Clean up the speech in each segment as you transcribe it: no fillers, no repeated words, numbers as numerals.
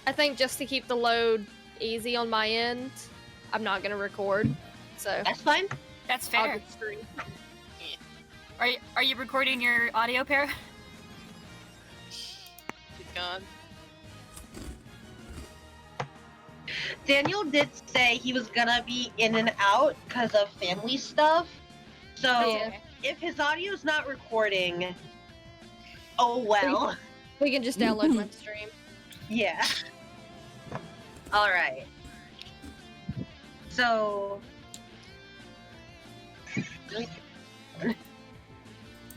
I think just to keep the load easy on my end, I'm not gonna record. So That's fine. That's I'll fair. just stream. Are you recording your audio pair? He's gone. Daniel did say he was gonna be in and out because of family stuff. So Yeah. if his audio's not recording, oh well. We can just download my stream. Yeah. Alright. So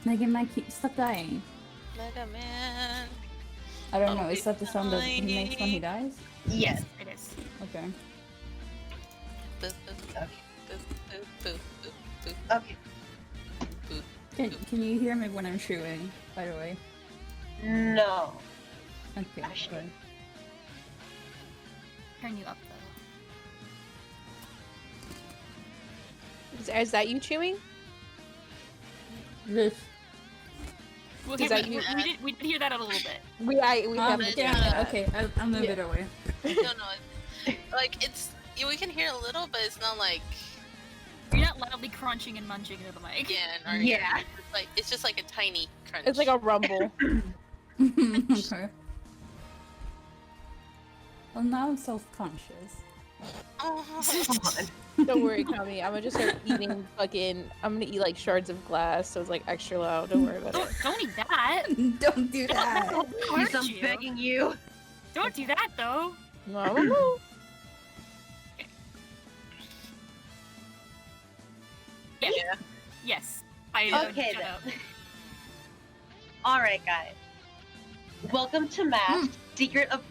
Megan might stop dying. Mega Man. I don't know, I'll is be that the sound that he makes when he dies? yes. It is. Okay. Boop, boop, boop, boop, boop, boop, Okay. boop. Can you hear me when I'm shooting, by the way? No. Okay, Actually. good. Turn you up though. Is that you chewing? This. Well, Is that you? we did hear that a little bit. We have it. Yeah, okay, I'll move it away. No, like it's we can hear a little, but it's not like You're not loudly crunching and munching into the mic. again or Yeah. it's just like a tiny crunch. It's like a rumble. Okay. Well, now I'm self-conscious. Oh. Come on. Don't worry, Cami. I'm gonna just start eating I'm gonna eat like shards of glass, so it's like extra loud. Don't worry about it. Don't eat that. Don't do that! Please, I'm you. begging you. Don't do that though. No. Yeah. Yeah. Yes. I Okay, shut then. up. Alright, guys. Welcome to Math, Secret of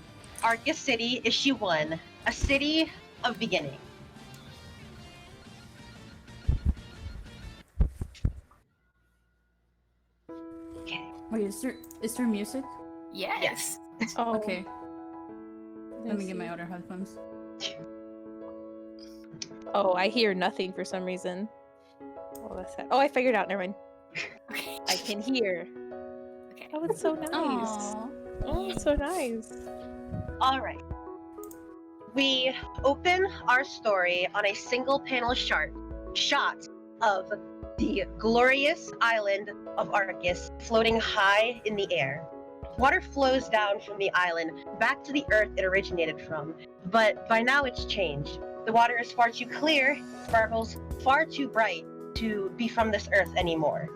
Arcus City, Issue 1. A City of Beginning. Okay. Wait, is there music? Yes. Oh, Okay, let me get my other headphones. Oh, I hear nothing for some reason. Oh, that's sad. Oh, I figured out. Never mind. Okay. I can hear. Okay. Oh, it's so nice. Aww. Oh, it's so nice. Alright. We open our story on a single panel shot of the glorious island of Arcus floating high in the air. Water flows down from the island back to the earth it originated from, but by now it's changed. The water is far too clear, sparkles far too bright to be from this earth anymore.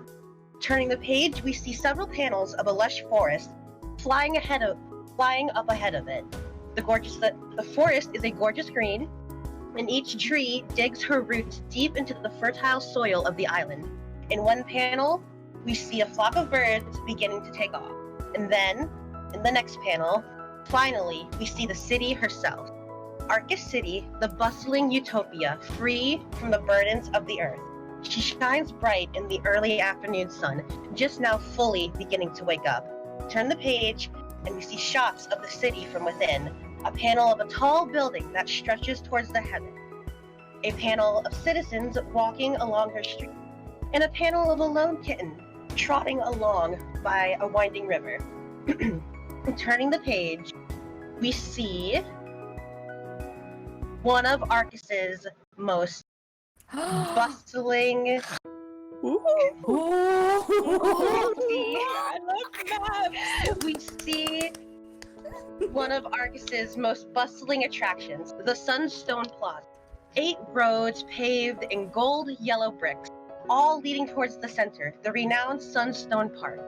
Turning the page, we see several panels of a lush forest flying up ahead of it. The forest is a gorgeous green, and each tree digs her roots deep into the fertile soil of the island. In one panel, we see a flock of birds beginning to take off. And then, in the next panel, finally, we see the city herself. Arcus City, the bustling utopia, free from the burdens of the earth. She shines bright in the early afternoon sun, just now fully beginning to wake up. Turn the page, and we see shots of the city from within. A panel of a tall building that stretches towards the heaven. A panel of citizens walking along her street. And a panel of a lone kitten trotting along by a winding river. Turning the page, we see one of Arcus's most bustling. I love maps. We see one of Arcus's most bustling attractions, the Sunstone Plaza. 8 roads paved in gold yellow bricks, all leading towards the center, the renowned Sunstone Park.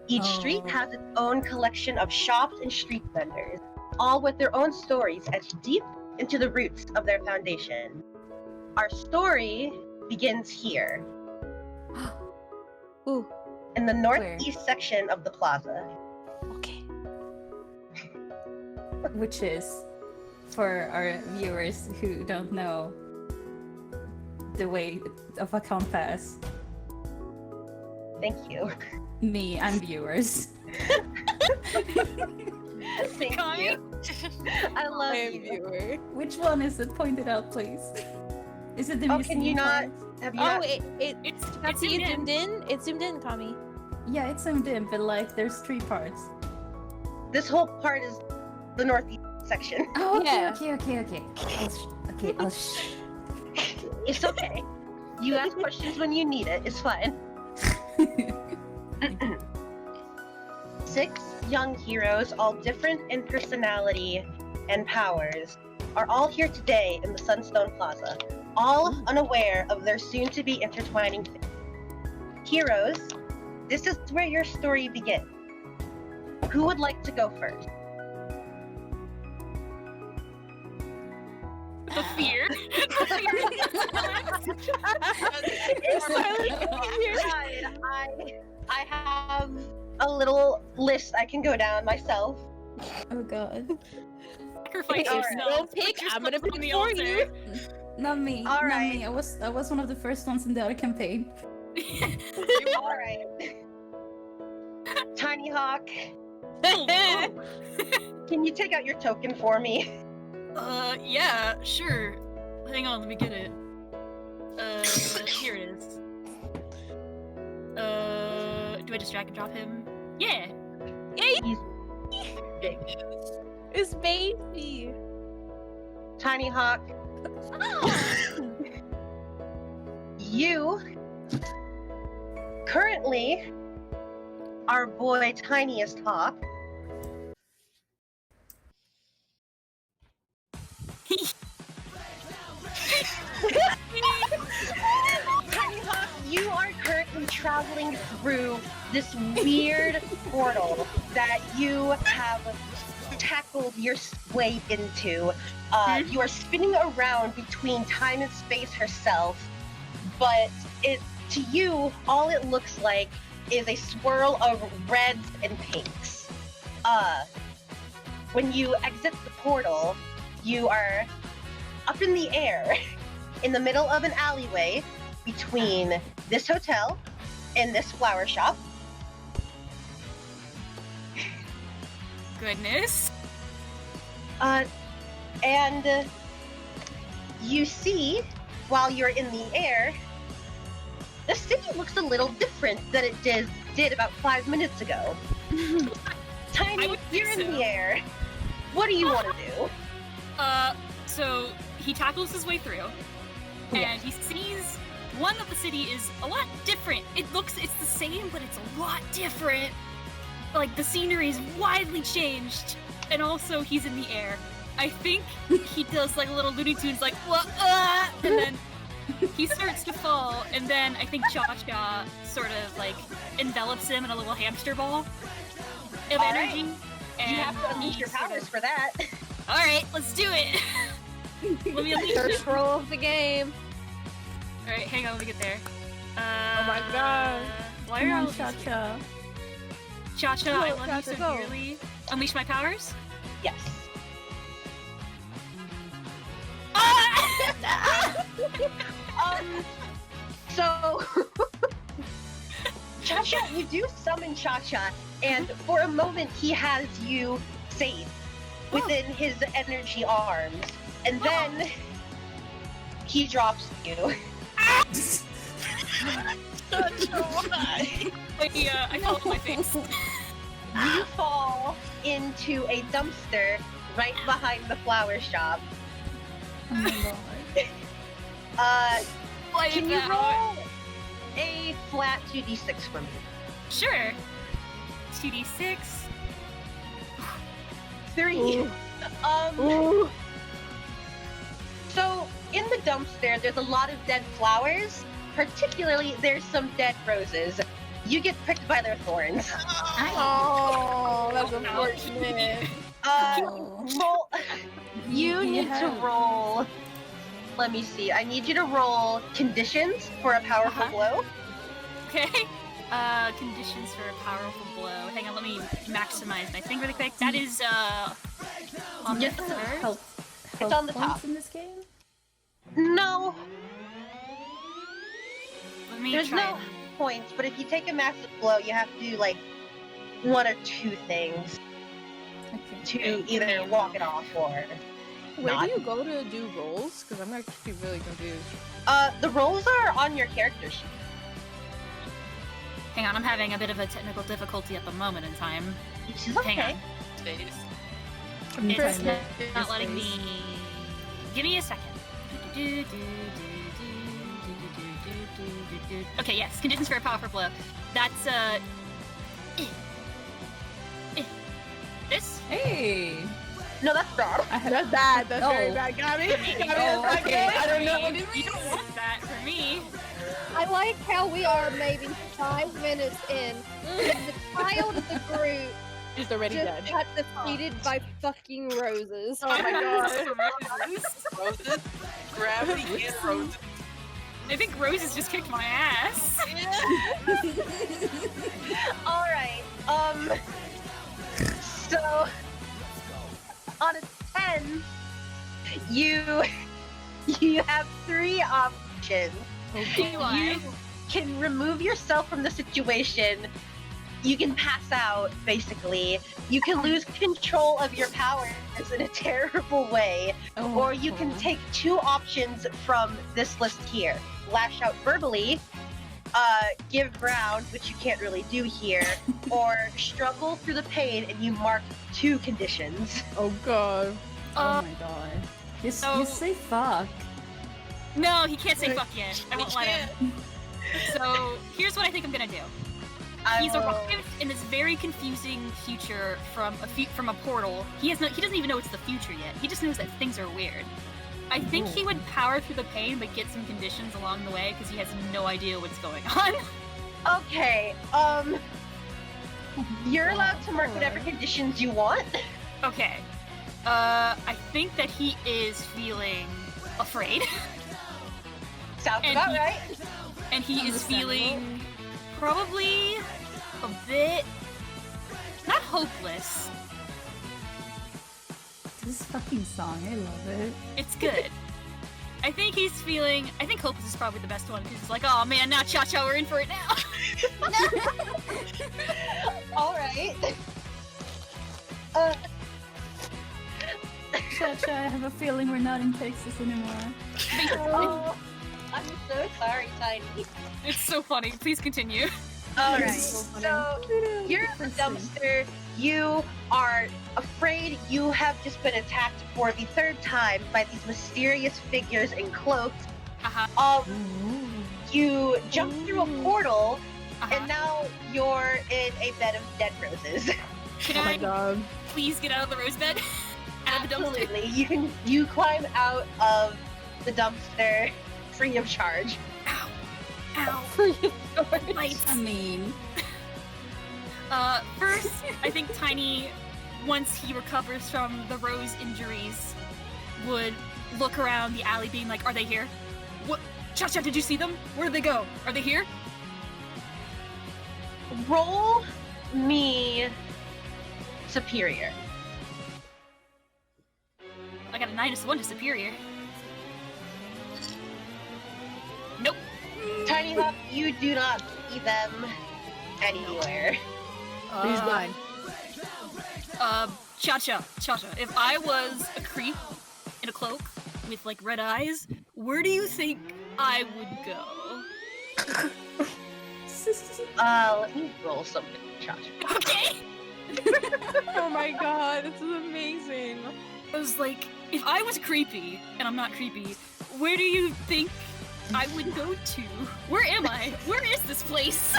Each street has its own collection of shops and street vendors, all with their own stories etched deep into the roots of their foundation. Our story begins here, Ooh, in the northeast section of the plaza. okay. Which is, for our viewers who don't know the way of a compass, Thank you. me and viewers. Thank you. I love Hey, you. viewer. Which one is it? Pointed out, please. Is it the Oh, museum can you not? part? Have you Oh, not? It's see zoomed it in. zoomed in. It's zoomed in, Cami. Yeah, it's zoomed in, but like there's 3 parts. This whole part is the northeast section. Oh, okay, Yeah. okay. It's okay. You ask questions when you need it. It's fine. 6 young heroes, all different in personality and powers, are all here today in the Sunstone Plaza, all unaware of their soon-to-be intertwining fate. Heroes, this is where your story begins. Who would like to go first? The fear. I have a little list I can go down myself. Oh god. Sacrifice All right. yourself. Don't pick, Put I'm gonna yourself pick on the for altar. you. Not me. All not right. me. I was one of the first ones in the other campaign. All right. Tiny Hawk, can you take out your token for me? Yeah, sure. Hang on, let me get it. Here it is. Do I just drag and drop him? Yeah! He's big. It's baby. Tiny Hawk, you currently our boy Tiniest Hawk Tiny Hawk, you are currently traveling through this weird portal that you have tackled your way into. You are spinning around between time and space herself, but to you, all it looks like is a swirl of reds and pinks. When you exit the portal, you are up in the air in the middle of an alleyway between this hotel and this flower shop. Goodness. And you see, while you're in the air, the city looks a little different than it did about 5 minutes ago. Tiny, would think you're in so. the air. What do you want to do? So he tackles his way through, and he sees one that the city is a lot different. It's the same, but it's a lot different. Like the scenery is widely changed, and also he's in the air. I think he does like a little Looney Tunes, like what, and then he starts to fall, and then I think Cha-Cha sort of like envelops him in a little hamster ball of All energy. right. And You have to unleash he your sort powers of- for that. All right, let's do it. Let me unleash First it. roll of the game. All right, hang on, let me get there. Oh my god. Why Come are all on, these- Cha-Cha. Cha-Cha, Go, I love Cha-Cha, you go. severely. Unleash my powers? Yes. So Cha-Cha, you do summon Cha-Cha, and for a moment he has you safe within his energy arms, and then he drops you. I fell on my face. You fall into a dumpster right behind the flower shop. Oh my god. Why Can did you that roll a flat 2d6 for me? Sure. 2d6. 3. Ooh. Um. So in the dumpster, there's a lot of dead flowers. Particularly, there's some dead roses. You get pricked by their thorns. Oh, that's unfortunate. Oh. Roll. You You need to have- roll. Let me see. I need you to roll conditions for a powerful blow. Okay. Conditions for a powerful blow. Hang on, let me maximize my thing really quick. That is, on the Yes. third. Health on the points top. in this game? No, Let me there's try. no points. But if you take a massive blow, you have to do like 1 or 2 things Okay. to either walk it off or. Where not. do you go to do rolls? Because I'm actually really confused. The rolls are on your character sheet. Hang on, I'm having a bit of a technical difficulty at the moment in time. Which is Hang okay. on. face. It's Find not letting space. me. Give me a second. Okay, yes. Conditions for a powerful blow. That's this. Hey! No, that's bad. That's bad. That's very Oh. bad, Cami. Cami, Oh, that's not okay. good. I don't know what You it don't want that for me. I like how we are maybe 5 minutes in, and the child of the group She's already just dead. got defeated by fucking roses. Oh my god. Roses, gravity, and roses. I think Roses just kicked my ass. All right. So on a 10, you have 3 options. You can remove yourself from the situation. You can pass out, basically. You can lose control of your powers in a terrible way. Oh, Or you can take 2 options from this list here. Lash out verbally, give ground, which you can't really do here, or struggle through the pain and you mark 2 conditions. Oh god. Oh my god. You say fuck. No, he can't say fuck yet. I won't let can't. him. So here's what I think I'm gonna do. He's arrived in this very confusing future from a portal. He doesn't even know it's the future yet. He just knows that things are weird. I think he would power through the pain, but get some conditions along the way because he has no idea what's going on. Okay, you're allowed to mark whatever conditions you want. Okay. I think that he is feeling afraid, Sounds And about he- right. and he is Understandable. feeling probably a bit not hopeless. This fucking song, I love it. It's good. I think hopeless is probably the best one because it's like, oh man, now Cha-Cha, we're in for it now. All right. Cha-Cha, I have a feeling we're not in Texas anymore. Oh, I'm so sorry, Tiny. It's so funny. Please continue. All right. So funny. So you're in the dumpster. You are afraid. You have just been attacked for the 3rd time by these mysterious figures in cloaks. Uh-huh. You jump through a portal, Uh-huh. and now you're in a bed of dead roses. Can Oh my I god. please get out of the rose bed? Out of the dumpster. Absolutely. You climb out of the dumpster free of charge. Ow. Ow. Lights. I mean, First, I think Tiny, once he recovers from the rose injuries, would look around the alley being like, are they here? What? Cha-Cha, did you see them? Where did they go? Are they here? Roll me superior. I got a -1 to superior. Nope. Tiny Hop, you do not see them anywhere. He's blind. Cha-Cha, if I was a creep in a cloak with like red eyes, where do you think I would go? Let me roll something, Josh. Okay. Oh my god, this is amazing. I was like, if I was creepy, and I'm not creepy, where do you think I would go to? Where am I? Where is this place?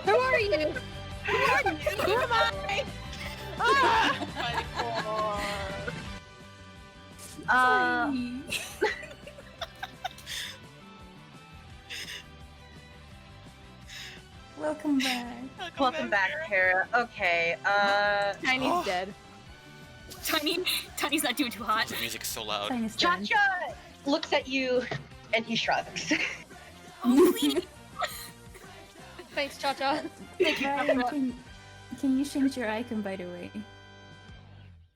Who are you? Who am I? welcome back. Welcome back, Kara. Okay, Tiny's dead. Tiny's not doing too hot. The music's so loud. Tiny's done. Cha-Cha looks at you and he shrugs. Oh, please. Thanks, Cha-Cha. Ryan, can you change your icon, by the way?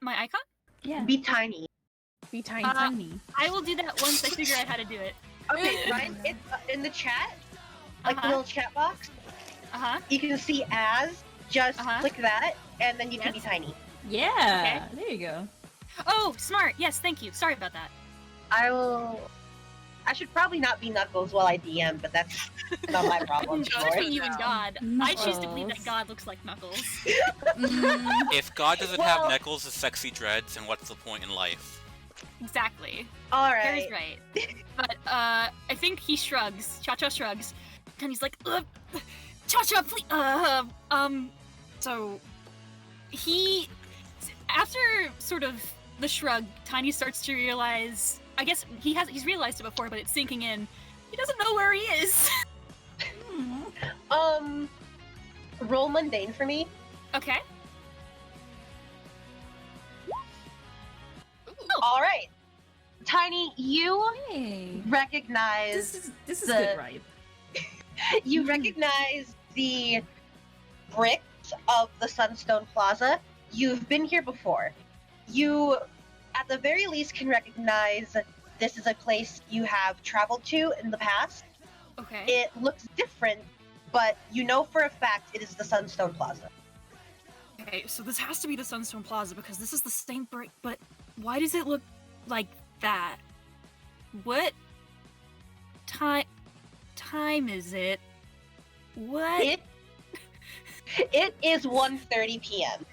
My icon? Yeah. Be tiny. Be tiny. Tiny. I will do that once I figure out how to do it. Okay, Ryan, it's in the chat, like the Uh-huh. little chat box. Uh-huh. You can see as, just Uh-huh. click that, and then you can be Yes. tiny. Yeah. There you go. Oh, smart. Yes, thank you. Sorry about that. I will I should probably not be Knuckles while I DM, but that's not my problem. It's Lord. between you and God. I choose to believe that Knuckles. God looks like Knuckles. If God doesn't Well- have Knuckles' sexy dreads, then what's the point in life? Exactly. All Harry's right. right. But I think he shrugs. Cha-Cha shrugs. And he's like, Cha-Cha, please, so he, after sort of the shrug, Tiny starts to realize, I guess he's realized it before, but it's sinking in. He doesn't know where he is. Roll mundane for me. Okay. All right. Tiny, you Hey. recognize This is the- good, right? you recognize the bricks of the Sunstone Plaza. You've been here before. You, at the very least, can recognize this is a place you have traveled to in the past. Okay. It looks different, but you know for a fact it is the Sunstone Plaza. Okay, so this has to be the Sunstone Plaza because this is the same brick, but why does it look like that? What time is it? What? It is 1:30 p.m.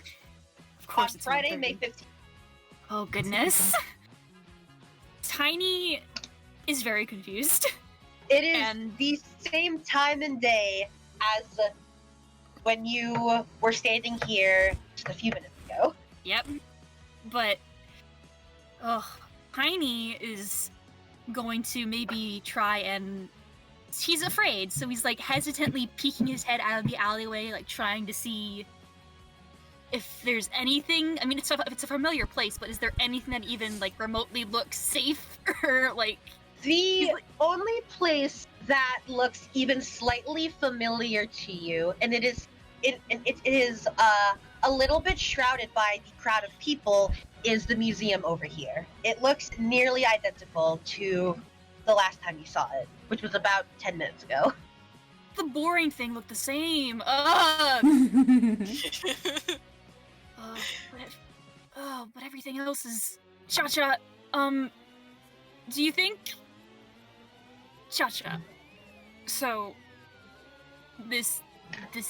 Of course on it's Friday, 1:30. May 15th. Oh goodness. Tiny is very confused. It is And- the same time and day as when you were standing here just a few minutes ago. Yep. But Tiny is going to maybe try and he's afraid, so he's like hesitantly peeking his head out of the alleyway, like trying to see if there's anything. I mean, it's a familiar place, but is there anything that even like remotely looks safe or like? The only place that looks even slightly familiar to you, and it is a little bit shrouded by the crowd of people, is the museum over here. It looks nearly identical to the last time you saw it, which was about 10 minutes ago. The boring thing looked the same. But everything else is Cha-Cha. Do you think Cha-Cha? So this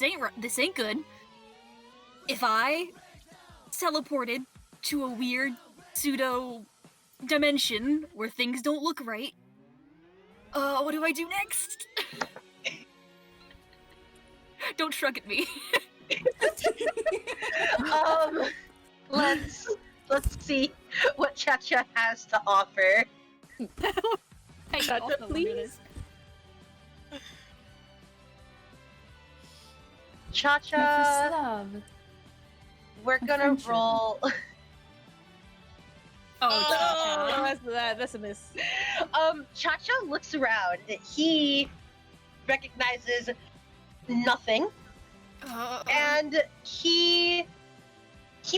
ain't good. If I teleported to a weird pseudo dimension where things don't look right, what do I do next? Don't shrug at me. Let's see what Cha-Cha has to offer. Hey, Cha-Cha, also wonder please. this. Cha-Cha, love. we're gonna friendship. roll. Oh, That's a miss. Cha-Cha looks around. He recognizes nothing, and he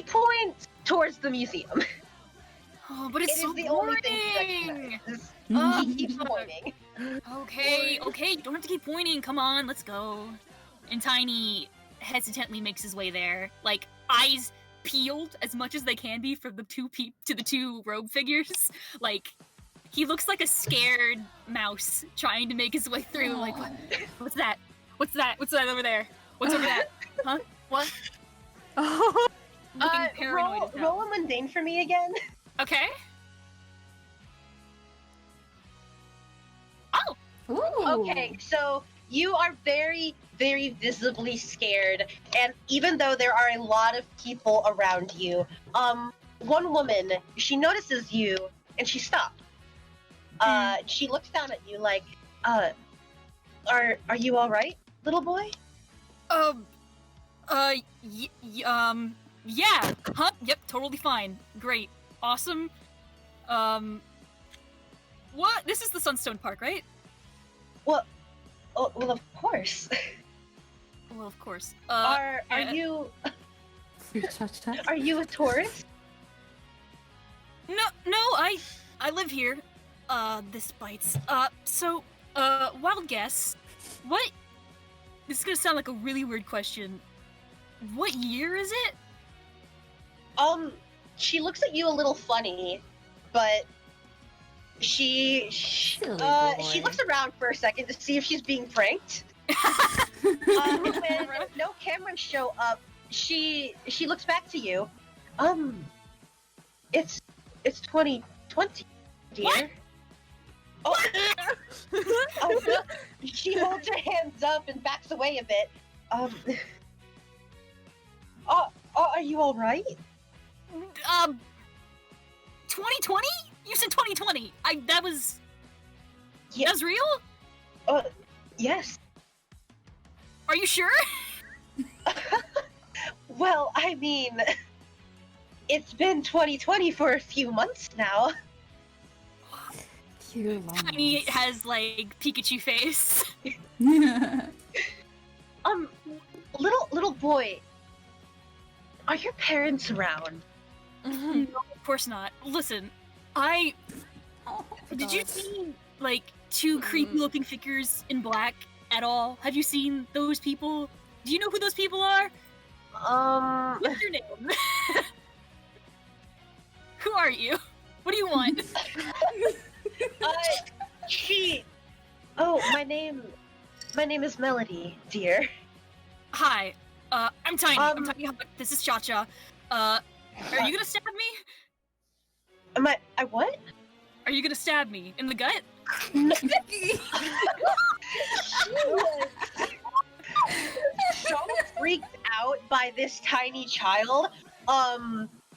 points towards the museum. oh, but It it's is so the only thing he boring. recognizes. Oh, He keeps pointing. Okay, you don't have to keep pointing. Come on, let's go. And Tiny hesitantly makes his way there, like eyes peeled as much as they can be for the two robe figures. Like he looks like a scared mouse trying to make his way through. Like what's that? What's that? What's that over there? What's over that? Huh? What? Oh, Looking paranoid Roll, as hell. roll a mundane for me again. Okay. Oh, Ooh. Okay, so you are very, very visibly scared, and even though there are a lot of people around you, one woman, she notices you and she stops. She looks down at you like, are you all right, little boy? yeah, huh? Yep, totally fine. Great. Awesome. What? This is the Sunstone Park, right? Well, of course. Well, of course. Are yeah. you Cha-Cha. are you a tourist? No, I live here. This bites. Wild guess. What? This is gonna sound like a really weird question. What year is it? She looks at you a little funny, but She Silly she boy. looks around for a second to see if she's being pranked. When no cameras show up, she looks back to you. It's 2020, dear. What? Oh, she holds her hands up and backs away a bit. Are you all right? 2020? You said 2020. That was Yeah. that was real? Yes. Are you sure? Well, I mean, it's been 2020 for a few months now. Cami has like Pikachu face. Little boy, are your parents around? No, of course not. Listen, did you see like two creepy looking figures in black at all? Have you seen those people? Do you know who those people are? What's your name? Who are you? What do you want? My name is Melody, dear. Hi, I'm Tiny. I'm Tiny Hawk. This is Cha-Cha. Are you gonna stab me? I what? Are you gonna stab me in the gut? No. So freaked out by this tiny child.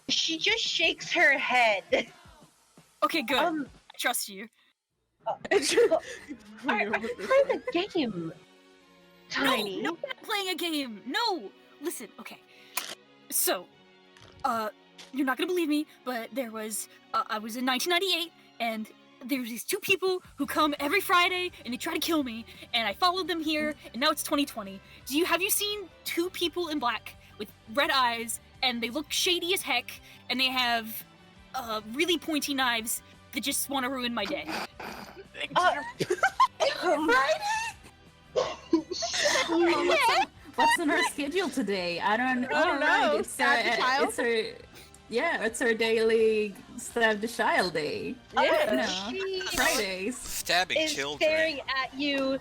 She just shakes her head. Okay, good. I trust you. Are you playing a game, Tiny? No, I'm not playing a game. No. Listen, okay. So, you're not gonna believe me, but there was, I was in 1998, and there's these two people who come every Friday, and they try to kill me, and I followed them here, and now it's 2020. Have you seen two people in black with red eyes, and they look shady as heck, and they have, really pointy knives that just want to ruin my day? What's on our schedule today? I don't know. It's our daily stab the child day. She Fridays. Stabbing is children. staring at you,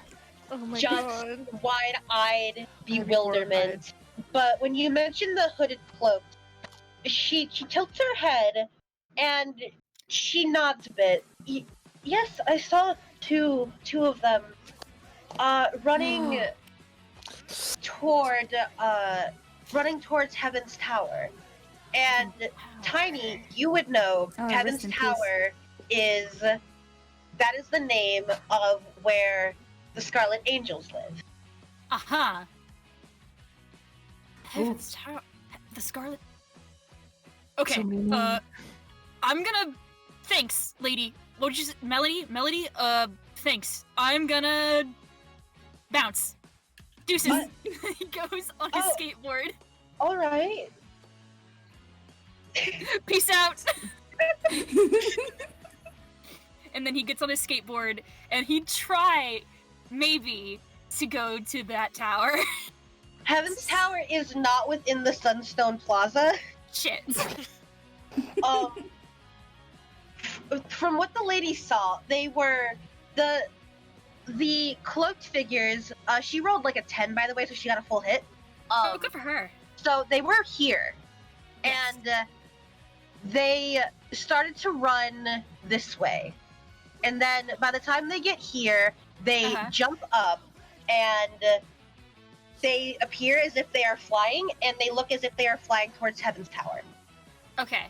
Oh my just god. wide-eyed bewilderment. But when you mention the hooded cloak, she tilts her head and she nods a bit. Yes, I saw two of them running towards Heaven's Tower. And Tiny, you would know Heaven's rest in peace. Tower is the name of where the Scarlet Angels live. Aha. Heaven's Tower. The Scarlet. Okay. I'm gonna. Thanks, lady. What did you say? Melody. Thanks. I'm gonna bounce. Deuces. He goes on his skateboard. All right. Peace out. And then he gets on his skateboard and he'd try, maybe, to go to that tower. Heaven's Tower is not within the Sunstone Plaza. Shit. From what the lady saw, they were the cloaked figures. She rolled like a 10, by the way, so she got a full hit. Oh, good for her. So they were here, Yes. and they started to run this way. And then by the time they get here, they jump up, and they appear as if they are flying, and they look as if they are flying towards Heaven's Tower. Okay.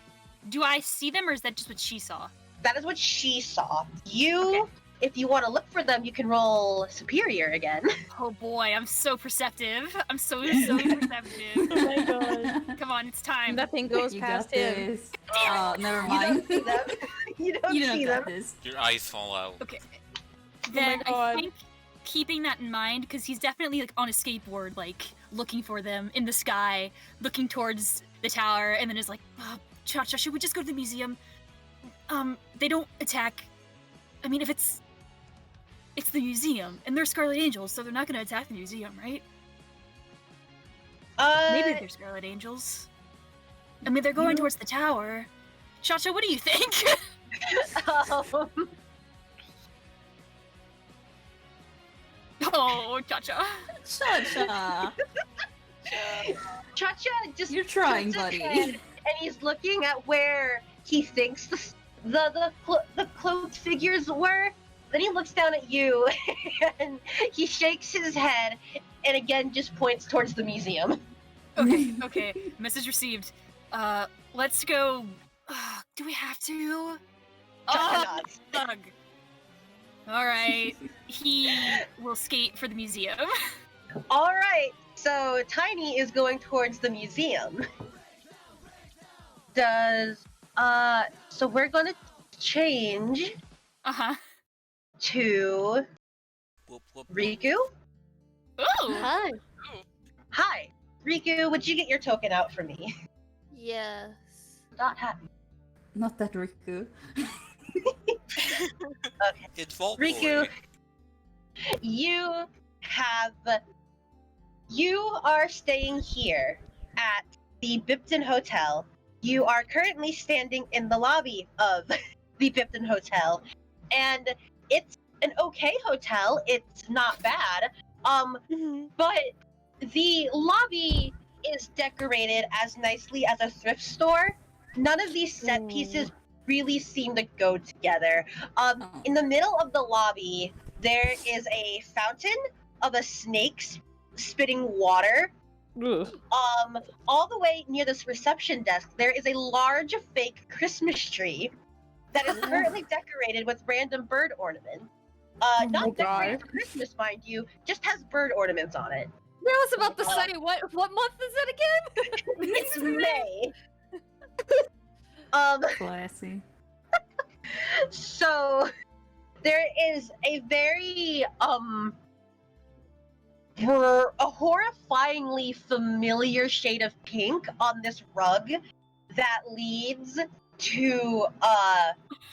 Do I see them or is that just what she saw? That is what she saw. You, if you want to look for them, you can roll Superior again. Oh boy, I'm so perceptive. I'm so perceptive. Oh my god. Come on, it's time. Nothing goes You past got him. this. Oh, never mind. You don't see them. You don't You see got them. this. Your eyes fall out. Okay. Then I God. think keeping that in mind, because he's definitely like on a skateboard, like looking for them in the sky, looking towards the tower, and then is like, Cha-Cha, should we just go to the museum? They don't attack. I mean, if it's the museum, and they're Scarlet Angels, so they're not gonna attack the museum, right? Maybe they're Scarlet Angels. I mean, they're going towards the tower. Cha-Cha, what do you think? Oh, Cha-Cha. Cha-cha. Cha-Cha just You're trying, turns his buddy. head, and he's looking at where he thinks the cloaked figures were. Then he looks down at you, and he shakes his head, and again just points towards the museum. Okay. Message received. Let's go. Do we have to? Cha-Cha nods. Thug. Alright. He will skate for the museum. All right, so Tiny is going towards the museum. So we're gonna change Uh-huh. to Whoop, whoop, whoop. Riku. Ooh! Hi. Hi, Riku, would you get your token out for me? Yes. Not happy. Not that Riku. Okay. It's Vault Riku, Boy. you are staying here at the Bipton Hotel. You are currently standing in the lobby of the Bipton Hotel, and it's an okay hotel. It's not bad. But the lobby is decorated as nicely as a thrift store. None of these set pieces really seem to go together. In the middle of the lobby, there is a fountain of a snake spitting water. All the way near this reception desk, there is a large fake Christmas tree that is currently decorated with random bird ornaments. Not decorated for Christmas, mind you, just has bird ornaments on it. I was about to say, what month is it again? It's May. Classy. So there is a very a horrifyingly familiar shade of pink on this rug that leads to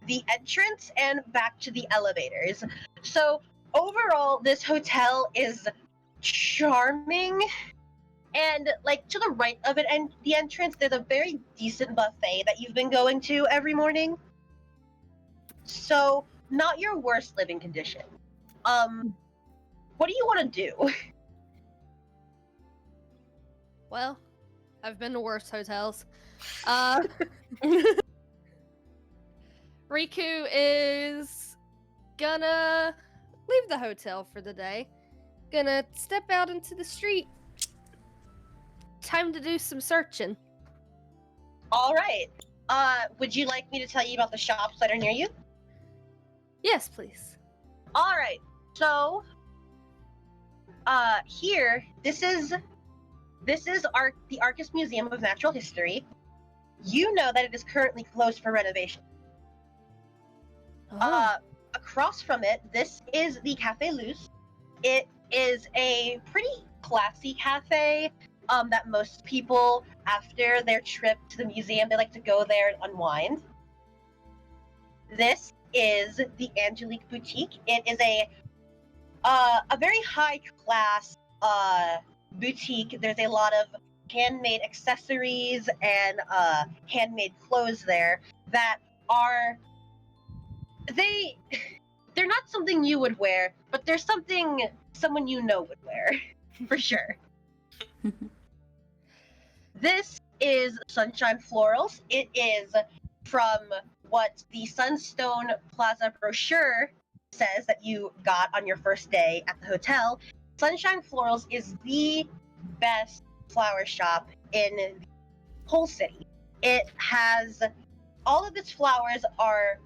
the entrance and back to the elevators. So overall, this hotel is charming, and like to the right of it and the entrance, there's a very decent buffet that you've been going to every morning. So not your worst living condition. What do you want to do? Well, I've been to worse hotels. Riku is gonna leave the hotel for the day. Gonna step out into the street. Time to do some searching. All right. Would you like me to tell you about the shops that are near you? Yes, please. All right. So, here, this is the Arcus Museum of Natural History. You know that it is currently closed for renovation. Across from it, this is the Cafe Luce. It is a pretty classy cafe that most people, after their trip to the museum, they like to go there and unwind. This is the Angelique Boutique. It is a very high class boutique. There's a lot of handmade accessories and handmade clothes there that are they're not something you would wear, but they're something someone you know would wear for sure. This is Sunshine Florals. It is from what the Sunstone Plaza brochure says that you got on your first day at the hotel. Sunshine Florals is the best flower shop in the whole city. It has all of its flowers are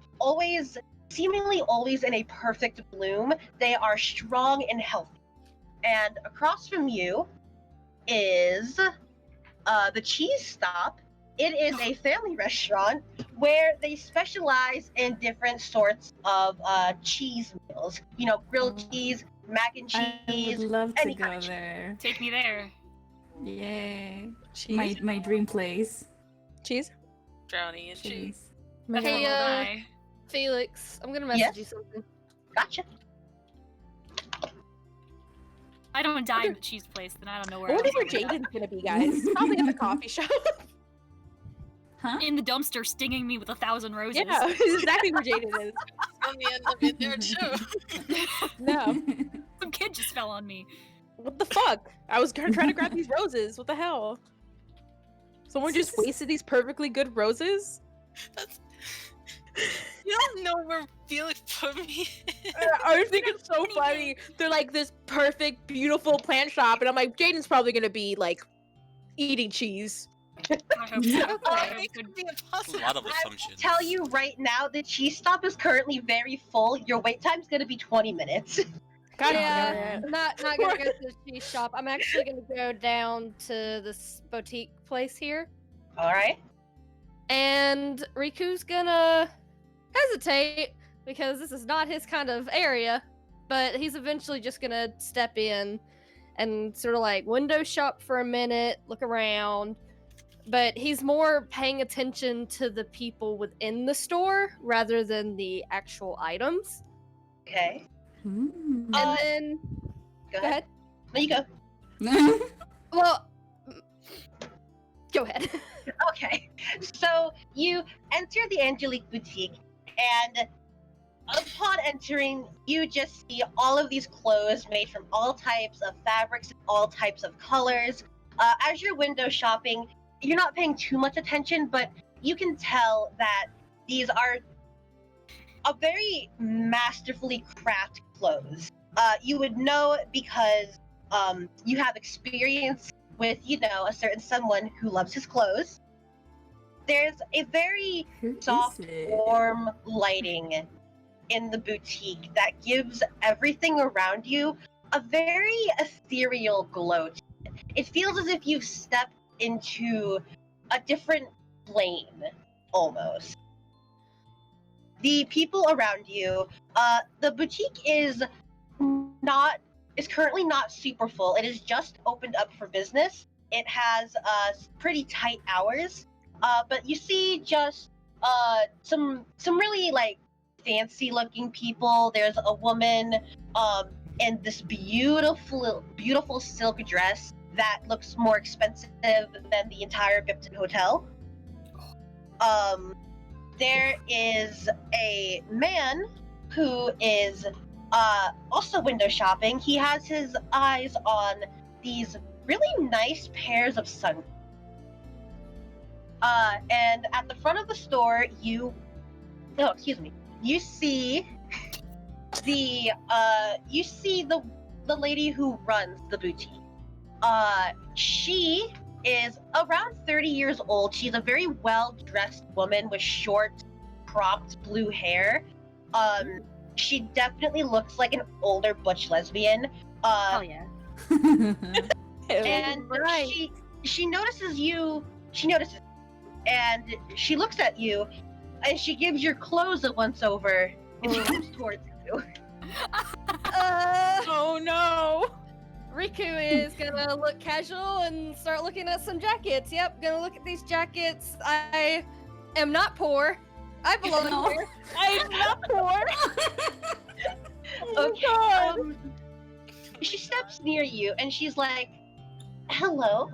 seemingly always in a perfect bloom. They are strong and healthy. And across from you is the Cheese Stop. It is a family restaurant where they specialize in different sorts of cheese meals. You know, grilled cheese, mac and I cheese. would love to any go kind of cheese. there. Take me there. Yay. Cheese. My dream place. Cheese. Brownie and cheese. Cheese. That's Hey, where we'll die. Felix, I'm gonna message Yes? you something. Gotcha. I don't die in the cheese place, then I don't know I where wonder else. where Jaden's gonna be, guys. Probably at the coffee shop. Huh? In the dumpster, stinging me with 1,000 roses. Yeah, this is exactly where Jaden is. On the end of it there too. No. Some kid just fell on me. What the fuck? I was gonna try to grab these roses. What the hell? Someone just wasted these perfectly good roses? That's... You don't know where Felix put me. I think it's so funny. They're like this perfect, beautiful plant shop, and I'm like, Jaden's probably gonna be like eating cheese. I hope so. I hope It so. could be A impossible. lot of I will assumptions. tell you right now, the cheese stop is currently very full. Your wait time's gonna be 20 minutes. God Yeah, damn it. not gonna go to the cheese shop. I'm actually gonna go down to this boutique place here, All right. and Riku's gonna hesitate because this is not his kind of area, but he's eventually just gonna step in and sort of like window shop for a minute, look around. But he's more paying attention to the people within the store rather than the actual items. Okay. Hmm. And then Go go ahead. There you go. Well, go ahead. Okay. So you enter the Angelique boutique, and upon entering, you just see all of these clothes made from all types of fabrics, all types of colors. As you're window shopping, you're not paying too much attention, but you can tell that these are a very masterfully crafted clothes. You would know because you have experience with, a certain someone who loves his clothes. There's a very Who is soft, it? warm lighting in the boutique that gives everything around you a very ethereal glow to it. It feels as if you've stepped into a different plane, almost. The people around you, the boutique is currently not super full. It is just opened up for business. It has pretty tight hours, but you see just some really like fancy looking people. There's a woman in this beautiful silk dress that looks more expensive than the entire Bipton Hotel. There is a man who is also window shopping. He has his eyes on these really nice pairs of sunglasses. And at the front of the store, you see the lady who runs the boutique. She is around 30 years old. She's a very well-dressed woman with short, cropped blue hair. She definitely looks like an older butch lesbian. Hell yeah. And Right. she notices you. And she looks at you, and she gives your clothes a once over, and she comes towards you. Oh no! Riku is gonna look casual and start looking at some jackets. Yep, gonna look at these jackets. I am not poor. I belong No. here. I'm not poor! Okay. God. She steps near you, and she's like, "Hello,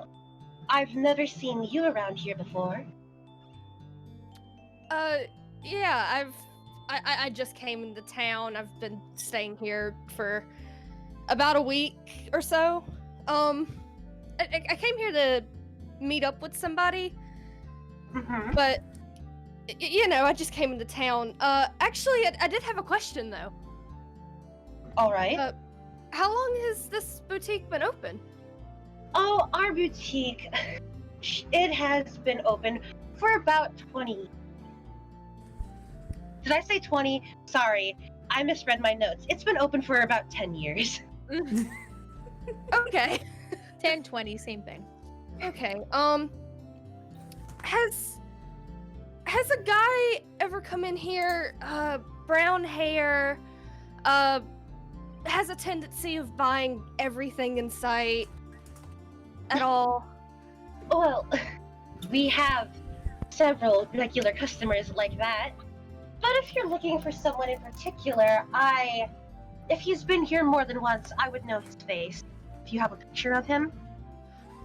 I've never seen you around here before." Yeah, I just came into town. I've been staying here for about a week or so. I came here to meet up with somebody, but I just came into town. Actually, I did have a question though. All right. How long has this boutique been open? Oh, our boutique, it has been open for about 20. Did I say 20? Sorry, I misread my notes. It's been open for about 10 years. Okay. 10, 20, same thing. Okay. Has a guy ever come in here, brown hair, has a tendency of buying everything in sight at all? Well, we have several regular customers like that. But if you're looking for someone in particular, if he's been here more than once, I would know his face. If you have a picture of him.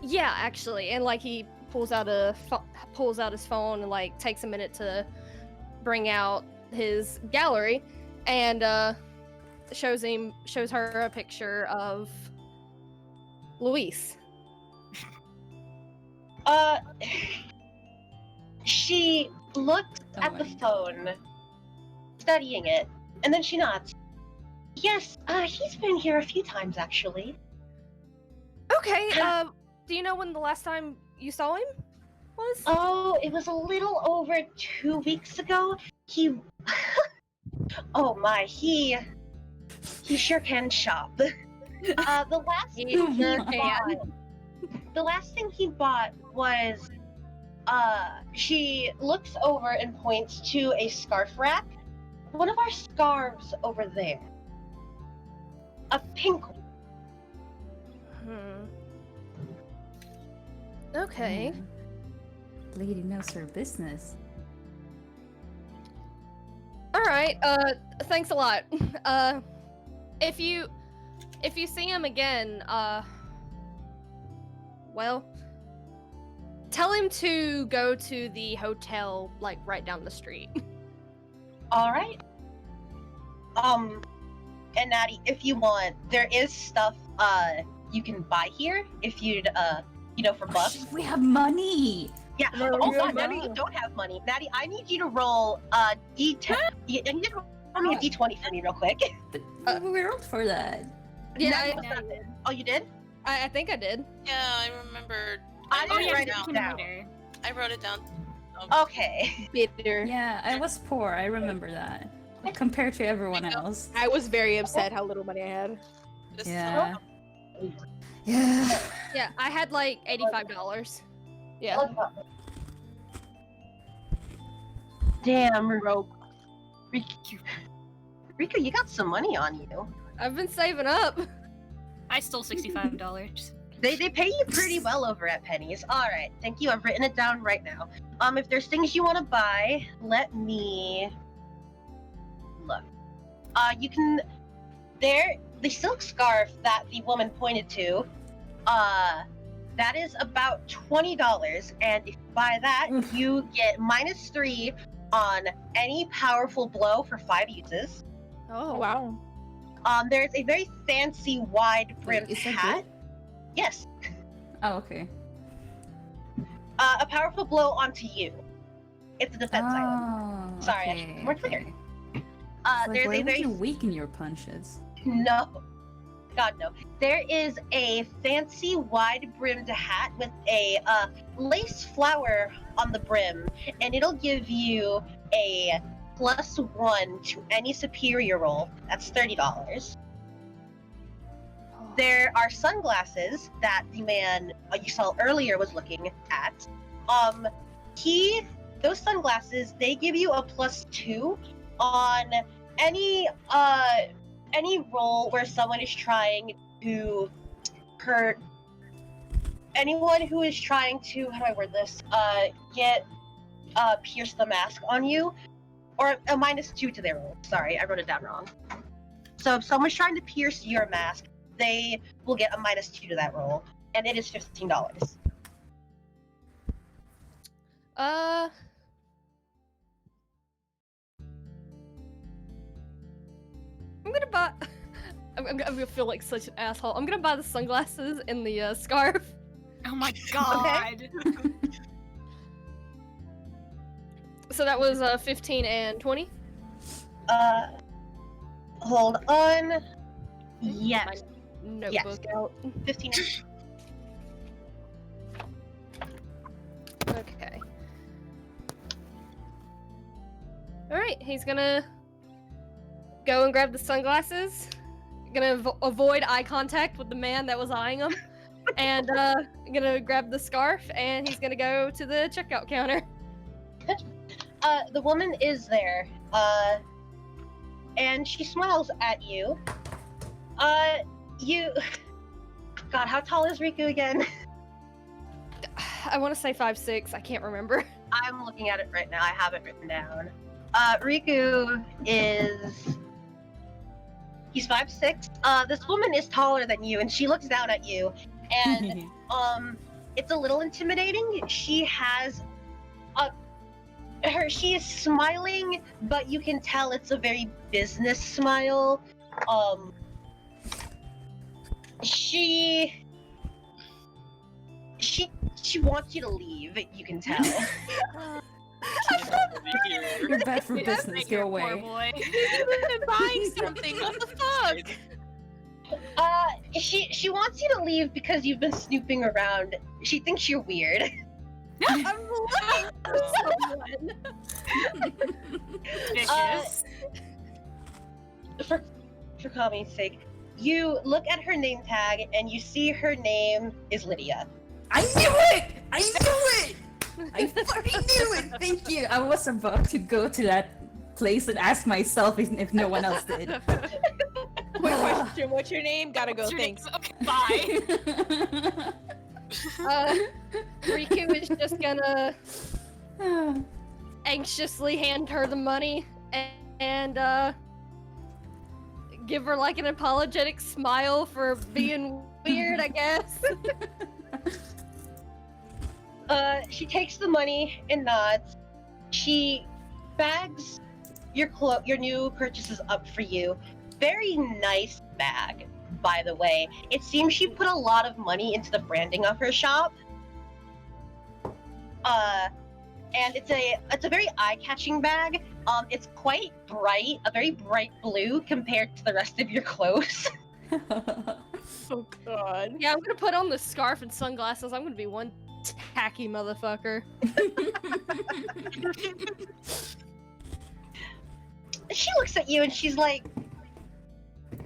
Yeah, actually, and like he pulls out his phone and like takes a minute to bring out his gallery, and shows her a picture of Luis. She looks at the phone, studying it, and then she nods. Yes, he's been here a few times, actually. Okay, do you know when the last time you saw him was? Oh, it was a little over 2 weeks ago. He... oh my, he sure can shop. The last thing the last thing he bought was, she looks over and points to a scarf rack. One of our scarves over there. A pink one. Okay. Lady knows her business. All right. Thanks a lot. If you see him again, well, tell him to go to the hotel, like right down the street. All right. And Natty, if you want, there is stuff you can buy here if you'd for bucks. We have money. Yeah. Oh God, Natty, you don't have money. Natty, I need you to roll D10. And you need to roll me a D20 for me real quick. But we rolled for that. Yeah. Oh, you did? I think I did. Yeah, I remembered. I didn't yeah, write you it can down. order. I wrote it down. Okay. Bitter. Yeah, I was poor. I remember that. Compared to everyone else. I was very upset how little money I had. Just Yeah. Yeah. Yeah, I had like $85. Yeah. Damn, Riku, you got some money on you. I've been saving up. I stole $65. They pay you pretty well over at Penny's. All right, thank you. I've written it down right now. If there's things you want to buy, let me look. You can. The silk scarf that the woman pointed to. That is about $20, and if you buy that, you get -3 on any powerful blow for 5 uses. Oh wow. There's a very fancy wide-brimmed Is that hat. good? Yes. Oh, okay. A powerful blow onto you. It's a defense item. Oh, Sorry, I okay, should be more clear. okay. It's like, There's why a would very you weaken your punches? no. God no. There is a fancy wide-brimmed hat with a lace flower on the brim, and it'll give you a +1 to any superior roll. That's $30. There are sunglasses that the man you saw earlier was looking at. Those sunglasses, they give you a +2 on any roll where someone is trying to hurt anyone who is trying to, how do I word this? Pierce the mask on you, or a -2 to their roll. Sorry, I wrote it down wrong. So if someone's trying to pierce your mask, they will get a -2 to that roll, and it is $15. I'm gonna buy. I'm gonna feel like such an asshole. I'm gonna buy the sunglasses and the scarf. Oh my god. So that was 15 and 20. Hold on. Yes. My notebook out. 15. Okay. All right, he's gonna go and grab the sunglasses. Gonna avoid eye contact with the man that was eyeing him, and gonna grab the scarf, and he's gonna go to the checkout counter. The woman is there, and she smiles at you. God, how tall is Riku again? I want to say 5'6". I can't remember. I'm looking at it right now. I have it written down. Riku is... He's 5'6". This woman is taller than you, and she looks down at you, and it's a little intimidating. She has she is smiling, but you can tell it's a very business smile. She wants you to leave, you can tell. You're bad for business. Go Poor away. boy. been buying something. What the fuck? She wants you to leave because you've been snooping around. She thinks you're weird. I'm looking for someone. Vicious. For Cami's sake, you look at her name tag and you see her name is Lydia. I knew it! I knew it! I fucking knew it! Thank you! I was about to go to that place and ask myself if no one else did. Quick question, what's your name? Gotta go, What's your name? thanks. Okay, bye. Riku is just gonna anxiously hand her the money and give her like an apologetic smile for being weird, I guess. She takes the money and nods. She bags your new purchases up for you. Very nice bag, by the way. It seems she put a lot of money into the branding of her shop. And it's a very eye-catching bag. It's quite bright, a very bright blue compared to the rest of your clothes. Oh god. Yeah, I'm gonna put on the scarf and sunglasses. I'm gonna be one tacky motherfucker. She looks at you and she's like,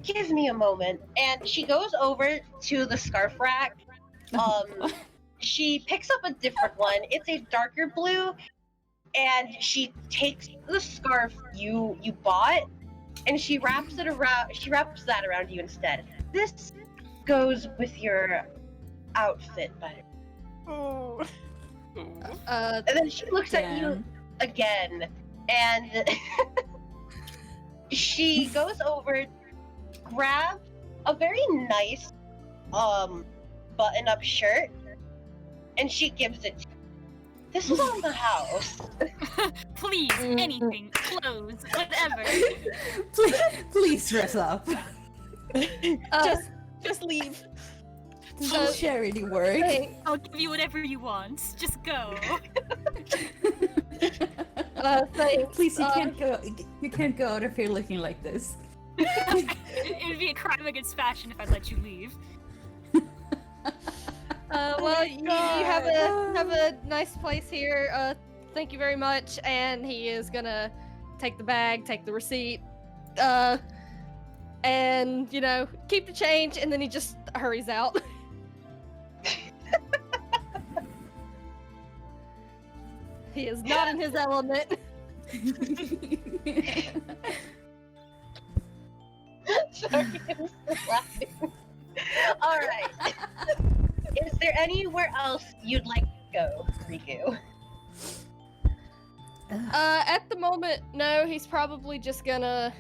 give me a moment. And she goes over to the scarf rack. She picks up a different one. It's a darker blue. And she takes the scarf you bought and she wraps that around you instead. This goes with your outfit better. Oh. And then she looks at you again and she goes over, grabs a very nice button-up shirt, and she gives it to you. This is on the house. Please, anything, clothes, whatever. Please dress up. Just leave. Does charity work? I'll give you whatever you want. Just go. Thanks. Please, you can't go. You can't go out of here looking like this. It'd be a crime against fashion if I let you leave. Well, you have a nice place here. Thank you very much. And he is gonna take the bag, take the receipt, and keep the change. And then he just hurries out. He is not in his element. Sorry, I'm still laughing. All right. Is there anywhere else you'd like to go, Riku? At the moment, no. He's probably just gonna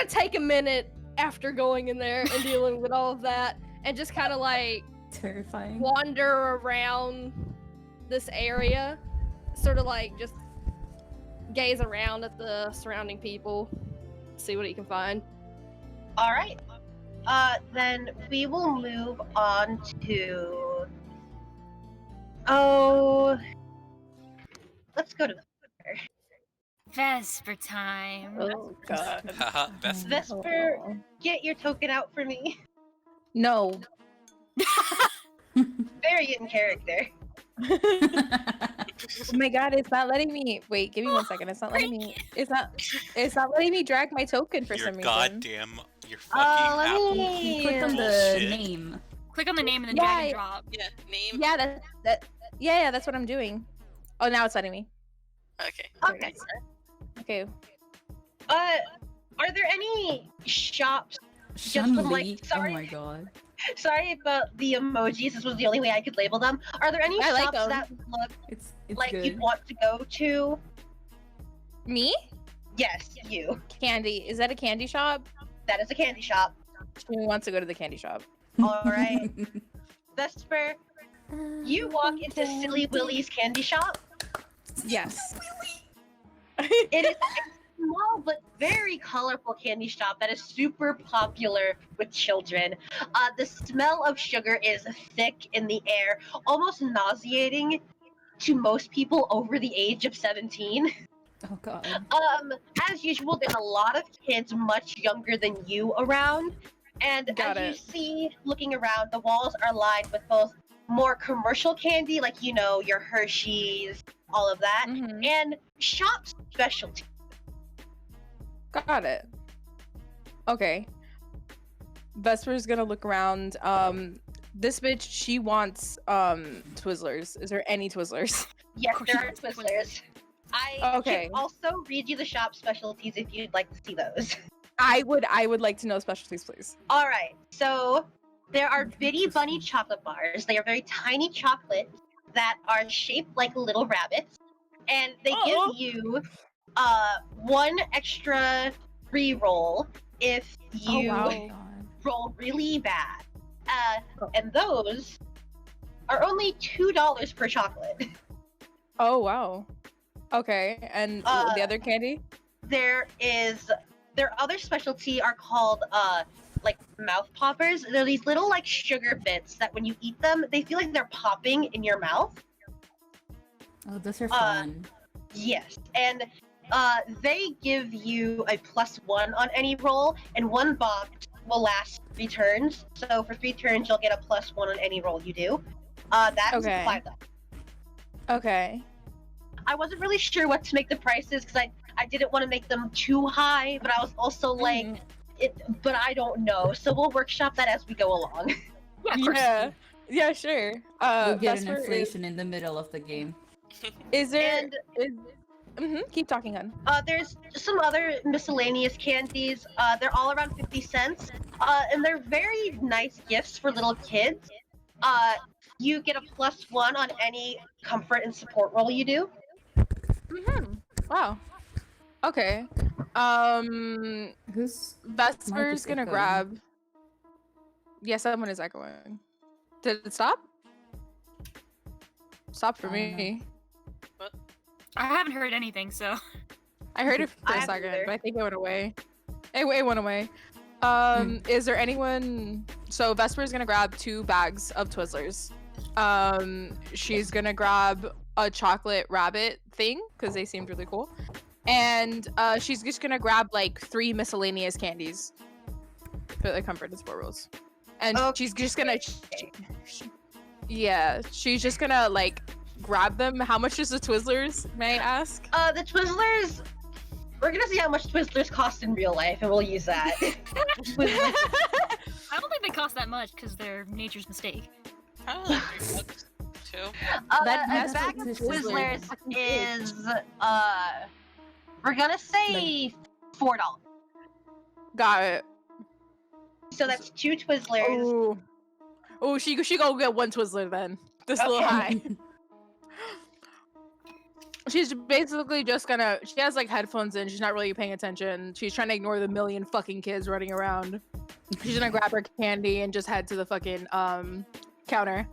take a minute after going in there and dealing with all of that, and just kind of like Terrifying. wander around this area, sort of like just gaze around at the surrounding people, see what he can find. All right. Then we will move on to. Oh, let's go to Vesper time. Oh god. Haha, best. Vesper. Get your token out for me. No. Very in character. Oh my god, it's not letting me. Wait, give me 1 second. It's not letting me. It's not letting me drag my token for You're some reason. goddamn. You're fucking Let apple. me. Click on the Bullshit. name. Click on the name and then Yeah, drag and I- drop. Yeah, name. Yeah, yeah, that's what I'm doing. Oh, now it's letting me. Okay. Okay. Okay. Are there any shops? Shun from, like, Li. Oh sorry. my god. Sorry about the emojis. This was the only way I could label them. Are there any I like shops them. that look It's like good. you'd want to go to? Me? Yes, you. Candy. Is that a candy shop? That is a candy shop. Who wants to go to the candy shop? All right. Vesper, you walk into Silly Willy's candy shop. Yes. It is small but very colorful candy shop that is super popular with children. The smell of sugar is thick in the air, almost nauseating to most people over the age of 17. Oh god. As usual, there's a lot of kids much younger than you around, and you see, looking around, the walls are lined with both more commercial candy, like your Hershey's, all of that, and shop specialty. Got it. Okay. Vesper's gonna look around. This bitch, she wants Twizzlers. Is there any Twizzlers? Yes, there are Twizzlers. I Okay. can also read you the shop specialties if you'd like to see those. I would like to know specialties, please. All right. So there are Bitty Bunny chocolate bars. They are very tiny chocolates that are shaped like little rabbits, and they give you one extra free roll if you roll really bad. And those are only $2 per chocolate. Oh wow. Okay, and the other candy? Their other specialty are called like mouth poppers. They're these little like sugar bits that when you eat them, they feel like they're popping in your mouth. Oh, those are fun. Yes, and they give you a +1 on any roll, and one box will last 3 turns. So for 3 turns, you'll get a +1 on any roll you do. That's $5. Okay. I wasn't really sure what to make the prices because I didn't want to make them too high, but I was also like, but I don't know. So we'll workshop that as we go along. Yeah, sure. We'll get an inflation in the middle of the game. Is there? Keep talking on. There's some other miscellaneous candies. They're all around 50 cents, and they're very nice gifts for little kids. You get a +1 on any comfort and support roll you do. Wow. Okay. Who's Vesper's gonna grab. Yeah, someone is echoing. Did it stop? Stop for me. What? I haven't heard anything, so. I heard it for a second, but I think it went away. It went away. Is there anyone? So Vesper's gonna grab 2 bags of Twizzlers. She's gonna grab a chocolate rabbit thing because they seemed really cool, and she's just gonna grab like 3 miscellaneous candies for the comfort and support rules, and she's just gonna she's just gonna like grab them. How much is the Twizzlers, may I ask? The Twizzlers, we're gonna see how much Twizzlers cost in real life, and we'll use that. I don't think they cost that much because they're nature's mistake. Probably like $3 too. A bag of Twizzlers is we're gonna say $4. Got it. So that's 2 Twizzlers. Oh, she gonna get 1 Twizzler then. This little high. She's basically just gonna. She has like headphones in. She's not really paying attention. She's trying to ignore the million fucking kids running around. She's gonna grab her candy and just head to the fucking counter.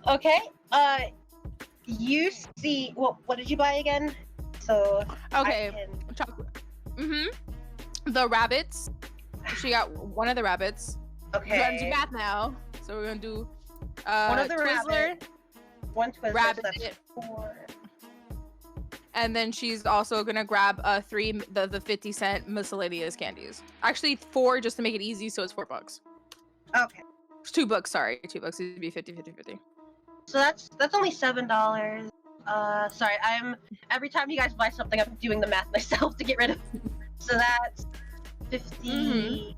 Okay. You see. What did you buy again? So. Okay. Chocolate. The rabbits. She got 1 of the rabbits. Okay. We're gonna do math now. So we're gonna do 1 of the Twizzler, 1 Twizzler. rabbit, So that's 4. and then she's also gonna grab 3 the 50-cent miscellaneous candies. Actually 4 just to make it easy, so it's $4. Okay. It's $2. Sorry, $2. It'd be 50. So that's only $7. Sorry, every time you guys buy something, I'm doing the math myself to get rid of. So that's 50.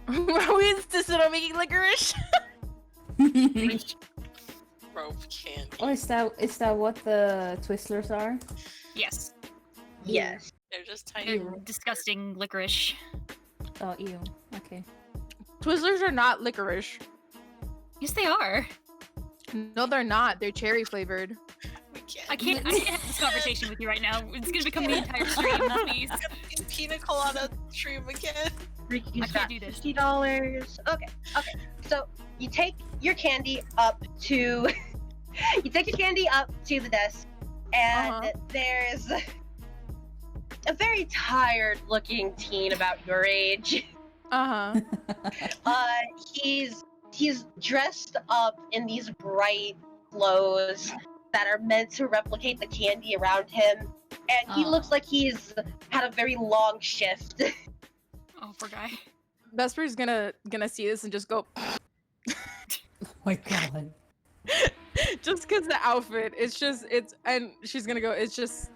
We insisted on making licorice. Rope candy. Oh, is that what the Twizzlers are? Yes. Yes. They're just tiny. They're disgusting licorice. Oh, ew. Okay. Twizzlers are not licorice. Yes, they are. No, they're not. They're cherry flavored. I can't have this conversation with you right now. It's gonna become the entire stream, please. Pina colada stream again. I can't do this. $50. Okay. So you take your candy up to You take your candy up to the desk, and there's a very tired-looking teen about your age. He's dressed up in these bright clothes that are meant to replicate the candy around him, and he looks like he's had a very long shift. Oh, poor guy. Vesper's gonna see this and just go. Oh my god. Just because the outfit, and she's gonna go. It's just.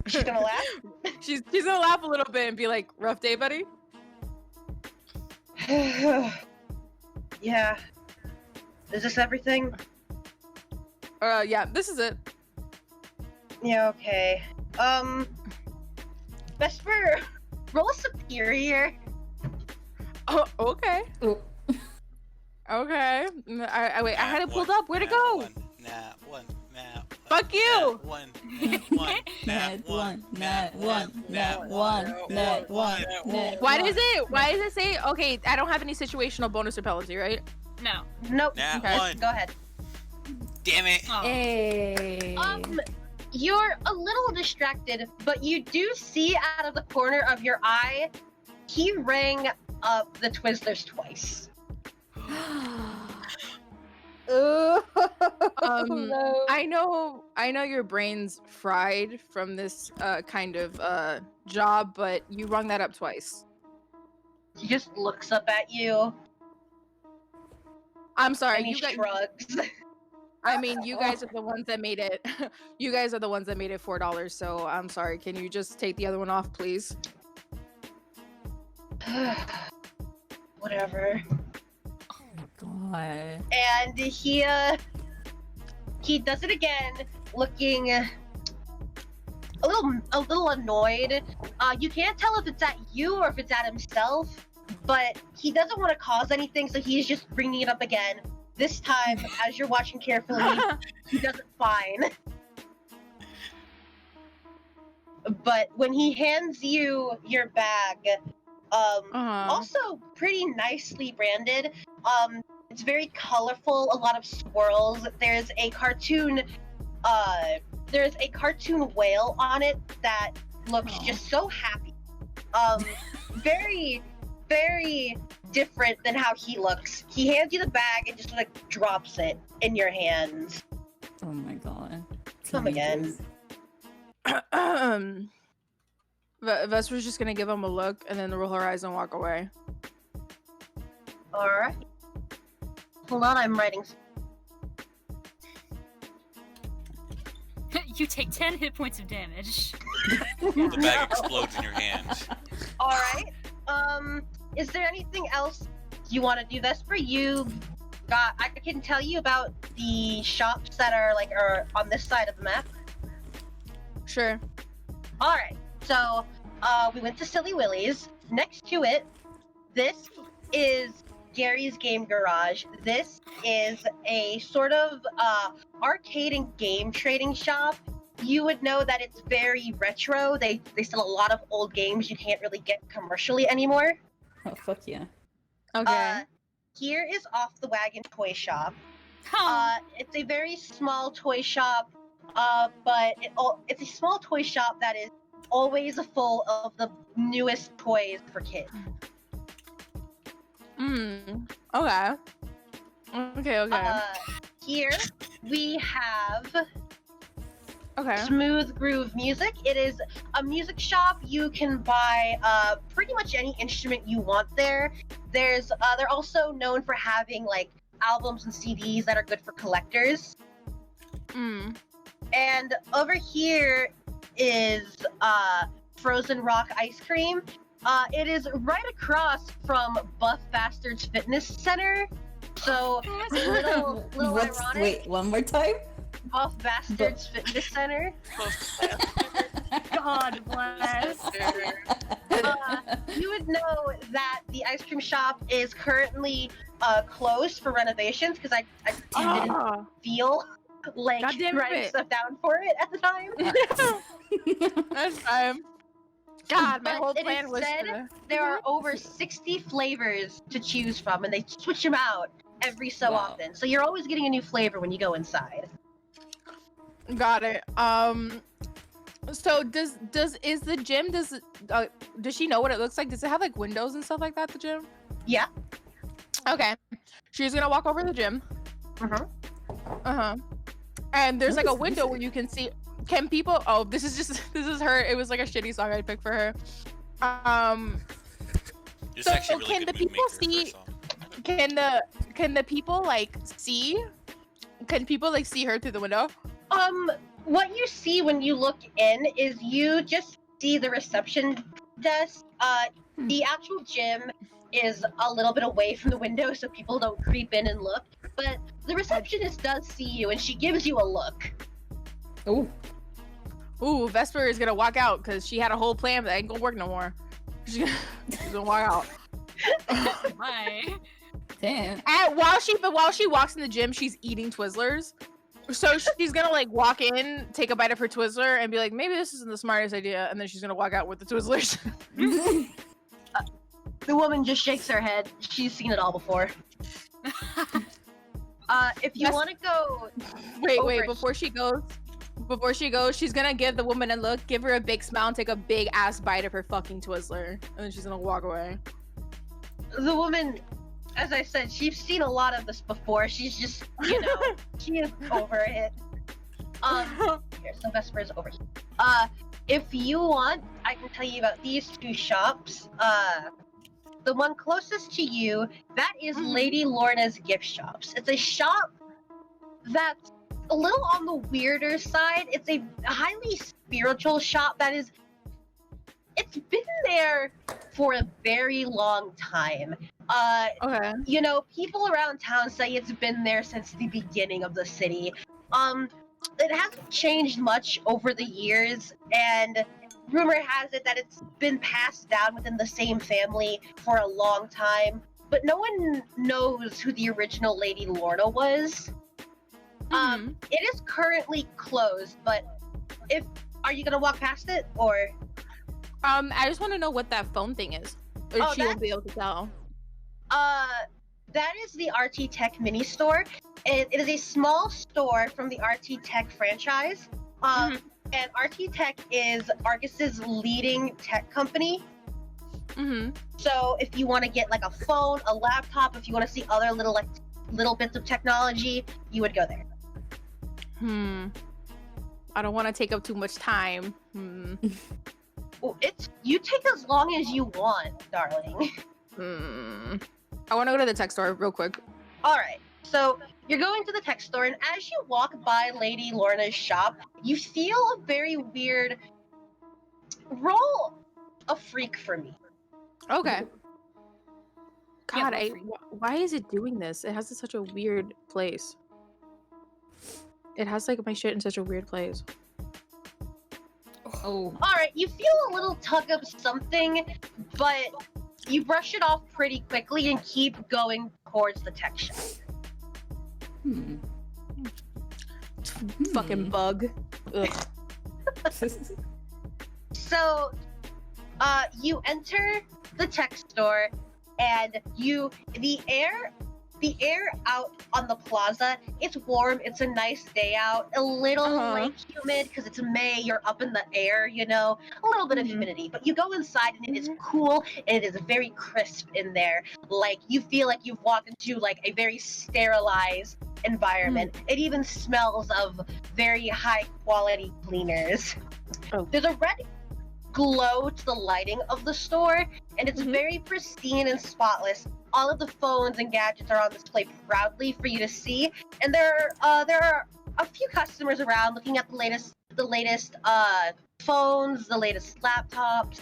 She's gonna laugh. She's gonna laugh a little bit and be like, "Rough day, buddy." Yeah. Is this everything? Yeah, this is it. Yeah, okay. Vesper, roll a superior. Oh, okay. Oh. Okay. I had it pulled up. Where'd it go? One. Fuck you! One. Why does it say, okay, I don't have any situational bonus or penalty, right? No. Nope. Okay. One. Go ahead. Damn it. Oh. Hey. You're a little distracted, but you do see out of the corner of your eye, he rang up the Twizzlers twice. No. I know your brain's fried from this kind of job, but you rung that up twice. He just looks up at you, I'm sorry, and he you guys. shrugs. I mean, you guys are the ones that made it. You guys are the ones that made it $4. So I'm sorry. Can you just take the other one off, please? Whatever. God. And he does it again, looking a little annoyed. You can't tell if it's at you or if it's at himself, but he doesn't want to cause anything, so he's just bringing it up again. This time, as you're watching carefully, he does it fine. But when he hands you your bag, also pretty nicely branded, it's very colorful, a lot of swirls. There's a cartoon whale on it that looks just so happy. Very, very different than how he looks. He hands you the bag and just like drops it in your hands. Oh my god. Come again. Vesper's just gonna give him a look and then roll her eyes and walk away. Alright. Hold on, I'm writing. You take 10 hit points of damage. The bag explodes in your hand. Alright. Is there anything else you want to do, Vesper? I can tell you about the shops that are on this side of the map. Sure. Alright. So, we went to Silly Willie's. Next to it, this is Gary's Game Garage. This is a sort of arcade and game trading shop. You would know that it's very retro. They sell a lot of old games you can't really get commercially anymore. Oh, fuck yeah. Okay. Here is Off the Wagon Toy Shop. Huh. It's a very small toy shop, but it's a small toy shop that is always full of the newest toys for kids. Okay. Okay. Here we have Okay. Smooth Groove Music. It is a music shop. You can buy pretty much any instrument you want there. They're also known for having albums and CDs that are good for collectors. And over here is Frozen Rock Ice Cream. It is right across from Buff Bastards Fitness Center. So little ironic. Wait, one more time? Buff Bastards Fitness Center. God bless. You would know that the ice cream shop is currently closed for renovations because I didn't feel like writing stuff down for it at the time. That's time. God, my But whole it plan is was said to... there are over 60 flavors to choose from, and they switch them out every so often. So you're always getting a new flavor when you go inside. Got it. So does the gym does she know what it looks like? Does it have like windows and stuff like that? The gym? Yeah. Okay. She's gonna walk over to the gym. Uh-huh. And there's like a window where you can see. Can people? Oh, this is her. It was like a shitty song I picked for her. It's So actually really can good the people mood maker for a see? song. Can the people like see? Can people like see her through the window? What you see when you look in is you just see the reception desk. The actual gym is a little bit away from the window so people don't creep in and look. But the receptionist does see you and she gives you a look. Ooh, Vesper is gonna walk out because she had a whole plan that ain't gonna work no more. She's gonna walk out. My. Damn. And while she walks in the gym, she's eating Twizzlers. So she's gonna like walk in, take a bite of her Twizzler, and be like, maybe this isn't the smartest idea, and then she's gonna walk out with the Twizzlers. The woman just shakes her head. She's seen it all before. If you want to go... Wait, before she goes, she's gonna give the woman a look, give her a big smile, and take a big ass bite of her fucking Twizzler, and then she's gonna walk away. The woman, as I said, she's seen a lot of this before. She's just, she is over it. Here, so Vesper's over here. If you want, I can tell you about these two shops. The one closest to you, that is Lady Lorna's gift shops. It's a shop that's a little on the weirder side. It's a highly spiritual shop that is, it's been there for a very long time. Okay. People around town say it's been there since the beginning of the city. It hasn't changed much over the years, and rumor has it that it's been passed down within the same family for a long time, but no one knows who the original Lady Lorna was. It is currently closed, but are you gonna walk past it, or? I just want to know what that phone thing is. Or she won't be able to tell. That is the RT Tech mini store. It is a small store from the RT Tech franchise. And RT Tech is Arcus's leading tech company. So if you want to get like a phone, a laptop, if you want to see other little bits of technology, you would go there. I don't want to take up too much time. Well, you take as long as you want, darling. I want to go to the tech store real quick. All right. So you're going to the tech store, and as you walk by Lady Lorna's shop, you feel a very weird. Roll a freak for me. Okay. God, why is it doing this? It has such a weird place. It has like my shit in such a weird place. All right, you feel a little tug of something, but you brush it off pretty quickly and keep going towards the tech shop. Fucking bug. Ugh. So, you enter the tech store, and the air out on the plaza, it's warm, it's a nice day out, a little like humid because it's May, you're up in the air, a little bit of humidity, but you go inside and it is cool and it is very crisp in there. Like, you feel like you've walked into like a very sterilized environment. It even smells of very high quality cleaners. There's a red glow to the lighting of the store, and it's very pristine and spotless. All of the phones and gadgets are on display proudly for you to see, and there are a few customers around looking at the latest phones, the latest laptops.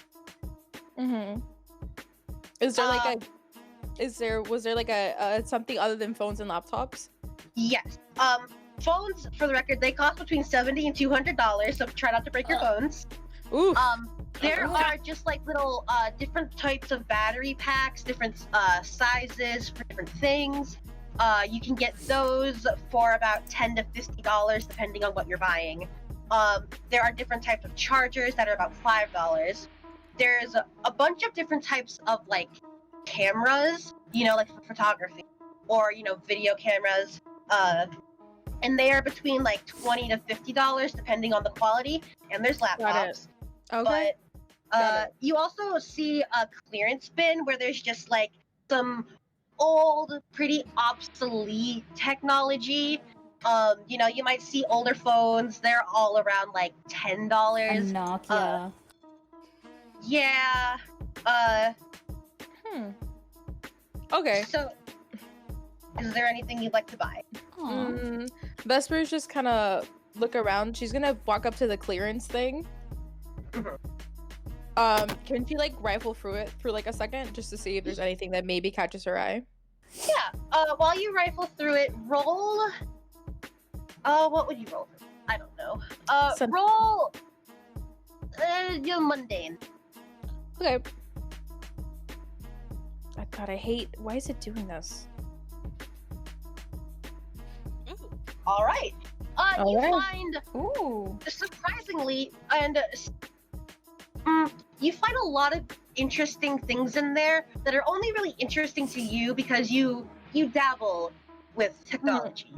Is there was there like a something other than phones and laptops? Yes. Phones, for the record, they cost between $70 and $200, so try not to break your phones. Ooh. There are just like little different types of battery packs, different sizes for different things. You can get those for about $10 to $50 depending on what you're buying. There are different types of chargers that are about $5. There's a bunch of different types of like cameras, like for photography, or video cameras, and they are between like $20 to $50 depending on the quality. And there's laptops. Okay. But you also see a clearance bin where there's just like some old, pretty obsolete technology. You might see older phones. They're all around like $10. A Nokia. Yeah. Okay. So, is there anything you'd like to buy? Vesper's just kind of look around. She's gonna walk up to the clearance thing. Can she like rifle through it for like a second just to see if there's anything that maybe catches her eye? Yeah. While you rifle through it, roll. What would you roll? I don't know. Roll. Your mundane. Okay. God, I hate. Why is it doing this? All right. You find. Ooh. Surprisingly, and you find a lot of interesting things in there that are only really interesting to you because you dabble with technology.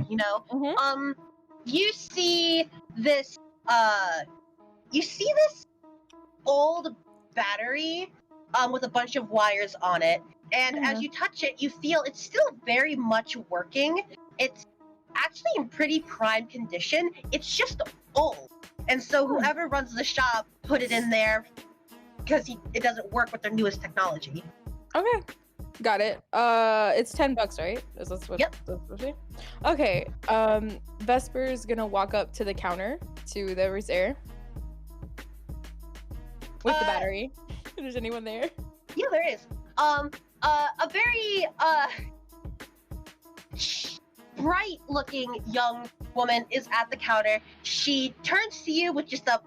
You see this. You see this old battery with a bunch of wires on it, and as you touch it, you feel it's still very much working. It's actually in pretty prime condition. It's just old, and so whoever runs the shop put it in there because it doesn't work with their newest technology. Okay, got it. It's $10, right? Is this what? Yep. Okay. Vesper's gonna walk up to the counter to the reserve with the battery. If there's anyone there? Yeah, there is. A very bright-looking young woman is at the counter. She turns to you with just a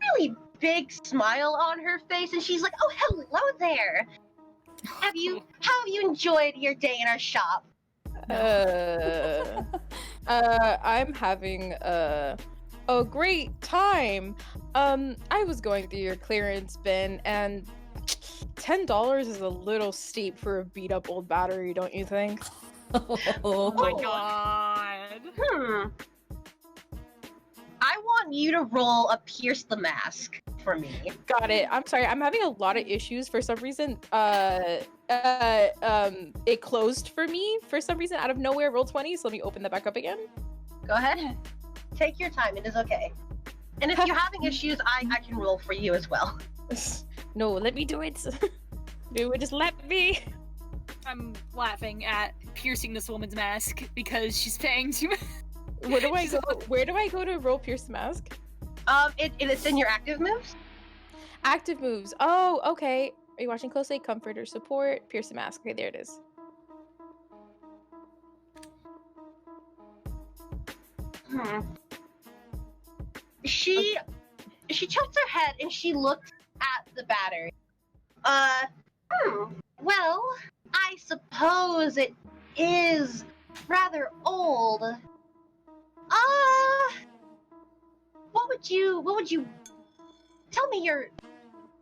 really big smile on her face, and she's like, "Oh, hello there. How have you enjoyed your day in our shop?" I'm having a great time. I was going through your clearance bin, and $10 is a little steep for a beat up old battery, don't you think? Oh my god. I want you to roll a Pierce the Mask for me. Got it. I'm sorry. I'm having a lot of issues for some reason. It closed for me for some reason out of nowhere. Roll 20. So let me open that back up again. Go ahead. Take your time. It is okay. And if you're having issues, I can roll for you as well. No, let me do it. Just let me. I'm laughing at piercing this woman's mask because she's paying too much. Where do I go? Where do I go to roll Pierce the Mask? It's in your active moves. Active moves. Oh, okay. Are you watching closely? Comfort or support? Pierce the Mask. Okay, there it is. She tilts her head and she looks at the battery. Well, I suppose it is rather old. What would you tell me your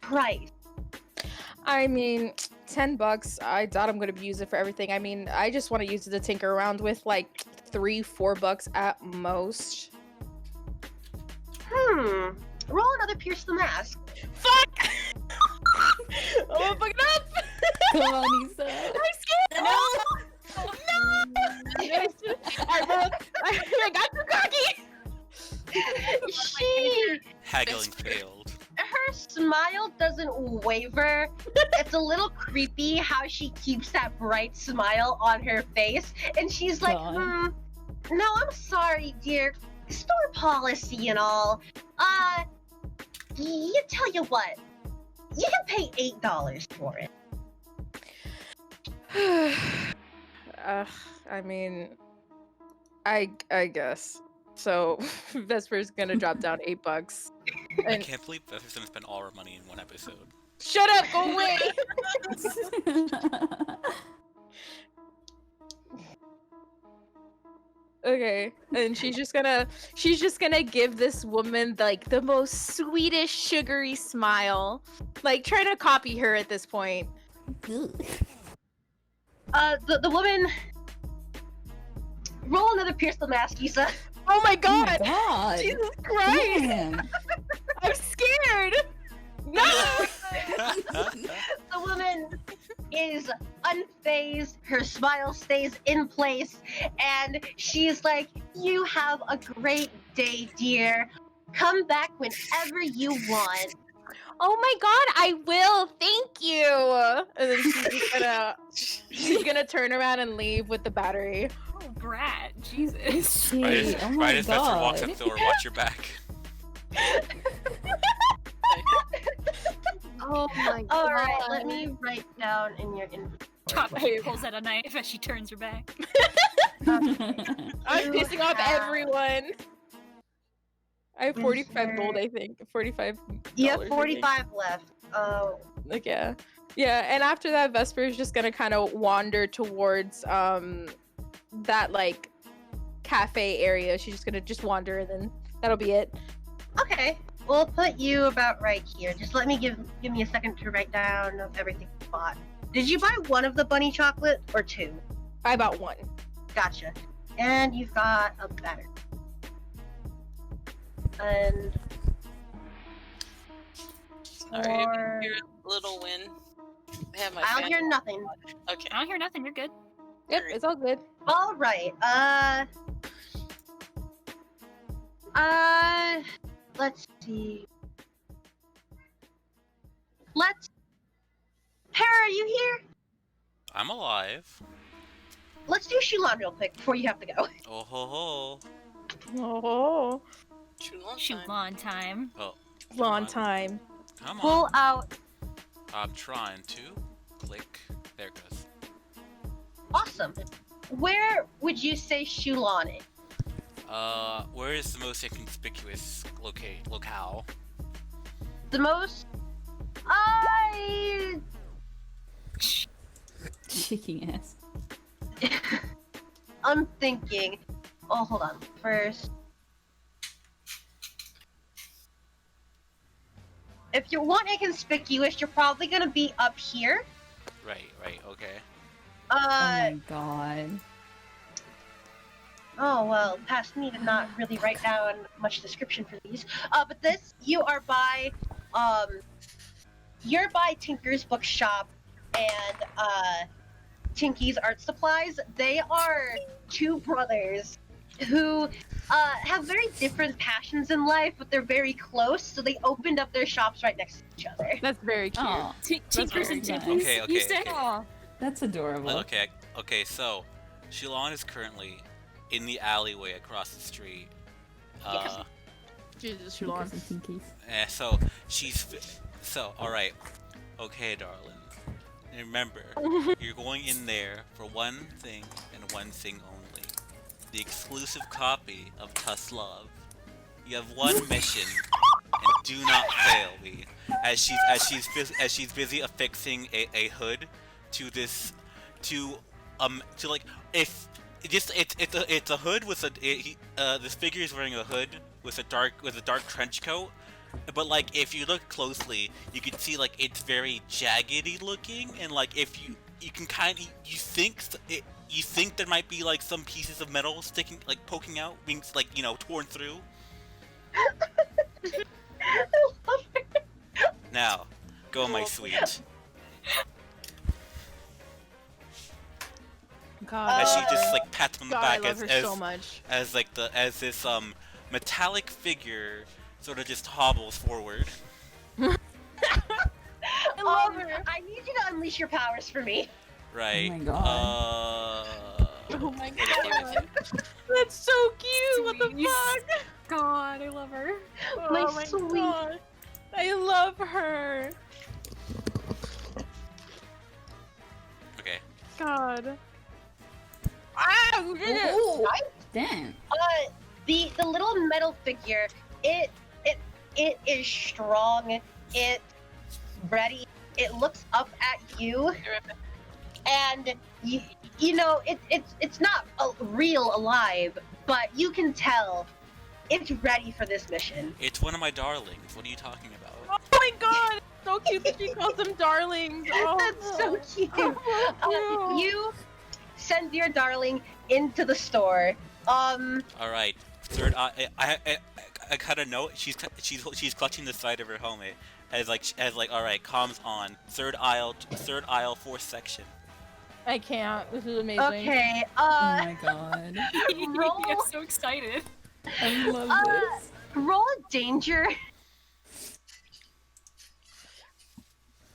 price? I mean, $10. I doubt I'm gonna use it for everything. I mean, I just want to use it to tinker around with, like $3-4 at most. Roll another Pierce the Mask. Fuck! Oh, fuck it up! Come on, Lisa. I'm scared! No! I got too cocky! Haggling failed. Her smile doesn't waver. It's a little creepy how she keeps that bright smile on her face. And she's like, no, I'm sorry, dear. Store policy and all. You tell you what. You can pay $8 for it. I mean, I guess. So Vesper's gonna drop down $8. I can't believe Vesper's gonna spend all our money in one episode. Shut up! Go away! Okay, and she's just gonna give this woman like the most sweetest sugary smile, like trying to copy her at this point. The woman Roll another pierce the mask, Issa. Oh my Oh my god! god. Jesus Christ! Damn. I'm scared! No! The woman is unfazed, her smile stays in place, and she's like, "You have a great day, dear. Come back whenever you want." Oh my god, I will, thank you! And then she's gonna turn around and leave with the battery. Oh, brat. Jesus. Right Gee, as, oh my right as Vesper walks god. up the door, watch your back. Oh my god. Alright, let me write down in your inventory. She pulls out a knife as she turns her back. I'm You pissing off have- everyone. I have 45 gold, I think. 45. You have I think. 45 left. Oh. Like, yeah. Yeah, and after that, Vesper is just gonna kind of wander towards that like cafe area. She's just gonna wander, and then that'll be it. Okay. We'll put you about right here. Just let me give me a second to write down everything you bought. Did you buy one of the bunny chocolate or two? I bought one. Gotcha. And you've got a battery. And Sorry, I didn't hear a little win. I have my I'll fan. hear nothing. Okay. I don't hear nothing. You're good. Yep, it's all good. All right. Let's see. Para, are you here? I'm alive. Let's do Shulan real quick before you have to go. Oh ho ho. Oh, Shoot on time. Oh. long come on. time. Come on. Pull out. I'm trying to. Click. There it goes. Awesome. Where would you say Shulan is? Where is the most inconspicuous locale? The most. Shaking ass. I'm thinking. Oh, hold on. First. If you want inconspicuous, you're probably gonna be up here. Right, okay. Oh my god. Oh well, past me to not really write down much description for these. But this, you're by Tinker's Bookshop and Tinky's Art Supplies. They are two brothers who have very different passions in life, but they're very close, so they opened up their shops right next to each other. That's very cute. Oh, Tinkers very and nice. Tinkies. Okay, You okay, say? okay. Aw. that's adorable. Okay, so Shulan is currently in the alleyway across the street. Jesus, Tinkers and Tinkies. So so alright. Okay, darling. Remember, you're going in there for one thing and one thing only. The exclusive copy of Tuss Love. You have one mission, and do not fail me. As she's busy affixing a hood to this, to like, if it's a hood with this figure is wearing a hood with a dark trench coat. But like, if you look closely, you can see like it's very jaggedy looking, and like if you can kind of you think there might be like some pieces of metal sticking, like poking out, being like, you know, torn through. Now, go my sweet. God, As she just like pats him on the God, I back love her so much. as this metallic figure sort of just hobbles forward. I love her. I need you to unleash your powers for me. Right. Oh my god. Oh my god. That's so cute. What the Sweet. fuck? God, I love her. My Oh my sweet. god. I love her. Okay. God. Ah, you did it. Ooh, damn. The little metal figure, it is strong. It's ready. It looks up at you, and you know it's not real alive, but you can tell it's ready for this mission. It's one of my darlings. What are you talking about? Oh my god. It's so cute that she calls them darlings. Oh. That's so cute. Oh, You send your darling into the store. All right. Third eye. I kind of know she's clutching the side of her helmet as like all right, comms on. Third aisle, fourth section. I can't. This is amazing. Okay. Oh my god. Roll. I'm so excited. I love this. Roll danger.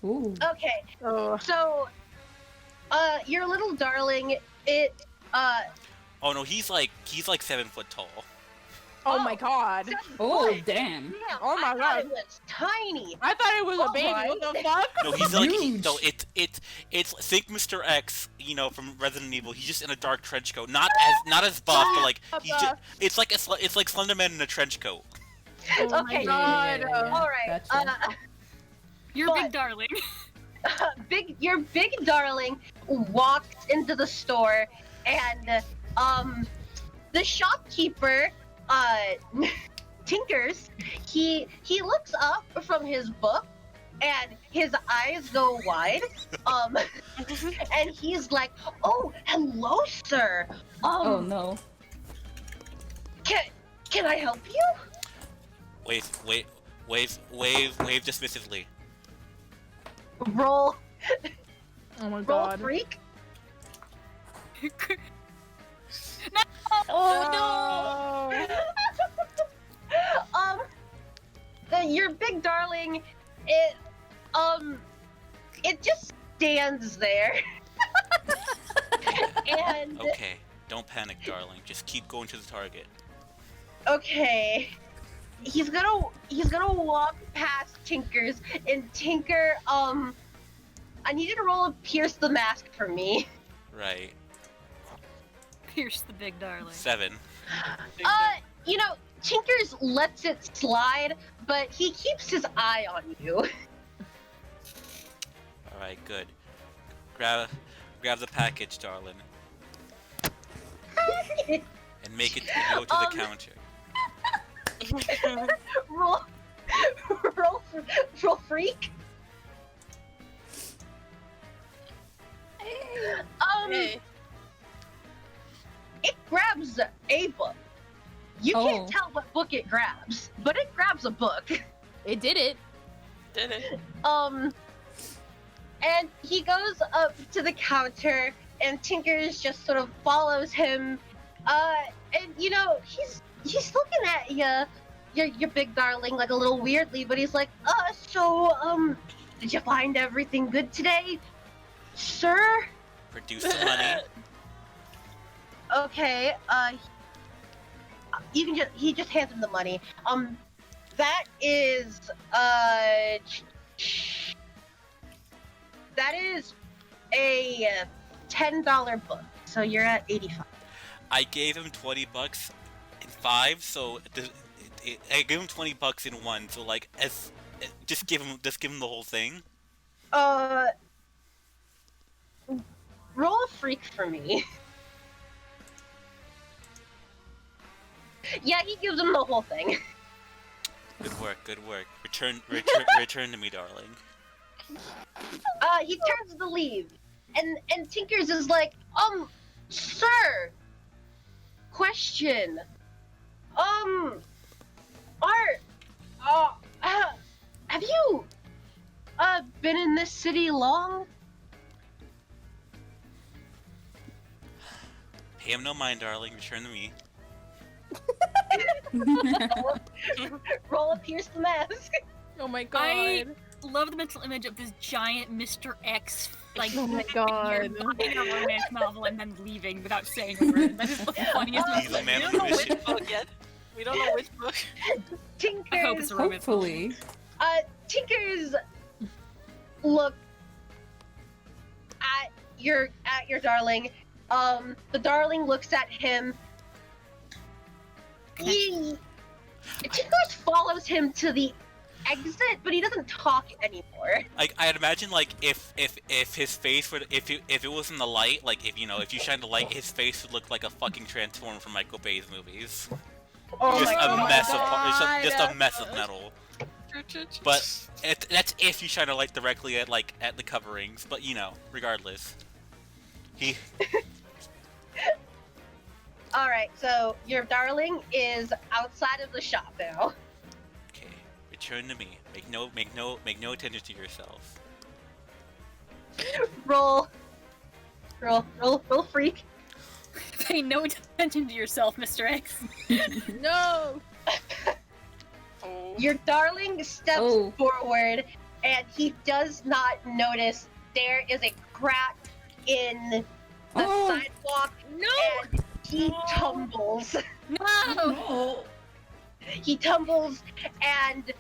Ooh. Okay. Oh. So, your little darling, Oh no, he's like 7 foot tall. Oh my god. Oh, damn. Oh my I thought god. it was tiny. I thought it was a baby. Alright. What the fuck? No, he's like Huge. it's think Mr. X, you know, from Resident Evil. He's just in a dark trench coat, not as buff, but like he's just it's like Slender Man in a trench coat. Oh Okay. my god. All right. Gotcha. You're But- big darling. Your big darling walked into the store, and the shopkeeper, Tinkers, he looks up from his book, and his eyes go wide, and he's like, "Oh, hello, sir. Oh no. Can I help you?" Wave dismissively. Roll Oh my roll god. freak. Oh no. Your big darling, it just stands there. And Okay, don't panic, darling. Just keep going to the target. okay, he's gonna walk past Tinker's, and Tinker, I need you to roll a pierce the mask for me. Right. Pierce the big darling. 7. You know, Tinkers lets it slide, but he keeps his eye on you. All right, good. Grab the package, darling, and make it go to the counter. roll freak. Hey. It grabs a book. You can't Oh. tell what book it grabs, but it grabs a book. It did it. Did it? And he goes up to the counter, and Tinkers just sort of follows him. And you know, he's looking at your big darling like a little weirdly, but he's like, did you find everything good today, sir? Produce the money. Okay, he just hands him the money. That is, that is a $10 book, so you're at 85. I gave him $20 in 5, so I gave him $20 in 1. So like, just give him the whole thing. Roll a freak for me. Yeah, he gives him the whole thing. Good work. Return to me, darling. He turns the leaf, and Tinkers is like, sir, question, have you, been in this city long? Pay him no mind, darling. Return to me. Roll a pierce the mask. Oh my god. I love the mental image of this giant Mr. X, like, Oh my god. buying a romance novel and then leaving without saying a word. That is the funniest He's a thing. man We on don't a know which mission. book yet. We don't know which book. Tinkers, I hope it's a romance novel. Hopefully. Tinkers look at your darling. The darling looks at him. Tinkers follows him to the exit, but he doesn't talk anymore. Like I'd imagine, like if his face would, if it was in the light, like if you shine the light, his face would look like a fucking transformer from Michael Bay's movies. Oh Just my a god. mess of just a mess of metal. But that's if you shine a light directly at the coverings. But regardless, he All right, so your darling is outside of the shop now. Okay, return to me. Make no attention to yourself. Roll, freak. Pay no attention to yourself, Mr. X. No. Oh. Your darling steps forward, and he does not notice there is a crack in the sidewalk. No. And he tumbles. No! He tumbles, and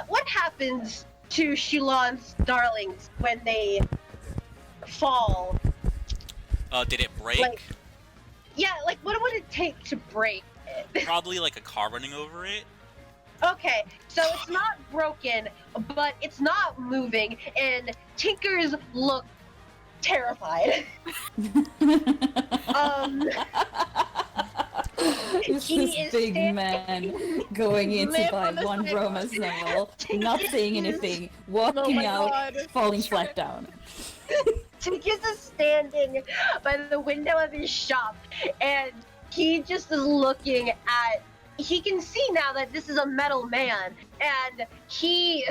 what happens to Shilon's darlings when they fall? Did it break? Like, yeah, like what would it take to break it? Probably like a car running over it. Okay, so it's not broken, but it's not moving, and Tinkers look terrified. It's He this is big standing- man going in to buy one romance novel, not saying anything, walking my out, God. falling flat down. Tinkers is standing by the window of his shop, and he just is looking at. He can see now that this is a metal man, and he.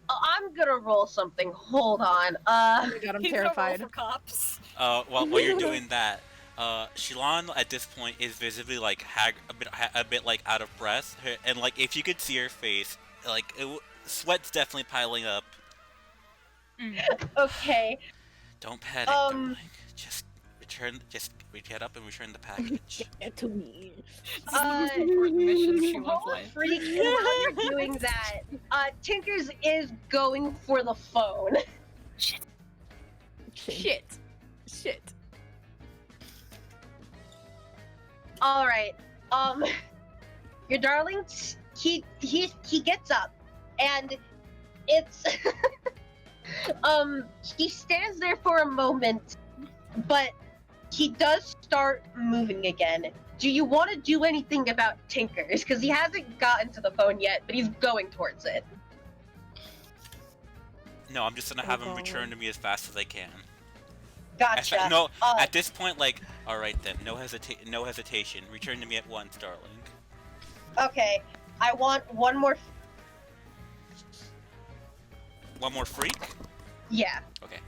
I'm gonna roll something. Hold on. Oh my god, I'm He's gonna roll terrified. for cops. While you're doing that, Shilon at this point is visibly like a bit like out of breath, and like if you could see her face, like sweat's definitely piling up. Okay. Don't panic, darling. Just get up and return the package. Get to me. Mission she wants Roll life. freak. While you're doing that, Tinkers is going for the phone. Shit. All right. Your darling, he gets up, and it's he stands there for a moment, but he does start moving again. Do you want to do anything about Tinkers? Because he hasn't gotten to the phone yet, but he's going towards it. No, I'm just gonna have him return to me as fast as I can. Gotcha. No, at this point, like, all right then, no hesitation. Return to me at once, darling. Okay, I want one more. One more freak? Yeah. Okay.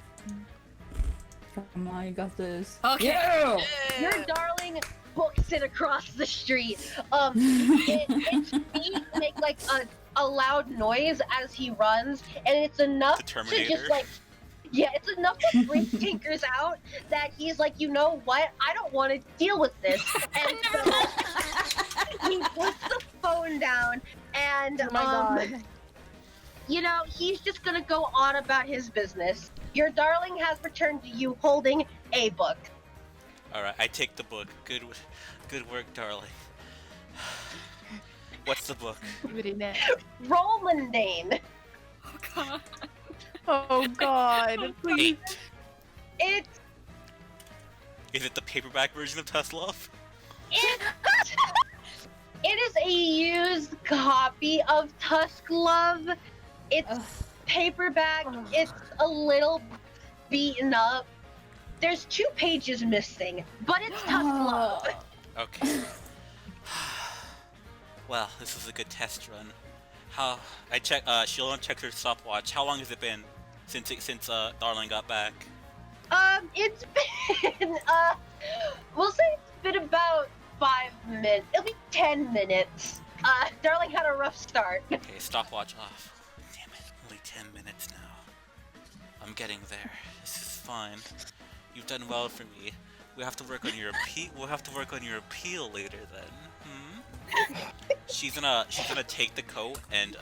Come on, you got this. Okay. Yeah! Your darling books it across the street. Its feet make like a loud noise as he runs, and it's enough The to Terminator. just like, yeah, it's enough to freak Tinkers out that he's like, you know what? I don't want to deal with this. And so he puts the phone down, and Oh my God. you know, he's just gonna go on about his business. Your darling has returned to you holding a book. All right, I take the book. Good work, darling. What's the book? Roll mundane. Oh god. Oh god, please. 8. It's Is it the paperback version of Tuslov? it is a used copy of Tusk Love. It's Ugh. paperback. It's a little beaten up. There's 2 pages missing, but it's Tusk Love. Okay. Well, this was a good test run. Shilon checks her stopwatch. How long has it been since Darling got back? It's been we'll say it's been about 5 minutes. It'll be 10 minutes. Darling had a rough start. Okay, stopwatch off. Damn it, only 10 minutes now. I'm getting there. This is fine. You've done well for me. We'll have to work on your appeal later then. She's gonna take the coat and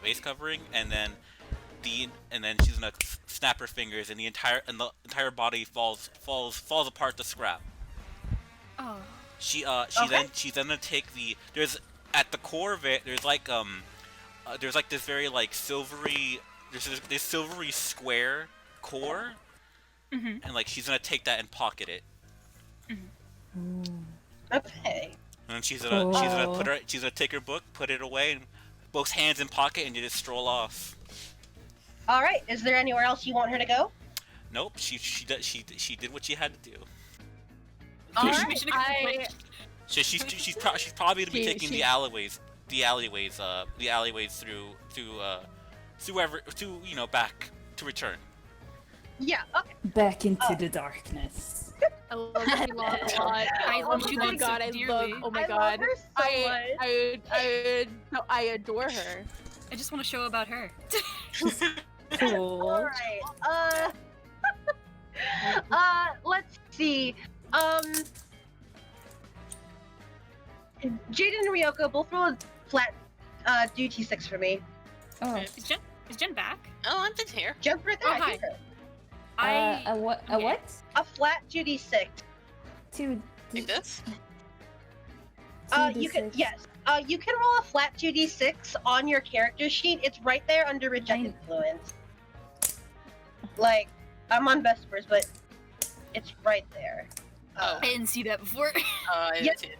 face covering, and then she's gonna snap her fingers, and the entire body falls apart to scrap. Oh. She's gonna take there's at the core of it there's like this very like silvery this silvery square core, and like she's gonna take that and pocket it. Okay. And then she's gonna take her book, put it away, and both hands in pocket, and you just stroll off. All right. Is there anywhere else you want her to go? Nope. She did what she had to do. Alright, So she's probably gonna be taking the alleyways through back to return. Yeah. Okay. Back into the darkness. I love Milady a lot. I love Oh you my like god, so I dearly. love. Oh my I god. love her so much. I adore her. I just want to show about her. Cool. All right. Let's see. Jaden and Ryoko both roll a flat duty 6 for me. Oh. Is Jen back? Oh, I've been here. Jump right there. Oh, I hi. hear her. A what? A okay. what? A flat duty 6. Two. Like this? You can you can roll a flat 2d6 on your character sheet. It's right there under reject influence. Like, I'm on Vespers, but it's right there. I didn't see that before. I Yep. didn't see it.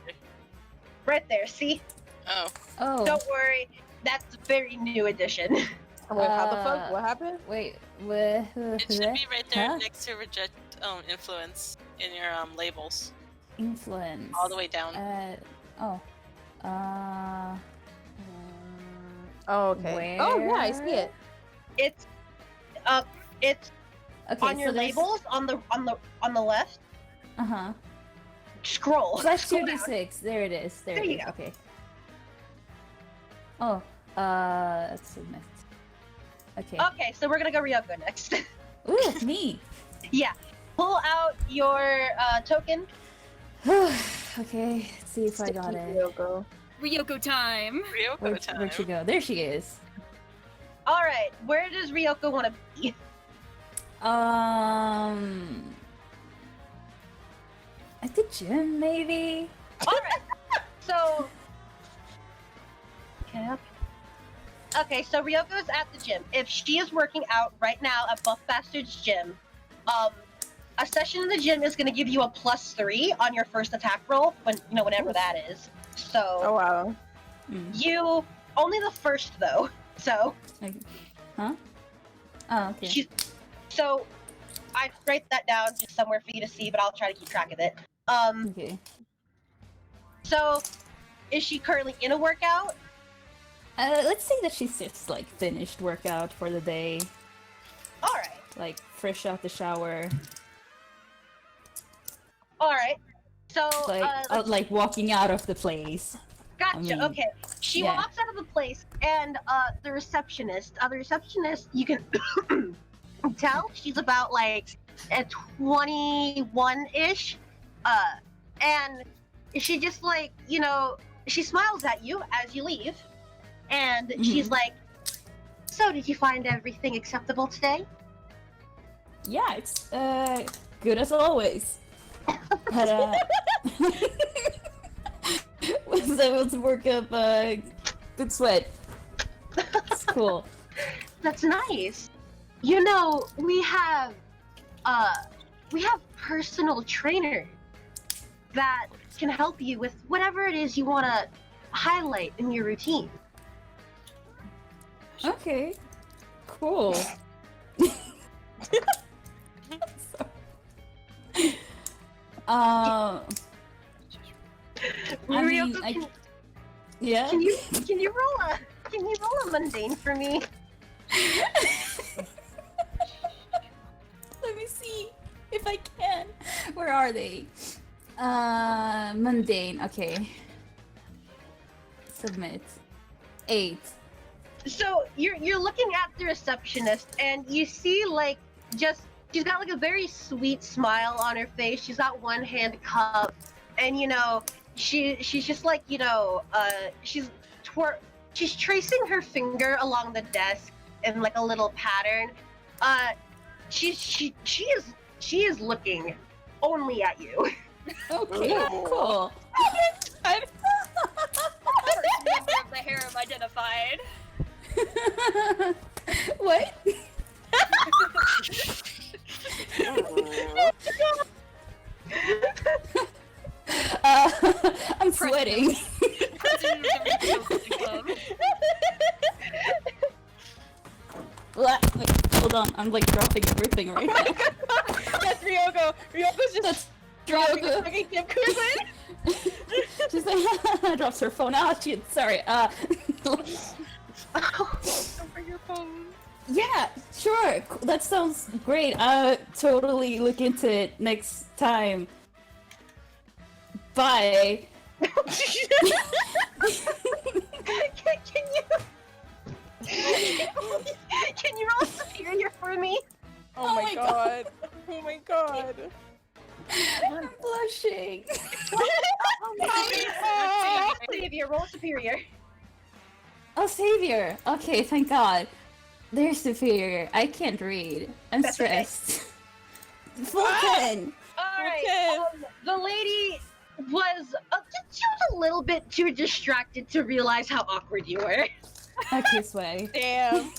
Right there. See? Oh. Oh. Don't worry. That's a very new addition. Wait, how the fuck? What happened? Wait. It should be right there Huh? next to reject influence in your influence. Influence. All the way down. Oh. Oh, okay. Oh, yeah, I see it. It's Okay, on your so there's- labels on the left. Uh-huh. Scroll. Plus Scroll down. 2d6. There it is. There There it you is. go. Okay. Oh. Let's submit. Okay. Okay, so we're gonna go Ryoko next. Ooh, me. Yeah. Pull out your token. Okay. Let's see if I got it. Ryoko time. Ryoko time. Where'd she go? There she is. All right. Where does Ryoko want to be? At the gym, maybe. All right. So. Okay, so Ryoko's at the gym. If she is working out right now at Buff Bastard's gym, a session in the gym is going to give you a +3 on your first attack roll, whenever that is. So. Oh, wow. You only the first though. So. Okay. Huh? Oh, okay. So, I write that down just somewhere for you to see, but I'll try to keep track of it. Okay. So, is she currently in a workout? Let's say that she's just like finished workout for the day, All right. like fresh out the shower, All right. So, like walking out of the place. gotcha. I mean, Okay. She yeah. walks out of the place, and the receptionist, you can tell she's about like at 21-ish, and she just like she smiles at you as you leave, and she's like, "So, did you find everything acceptable today?" Yeah, it's good as always. But was able to work up good sweat. It's cool. That's nice. We have personal trainers that can help you with whatever it is you want to highlight in your routine. Okay. Cool. I mean, Ryoko, yeah. can you roll a mundane for me? Let me see if I can. Where are they? Mundane. Okay. Submit. 8. So you're looking at the receptionist, and you see she's got like a very sweet smile on her face. She's got one hand cupped, and she's just like she's tracing her finger along the desk in like a little pattern. She is looking only at you. Okay. Cool. First member of the harem identified. What? I'm sweating. President of the Ryoko Club. Wait, hold on. I'm like dropping everything right now. That's Ryoko. Ryoko's just That's dropping Ryoko. fucking Kim She's like, drops her phone. Oh shit, sorry. Over your phone. Yeah, sure. That sounds great. Totally look into it next time. Bye. Can you roll superior for me? Oh my god. Oh my god. I'm blushing. Savior, roll superior. Oh, Savior. Okay, thank God. They're superior. I can't read. I'm That's okay. stressed. Full 10. Alright, Okay. the lady was she was a little bit too distracted to realize how awkward you were. Okay, sway. Damn.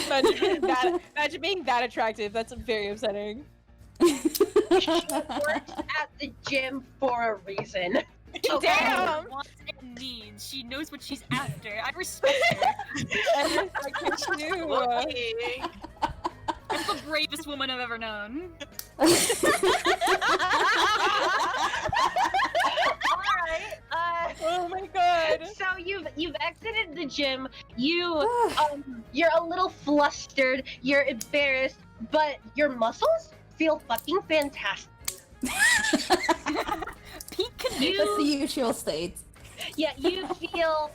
Imagine being that attractive. That's very upsetting. She works at the gym for a reason. Damn. Wants and needs. She knows what she's after. I respect her. I respect her too. Okay. That's the bravest woman I've ever known. Alright, Oh my god. so you've exited the gym. You're a little flustered. You're embarrassed, but your muscles feel fucking fantastic. Peak That's the usual state. Yeah, you feel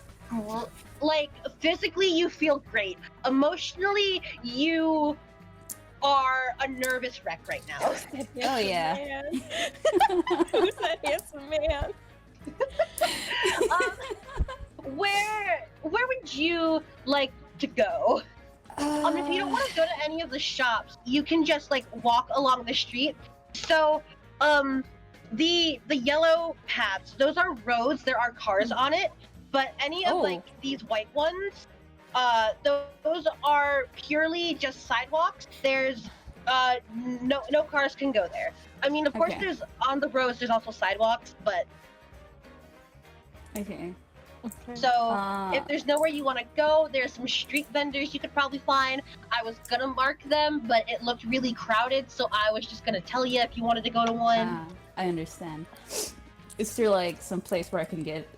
like physically you feel great. Emotionally, you are a nervous wreck right now. Oh yeah. Man. Who's that handsome man? Where would you like to go? If you don't want to go to any of the shops, you can just like walk along the street. So, the yellow paths, those are roads. There are cars on it, but any of like these white ones, those are purely just sidewalks. There's no cars can go there. I mean, of course, Okay. there's on the roads. There's also sidewalks, but Okay. so if there's nowhere you want to go, there's some street vendors you could probably find. I was gonna mark them, but it looked really crowded, so I was just gonna tell you if you wanted to go to one. I understand. Is there like some place where I can get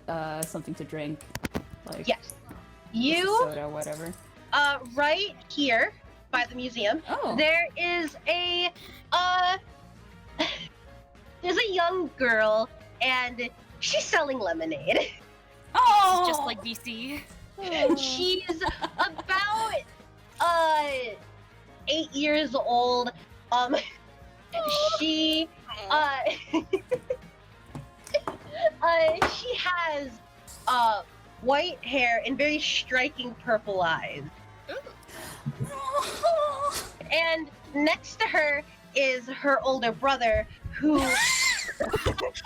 something to drink? Like Yes. a You, soda or whatever. right here by the museum, Oh. there is a, there's a young girl, and she's selling lemonade. Oh. Just like DC. And she's about, 8 years old. She, she has, white hair and very striking purple eyes. And next to her is her older brother, who looks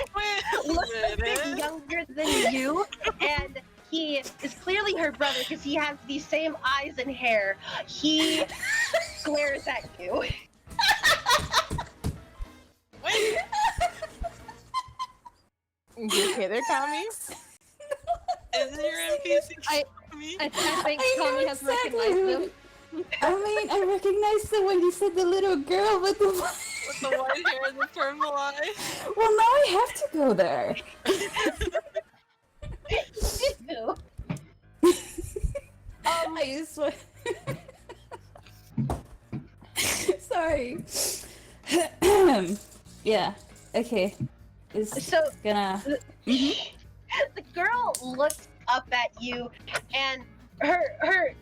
a bit younger than you, and he is clearly her brother because he has the same eyes and hair. He glares at you. You okay there, Cami? Is it your NPC? I think I know Cami has exactly recognized who- him. I mean, I recognized it when you said the little girl with the. With the white hair and the purple eyes? Well, now I have to go there. Ew. I swear. Sorry. Yeah. Okay. It's So gonna. the girl looks up at you, and her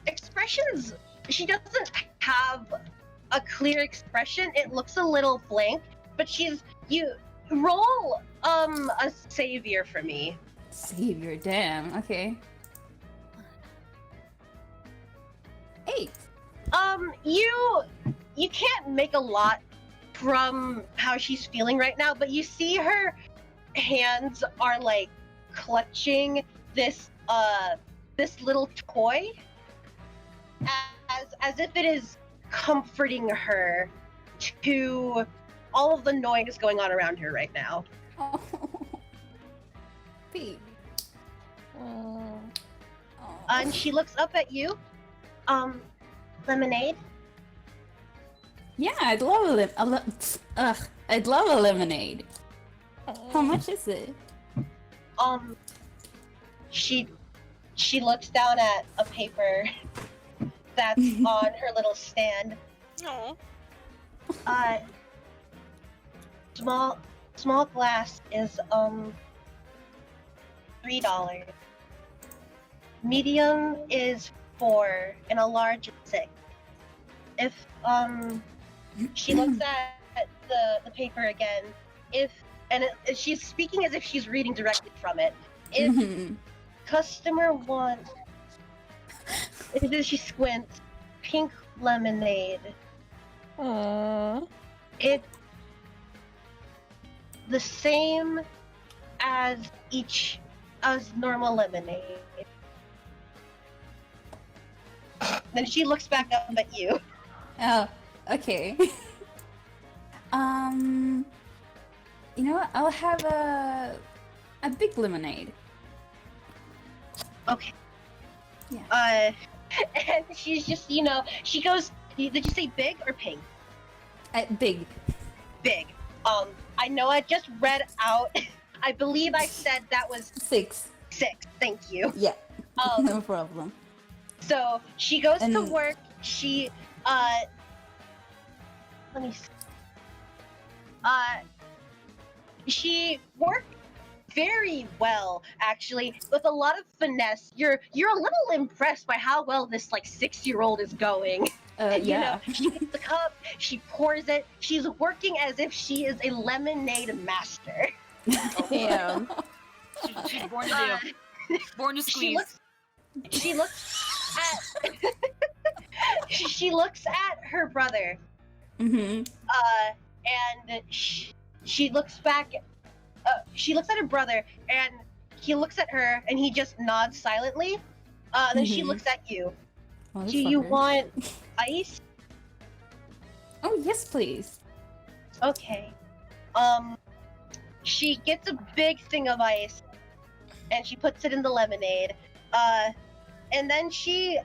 expressions, she doesn't have a clear expression. It looks a little blank, but you roll a savior for me. Savior, damn. Okay. 8. You can't make a lot from how she's feeling right now, but you see her hands are like clutching this little toy as if it is comforting her to all of the noise going on around her right now. Oh. Pete. And she looks up at you Lemonade? Yeah, I'd love I'd love a lemonade. How much is it? She looks down at a paper that's on her little stand. No. Small glass is $3. Medium is $4 and a large is $6. If she looks at the paper again, she's speaking as if she's reading directly from it. If customer wants, she squints, pink lemonade. It's the same as normal lemonade. Then she looks back up at you. Oh, okay. You know what? I'll have a big lemonade. Okay. Yeah. And she's just, she goes, did you say big or pink? Big. Big. I know I just read out, I believe I said that was 6. 6, thank you. Yeah, no problem. So, she goes to work, she, let me see. She worked very well, actually, with a lot of finesse. You're a little impressed by how well this 6-year-old is going. Yeah. She gets the cup, she pours it. She's working as if she is a lemonade master. Damn. She's born to do. Born to squeeze. She looks at her brother. Mm-hmm. And she looks back. She looks at her brother, and he looks at her, and he just nods silently. Then she looks at you. Oh, Do you want ice? Oh, yes, please. Okay. She gets a big thing of ice, and she puts it in the lemonade. And then she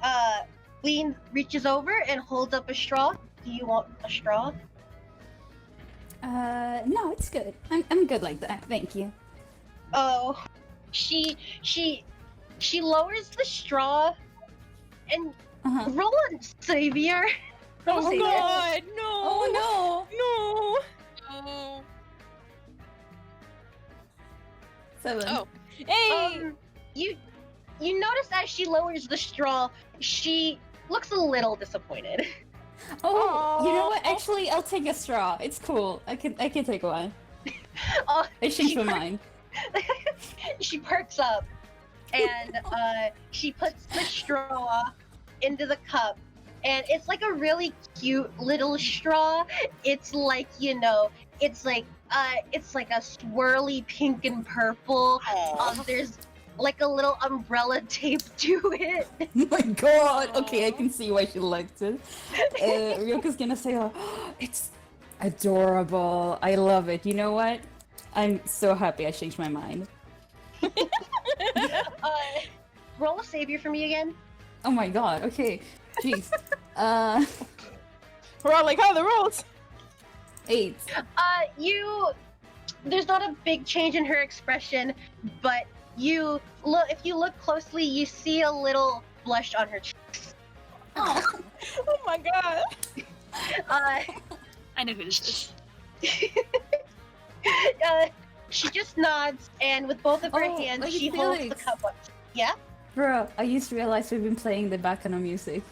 reaches over and holds up a straw. Do you want a straw? No, it's good. I'm good like that. Thank you. Oh, she lowers the straw and roll on Savior. Oh Savior. God, no! Oh no! Oh. 7. Oh. Hey! You notice as she lowers the straw, she looks a little disappointed. Oh, you know what? Actually, I'll take a straw. It's cool. I can take one. I changed my mind. She perks up, and she puts the straw into the cup, and it's like a really cute little straw. It's like it's like a swirly pink and purple. There's like a little umbrella taped to it. Oh my god! Okay, I can see why she liked it. Ryoka's gonna say, "Oh, it's adorable. I love it." You know what? I'm so happy I changed my mind. Roll a savior for me again. Oh my god. Okay. Jeez. We're all like, "Oh, the rolls." 8. There's not a big change in her expression, but if you look closely, you see a little blush on her cheeks. Oh my god. I know who this is. She just nods, and with both of her hands, she holds the cup up. Yeah? Bro, I just realized we've been playing the background music.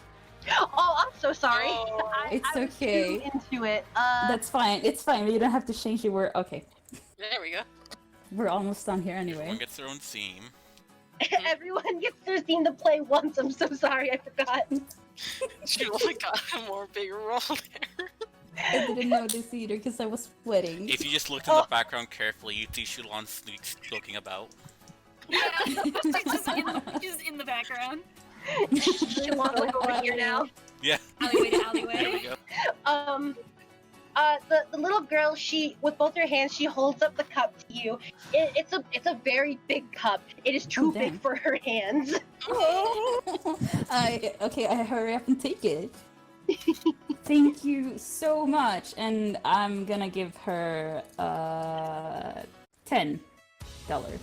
Oh, I'm so sorry. Oh. It's I was okay. too into it. That's fine. It's fine. You don't have to change the word. Okay. There we go. We're almost done here anyway. Everyone gets their own theme. Everyone gets their scene to play once. I'm so sorry, I forgot. She only got a more big role there. I didn't notice either because I was sweating. If you just looked in the background carefully, you'd see Shulan looking about. Yeah, she's in the background. She wants to look over here now. Yeah. Alleyway to There we alleyway. go. the little girl, she with both her hands, she holds up the cup to you. It's a very big cup. It is too big for her hands. I hurry up and take it. Thank you so much, and I'm gonna give her $10. You're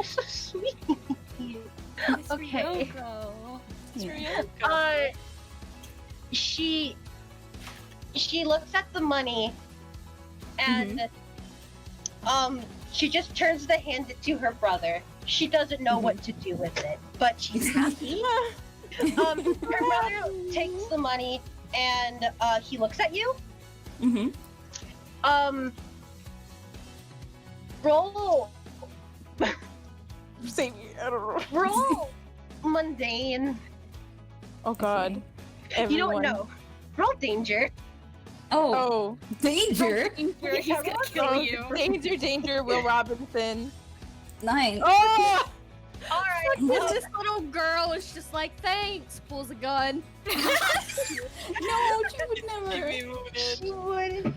so sweet. It's Okay. Ryoko. She looks at the money, and she just turns to hand it to her brother. She doesn't know what to do with it, but she's happy. Her brother takes the money, and he looks at you. Roll. Same. I don't know. Roll mundane. Oh God. You don't Everyone. know. Roll danger. Oh, danger! Danger, he's gonna kill Oh, you. Danger, Will Robinson. 9. Oh! Alright. And this little girl is just like, thanks, pulls a gun. No, she would never. She would.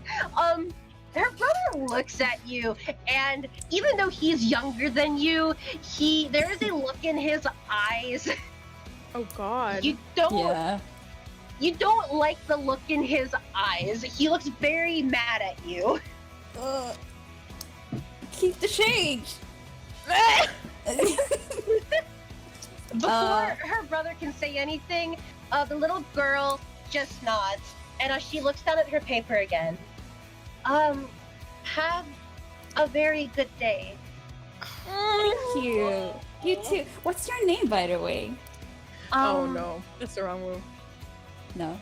Her brother looks at you, and even though he's younger than you, there is a look in his eyes. Oh God. You don't Yeah. You don't like the look in his eyes. He looks very mad at you. Keep the change. Before her brother can say anything, the little girl just nods, and she looks down at her paper again. Have a very good day. Thank you. You too. What's your name, by the way? Oh no, that's the wrong move. No.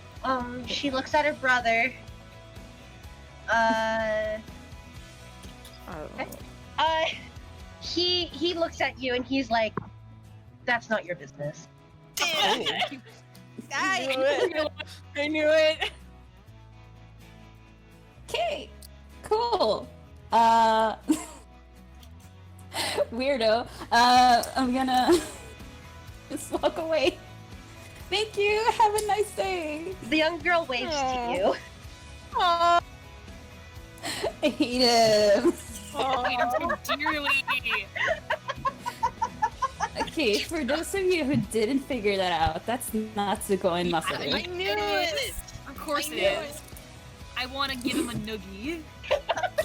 She looks at her brother. I don't know. He looks at you and he's like, "That's not your business." Damn. I knew it. Okay. Cool. Weirdo. I'm gonna just walk away. Thank you. Have a nice day. The young girl waves to you. Aww. I hate him. Dearly. Okay, for those of you who didn't figure that out, that's Natsuko and I Masaru. knew it. Of course I it knew is. I want to give him a noogie.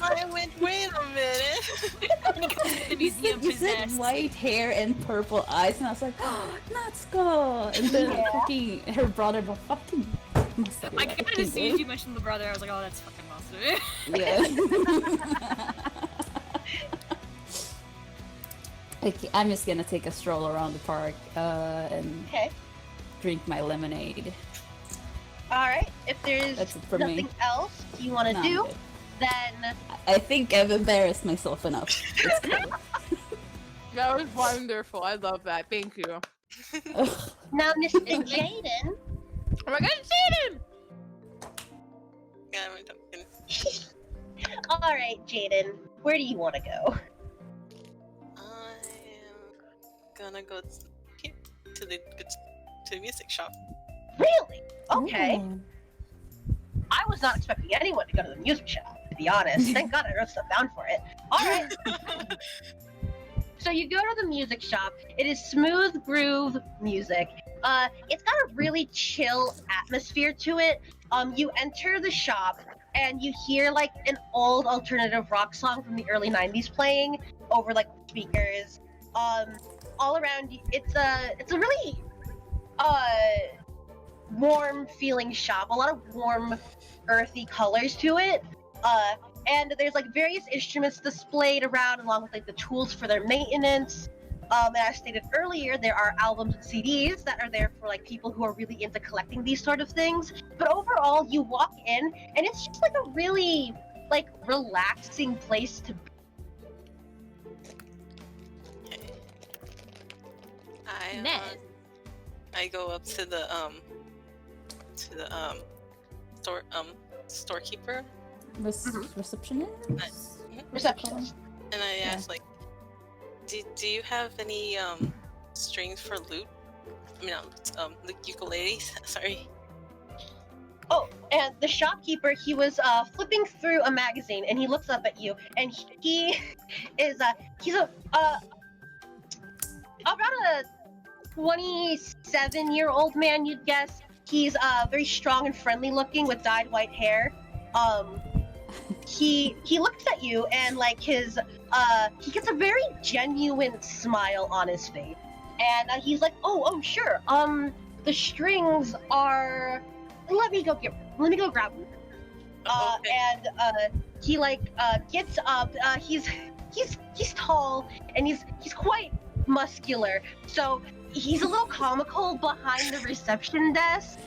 I went. Wait a minute. The museum You said possessed. white hair and purple eyes, and I was like, oh, Natsuko! And then fucking her brother, but fucking Masaru. I kind of see you mentioned the brother. I was like, oh, that's fucking awesome. Yeah. Okay, I'm just gonna take a stroll around the park and Okay. drink my lemonade. All right. If there's That's it for nothing me. else you want to No, I'm do, good. then I think I've embarrassed myself enough. It's cool. That was wonderful. I love that. Thank you. Ugh. now, Mr. Jaden. Oh my God, Jaden! Yeah, I'm talking. All right, Jaden. Where do you want to go? I'm gonna go to the music shop. Really? Okay. Ooh. I was not expecting anyone to go to the music shop, to be honest. Thank God I wrote stuff down for it. All right. So you go to the music shop. It is smooth groove music. It's got a really chill atmosphere to it. You enter the shop and you hear like an old alternative rock song from the early 90s playing over like speakers. All around you, it's a really warm feeling shop. A lot of warm, earthy colors to it. And there's like various instruments displayed around along with like the tools for their maintenance. And as stated earlier, there are albums and CDs that are there for like people who are really into collecting these sort of things. But overall, you walk in and it's just like a really like relaxing place to be. I go up to the storekeeper Receptionist? Receptionist. and I ask like, do you have any strings for lute? I mean, like ukuleles. Sorry. Oh, and the shopkeeper, he was flipping through a magazine, and he looks up at you, and he is he's about a 27-year-old man, you'd guess. He's very strong and friendly looking with dyed white hair. He looks at you, and like his he gets a very genuine smile on his face, and he's like, oh sure, the strings are, let me go grab them. And he gets up. He's tall, and he's quite muscular, so he's a little comical behind the reception desk.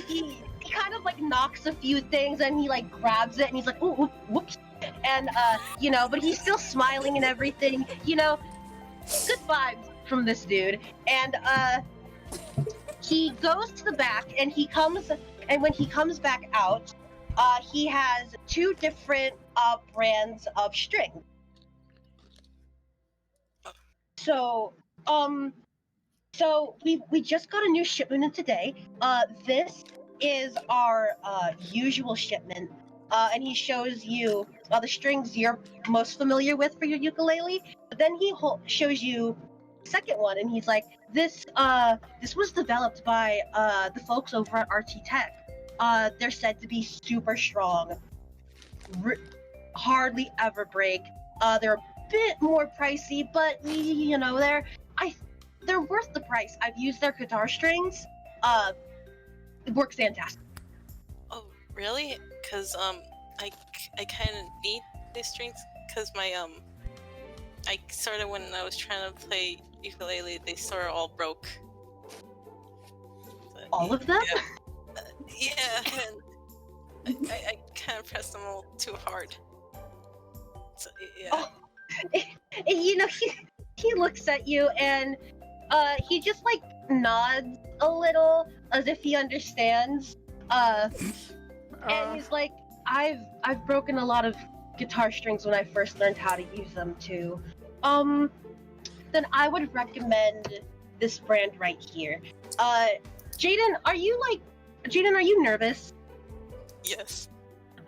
He kind of like knocks a few things, and he like grabs it, and he's like, oh, whoops, and but he's still smiling and everything. Good vibes from this dude. And he goes to the back, and when he comes back out, he has 2 different brands of string. So we just got a new shipment in today. This is our usual shipment, and he shows you the strings you're most familiar with for your ukulele. But then he shows you the second one, and he's like, this was developed by the folks over at RT Tech. They're said to be super strong, hardly ever break. They're a bit more pricey, but they're worth the price. I've used their guitar strings. It works fantastic. Oh, really? Because I kind of need these strings because my I sort of, when I was trying to play ukulele, they sort of all broke. But, all of them? Yeah, and I kind of pressed them all too hard. So yeah. Oh, he looks at you, and he just like nods a little as if he understands. And he's like, I've broken a lot of guitar strings when I first learned how to use them too. Then I would recommend this brand right here. Jaden, are you nervous? Yes.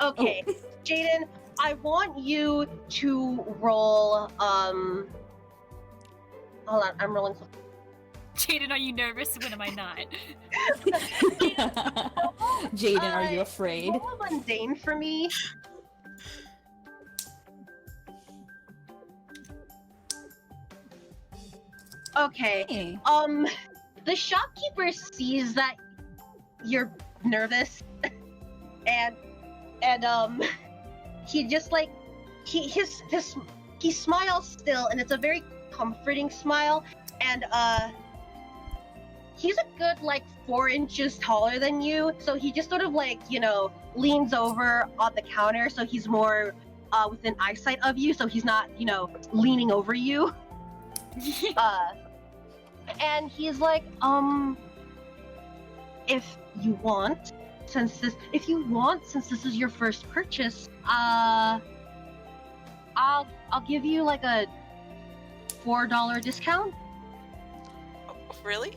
Okay, Jaden, I want you to roll. Hold on, I'm rolling something. Jaden, are you nervous? When am I not? Jaden, are you afraid? Roll a mundane for me. Okay. Hey. The shopkeeper sees that you're nervous, and he just like he smiles still, and it's a very comforting smile, and he's a good like 4 inches taller than you, so he just sort of like leans over on the counter, so he's more within eyesight of you, so he's not leaning over you. And he's like, if you want, since this is your first purchase, I'll give you like a $4 discount. Oh, really?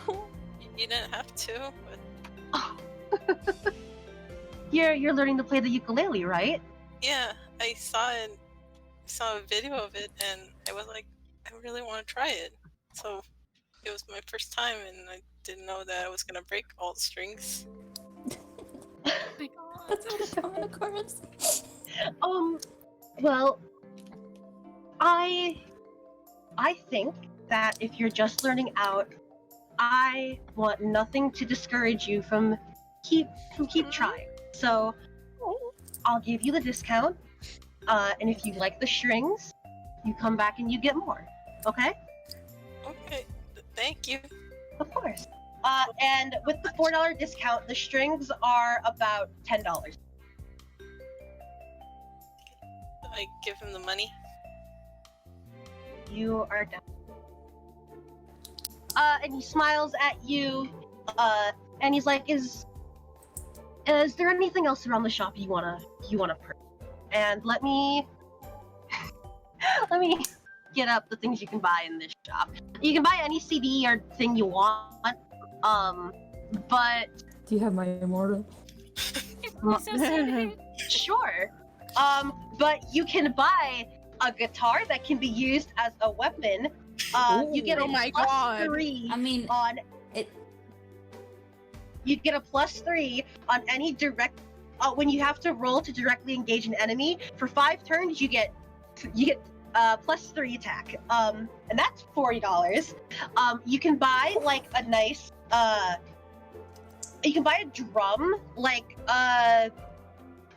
You didn't have to, but... You're learning to play the ukulele, right? Yeah, I saw a video of it, and I was like, I really want to try it. So it was my first time, and I didn't know that I was gonna break all the strings. Oh my god. That's what a common occurrence. Well, I think that if you're just learning out, I want nothing to discourage you from keep trying. So I'll give you the discount, and if you like the strings, you come back and you get more. Okay? Okay, thank you. Of course. And with the $4 discount, the strings are about $10. I give him the money. You are done. And he smiles at you, and he's like, is there anything else around the shop you wanna purchase? And let me get up the things you can buy in this shop. You can buy any CD or thing you want, but Do you have my immortal? Sure. But you can buy a guitar that can be used as a weapon. You get a oh my plus God. 3 I mean, on it. you'd get a plus 3 on any direct when you have to roll to directly engage an enemy. For 5 turns you get plus 3 attack. And that's $40. You can buy like a nice you can buy a drum, like I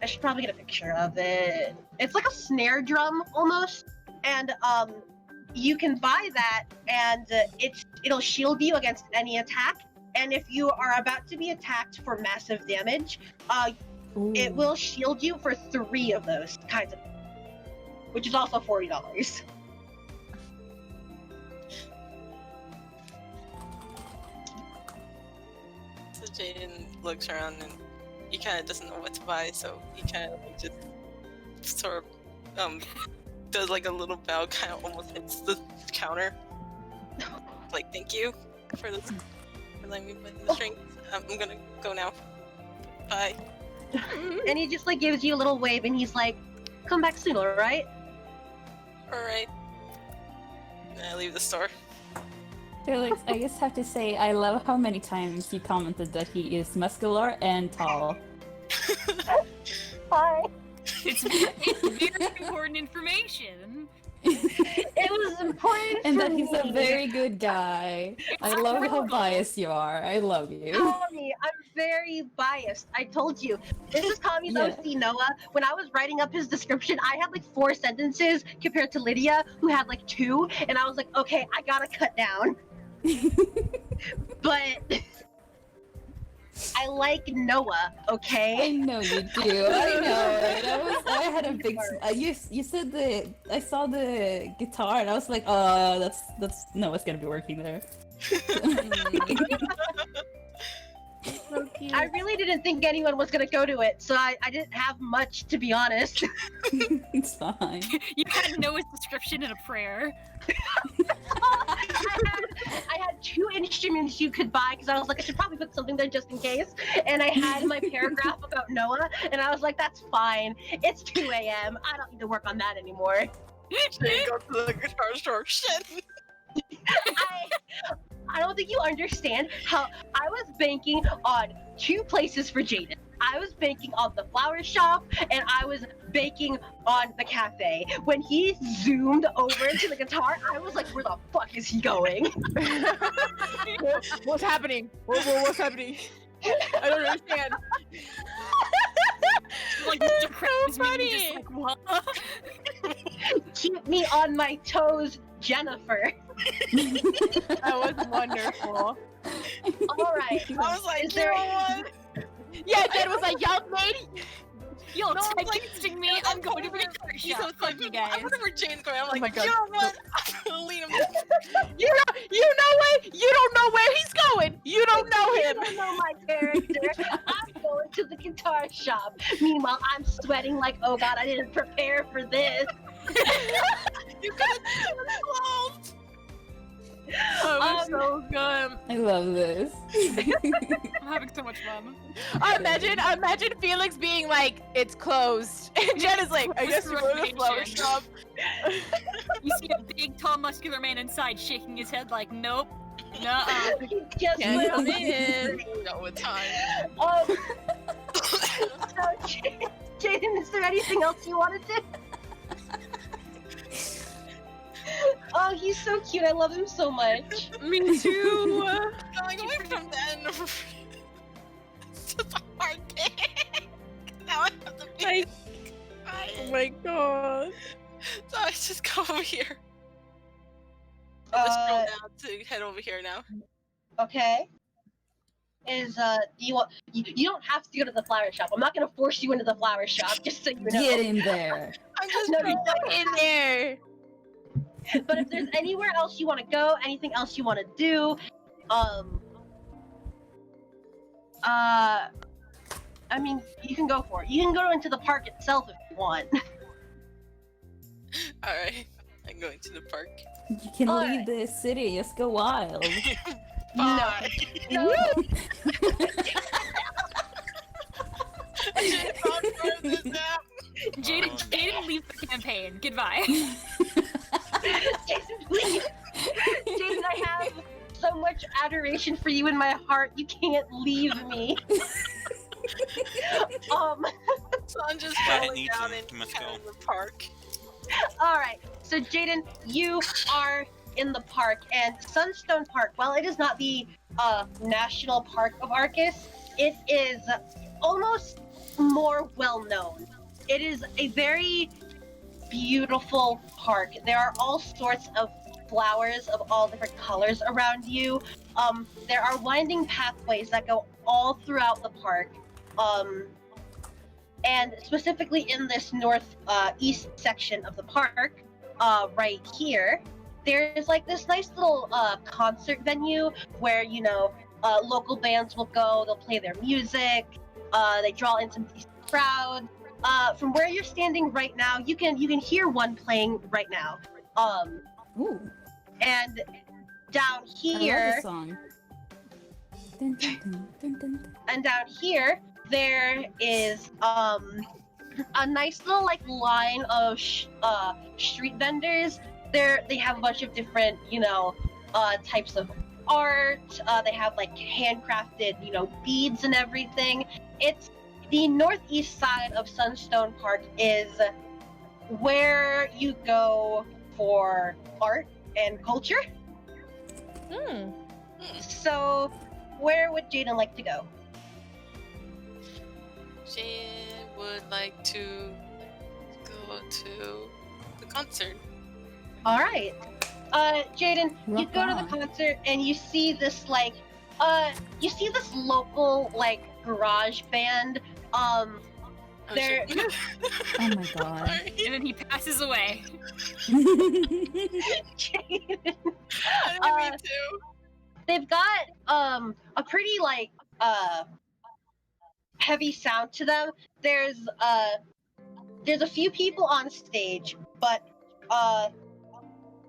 should probably get a picture of it. It's like a snare drum almost, and you can buy that, and it'll shield you against any attack. And if you are about to be attacked for massive damage, it will shield you for 3 of those kinds of, which is also $40. So Jaden looks around and he kind of doesn't know what to buy, so he kind of like just sort of does like a little bow, kind of almost hits the counter. Like, thank you for this, for letting me put in the strings. I'm gonna go now. Bye. And he just like gives you a little wave, and he's like, "Come back soon, all right?" All right. And I leave the store. Felix, I just have to say, I love how many times you commented that he is muscular and tall. Hi. It's very important information. It was important And for that he's a me. very good guy. I love how biased you are. I love you. Cami, I'm very biased. I told you. This is Cami's Yeah. OC Noah. When I was writing up his description, I had like 4 sentences compared to Lydia, who had like 2, and I was like, okay, I gotta cut down. But I like Noah, I okay? know you do. I know it. I had a big. You said I saw the guitar, and I was like, oh, that's Noah's gonna be working there. I really didn't think anyone was gonna go to it, so I didn't have much, to be honest. It's fine. You had Noah's description in a prayer. I had 2 instruments you could buy, because I was like, I should probably put something there just in case. And I had my paragraph about Noah, and I was like, that's fine. It's 2 a.m. I don't need to work on that anymore. So you go to the guitar store. Shit. I don't think you understand how I was banking on 2 places for Jaden. I was banking on the flower shop, and I was banking on the cafe. When he zoomed over into the guitar, I was like, where the fuck is he going? What's happening? What's happening? I don't understand. Like Mr. Krabs, so maybe just funny. like what? Keep me on my toes, Jennifer. That was wonderful. All right. I was like, Is there- you know what? Yeah, Jen was like, young lady. You're No, I'm like- texting me. I'm going to the guitar He's shop. so Fuck you guys. I wonder where Jane's going. I'm like, my God. you know what? I'm gonna lead him. You know what? You don't know where he's going. You don't know You him. don't know my character. I'm going to the guitar shop. Meanwhile, I'm sweating like, oh god, I didn't prepare for this. You could have clothes. That was so good. I love this. I'm having so much fun. Imagine Felix being like, it's closed. And Jen is like, I guess you go to the flower shop. You see a big, tall, muscular man inside shaking his head like, nope. Nuh-uh. He just Can't went come on in. No, with time. So, Jaden, is there anything else you wanted to? Oh, he's so cute. I love him so much. Me too. Going away from that. It's just a hard day. Now I have to be. Oh my god. So I just go over here. I'll just scroll down to head over here now. Okay. Do you want? You don't have to go to the flower shop. I'm not gonna force you into the flower shop, just so you know. Get in there. I'm just No, scrolling down. In there. But if there's anywhere else you want to go, anything else you want to do, I mean, you can go for it. You can go into the park itself if you want. Alright, I'm going to the park. You can Alright. leave the city. Just go wild. Bye. No. should not throw this out. Jaden leaves the campaign. Goodbye. Jason, please. Jason, I have so much adoration for you in my heart. You can't leave me. So I'm just Yeah, it falling needs down him. in He must go. the park. All right. So, Jaden, you are in the park, and Sunstone Park, while it is not the national park of Arcus, it is almost more well known. It is a very beautiful park. There are all sorts of flowers of all different colors around you. There are winding pathways that go all throughout the park. And specifically in this northeast section of the park, right here, there's like this nice little concert venue where, you know, local bands will go, they'll play their music, they draw in some decent crowd. From where you're standing right now, you can hear one playing right now. Ooh, And down I love here, the song. Dun, dun, dun, dun, dun. and down here, there is a nice little like line of street vendors. They have a bunch of different, you know, types of art. They have like handcrafted, you know, beads and everything. It's the northeast side of Sunstone Park is where you go for art and culture. So, where would Jaden like to go? Jane would like to go to the concert. All right. Jaden, you Rock go to on. the concert and you see this like, you see this local like garage band. Oh, They're shit. Oh my god. Sorry. And then he passes away. Jaden. I didn't mean to. They've got a pretty like heavy sound to them. There's a few people on stage, but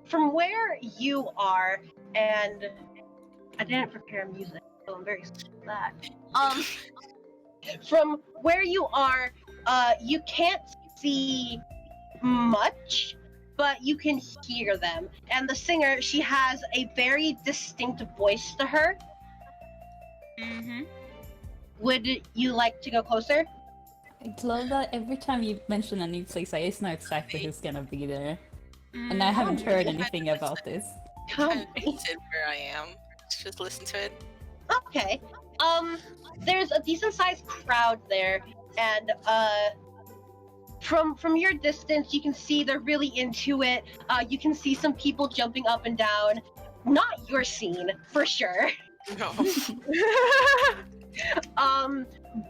from where you are, and I didn't prepare music, so I'm very sorry for that. From where you are, you can't see much, but you can hear them. And the singer, she has a very distinct voice to her. Mm-hmm. Would you like to go closer? I love that every time you mention a new place, I just know exactly who's gonna be there. And I haven't heard anything about this. Kind of painted where I am. Just listen to it. Okay. There's a decent sized crowd there, and from your distance you can see they're really into it. You can see some people jumping up and down. Not your scene, for sure. No.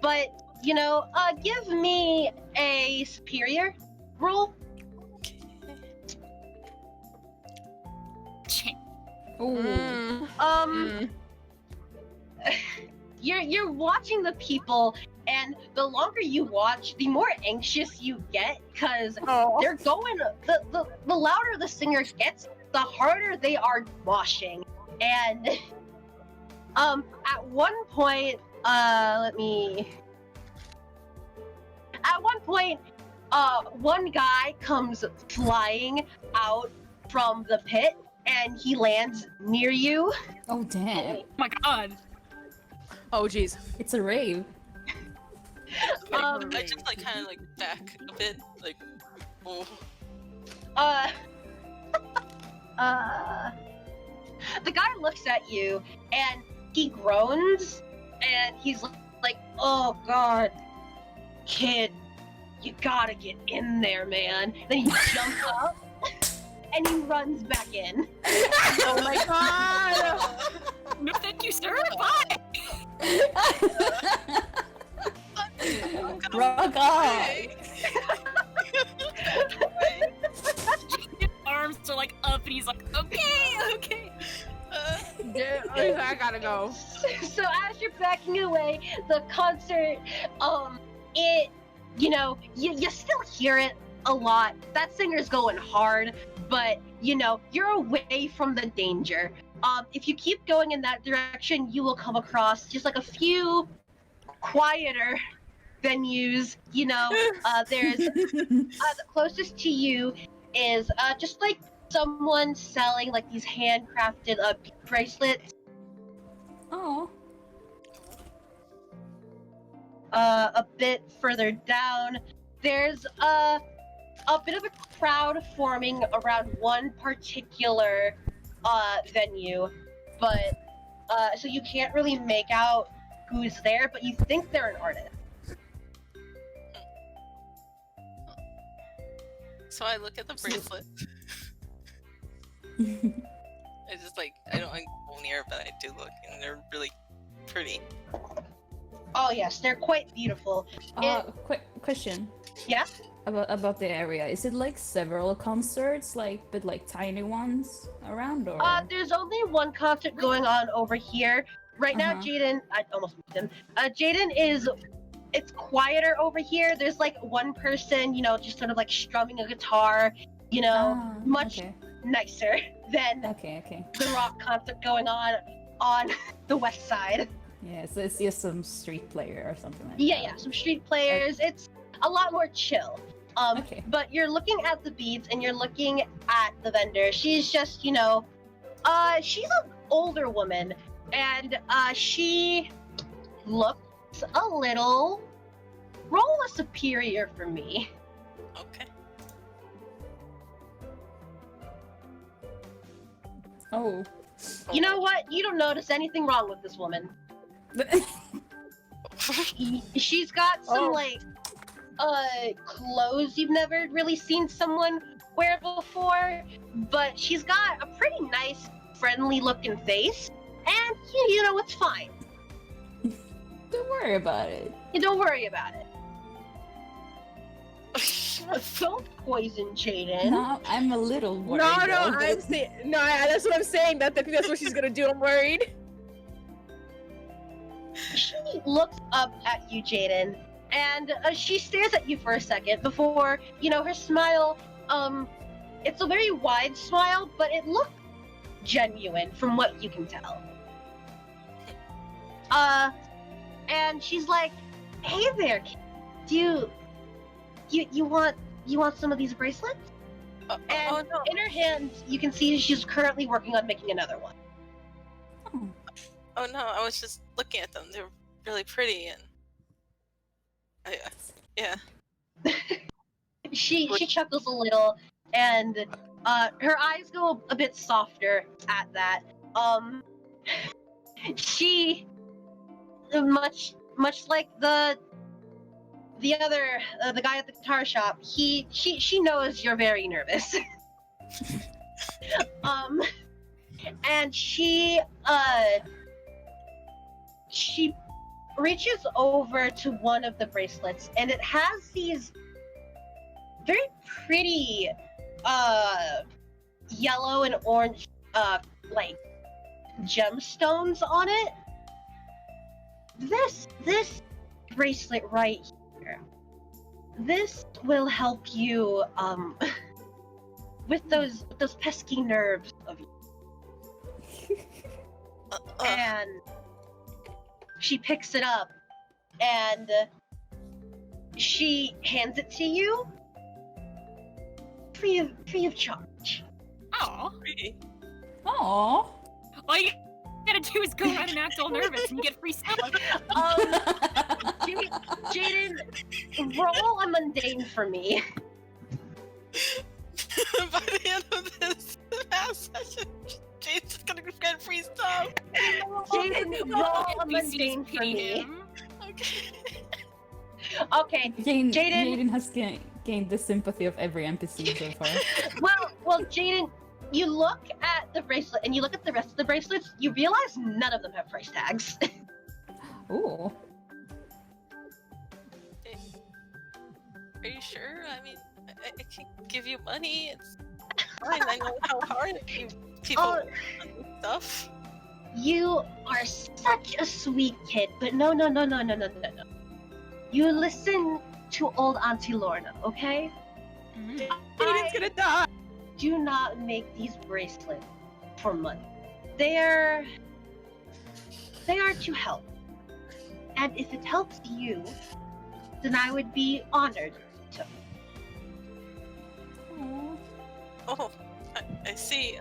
But you know, give me a superior roll. Ooh. You're watching the people, and the longer you watch, the more anxious you get, because they're going. The louder the singer gets, the harder they are moshing. And at one point, one guy comes flying out from the pit, and he lands near you. Oh damn. Oh my god. Oh jeez. It's a rave. I just like kind of like back a bit, like. Oh. The guy looks at you and he groans and he's like, "Oh God, kid, you gotta get in there, man." Then he jumps up and he runs back in. Oh my god. No, thank you, sir. Bye. Rock on! His arms are like up, and he's like, okay. Yeah, I gotta go. So as you're backing away, the concert, it, you know, you still hear it a lot. That singer's going hard, but you know, you're away from the danger. If you keep going in that direction, you will come across just like a few quieter venues. You know, there's the closest to you is just like someone selling like these handcrafted bracelets. Oh. A bit further down, there's a bit of a crowd forming around one particular venue, but so you can't really make out who's there, but you think they're an artist. So I look at the bracelet. I just like, I don't like go near, but I do look, and they're really pretty. Oh yes, they're quite beautiful. Quick question. Yeah? About the area. Is it like several concerts, but like tiny ones around, or? There's only one concert going on over here. Right now, Jaden, I almost missed him. Jaden it's quieter over here. There's like one person, just sort of like strumming a guitar, much nicer than the rock concert going on the west side. Yeah, so it's just some street player or something like that. Yeah, some street players. It's a lot more chill. But you're looking at the beads and you're looking at the vendor. She's just, she's an older woman, and she looks a little superior for me. Okay. Oh. You know what? You don't notice anything wrong with this woman. She's got some clothes you've never really seen someone wear before, but she's got a pretty nice, friendly looking face, and it's fine. Don't worry about it. You don't worry about it. Don't poison Jaden. No, I'm a little worried. That's what I'm saying. That's what she's gonna do. I'm worried. She looks up at you, Jaden, and she stares at you for a second before, her smile, it's a very wide smile, but it looked genuine from what you can tell. And she's like, "Hey there, do you want some of these bracelets?" And no. in her hand, you can see she's currently working on making another one. Oh no, I was just looking at them. They're really pretty, and yeah. She chuckles a little, and her eyes go a bit softer at that. She much like the other the guy at the guitar shop. She knows you're very nervous. And she reaches over to one of the bracelets, and it has these very pretty yellow and orange like gemstones on it. This bracelet right here, this will help you with those pesky nerves of you. And she picks it up and she hands it to you free of charge. Aw. Pretty. Aww. All you gotta do is go around and act all nervous and you get free stuff. Jaden, roll a mundane for me. By the end of this last session, Jaden's gonna get free stuff. Jaden, roll a mundane for me. Okay. Okay, Jaden has gained the sympathy of every NPC so far. Well, Jaden, you look at the bracelet and you look at the rest of the bracelets, you realize none of them have price tags. Ooh. Are you sure? I mean, I can give you money. It's fine. I know how hard people stuff. You are such a sweet kid, but no. You listen to old Auntie Lorna, okay? Jaden's gonna die. Do not make these bracelets for money. They are to help. And if it helps you, then I would be honored to. Oh, I see.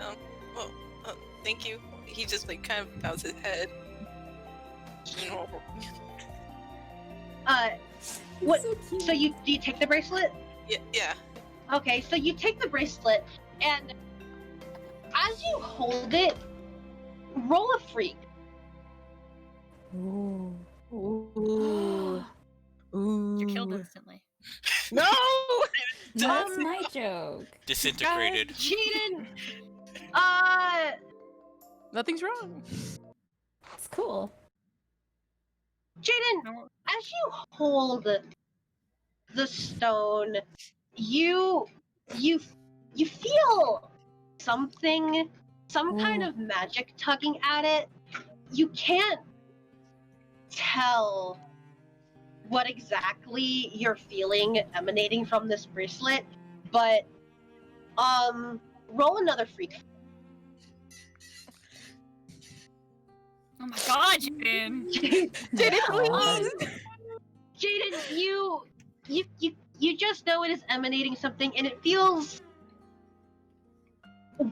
Well, thank you. He just like kind of bows his head. What? So cute. So do you take the bracelet? Yeah. Okay, so you take the bracelet, and as you hold it, roll a freak. Ooh. Ooh. Ooh. You're killed instantly. No! That's my joke. Disintegrated. Jaden, Nothing's wrong. It's cool. Jaden, No. as you hold the stone, you feel something, some kind Ooh. of magic tugging at it. You can't tell what exactly you're feeling emanating from this bracelet, but roll another freak. Oh my god, Jaden! Jaden, you just know it is emanating something, and it feels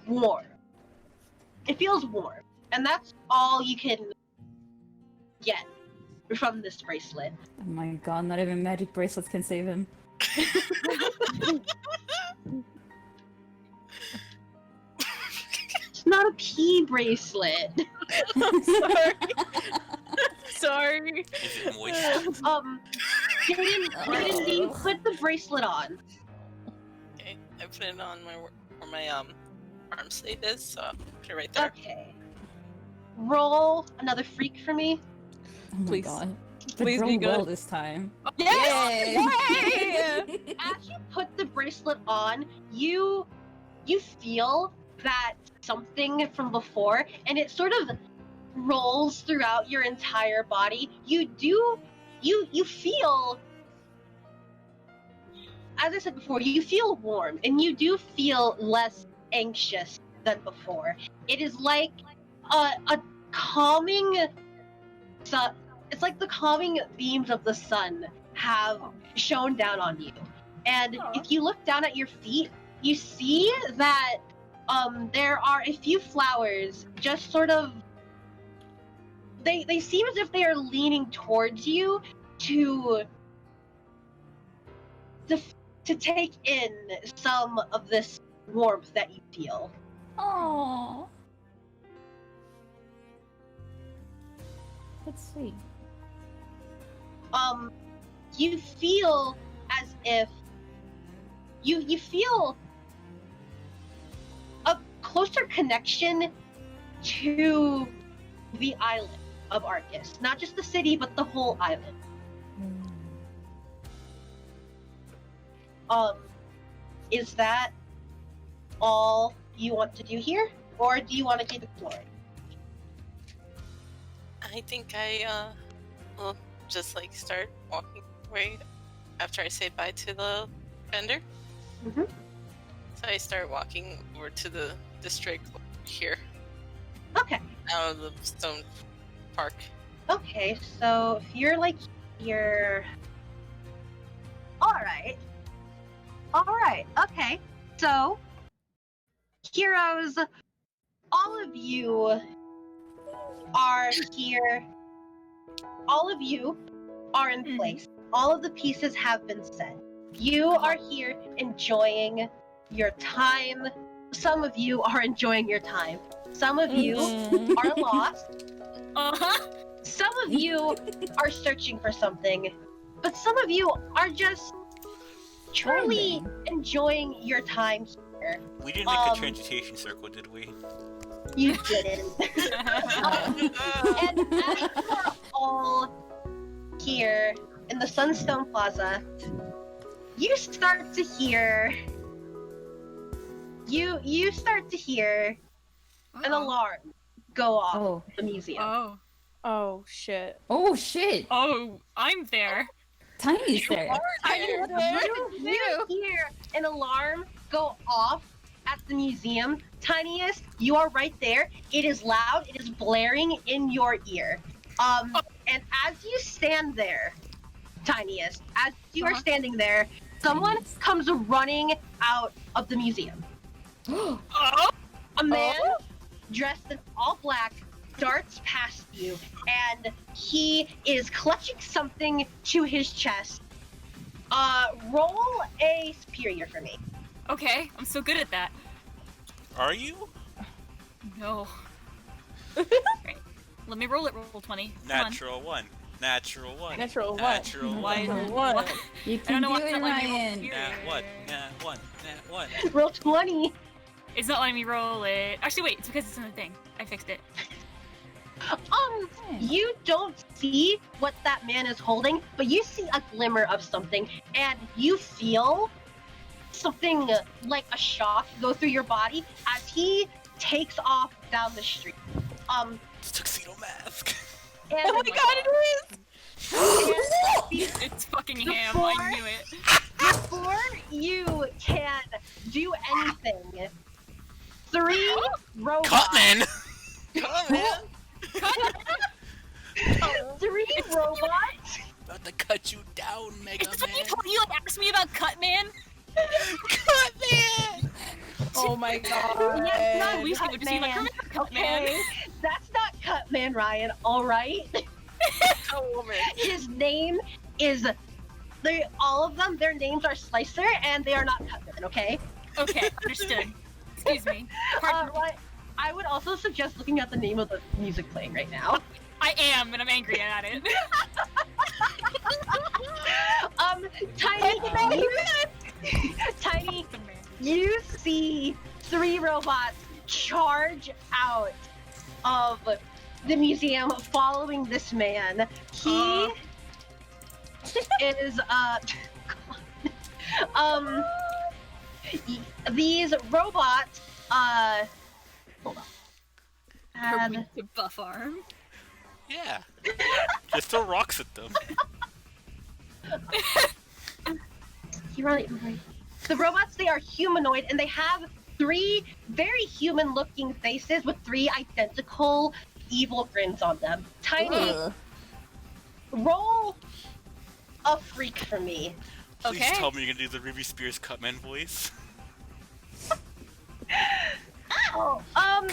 warm. It feels warm, and that's all you can get from this bracelet. Oh my god, not even magic bracelets can save him. It's not a pea bracelet. I'm sorry. Sorry. Is it moist? Jaden, do you put the bracelet on? Okay, I put it on where my arm sleeve is, so I'll put it right there. Okay. Roll another freak for me. Oh my Please. god. Please But be roll well good. this time. Yes! Yay! As you put the bracelet on, you feel that something from before, and it sort of rolls throughout your entire body. You feel, as I said before, you feel warm, and you do feel less anxious than before. It is like a calming sun. It's like the calming beams of the sun have shone down on you. And if you look down at your feet, you see that there are a few flowers just sort of, they seem as if they are leaning towards you to take in some of this warmth that you feel. Aww. That's sweet. You feel as if you feel a closer connection to the island of Arcus. Not just the city, but the whole island. Is that all you want to do here? Or do you want to keep exploring? I think I will just like start walking away after I say bye to the vendor. Mhm. So I start walking over to the district here, Okay. out of the stone park. Okay, so if you're like here. Alright, okay. So, heroes, all of you are here. All of you are in place. All of the pieces have been set. You are here enjoying your time. Some of you are enjoying your time. Some of you are lost. Some of you are searching for something. But some of you are just truly enjoying your time here. We didn't make a transmutation circle, did we? You didn't. And as you are all here in the Sunstone Plaza, you start to hear an alarm go off the museum. Oh shit. Oh shit! Oh, I'm there. Tiny's there. You hear an alarm go off at the museum. Tiniest, you are right there. It is loud. It is blaring in your ear. And as you stand there, Tiniest. As you are standing there, someone comes running out of the museum. A man dressed in all black darts past you, and he is clutching something to his chest. Roll a superior for me. Okay, I'm so good at that. Are you? No. Right. Let me roll it. Roll 20. Natural 1. Natural 1. Natural 1. Natural 1. Why? One. You I can don't know do why it, it's not letting me roll Ryan. here. Nat 1. Nat 1. Nat 1. Roll 20. It's not letting me roll it. Actually, wait. It's because it's in the thing. I fixed it. You don't see what that man is holding, but you see a glimmer of something, and you feel something like a shock go through your body as he takes off down the street. It's tuxedo mask. And Oh my god, it is! It's fucking Before- ham. I knew it. Before you can do anything, 3 robots. Cutman! Cutman! 3 robots. About to cut you down, Mega Is this what you Man. told me? Like, asked me about Cutman? Cutman! Oh my god. Yes, not At least you would just be like, Cutman. remember Cutman? Okay, that's not Cutman, Ryan. All right. His name is. All of them. Their names are Slicer, and they are not Cutman. Okay. Okay, understood. Excuse me. Pardon. Right. I would also suggest looking at the name of the music playing right now. I am, and I'm angry at it. Tiny, Tiny, you see 3 robots charge out of the museum following this man. He is these robots hold on. Her And weak to buff arm. Yeah. Just throw rocks at them. you're right. The robots, they are humanoid, and they have 3 very human-looking faces with 3 identical evil grins on them. Tiny, roll a freak for me. Please Okay. tell me you're gonna do the Ruby Spears Cutman voice.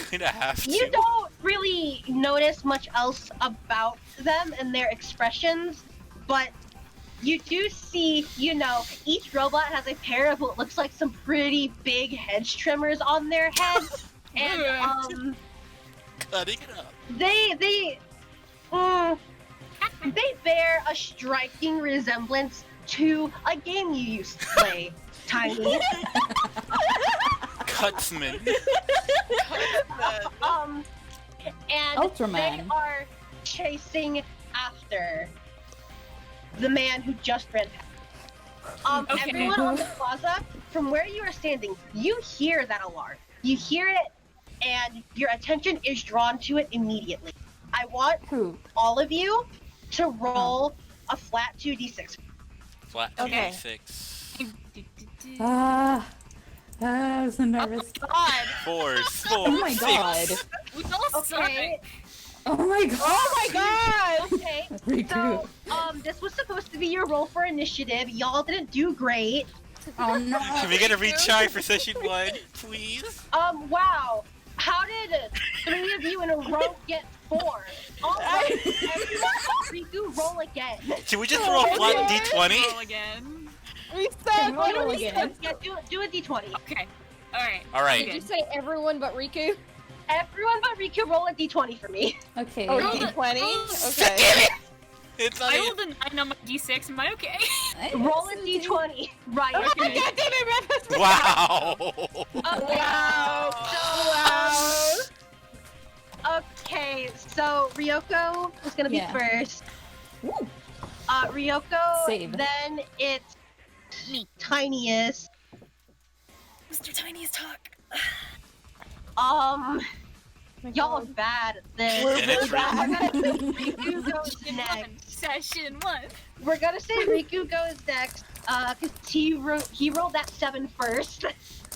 Kinda have to. You don't really notice much else about them and their expressions, but you do see, each robot has a pair of what looks like some pretty big hedge trimmers on their heads, and Cutting it up. they bear a striking resemblance to a game you used to play, Tiny. Cutsman. And Ultraman. they are chasing after the man who just ran past. Okay. Everyone on the plaza, from where you are standing, you hear that alarm. You hear it, and your attention is drawn to it immediately. I want Who? all of you to roll a flat 2d6. Flat Okay. 6. I was so nervous. God, 4, 4, Oh my 6. god. we all Okay. Oh my god. Oh my god! Okay. Riku. So, this was supposed to be your roll for initiative. Y'all didn't do great. Oh no. Can we get a retry for session 1, please? Wow. How did 3 of you in a row get 4? All right. Riku, roll again. Can we just roll a flat D20? roll again. We Can said we roll again? Yeah, do a d20. Okay. Alright. Alright. Did you say everyone but Riku? Everyone but Riku, roll a d20 for me. Okay. Oh, Roll D20? it. Okay. It's not I even... rolled a 9 on my d6. Am I okay? Roll a d20. Right. Oh my god, damn it, Wow! Okay. Wow. Okay, so Ryoko is gonna be Yeah. first. Ooh. Ryoko, Save. then it's Me. Tiniest. Mr. Tiniest talk. Y'all are bad at this. And it's Riku goes next. Session 1. We're gonna say Riku goes next, cause he rolled that 7 first.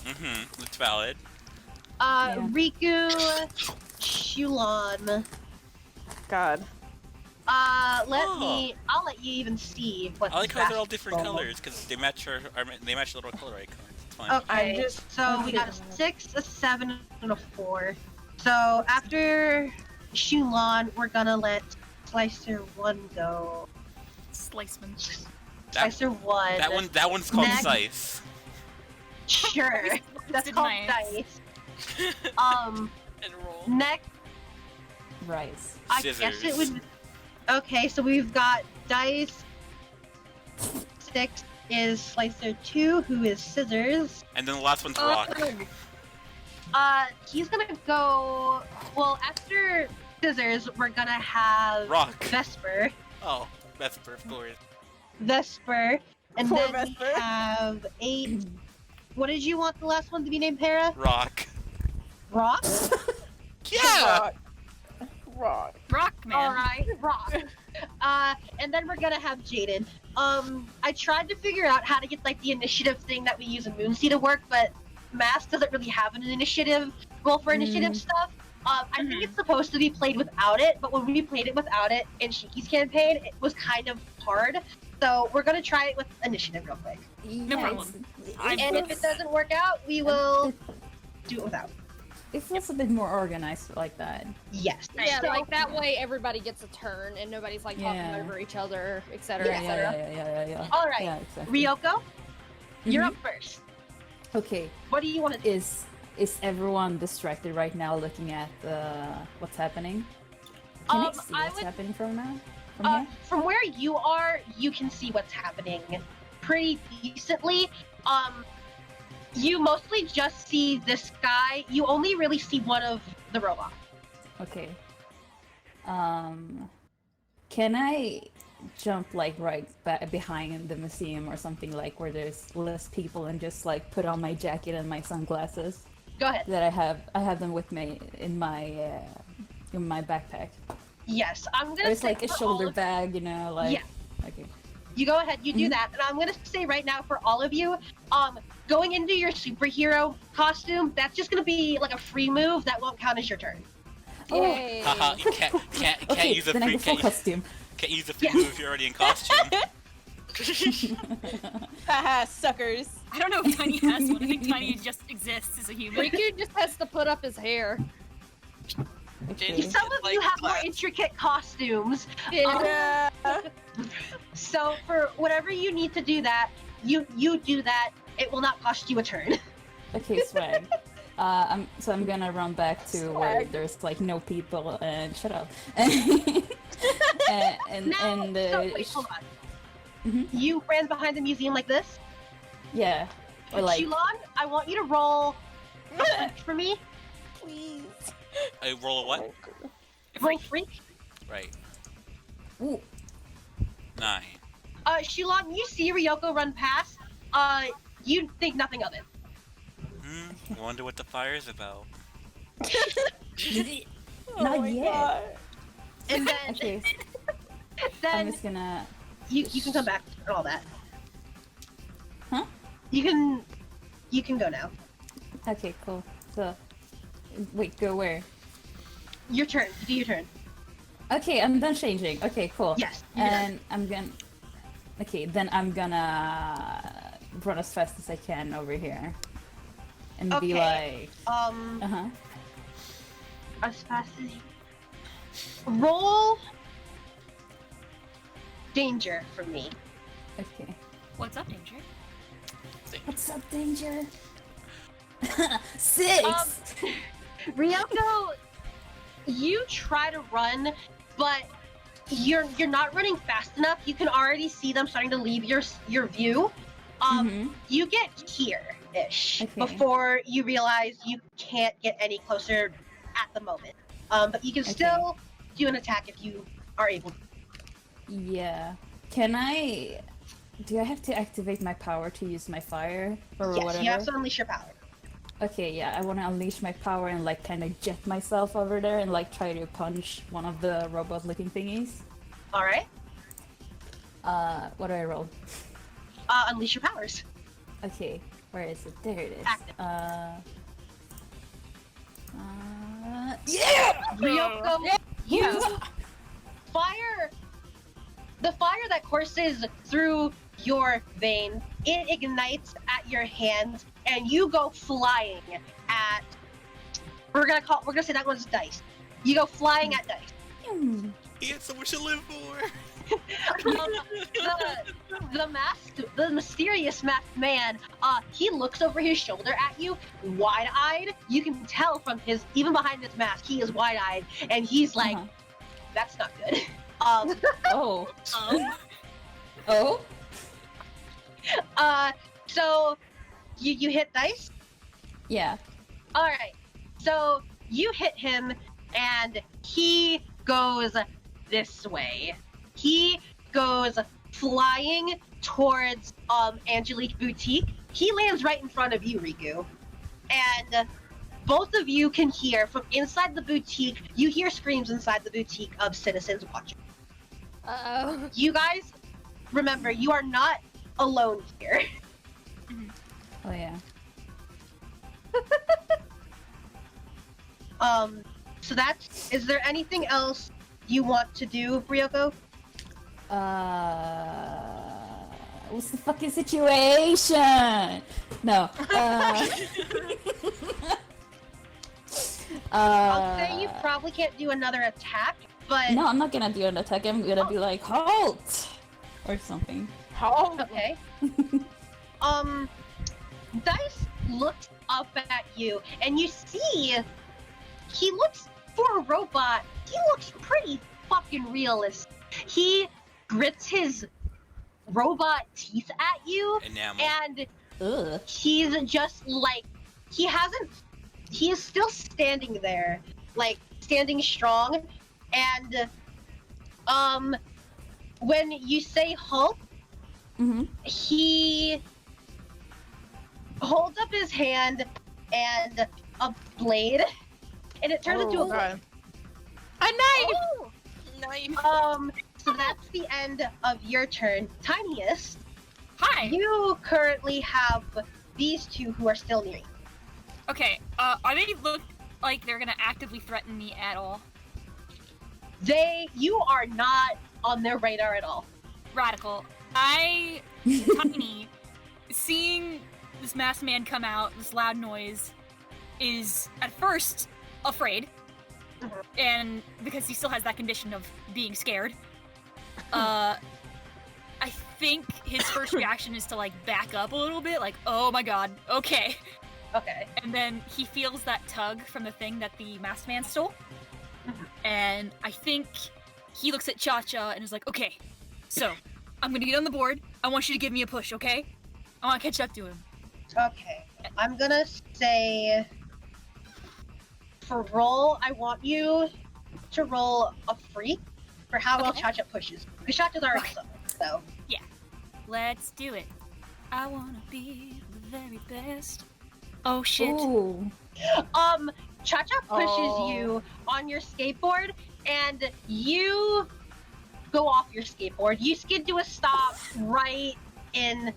That's valid. Riku, Shulon. God. I'll Oh. let you even see what I like how they're all different basketball- colors because they match they match the little color icons. It's fine. Okay, so we got a 6, a 7, and a 4. So after Shulon, we're gonna let Slicer 1 go. Sliceman. Slicer 1. That one's called Next. Scythe. Sure. That's Did called my- dice. And roll. Next, Rice. I guess it would. Okay, so we've got dice. 6 is Slicer 2, who is Scissors. And then the last one's Rock. He's gonna go. Well, after Scissors, we're gonna have Rock. Vesper. Oh, Vesper, of course. Vesper, and Poor then Vesper. we have 8. What did you want the last one to be named, Para? Rock. Rock. Yeah! Rock. Rock, man. All right, Rock. And then we're gonna have Jaden. I tried to figure out how to get like the initiative thing that we use in Moonsea to work, but Mask doesn't really have an initiative roll for initiative stuff. I think it's supposed to be played without it, but when we played it without it in Shiki's campaign, it was kind of hard. So we're gonna try it with initiative real quick. No problem. And if it doesn't work out, we will do it without. It feels a bit more organized like that. Yes. Yeah, So- like that way everybody gets a turn and nobody's like talking Yeah. over each other, etc. Yeah, etc. Yeah. All right, Yeah, exactly. Ryoko, you're Mhm. up first. Okay, What do you want to do? is everyone distracted right now looking at what's happening? Can I see I what's would- happening from now? From here? From where you are, you can see what's happening pretty decently. You mostly just see this guy. You only really see one of the robots. Okay. Can I jump like right behind the museum or something like where there's less people and just like put on my jacket and my sunglasses Go ahead. that I have them with me in my backpack. Yes, I'm gonna. There's say like a for all shoulder of- bag, you know, like. Yeah. Okay. You go ahead. You do that, and I'm gonna say right now for all of you, going into your superhero costume, that's just gonna be like a free move that won't count as your turn. Yay. Haha, you can't Okay, use a then I free go full costume. can't use a free move if you're already in costume. Haha, suckers. I don't know if Tiny has one. I think Tiny just exists as a human. Riku just has to put up his hair. Okay. Some of you have more intricate costumes. Yeah. Yeah. So for whatever you need to do that, you do that. It will not cost you a turn. Okay, swag. I'm gonna run back to where Swag. there's like no people and shut up. and Now, so wait, hold on. Mhm. You ran behind the museum like this. yeah, or like Shulon, I want you to roll a freak for me. Please. I roll a what? Roll freak. Right. ooh, 9. Shulon, you see Ryoko run past. You think nothing of it. I wonder what the fire's about. not my yet. God. And then, Okay, I'm then just gonna. you can come back and all that. Huh? You can go now. Okay, cool. So, wait, go where? Your turn. You do your turn. Okay, I'm done changing. Okay, cool. Yes. You're done. And I'm gonna. Okay, then I'm gonna run as fast as I can over here, and be Okay. like, uh-huh. As fast as you roll danger for me. Okay. What's up, Danger? What's up, Danger? 6. Ryoko, you try to run, but you're not running fast enough. You can already see them starting to leave your view. Mhm. You get here-ish Okay. before you realize you can't get any closer at the moment. But you can Okay. still do an attack if you are able to. Yeah. Can I? Do I have to activate my power to use my fire or Yes, whatever? you have to unleash your power. Okay, yeah, I want to unleash my power and like kind of jet myself over there and like try to punch one of the robot-looking thingies. All right. What do I roll? Unleash your powers. Okay, where is it? There it is. Active. Yeah! Ryoko, fire that courses through your vein, it ignites at your hands, and you go flying at. We're gonna say that one's dice. You go flying at dice. He had so much to live for. The mysterious masked man, he looks over his shoulder at you, wide-eyed. You can tell from even behind his mask, he is wide-eyed, and he's like, "That's not good." Oh. Oh. So you hit dice? Yeah. All right. So you hit him, and he goes this way. He goes flying towards Angelique Boutique. He lands right in front of you, Riku. And both of you can hear from inside the boutique. You hear screams inside the boutique of citizens watching. Uh-oh. You guys, remember, you are not alone here. Oh yeah. So is there anything else you want to do, Ryoko? What's the fucking situation? No. I'll say you probably can't do another attack, but No, I'm not gonna do an attack. I'm gonna be like, halt! Or something. Halt! okay. Dice looks up at you, and you see he looks, for a robot, he looks pretty fucking realistic. He grits his robot teeth at you, Enamel. and Ugh. he's just like, he is still standing there, like, standing strong, and, when you say halt, he holds up his hand and a blade, and it turns into a blade. A knife! Oh! Knife. So that's the end of your turn. Tiniest, Hi. you currently have these two who are still near you. Okay. Are they look like they're gonna actively threaten me at all? You are not on their radar at all. Radical. Tiny, seeing this masked man come out, this loud noise, is at first afraid, and because he still has that condition of being scared, I think his first reaction is to like back up a little bit, like, oh my god, okay. Okay. And then he feels that tug from the thing that the masked man stole, and I think he looks at Cha-Cha and is like, okay, so I'm gonna get on the board. I want you to give me a push, okay? I want to catch up to him. Okay. I'm gonna say, for roll, I want you to roll a freak for how well Cha-Cha pushes. Because Cha-Cha's already summoned, so. Yeah. Let's do it. I wanna be the very best. Oh shit. Ooh. Cha-Cha pushes you on your skateboard, and you go off your skateboard. You skid to a stop right in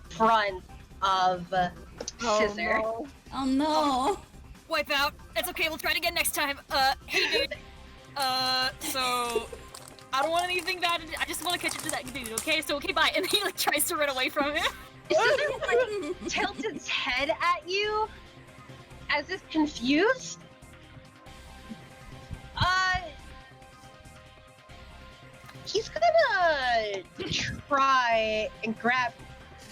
front of Scissor. No. Oh no. Wipe out. It's okay, we'll try it again next time. Hey dude. So I don't want anything bad. I just want to catch up to that dude, okay? So okay, bye. And he like tries to run away from him. Scissor like tilts its head at you as if confused. He's gonna try and grab.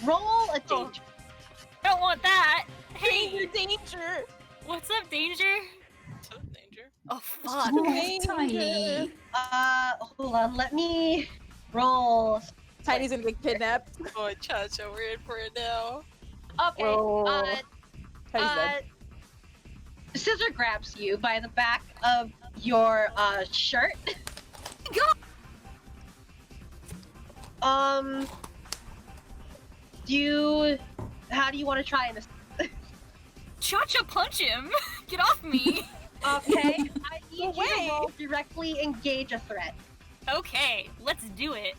Roll a danger. I don't want that. Hey, Danger! what's up, Danger? So danger. Oh fuck. Oh, Tiny. Hold on. Let me roll. Tiny's gonna get kidnapped. Oh, Cha-Cha, we're in for it now. Okay. Whoa. Tiny's dead. Scissor grabs you by the back of your shirt. How do you want to try this? Cha-Cha punch him. Get off me. Okay, I need you to roll directly engage a threat. Okay, let's do it.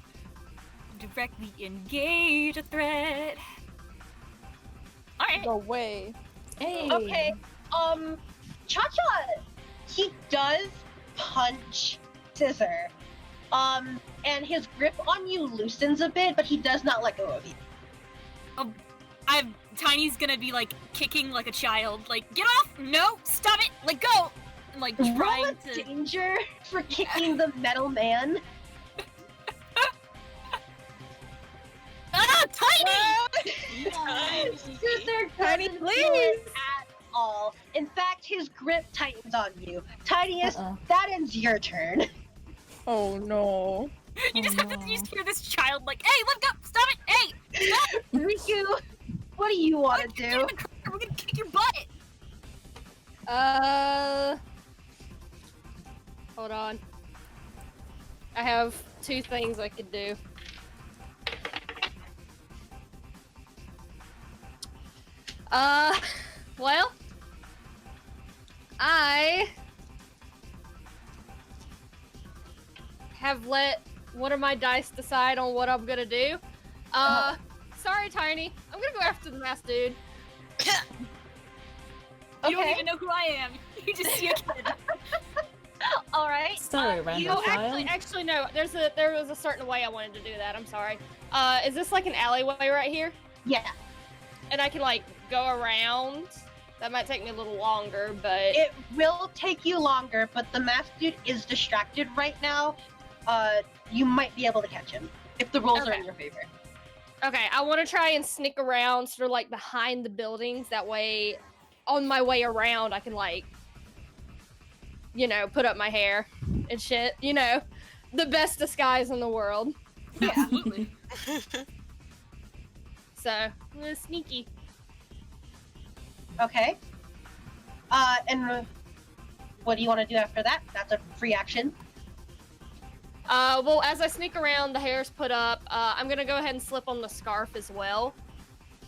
Directly engage a threat. Alright. Go away. Hey. Okay, Cha-Cha, he does punch Scissor. And his grip on you loosens a bit, but he does not let go of you. Tiny's gonna be like kicking like a child, like get off! No, stop it! Let go! And like Roll trying a to. danger for kicking the metal man. Ah, Tiny! Scissor Tiny, doesn't please. feel it at all. In fact, his grip tightens on you. Tiniest, that ends your turn. Oh no. You just have to hear this child like, hey, let go! Stop it! Hey! Stop! Riku, what do you want to do? We're gonna kick your butt! Hold on. I have 2 things I could do. Well, I have let one of my dice decide on what I'm gonna do. Sorry, Tiny. I'm gonna go after the masked dude. You don't even know who I am. You just see a kid. All right. Sorry, random child. Actually, no. There was a certain way I wanted to do that. I'm sorry. Is this like an alleyway right here? Yeah. And I can like go around. That might take me a little longer, but It will take you longer, but the masked dude is distracted right now. You might be able to catch him if the rolls are in your favor. okay. I want to try and sneak around, sort of like behind the buildings. That way, on my way around, I can like, put up my hair and shit. The best disguise in the world. Yeah. Absolutely. So, I'm gonna sneaky. Okay. And what do you want to do after that? That's a free action. Well, as I sneak around, the hair's put up. I'm gonna go ahead and slip on the scarf as well.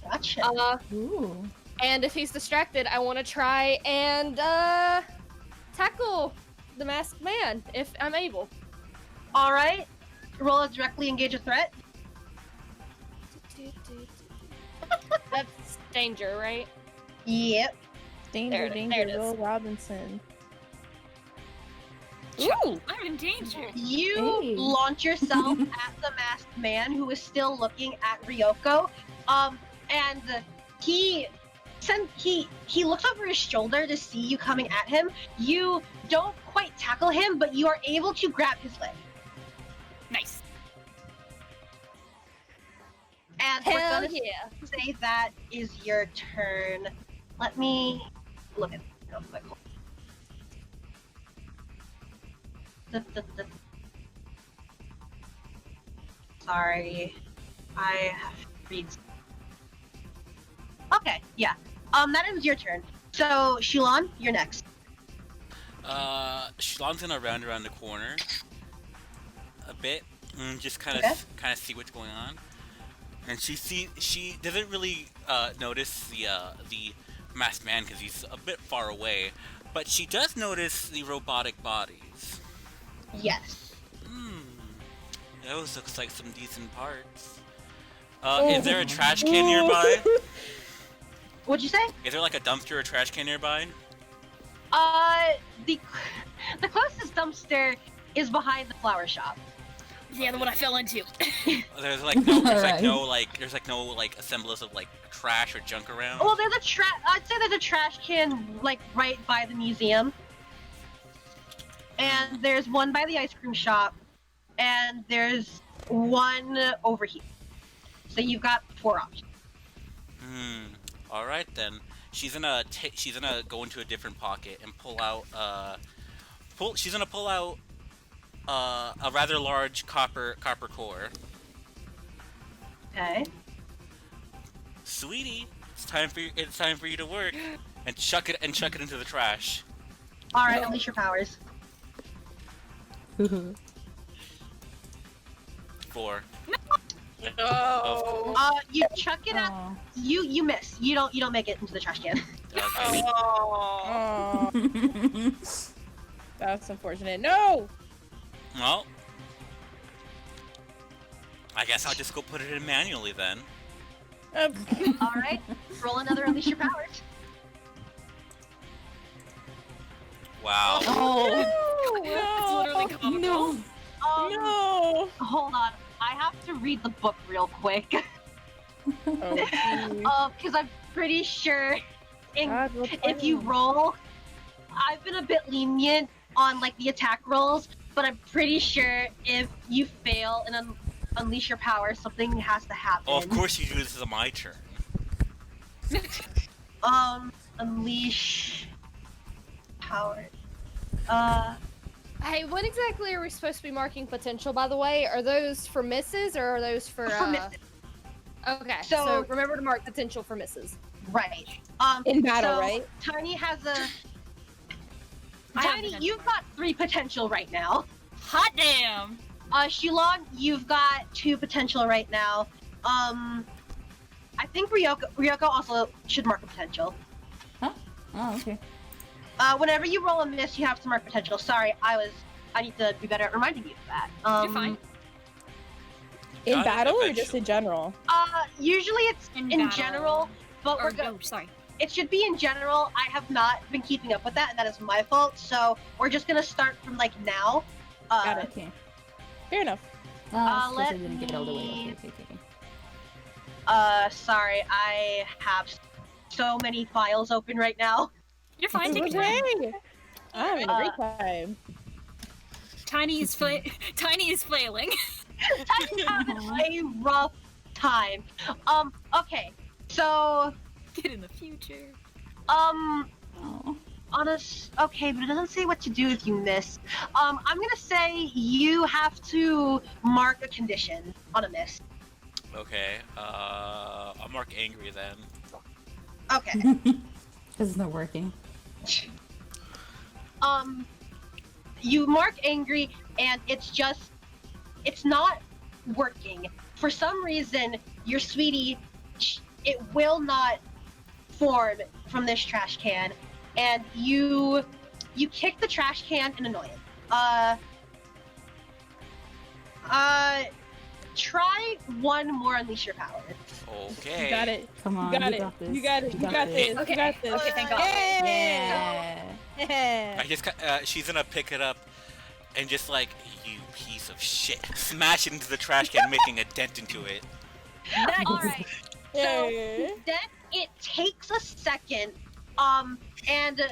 Gotcha. Ooh. And if he's distracted, I want to try and tackle the masked man if I'm able. All right. Roll a directly engage a threat. That's danger, right? Yep. Danger, There it danger, is. Will Robinson. Ooh, I'm in danger. You Hey. launch yourself at the masked man who is still looking at Ryoko. And he looks over his shoulder to see you coming at him. You don't quite tackle him, but you are able to grab his leg. Nice. And we're Hell gonna yeah. say that is your turn. Let me look at it real quick. Sorry, I have to read. Okay, yeah. That is your turn. So, Shulon, you're next. Shalon's gonna round around the corner a bit and just kind Okay. of see what's going on. And she doesn't really notice the masked man because he's a bit far away, but she does notice the robotic bodies. Yes. Those looks like some decent parts. Is there a trash can nearby? What'd you say? Is there like a dumpster or a trash can nearby? The closest dumpster is behind the flower shop. Yeah, the one I fell into. There's like no, Alright. there's no semblance of like trash or junk around. Well, I'd say there's a trash can like right by the museum, and there's one by the ice cream shop, and there's one over here. So you've got 4 options. All right then. She's gonna go into a different pocket and pull out a rather large copper core. Okay. Sweetie, it's time for you to work, and chuck it into the trash. All right, unleash your powers. 4. No. You chuck it at Aw. you miss. You don't make it into the trash can. Okay. Oh. Aw, that's unfortunate. No! Well, I guess I'll just go put it in manually then. All right, roll another unleash your powers. Wow. Oh, It's literally comical. no. No. Hold on. I have to read the book real quick. Because I'm pretty sure if you roll, I've been a bit lenient on like the attack rolls, but I'm pretty sure if you fail and unleash your power, something has to happen. Oh, of course you do. This is my turn. Unleash power. Hey, what exactly are we supposed to be marking potential, by the way? Are those for misses or are those for misses. Okay, so remember to mark potential for misses. Right. In battle, so right? Tiny has a... Tiny, you've got 3 potential right now. Hot damn! Shilon, you've got 2 potential right now. I think Ryoko also should mark a potential. Huh? Oh, okay. Whenever you roll a miss, you have to mark potential. Sorry, I need to be better at reminding you of that. You're fine. In battle or just in general? Usually it's in general, but sorry. It should be in general. I have not been keeping up with that, and that is my fault. So we're just gonna start from like now. Got it. Okay. Fair enough. Let me... didn't get all the way. Okay. Sorry, I have so many files open right now. You're fine. Take your time. I'm having a great time. Tiny is flailing. Tiny's having a rough time. Okay, so get in the future. Okay, but it doesn't say what to do if you miss. I'm gonna say you have to mark a condition on a miss. Okay, I'll mark angry then. Okay. This is not working. You mark angry, and it's not working. For some reason, your sweetie, it will not form from this trash can, and you kick the trash can in annoyance. Try one more unleash your power. Okay. You got it. Come on, You got this. You got it. You got this. Okay. You got this. Okay, thank God. Yeah. I just she's gonna pick it up and just like, you piece of shit, smash it into the trash can, making a dent into it. Alright. So then it takes a second, and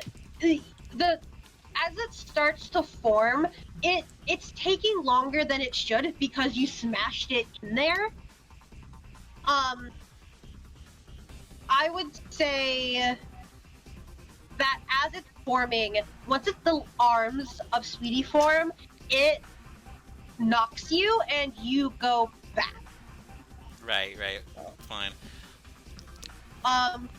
as it starts to form, it's taking longer than it should because you smashed it in there. I would say that as it's forming, once the arms of Sweetie form, it knocks you and you go back. Right, fine.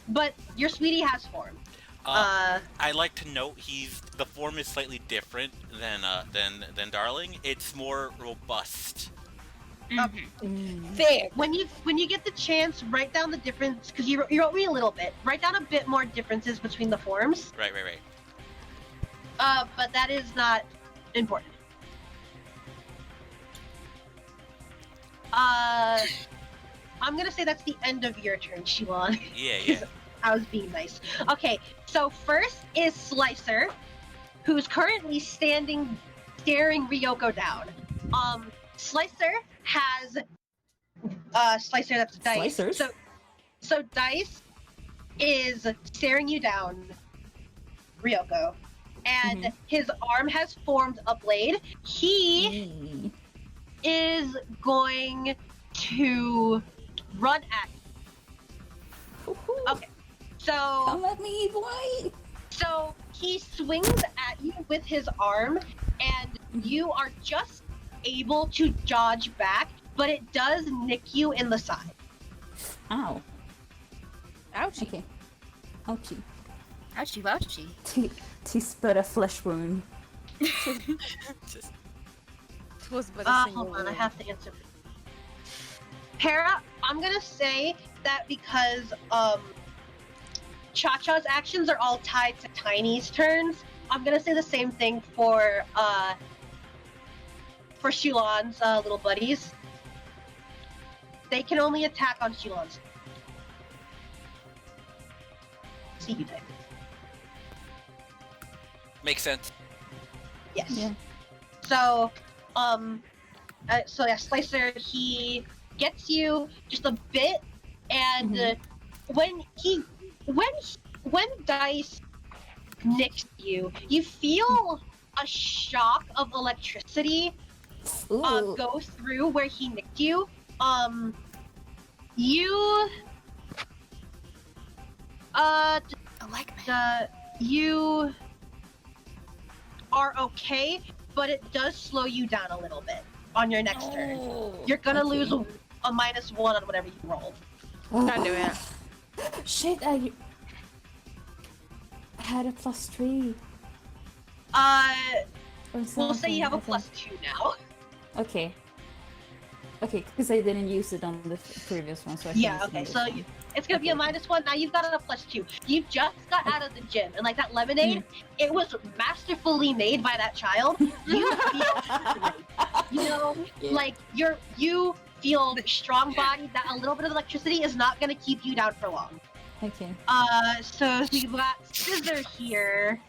But your Sweetie has formed. I like to note the form is slightly different than Darling. It's more robust. Fair. When you get the chance, write down the difference, because you wrote me a little bit. Write down a bit more differences between the forms. Right. But that is not important. I'm gonna say that's the end of your turn, Shiwan. Yeah. I was being nice. Okay, so first is Slicer, who's currently staring Ryoko down. Slicer has Slicer, that's Dice. Slicers? So Dice is staring you down, Ryoko. And his arm has formed a blade. He is going to run at you. Okay. So Come at me, boy! So he swings at you with his arm, and you are just able to dodge back, but it does nick you in the side. Ow. Ouchie. Okay. Ouchie. Ouchie. T split a flesh wound. Hold on, I have to answer. Para, I'm gonna say that because Cha-Cha's actions are all tied to Tiny's turns, I'm gonna say the same thing for Shulon's little buddies. They can only attack on Shulon's. CB type. Makes sense. Yes. Yeah. So, So yeah, Slicer, he gets you just a bit, and when Dice nicks you, you feel a shock of electricity go through where he nicked you. You you are okay, but it does slow you down a little bit on your next turn. You're gonna lose a -1 on whatever you roll. I knew it. Shit, I had a +3. We'll say you have a +2 now. Okay. Okay, because I didn't use it on the previous one, so I can use it on this one. It's gonna be a -1. Now you've got a +2. You just got out of the gym, and like that lemonade, it was masterfully made by that child. You feel, you know, like you feel strong-bodied. That a little bit of electricity is not gonna keep you down for long. Okay. So we've got Scissor here.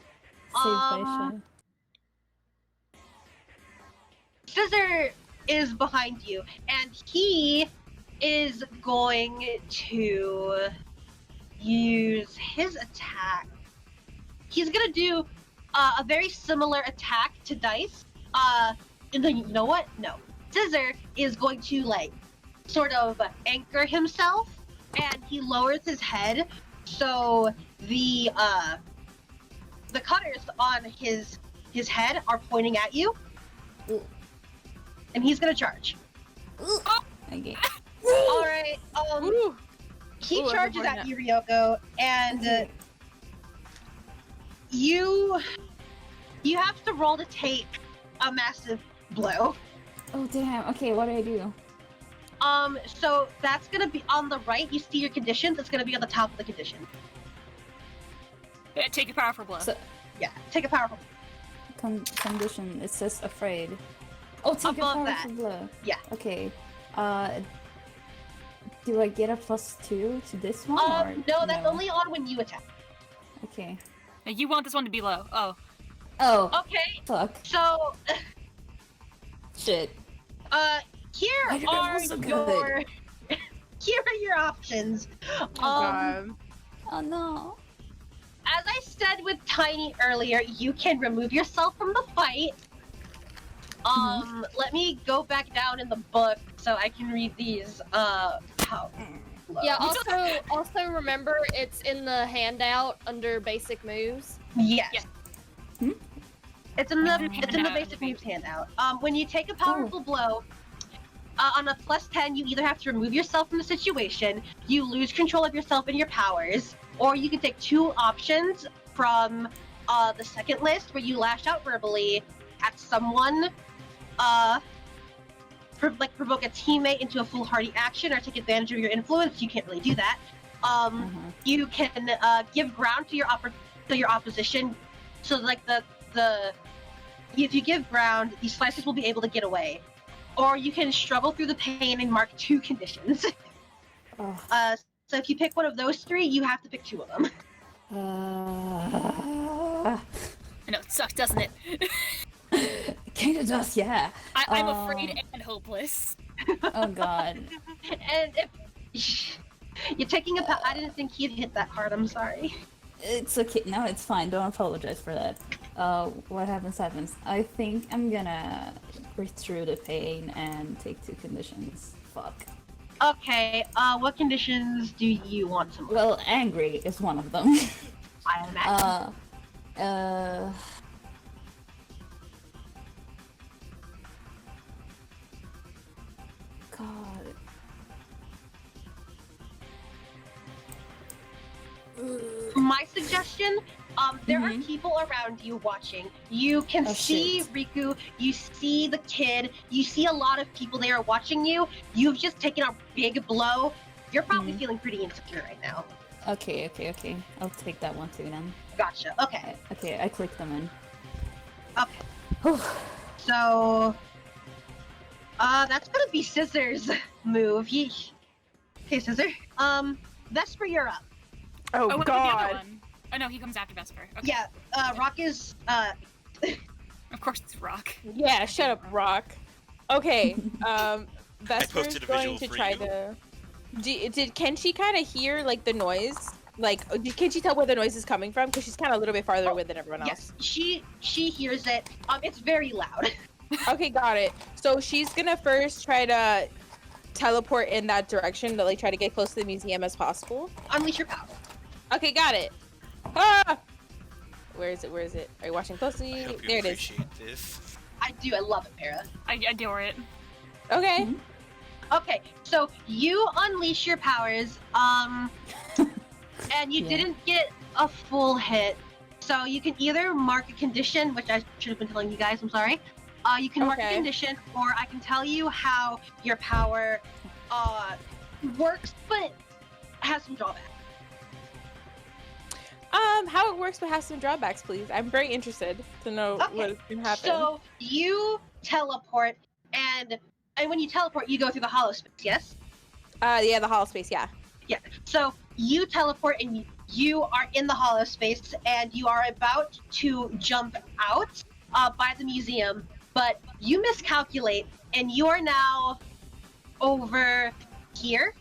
Saved by a shot. Scissor is behind you, and he is going to use his attack. He's gonna do a very similar attack to Dice. And then you know what? No. Scissor is going to like sort of anchor himself, and he lowers his head so the cutters on his head are pointing at you. And he's gonna charge. Okay. All right. He charges at you, Ryoko, and you have to roll to take a massive blow. Oh damn. Okay, what do I do? So that's gonna be on the right. You see your conditions. It's gonna be on the top of the condition. Yeah, take a powerful blow. So, yeah, take a powerful. Condition. It says afraid. Oh, take above a that. powerful blow. Yeah. Okay. Do I get a +2 to this one? Or no, that's only on when you attack. Okay. Now you want this one to be low. Oh. Oh. Okay. Fuck. So. Shit. Here are your options. Oh no. As I said with Tiny earlier, you can remove yourself from the fight. Let me go back down in the book so I can read these. Yeah. Also remember it's in the handout under basic moves. Yes. Yeah. It's in the basic moves handout. When you take a powerful blow, on a +10, you either have to remove yourself from the situation, you lose control of yourself and your powers, or you can take 2 options from the second list where you lash out verbally at someone, provoke a teammate into a foolhardy action, or take advantage of your influence. You can't really do that. You can give ground to your opposition. So like if you give ground, these slices will be able to get away. Or you can struggle through the pain and mark 2 conditions. So if you pick one of those 3, you have to pick 2 of them. I know, it sucks, doesn't it? Kinda does, yeah. I'm afraid and hopeless. Oh god. And if you're taking I didn't think he'd hit that hard, I'm sorry. It's okay. No, it's fine. Don't apologize for that. What happens. I think I'm gonna breathe through the pain and take 2 conditions. Fuck. Okay, what conditions do you want to mark? Well, angry is one of them. I imagine. God. My suggestion, there are people around you watching. You can see Riku, you see the kid, you see a lot of people there watching you. You've just taken a big blow. You're probably feeling pretty insecure right now. Okay. I'll take that one too then. Gotcha, okay. Okay, I clicked them in. Okay. So, that's gonna be Scissor's move. Okay, Scissor. Vesper, you're up. Oh what about the god. other one? Oh no, he comes after Vesper. Okay. Yeah, Rock is, Of course it's Rock. Yeah, shut up, Rock. Okay. Vesper's posted a going visual to for try you. to. Can she kind of hear like the noise? Like, can she tell where the noise is coming from? Because she's kind of a little bit farther away than everyone else. Yes, she hears it. It's very loud. Okay, got it. So she's gonna first try to teleport in that direction to like try to get close to the museum as possible. Unleash your power. Okay, got it. Ah! Where is it? Where is it? Are you watching closely? I hope you There it is. appreciate this. I do. I love it, Para. I adore it. Okay. Okay, so you unleash your powers, and you didn't get a full hit. So you can either mark a condition, which I should have been telling you guys, I'm sorry. You can mark a condition, or I can tell you how your power works, but has some drawbacks. How it works but has some drawbacks, please. I'm very interested to know what's gonna happen. So you teleport, and when you teleport, you go through the hollow space, yes? Yeah, the hollow space, yeah. Yeah. So you teleport, and you are in the hollow space, and you are about to jump out by the museum, but you miscalculate, and you are now over here.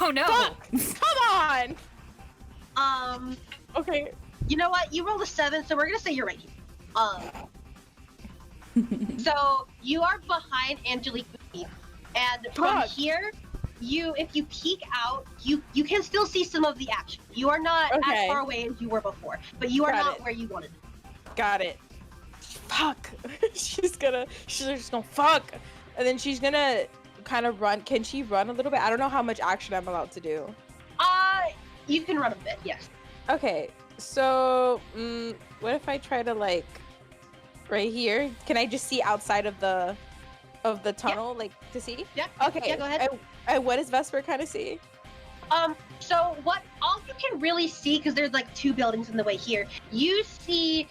Oh no! Fuck! Come on! Okay. You know what? You rolled a 7, so we're gonna say you're right here. So you are behind Angelique, and from here, if you peek out, you can still see some of the action. You are not as far away as you were before, but you are not where you wanted. Got it. Fuck. she's just gonna fuck, and then she's gonna kind of run. Can she run a little bit? I don't know how much action I'm allowed to do. You can run a bit, yes. Okay, so what if I try to like right here? Can I just see outside of the tunnel, like to see? Yeah. Okay. Yeah, go ahead. What does Vesper kind of see? So all you can really see, because there's like 2 buildings in the way here, you see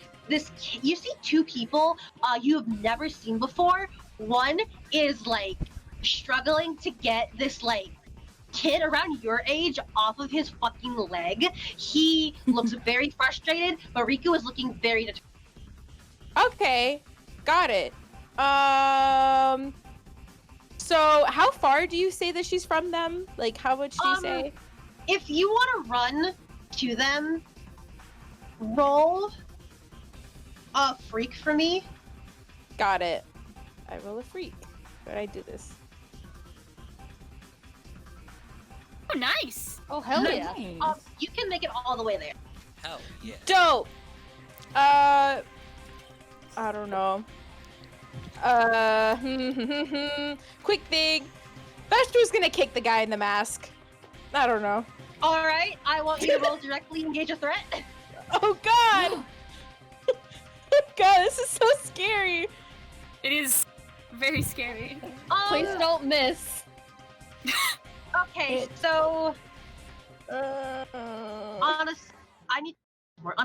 two people you have never seen before. One is like struggling to get this like kid around your age off of his fucking leg. He looks very frustrated, but Riku is looking very determined. Okay, got it. So how far do you say that she's from them? Like, how much do you say? If you want to run to them, roll a freak for me. Got it. I roll a freak. How do I do this? Oh, nice. Oh, hell yeah. Nice. You can make it all the way there. Hell yeah. Dope. I don't know. Quick thing. Vesper's gonna kick the guy in the mask. I don't know. All right, I want you to roll directly engage a threat. Oh god! God, this is so scary. It is very scary. Please don't miss. Okay, so on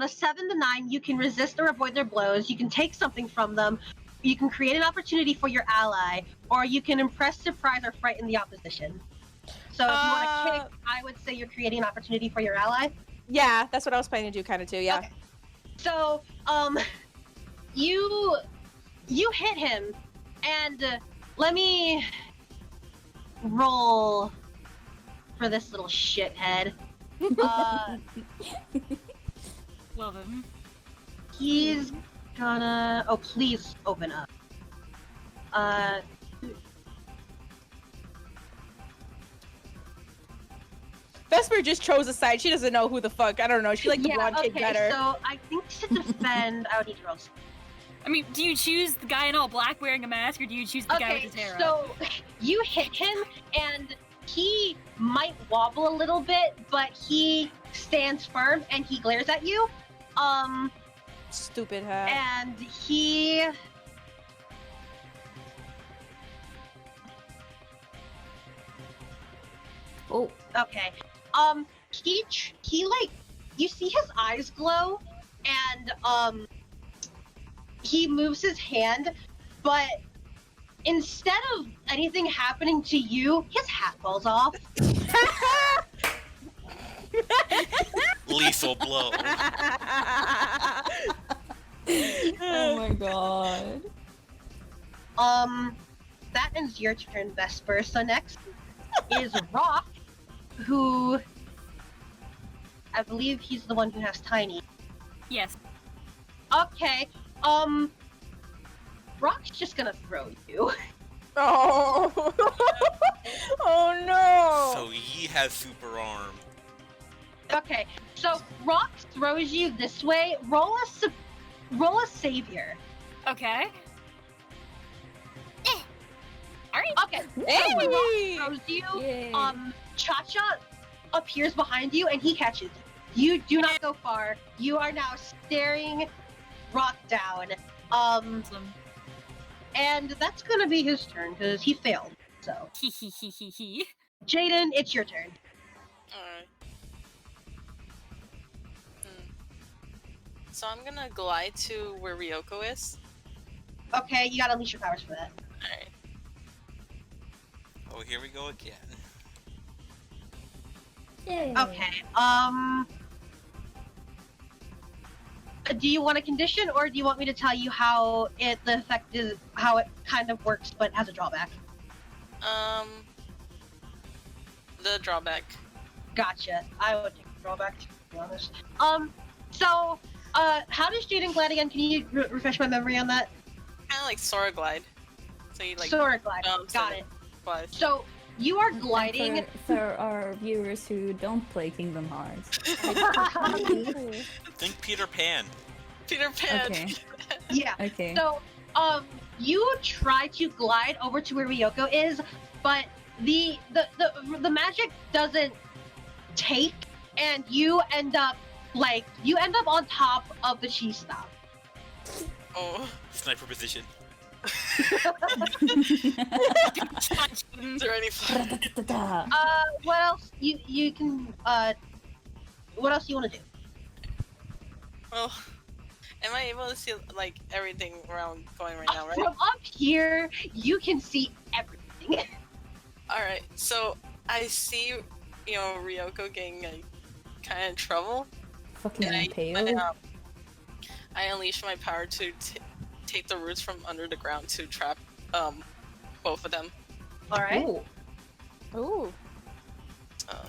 a 7 to 9, you can resist or avoid their blows. You can take something from them. You can create an opportunity for your ally, or you can impress, surprise, or frighten the opposition. So if you want to kick, I would say you're creating an opportunity for your ally. Yeah, that's what I was planning to do, kind of too. Yeah. Okay. So, you hit him, and let me roll for this little shithead. Love him. He's gonna. Oh, please open up. Vesper just chose a side. She doesn't know who the fuck. I don't know. She liked the blonde kid better. So I think to defend, I would need to roll. I mean, do you choose the guy in all black wearing a mask, or do you choose the guy with his hair up? So you hit him, and he might wobble a little bit, but he stands firm and he glares at you. Stupid hat. And he. Oh. Okay. He like, you see his eyes glow, and he moves his hand, but instead of anything happening to you, his hat falls off. Lethal blow. Oh my god. That ends your turn, Vesper. So next is Rock, who I believe he's the one who has Tiny. Yes. Okay. Rock's just gonna throw you. Oh. Oh no. So he has super arm. Okay, so Rock throws you this way. Roll a savior. Okay. Alright. Okay. Hey! So when Rock throws you, Yay. Cha-Cha appears behind you and he catches you. You do not go far. You are now staring Rock down. Awesome. And that's gonna be his turn because he failed. So, Hee hee hee hee hee. Jaden, it's your turn. Alright. So I'm gonna glide to where Ryoko is. Okay, you gotta unleash your powers for that. Alright. Oh, here we go again. Yay. Okay. Do you want a condition, or do you want me to tell you how it kind of works, but has a drawback? The drawback. Gotcha. I would take the drawback, to be honest. So, how does Jaden glide again? Can you refresh my memory on that? Kind of like Sora glide. So you like Sora glide. jumps Got and it. flies. So, you are And gliding. for our viewers who don't play Kingdom Hearts. Think Peter Pan. Peter Pan. Okay. Yeah. Okay. So, you try to glide over to where Ryoko is, but the magic doesn't take, and you end up on top of the cheese stop. Oh. Sniper position. Is there any fun? What else you can what else do you want to do? Well, am I able to see like everything around going right now, right? From up here, you can see everything. Alright, so I see, Ryoko getting like kind of in trouble. Fucking And impaled. I unleash my power to take the roots from under the ground to trap both of them. All right. Ooh. Ooh.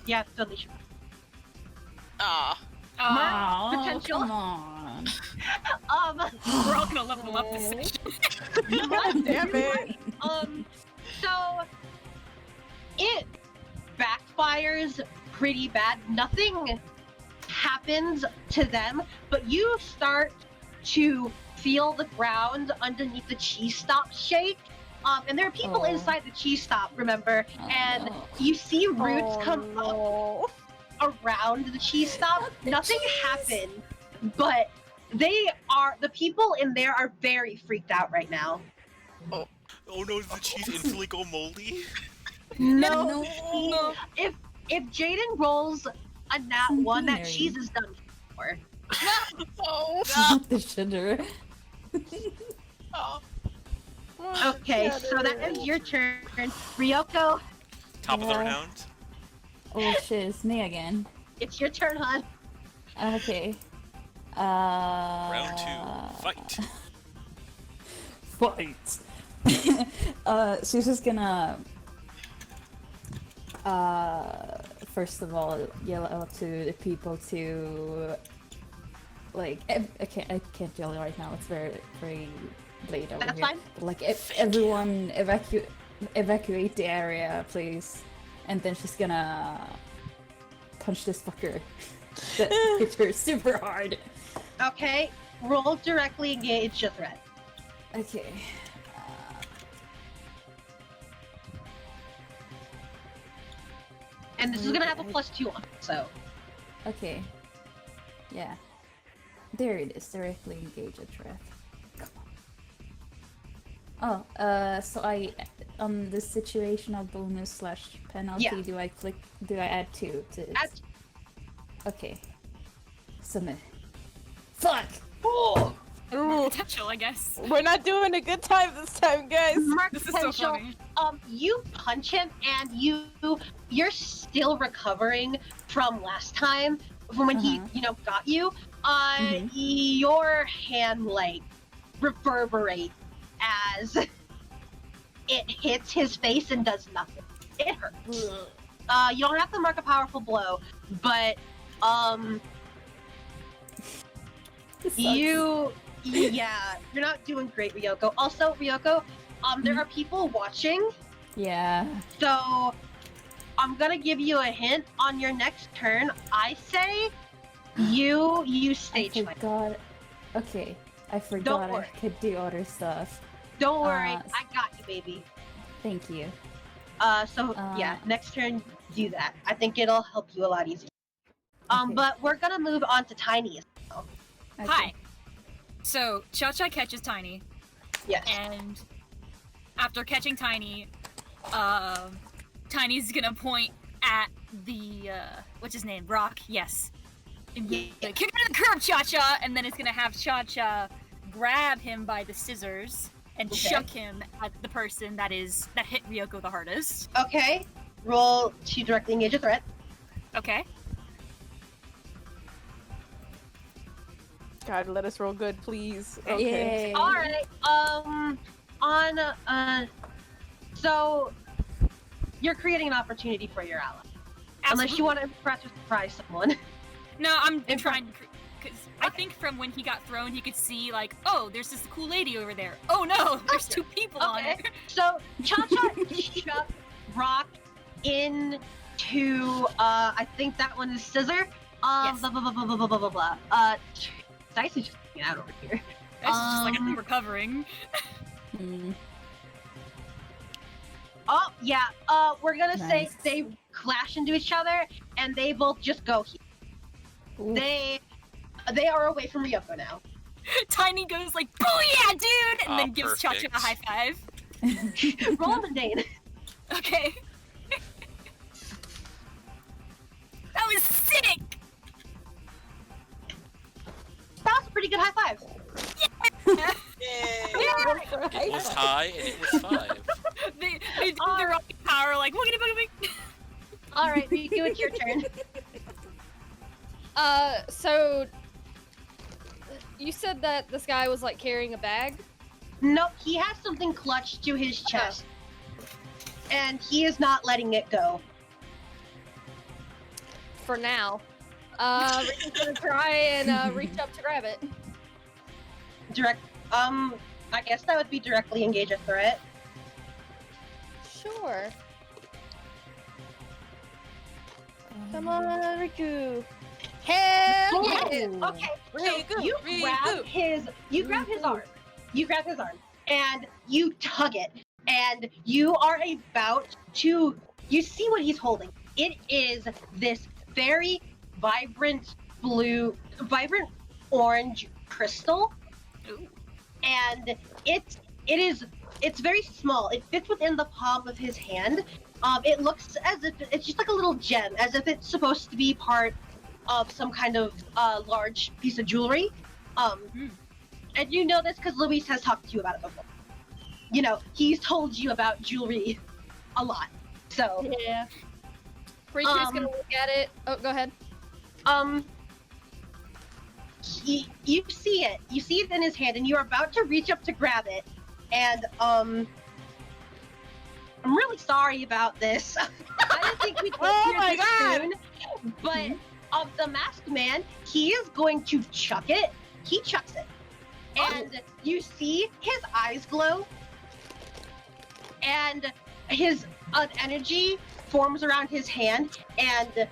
Yeah, still unleash. Ah. Aw, potential. Come on. We're all gonna level up this session. Damn it. So it backfires pretty bad. Nothing happens to them, but you start to feel the ground underneath the cheese stop shake. And there are people Oh. inside the cheese stop, remember? Oh, and no. you see roots Oh, come up no. around the cheese stop. Not the Nothing cheese. happened, but the people in there are very freaked out right now. Oh no, does the cheese instantly go moldy? No. No. If Jaden rolls a nat Some 1, that beanery. cheese is done for. Oh. Not the sugar. Oh. Okay, so that ends your turn. Ryoko, Top of the Yeah. round. Oh shit, it's me again. it's your turn, hon. Okay. Round 2. Fight. Fight. She's just gonna first of all yell out to the people to like I can't yell right now, it's very late over That's here. fine. But, like everyone evacuate the area, please. And then she's gonna punch this fucker that hit her super hard. Okay, roll directly engage a threat. Okay. And this is gonna have a +2 on it, so. Okay. Yeah. There it is. Directly engage a threat. Come on. Oh, so on the situational bonus / penalty, Yeah. do I add 2 to it? Add- Okay. Submit. Fuck! Oh! Ooh. Potential, I guess. We're not doing a good time this time, guys. Mark This is so potential. funny. You punch him and you're still recovering from last time, from when he, got you. Mhm. Your hand reverberate as it hits his face and does nothing. It hurts. You don't have to mark a powerful blow, but you're not doing great, Ryoko. Also, Ryoko, there are people watching. Yeah. So I'm gonna give you a hint on your next turn. I say you use stage I fright. forgot. Okay, I forgot I worry. could do other stuff. Don't worry, Uh, I got you, baby. Thank you. Yeah, next turn do that. I think it'll help you a lot easier. Okay. But we're gonna move on to Tiny. Okay. Hi. So Cha-Cha catches Tiny, Yes. and after catching Tiny, Tiny's gonna point at the what's his name? Rock. Yes. And Yeah. kick him to the curb, Cha-Cha, and then it's gonna have Cha-Cha grab him by the scissors and Okay. chuck him at the person that hit Ryoko the hardest. Okay. Roll to directly engage a threat. Okay. God, let us roll good, please. Okay. Yay. All right. So you're creating an opportunity for your ally. Unless you want to impress or surprise someone. No, I'm In trying because I think from when he got thrown, he could see like, oh, there's this cool lady over there. Oh no, there's two people on Okay. it. So Cha-Cha shoved Rock into I think that one is Scissor. Yes. Blah blah blah blah blah blah blah blah. Dice is just hanging out over here. That's just like I'm recovering. Oh yeah. We're gonna say Nice. they clash into each other and they both just go here. Ooh. They are away from Ryoko now. Tiny goes like, "Booyah, dude!" and then gives Cha-Cha a Perfect. high five. Roll a mundane. Okay. That was sick. That was a pretty good high five. Yay! It was high and it was 5. They did the rocket power like woogity boogity. All right, Riku, it's your turn. So you said that this guy was like carrying a bag? Nope, he has something clutched to his chest. And he is not letting it go. For now. Riku's gonna try and reach up to grab it. I guess that would be directly engage a threat. Sure. Come on, Riku. Hell Yes! yeah! Okay, so Riku, you grab his arm. You grab his arm and you tug it, and you are about to. You see what he's holding. It is this very vibrant orange crystal, Ooh. and it's very small. It fits within the palm of his hand. It looks as if it's just like a little gem, as if it's supposed to be part of some kind of large piece of jewelry. And you know this because Luis has talked to you about it before. You know, he's told you about jewelry a lot. So, Yeah. Riku's gonna look at it. Oh, go ahead. you see it. You see it in his hand, and you're about to reach up to grab it. And, I'm really sorry about this. I didn't think we'd get here my this God. soon. But, the masked man, he is going to chuck it. He chucks it. And you see his eyes glow. And his energy forms around his hand, and then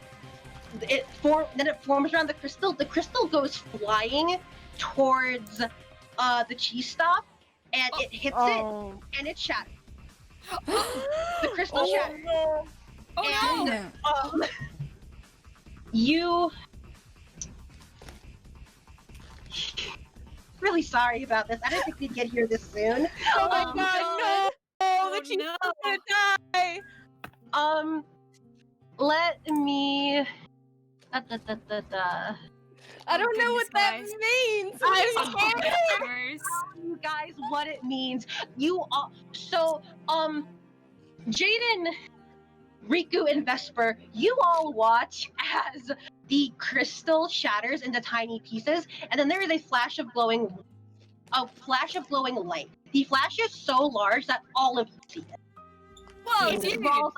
it forms around the crystal. The crystal goes flying towards the cheese stop, and it hits it, and it shatters. The crystal shatters. Oh no! And you really sorry about this. I didn't think we'd get here this soon. Oh my God, no! Oh, The cheese no. is gonna die. Let me. I don't know what that goodness, means. I'm scared. You guys, what it means. You all. So, Jaden, Riku, and Vesper, you all watch as the crystal shatters into tiny pieces, and then there is a flash of glowing light. The flash is so large that all of you see it. Whoa, It dude! draws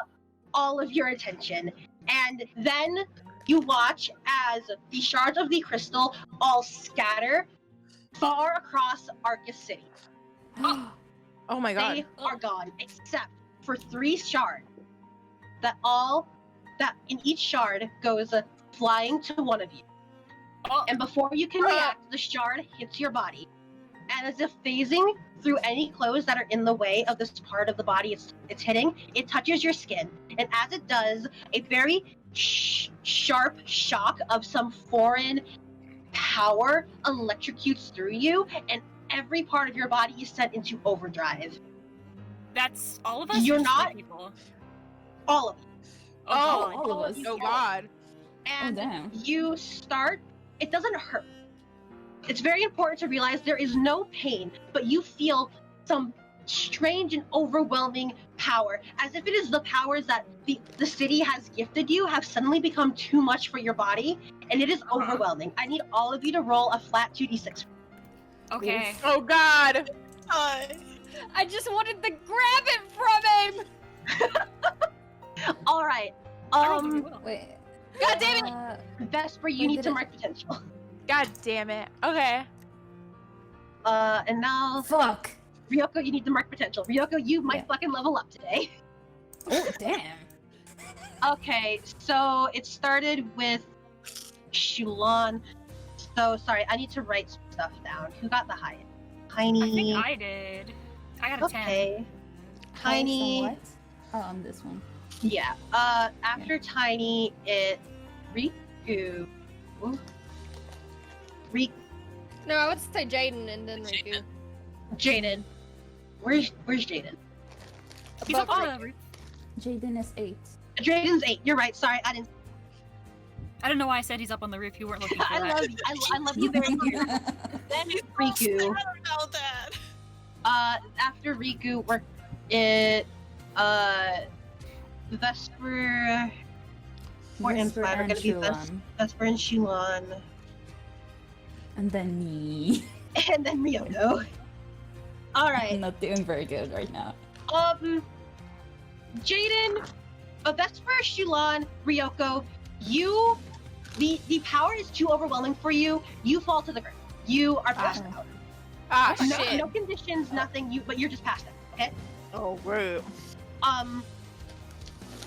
all of your attention. And then you watch as the shards of the crystal all scatter far across Arcus City. Oh my god. They are gone, except for 3 shards. That in each shard goes flying to one of you. Oh, And before you can react, the shard hits your body. And as if phasing through any clothes that are in the way of this part of the body it's hitting, it touches your skin. And as it does, a very sharp shock of some foreign power electrocutes through you, and every part of your body is sent into overdrive. that's all of us? You're or just not- some people? All of you. Oh, all of us. Oh god. And damn. you start, it doesn't hurt. It's very important to realize there is no pain, but you feel some strange and overwhelming power, as if it is the powers that the city has gifted you have suddenly become too much for your body, and it is overwhelming. I need all of you to roll a flat 2d6. okay. Oh god. Hi. I just wanted to grab it from him. All right. I rolled a really well. Wait. God damn it! Vesper, you Wait, need did to it- mark potential. God damn it. Okay. And now, Fuck. Ryoko, you need to mark potential. Ryoko, you might Yeah. fucking level up today. Oh, damn. Okay, so it started with Shulan. So, sorry, I need to write some stuff down. Who got the highest? Tiny. I think I did. I got a 10. Okay. Highest Tiny. on what? Oh, on this one. Yeah. After Tiny, it Riku. No, I would say Jaden and then Riku. Jaden. Where's Jaden? He's up Above on Riku. the roof. Jaden is 8. Jaden's 8. You're right. Sorry, I didn't. I don't know why I said he's up on the roof. You weren't looking for I that. love you. I love you very much. Then Riku. I don't know that. After Riku, Vesper. 4 and 5 are gonna be Shulan. Vesper and Shulan. And then me. And then Ryoko. All I'm right. not doing very good right now. Jaden, Vesper, Shulan, Ryoko, the power is too overwhelming for you. You fall to the ground. You are passed out. Ah No, shit. no conditions, nothing. But you're just passed out. Okay. Oh rude.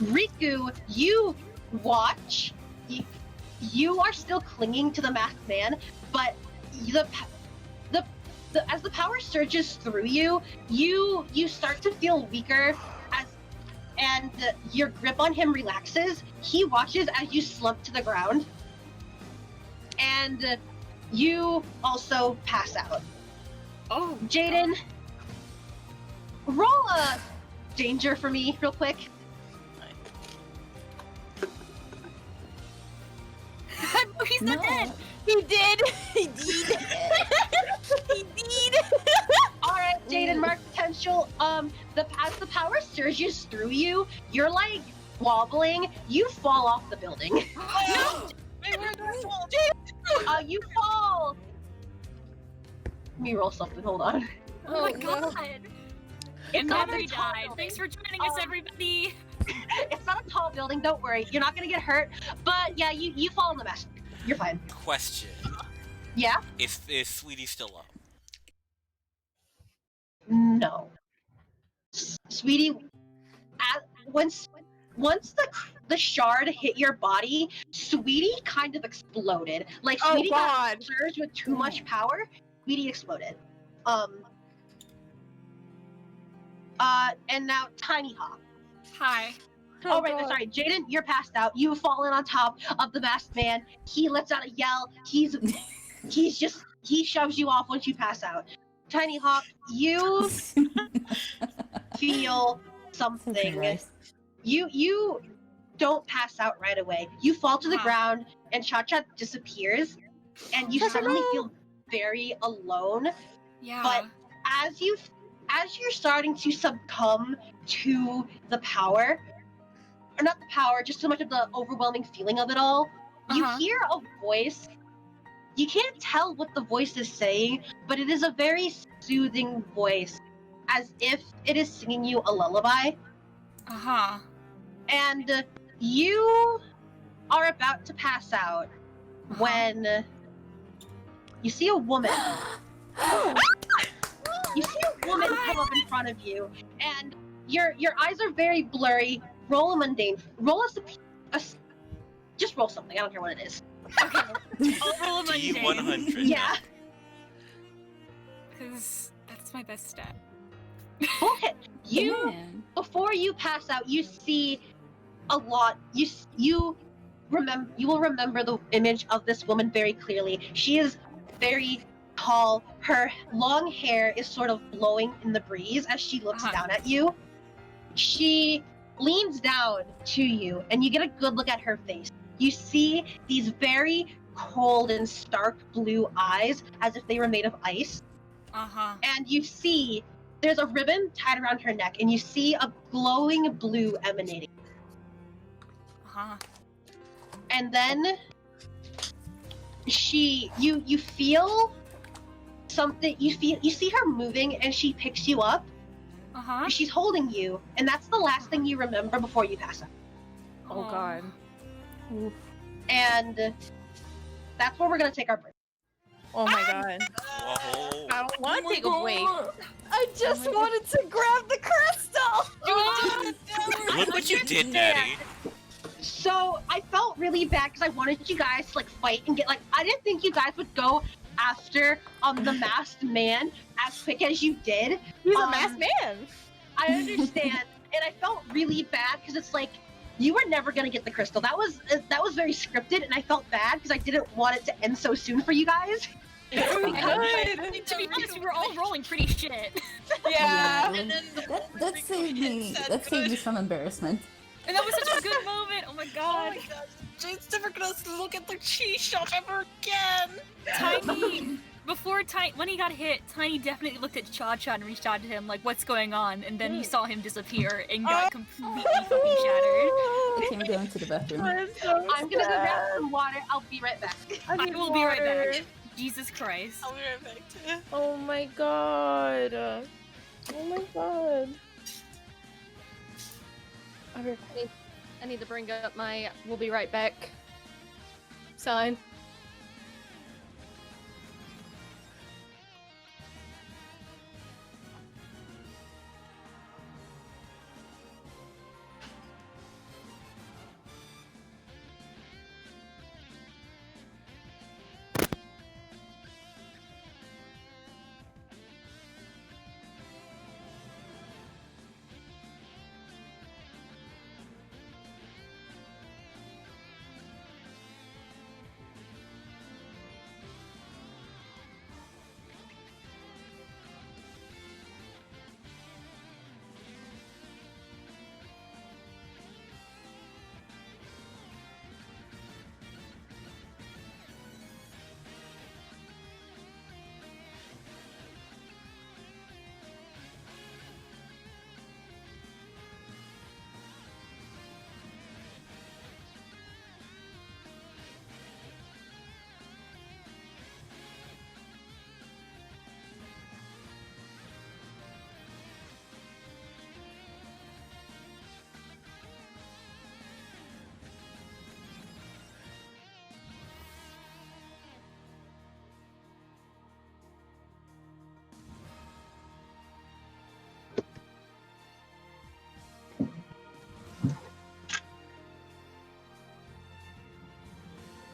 Riku, you watch. You are still clinging to the masked man, but as the power surges through you, you start to feel weaker and your grip on him relaxes. He watches as you slump to the ground, and you also pass out. Oh, Jaden, roll a danger for me real quick. oh, he's not dead. He did. He did. He did. All right, Jaden, mark potential. As the power surges through you, you're like wobbling. You fall off the building. No! Wait, where do I fall? You fall. Let me roll something. Hold on. Oh my no. god. It's And not Henry a tall died. building. Thanks for joining us, everybody. It's not a tall building. Don't worry. You're not gonna get hurt. But yeah, you fall in the mess. You're fine. Question: Yeah. Is Sweetie still up? No. Sweetie, once the shard hit your body, Sweetie kind of exploded. Like Oh Sweetie got god. surged with too much power. Sweetie exploded. And now Tiny Hawk. Hi. Oh, right, sorry, Jaden, you're passed out. You've fallen on top of the masked man. He lets out a yell. He shoves you off once you pass out. Tiny Hawk, you feel something. Christ. You don't pass out right away. You fall to the Huh. ground, and Cha-Cha disappears, and you suddenly feel very alone. Yeah. But as you're starting to succumb to the power, or not the power, just so much of the overwhelming feeling of it all, you Uh-huh. hear a voice. You can't tell what the voice is saying, but it is a very soothing voice. as if it is singing you a lullaby. Uh-huh. And you are about to pass out when you see a woman. You see a woman come up in front of you, and your eyes are very blurry. Roll a mundane. Roll just roll something. I don't care what it is. Okay. I'll roll a mundane. D100. Yeah. Because that's my best stat. Full hit. Man. Before you pass out, you see a lot. You will remember the image of this woman very clearly. She is very tall. Her long hair is sort of blowing in the breeze as she looks down at you. She leans down to you, and you get a good look at her face. You see these very cold and stark blue eyes, as if they were made of ice. And you see there's a ribbon tied around her neck, and you see a glowing blue emanating. And then you feel something. You see her moving, and she picks you up. She's holding you, and that's the last thing you remember before you pass out. Oh god. Oof. And that's where we're gonna take our break. Oh my god. Whoa. I don't want to take a break. I just wanted to grab the crystal. Look what you did, Natty. So I felt really bad because I wanted you guys to like fight and get I didn't think you guys would go after the masked man as quick as you did. He's a masked man. I understand, and I felt really bad because it's like you were never gonna get the crystal. That was very scripted, and I felt bad because I didn't want it to end so soon for you guys. To be honest, we were all rolling pretty shit. Yeah. That saved me. That saved me some embarrassment. And that was such a good moment. Oh my god. Oh my gosh. Jane's never gonna look at the cheese shop ever again. Tiny, when he got hit, Tiny definitely looked at Cha-Cha and reached out to him like, what's going on? And then he saw him disappear and got completely fucking shattered. I came down to the bathroom. I'm gonna go grab some water. I'll be right back. I will be right back. Jesus Christ. I'll be right back too. Oh my god. Oh my god. I need to bring up my "we'll be right back" sign.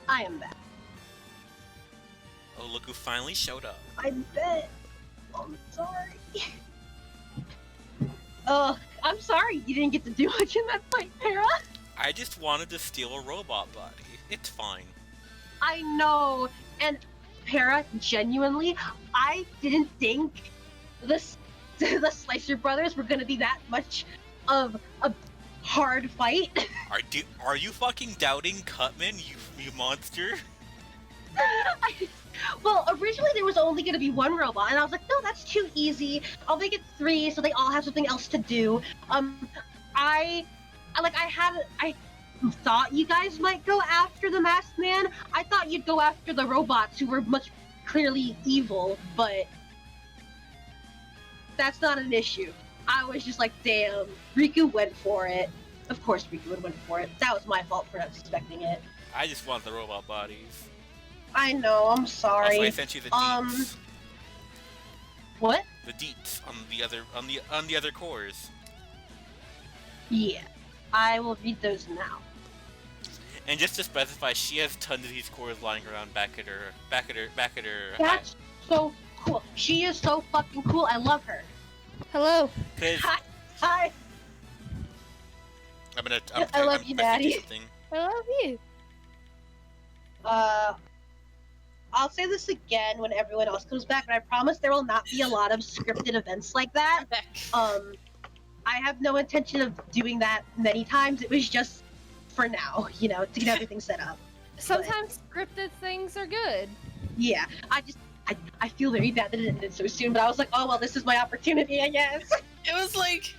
I am back. Oh, look who finally showed up. I bet. I'm sorry. I'm sorry you didn't get to do much in that fight, Para. I just wanted to steal a robot body. It's fine. I know, and Para, genuinely, I didn't think the Slicer brothers were gonna be that much of a hard fight. Are you fucking doubting Cutman, you monster? Well, originally there was only going to be one robot, and I was like, no, that's too easy. I'll make it 3 so they all have something else to do. I thought you guys might go after the masked man. I thought you'd go after the robots who were much clearly evil, but That's not an issue. I was just like, damn, Riku went for it. Of course Riku would went for it. That was my fault for not suspecting it. I just want the robot bodies. I know, I'm sorry. Also, I sent you the deets. What? The deets on the other cores. Yeah, I will read those now. And just to specify, she has tons of these cores lying around back at her. That's so cool. She is so fucking cool. I love her. Hello. Hi. I love you, Natty. I love you. I'll say this again when everyone else comes back, but I promise there will not be a lot of scripted events like that. I have no intention of doing that many times. It was just for now, to get everything set up. Sometimes scripted things are good. Yeah, I feel very bad that it ended so soon, but I was like, oh well, this is my opportunity, I guess. It was like,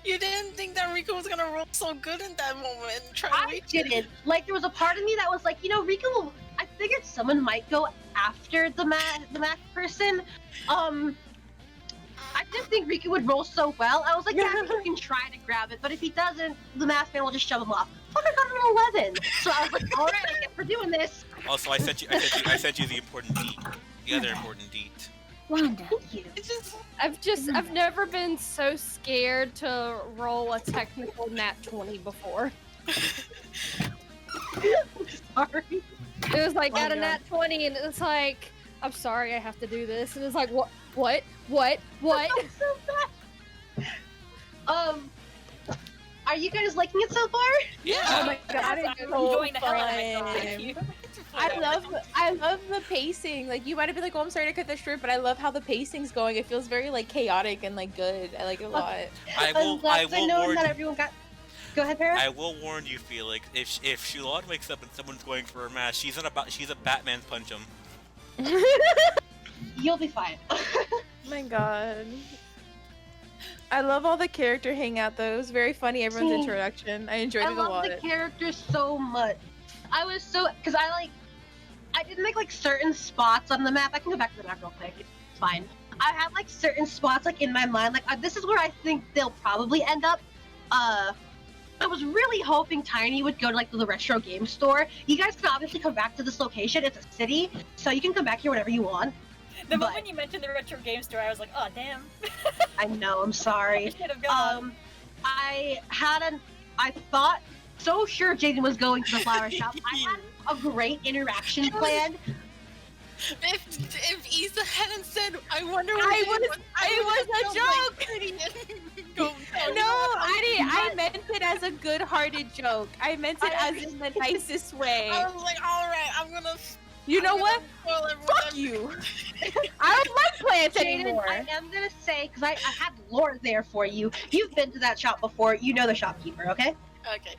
you didn't think that Riku was gonna roll so good in that moment. I didn't. Like, there was a part of me that was like, Riku will. I figured someone might go after the math person. I didn't think Riku would roll so well. I was like, yeah, I think he can try to grab it, but if he doesn't, the math man will just shove him off. Fuck, I got an 11. So I was like, all right, I guess we're doing this. Also, I sent you the important deet. The other important deet. Wanda. Thank you. I've never been so scared to roll a technical nat 20 before. Sorry. It was like, got a nat 20, and it's like, I'm sorry, I have to do this. And it's like, what? So bad. Are you guys liking it so far? Yeah. Oh my god, it's so fun. I love the pacing. Like, you might have been like, oh, I'm sorry to cut this short, but I love how the pacing's going. It feels very like chaotic and like good. I like it a lot. I will warn that everyone got. Go ahead, Para. I will warn you, Felix. If Shulon wakes up and someone's going for a mask, she's a Batman punch him. You'll be fine. Oh my god. I love all the character hangout though. It was very funny, everyone's introduction. I enjoyed it a lot. I love the characters so much. Because I didn't make like certain spots on the map. I can go back to the map real quick. It's fine. I had like certain spots like in my mind, like this is where I think they'll probably end up. I was really hoping Tiny would go to like the retro game store. You guys can obviously come back to this location. It's a city, so you can come back here whenever you want. The moment you mentioned the retro game store, I was like, oh damn. I know, I'm sorry. I should have gone. I thought so sure Jaden was going to the flower shop. I had a great interaction planned. If Issa hadn't said, I wonder what it was a joke! No, I meant it as a good-hearted joke. I meant it as in the nicest way. I was like, alright, I'm gonna... You know what? Fuck you! I don't like plants anymore. I am gonna say, because I had lore there for you. You've been to that shop before. You know the shopkeeper, okay? Okay.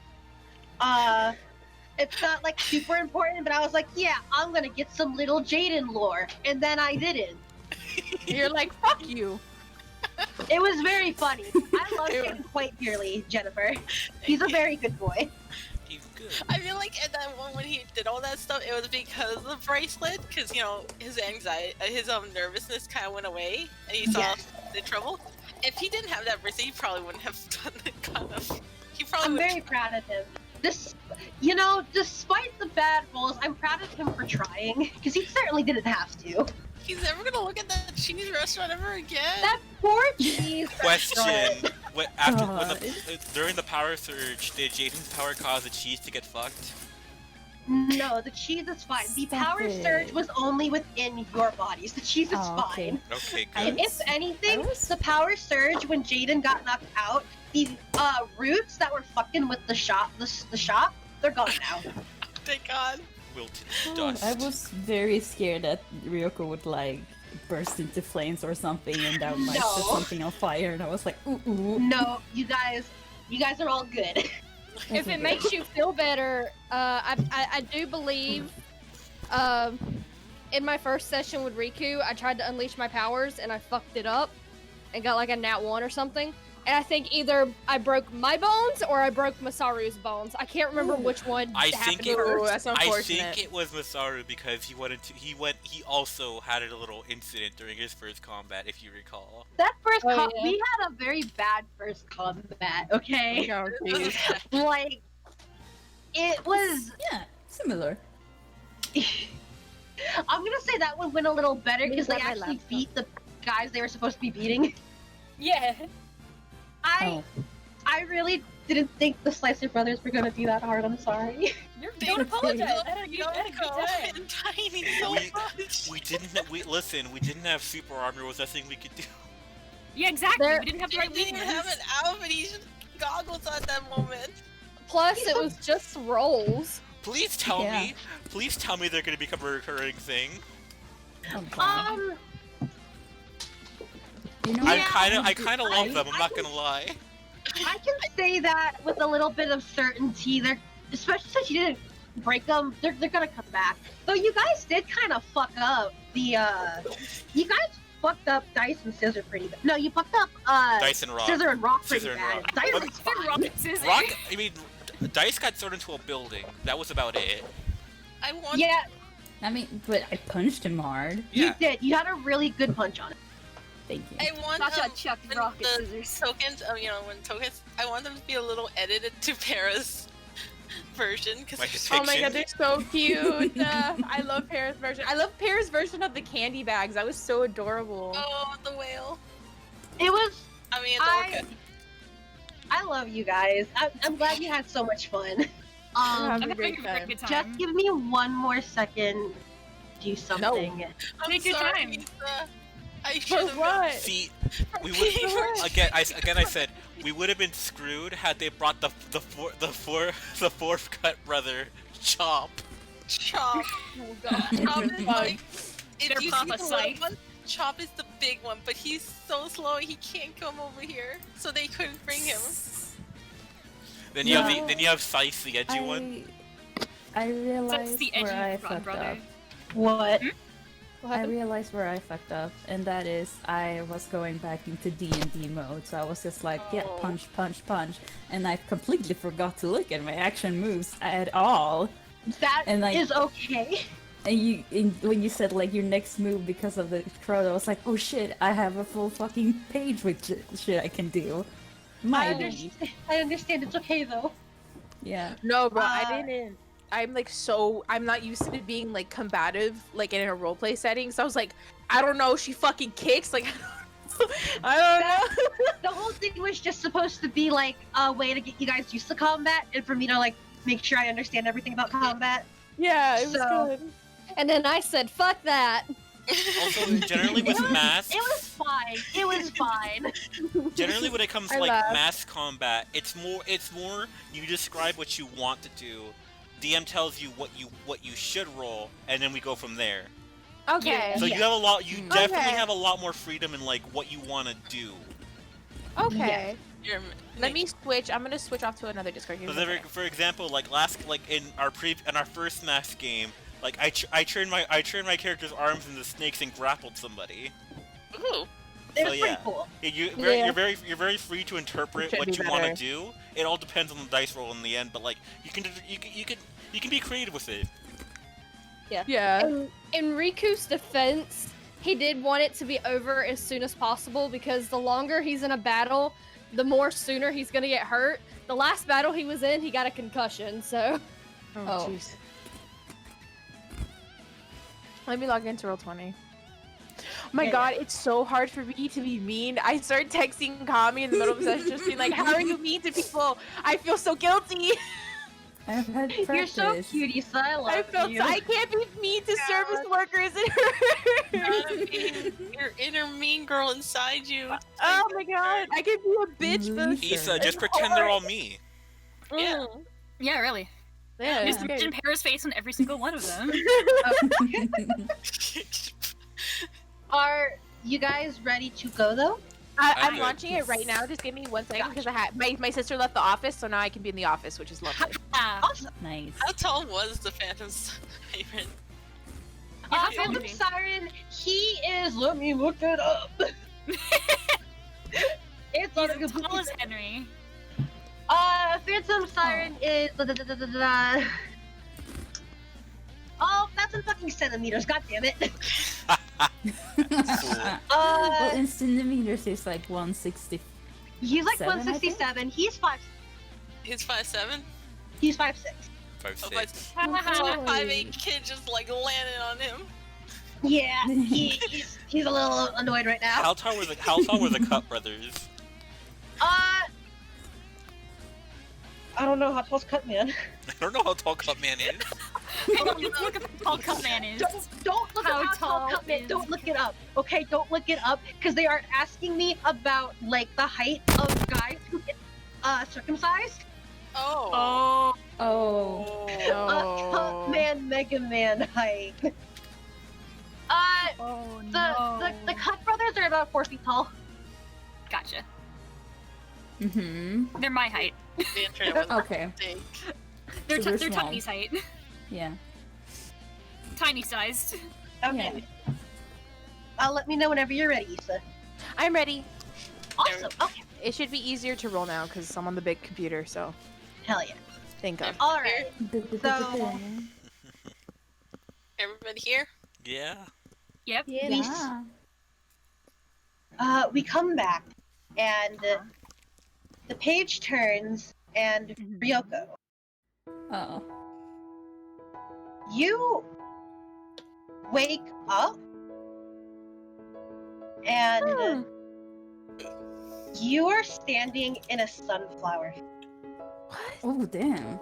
It's not like super important, but I was like, yeah, I'm gonna get some little Jaden lore, and then I didn't. You're like, fuck you. It was very funny. I love him quite dearly, Jennifer. He's a very good boy. He's good. I feel like at that one when he did all that stuff, it was because of the bracelet, because his anxiety, his nervousness kind of went away, and he saw the trouble. If he didn't have that bracelet, he probably wouldn't have done it. I'm very proud of him. Despite the bad rolls, I'm proud of him for trying, because he certainly didn't have to. He's never gonna look at that cheese restaurant ever again. That poor cheese Question: during the power surge, did Jaden's power cause the cheese to get fucked? No, the cheese is fine. The power surge was only within your bodies. The cheese is fine. Okay, good. And if anything, the power surge when Jaden got knocked out, the roots that were fucking with the shop, they're gone now. Thank God. Wilted dust. I was very scared that Ryoko would like burst into flames or something, and that might set something on fire. And I was like, ooh. No, you guys are all good. If it makes you feel better, I do believe, in my first session with Riku, I tried to unleash my powers and I fucked it up, and got like a nat 1 or something. And I think either I broke my bones or I broke Masaru's bones. I can't remember which one happened first. That's I unfortunate. think it was Masaru because he also had a little incident during his first combat, if you recall. That first Oh, we had a very bad first combat, okay? Oh, geez. Like, it was... Yeah, similar. I'm gonna say that one went a little better because they actually beat the guys they were supposed to be beating. Yeah. I really didn't think the Slicer brothers were gonna be that hard. I'm sorry. Don't apologize. I had a good time. And tiny so much. We didn't have super armor was a thing we could do. Yeah, exactly. There- We didn't have the He right didn't have weakness. an Alphanese goggles at that moment. Plus, it was just rolls. Please tell me they're gonna become a recurring thing. You know, I kind of love them. I'm not gonna lie. I can say that with a little bit of certainty. They're, especially since you didn't break them, they're gonna come back. Though you guys did kind of fuck up the you guys fucked up Dice and Scissor pretty bad. No, you fucked up Dice and Rock. Scissor and Rock pretty Scissor and bad. Rock. Dice But- is fine. Rock and scissors. Rock. I mean, Dice got thrown into a building. That was about it. I want. Yeah, I mean, but I punched him hard. Yeah. you did. You had a really good punch on it. Thank you. I want Gotcha, Chuck, when rock and the scissors. tokens. When tokens, I want them to be a little edited to Para's version because Like Oh my god, depiction. they're so cute. I love Pear's version. I love Pear's version of the candy bags. That was so adorable. oh, the whale. It was. I mean, the orca. I love you guys. I'm glad you had so much fun. Have I'm a great having a time. good time. Just give me one more second. Do something. I'm Take your sorry, time. Lisa. I For should have. what? See, we would I said we would have been screwed had they brought the fourth cut brother Chop. Chop. Oh god. Chop is like. Their If you see Papa the little Sight. one, Chop is the big one, but he's so slow he can't come over here, so they couldn't bring him. Then you have Scythe, the edgy one. I That's realized the where I edgy front fucked brother. up. What? I realized where I fucked up, and that is I was going back into D&D mode, so I was just like, yeah, Oh. punch, punch, punch, and I completely forgot to look at my action moves at all. That And, like- is okay. And when you said like your next move because of the crowd, I was like, oh shit, I have a full fucking page with shit I can do. I Maybe. understand. It's okay though. Yeah. No, bro, I Uh, didn't. I'm not used to being like combative, like in a roleplay setting. So I was like, I don't know, she fucking kicks. Like, I don't know. The whole thing was just supposed to be like a way to get you guys used to combat, and for me to like make sure I understand everything about combat. Yeah, it was So- good. And then I said, fuck that. Also, generally with mass, It was fine. It was fine. generally when it comes to I like laughed. mass combat, it's more you describe what you want to do. DM tells you what you should roll, and then we go from there. Okay. So you have a lot. You definitely Okay. have a lot more freedom in like what you want to do. Okay. You're- Let me switch. I'm gonna switch off to another Discord. Give So me a there, second. for example, like in our first mass game, like I turned my character's arms into snakes and grappled somebody. Ooh. It So was yeah, pretty cool. you're very free to interpret Should what be you want to better. do. It all depends on the dice roll in the end, but like you can be creative with it. Yeah. In Riku's defense, he did want it to be over as soon as possible because the longer he's in a battle, the more sooner he's gonna get hurt. The last battle he was in, he got a concussion, so Oh, jeez. Let me log into Roll20. Oh my Yeah, god, it's so hard for me to be mean. I started texting Cami in the middle of the session, just being like, "How are you mean to people? I feel so guilty. I've had practice. You're so cute, Issa. I love I felt you. I can't be mean to service workers." Gotta be your inner mean girl inside you. Oh my god, I can be a bitch, but Lisa. Issa, just pretend they're all me. Yeah. Yeah, really. yeah, Just okay. imagine Para's face on every single one of them. Are you guys ready to go though? I'm I'm good. launching it right now. Just give me 1 second because I had my sister left the office, so now I can be in the office, which is lovely. Ah, Awesome. Nice. How tall was the Phantom Siren? yeah, Phantom totally. Siren, he is. Let me look it up. It's not He's as tall as Henry. Phantom Siren is Oh, that's in fucking centimeters, god damn it. Well, in centimeters, it's like 160. He's like 7, 167. He's 5. He's 5'7"? He's 5'6". 5'6". So a 5'8" kid just like landed on him. Yeah, he's a little annoyed right now. How tall were the Cup brothers? I don't know how tall's Cut Man. I don't know how tall Cup Man is. Let's look at how tall Cup Man is. Don't look at how tall Cut Man. Don't look it up. Okay, don't look it up because they are asking me about like the height of guys who get circumcised. Oh. Cup Man, Mega Man height. The Cut brothers are about 4 feet tall. Gotcha. Mm-hmm. They're my height. The internet was Okay. big. They're So they're they're small. Tiny's height. Yeah. Tiny sized. Okay. Let me know whenever you're ready, Issa. I'm ready. Awesome. Okay. It should be easier to roll now because I'm on the big computer, so Hell yeah. thank God. All right. So Everybody here? Yeah. Yep. Yeah. we come back, and the page turns, and Ryoko, Oh. you wake up, and you are standing in a sunflower. Oh, damn.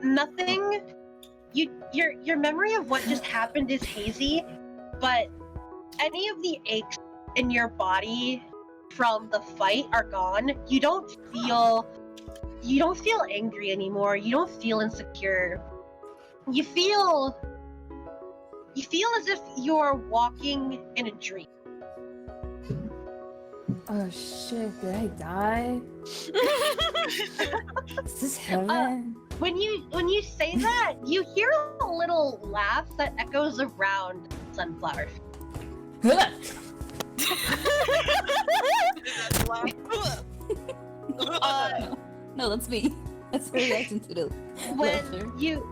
Nothing. Your memory of what just happened is hazy, but any of the aches in your body from the fight are gone. You don't feel angry anymore. You don't feel insecure. You feel as if you're walking in a dream. Oh shit, did I die? Is this heaven? When you say that, you hear a little laugh that echoes around Sunflower. No, that's me. That's the reaction to the laughter. When you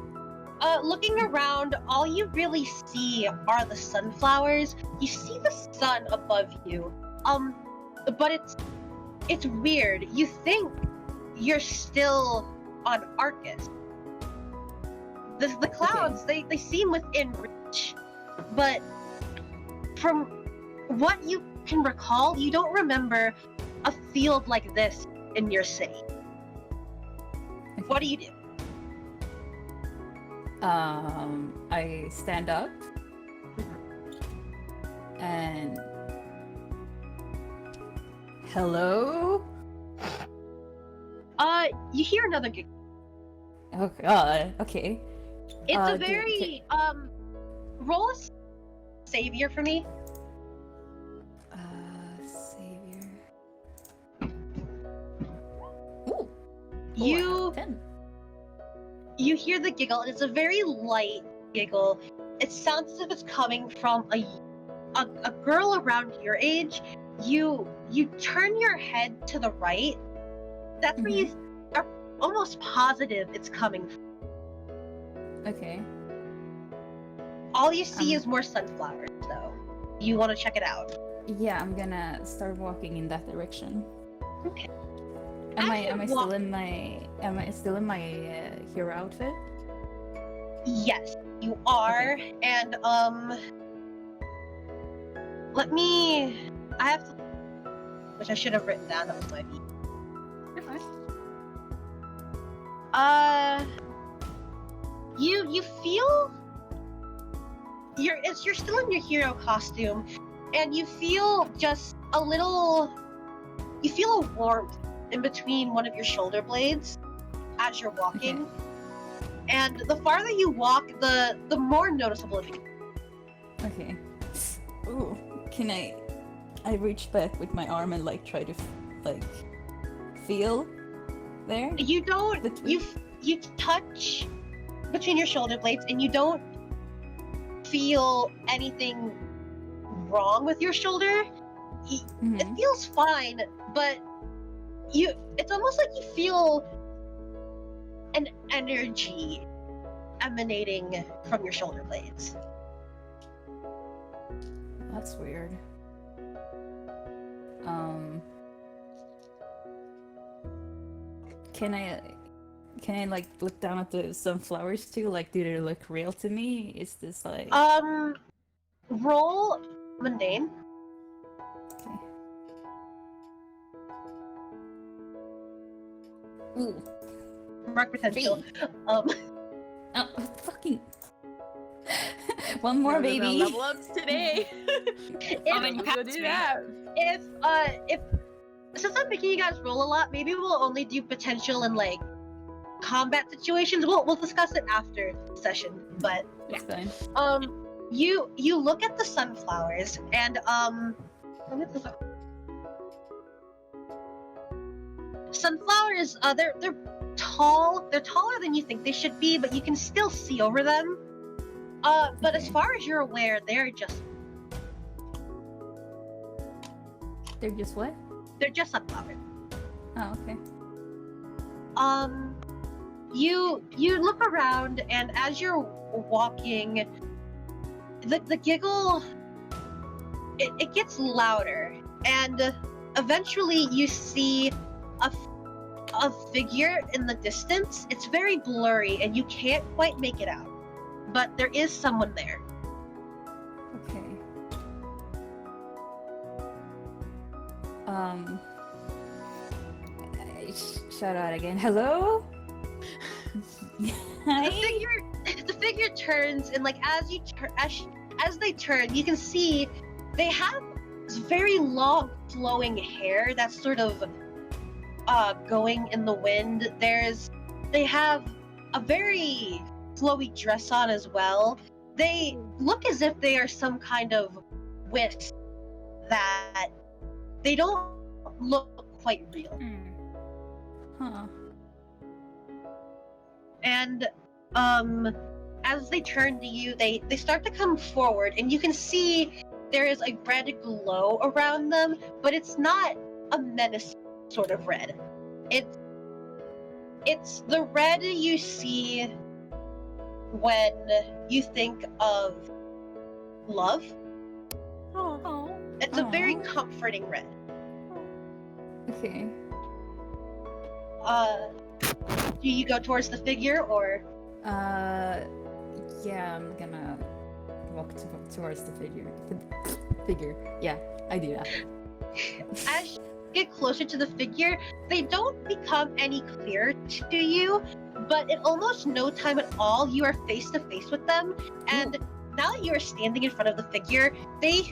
looking around, all you really see are the sunflowers. You see the sun above you. But it's weird. You think you're still on Arcus. The clouds, they seem within reach. But from what you can recall, you don't remember a field like this in your city. What do you do? I stand up and hello? You hear another giggle. Oh god, okay. It's a do- very roll a savior for me. Savior. Ooh. You 10. you hear the giggle, and it's a very light giggle. It sounds as if it's coming from a girl around your age. You turn your head to the right. That's where you are almost positive it's coming from. Okay. All you see is more sunflowers, though. You want to check it out? Yeah, I'm gonna start walking in that direction. Okay. Am As you I walk- still in my hero outfit? Yes, you are. Okay. And I have to, which I should have written down. That was my beat. You're fine. You feel you're still in your hero costume, and you feel just a little. You feel a warmth in between one of your shoulder blades as you're walking, and the farther you walk, the more noticeable it becomes. Okay. Ooh, can I reach back with my arm and like try to feel there? You don't. Between- You touch between your shoulder blades, and you don't feel anything wrong with your shoulder. It feels fine, but it's almost like you feel an energy emanating from your shoulder blades. That's weird. Can I like look down at the sunflowers too? Like, do they look real to me? Is this like roll mundane. okay. Ooh. Mark potential. Oh, fucking one more, baby. Level ups today. Go do that. If since I'm making you guys roll a lot, maybe we'll only do potential in like combat situations. We'll discuss it after the session. But It's fine. you look at the sunflowers and sunflowers, they're tall. They're taller than you think they should be, but you can still see over them. But as far as you're aware, they're just what? they're just sunflowers. Oh, okay. You look around, and as you're walking, the giggle it gets louder, and eventually you see a figure in the distance. It's very blurry, and you can't quite make it out, but there is someone there. Okay. I shout out again. Hello? Hi? The figure turns, and like as they turn, you can see they have this very long flowing hair that's sort of going in the wind. They have a very flowy dress on as well. They look as if they are some kind of wisp that they don't look quite real. Huh. And as they turn to you, they start to come forward, and you can see there is a red glow around them, but it's not a menace sort of red. It's the red you see when you think of love. Oh. It's a very comforting red. Okay. Do you go towards the figure, or? Yeah, I'm gonna walk towards the figure. Figure. Yeah, I do that. As you get closer to the figure, they don't become any clearer to you, but in almost no time at all, you are face to face with them. And now that you are standing in front of the figure, they're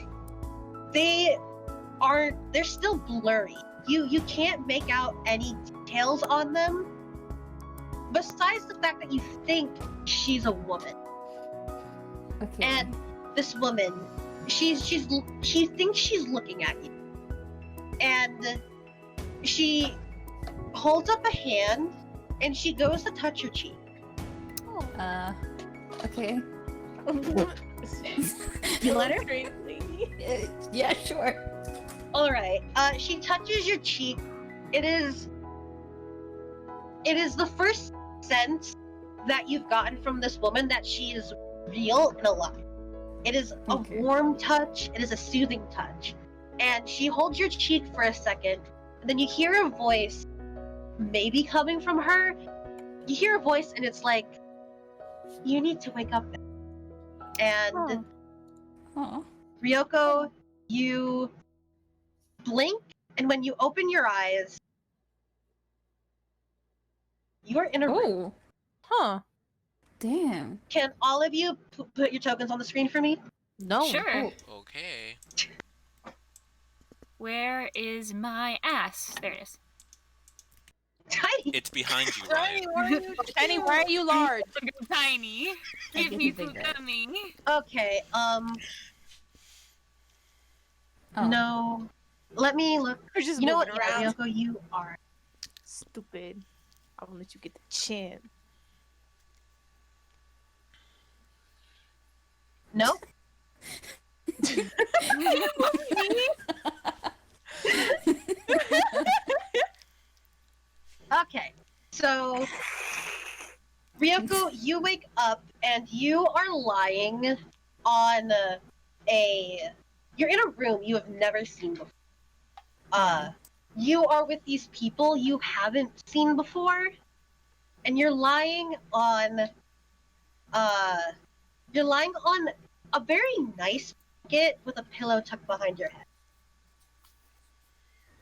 still blurry. You can't make out any details on them, besides the fact that you think she's a woman. Okay. And this woman, she thinks she's looking at you, and she holds up a hand, and she goes to touch your cheek. Okay. You let her? Yeah, sure. All right. She touches your cheek. It is the first sense that you've gotten from this woman that she is real and alive. It is a warm touch. It is a soothing touch. And she holds your cheek for a second, and then you hear a voice, maybe coming from her. You hear a voice, and it's like, you need to wake up now. And Ryoko, you blink, and when you open your eyes, you are in a room. Huh. Damn. Can all of you put your tokens on the screen for me? No. Sure. Okay. Where is my ass? There it is. Tiny. It's behind you, Ryan. Tiny, why are you large? Tiny. Give me bigger. Fukami. Okay, no. Let me look. You're just You know what, moving around. Ryoko, you are. Stupid. I won't let you get the chin. Nope. Ryoko, you wake up and you are lying on you're in a room you have never seen before. You are with these people you haven't seen before, and you're lying on a very nice blanket with a pillow tucked behind your head.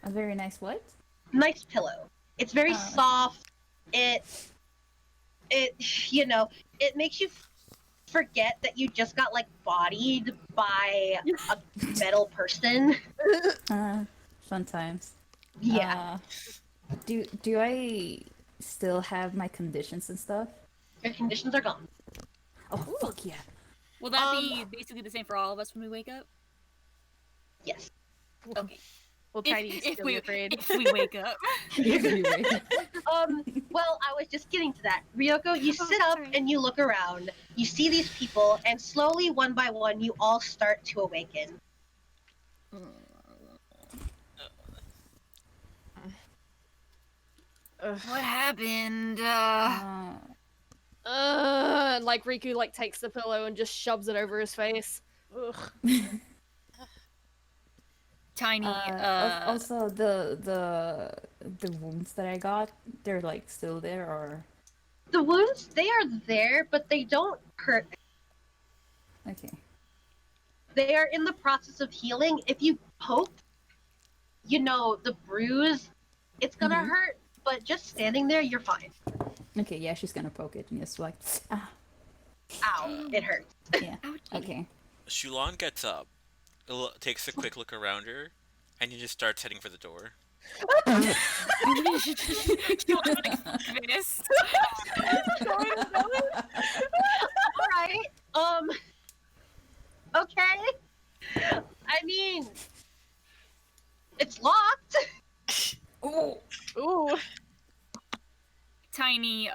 A very nice what? Nice pillow. It's very soft. It makes you forget that you just got like bodied by a metal person. Fun times. Yeah. Do I still have my conditions and stuff? Your conditions are gone. Oh, fuck yeah. Will that be basically the same for all of us when we wake up? Yes. Okay. We'll try to still be afraid. If we wake up. Well, I was just getting to that. Ryoko, you sit up and you look around. You see these people, and slowly, one by one, you all start to awaken. What happened? Like Riku like takes the pillow and just shoves it over his face. Ugh. Tiny. Also, the wounds that I got, they're like still there, or The wounds, they are there, but they don't hurt. okay. They are in the process of healing. If you poke, the bruise, it's gonna hurt, but just standing there, you're fine. Okay, yeah, she's gonna poke it and just like, Ow, it hurts. Yeah. Okay. Shulan gets up, takes a quick look around her, and he just starts heading for the door. Alright, okay. I mean, it's locked. Ooh. Tiny,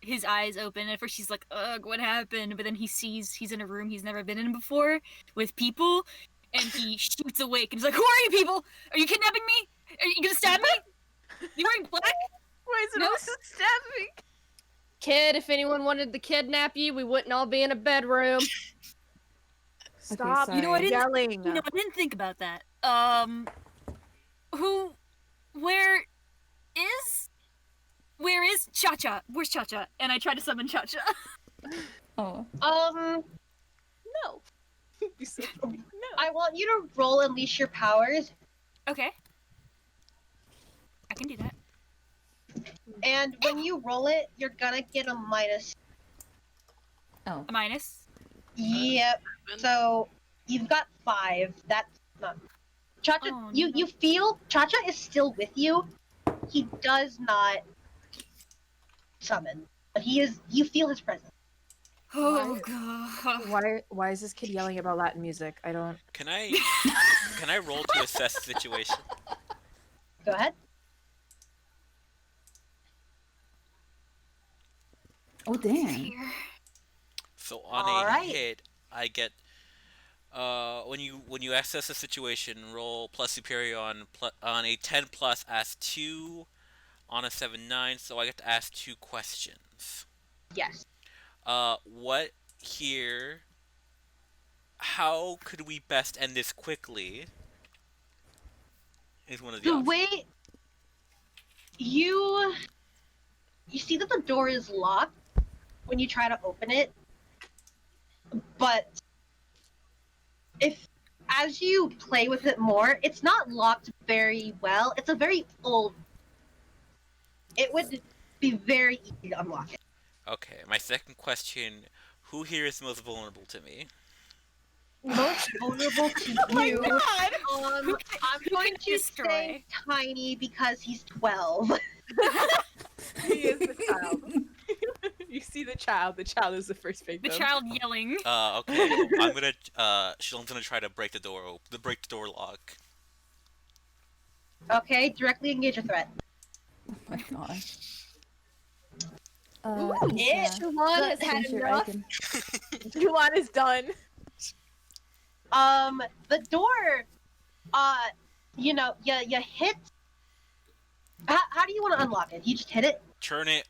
his eyes open. At first he's like, ugh, what happened? But then he sees he's in a room he's never been in before with people, and he shoots awake and he's like, who are you people? Are you kidnapping me? Are you gonna stab me? You wearing black? Why is it also stabbing? Kid, if anyone wanted to kidnap you, we wouldn't all be in a bedroom. Stop sorry. yelling. I didn't think about that. Where is Cha-Cha? Where's Cha-Cha? And I try to summon Cha-Cha. Oh. No. You said no. I want you to roll Unleash Your Powers, Okay. I can do that. and when you roll it, you're gonna get a minus. Oh. A minus. Yep. So you've got 5. That's not. Cha-Cha, Oh, you feel Cha-Cha is still with you. He does not summon, but you feel his presence. Oh god. Why is this kid yelling about Latin music? I don't. Can I roll to assess the situation? Go ahead. Oh damn. So on All a right. hit, I get when you assess the situation, roll plus superior on a 10 plus, ask 2, on a 7-9, so I get to ask 2 questions. Yes. What here? How could we best end this quickly? Is one of the The options. way you see that the door is locked when you try to open it, but as you play with it more, it's not locked very well. It's a very old. It would be very easy to unlock it. Okay, my second question: who here is most vulnerable to me? Most vulnerable to you. I'm going to destroy? say Tiny because he's 12. He is the child. You see the child. The child is the first The victim. child yelling. Okay, I'm gonna. Shilon's gonna try to break the door lock. Okay, directly engage a threat. Oh my god. Shulan has had enough. Julan is done. The door, you hit. How do you want to unlock it? You just hit it? Turn it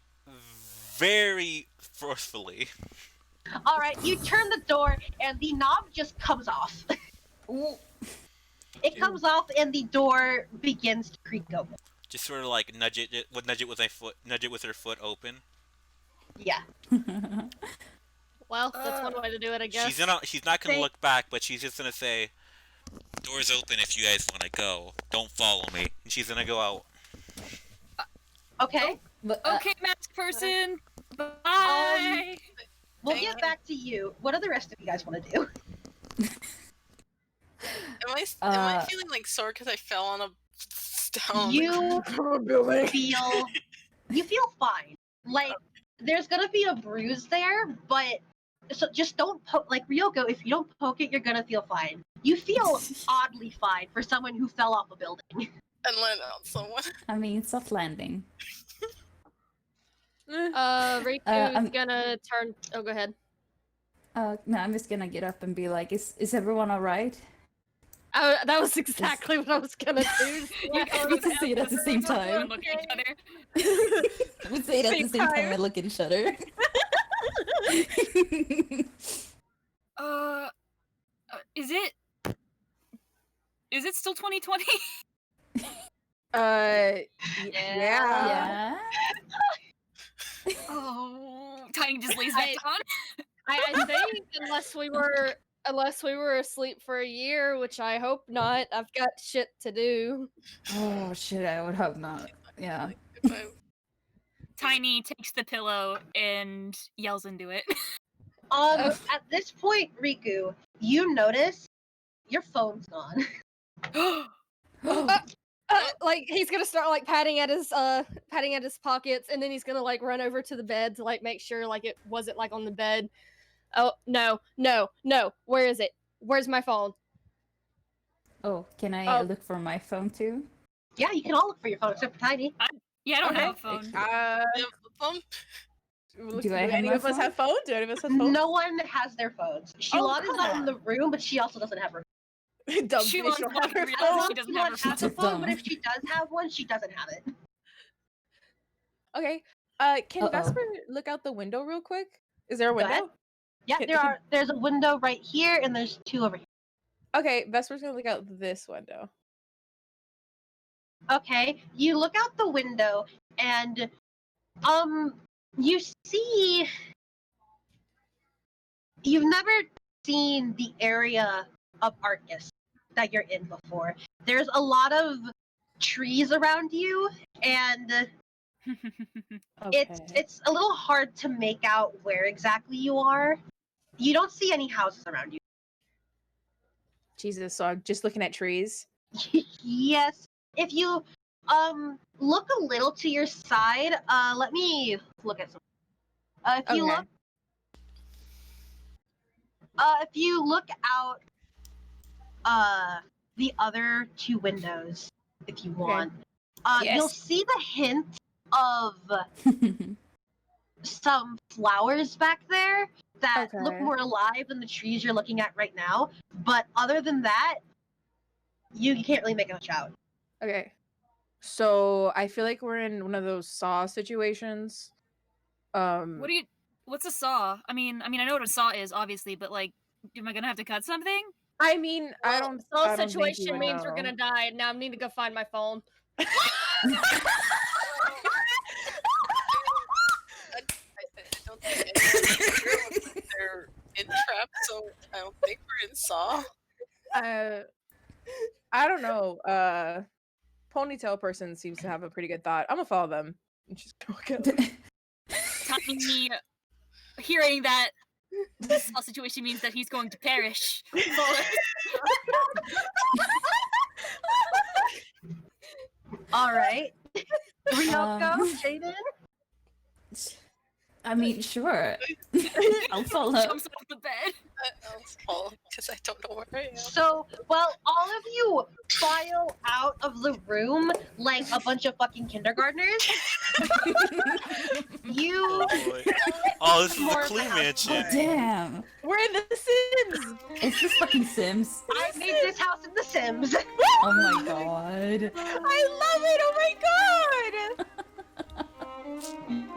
very forcefully. All right, you turn the door, and the knob just comes off. It comes off, and the door begins to creak open. Just sort of like nudge it with her foot open. Yeah. Well, that's one way to do it, I guess. She's not gonna look back, but she's just gonna say, "Door's open if you guys want to go. Don't follow me." And she's gonna go out. Okay. Okay, masked person. Bye. We'll get back to you. What do the rest of you guys want to do? Am I feeling like sore because I fell on a stone? You feel fine. Like there's gonna be a bruise there, but so just don't poke. Like Ryoko, if you don't poke it, you're gonna feel fine. You feel oddly fine for someone who fell off a building. And land on someone. I mean, soft landing. Riku's gonna turn. Oh, go ahead. No, I'm just gonna get up and be like, "Is everyone all right?" That was exactly what I was gonna do. We can say it at the same time. Look at each other. We say it at the same time and look at each other. Is it still 2020? Yeah. Oh, Tiny just lays back down. I think unless we were asleep for a year, which I hope not. I've got shit to do. Oh shit! I would hope not. Yeah. Tiny takes the pillow and yells into it. At this point, Riku, you notice your phone's gone. Like he's gonna start like patting at his pockets, and then he's gonna like run over to the bed to like make sure like it wasn't like on the bed. Oh no! Where is it? Where's my phone? Oh, can I look for my phone too? Yeah, you can all look for your phone except for Tiny. I don't have a phone. You have a phone? Do any of us have phones? Do any of us have phones? No one has their phones. Shilon is not in the room, but she also doesn't have her Dumb She bitch wants don't one have her to phone. realize she doesn't have her has a phone, but if she does have one, she doesn't have it. Okay. Can Vesper look out the window real quick? Is there a Go ahead. window? Yeah, there's a window right here, and there's two over here. Okay, Vesper's gonna look out this window. Okay, you look out the window, and you see. You've never seen the area of Arcus that you're in before. There's a lot of trees around you, and it's a little hard to make out where exactly you are. You don't see any houses around you. Jesus, so I'm just looking at trees. Yes. If you look a little to your side, let me look at some. If you look out the other two windows, if you want, you'll see the hint of some flowers back there that look more alive than the trees you're looking at right now. But other than that, you can't really make much out. Okay. So I feel like we're in one of those Saw situations. What's a saw? I mean, I know what a saw is, obviously, but like, am I gonna have to cut something? I mean, I don't. Saw situation means we're gonna die, and now I need to go find my phone. I don't think they're in trap, so I don't think we're in Saw. I don't know. Ponytail person seems to have a pretty good thought. I'm gonna follow them. And just Tiny, hearing that this Saw situation means that he's going to perish. All right. Ryoko, Jaden? I mean, sure. I'll follow. Jumps off the bed. I'll follow because I don't know where I am. So, well, all of you file out of the room like a bunch of fucking kindergartners. You. Oh, this is the Clue Mansion. Oh, damn. We're in the Sims. It's this fucking Sims. I made this house in The Sims. Oh my god. I love it. Oh my god.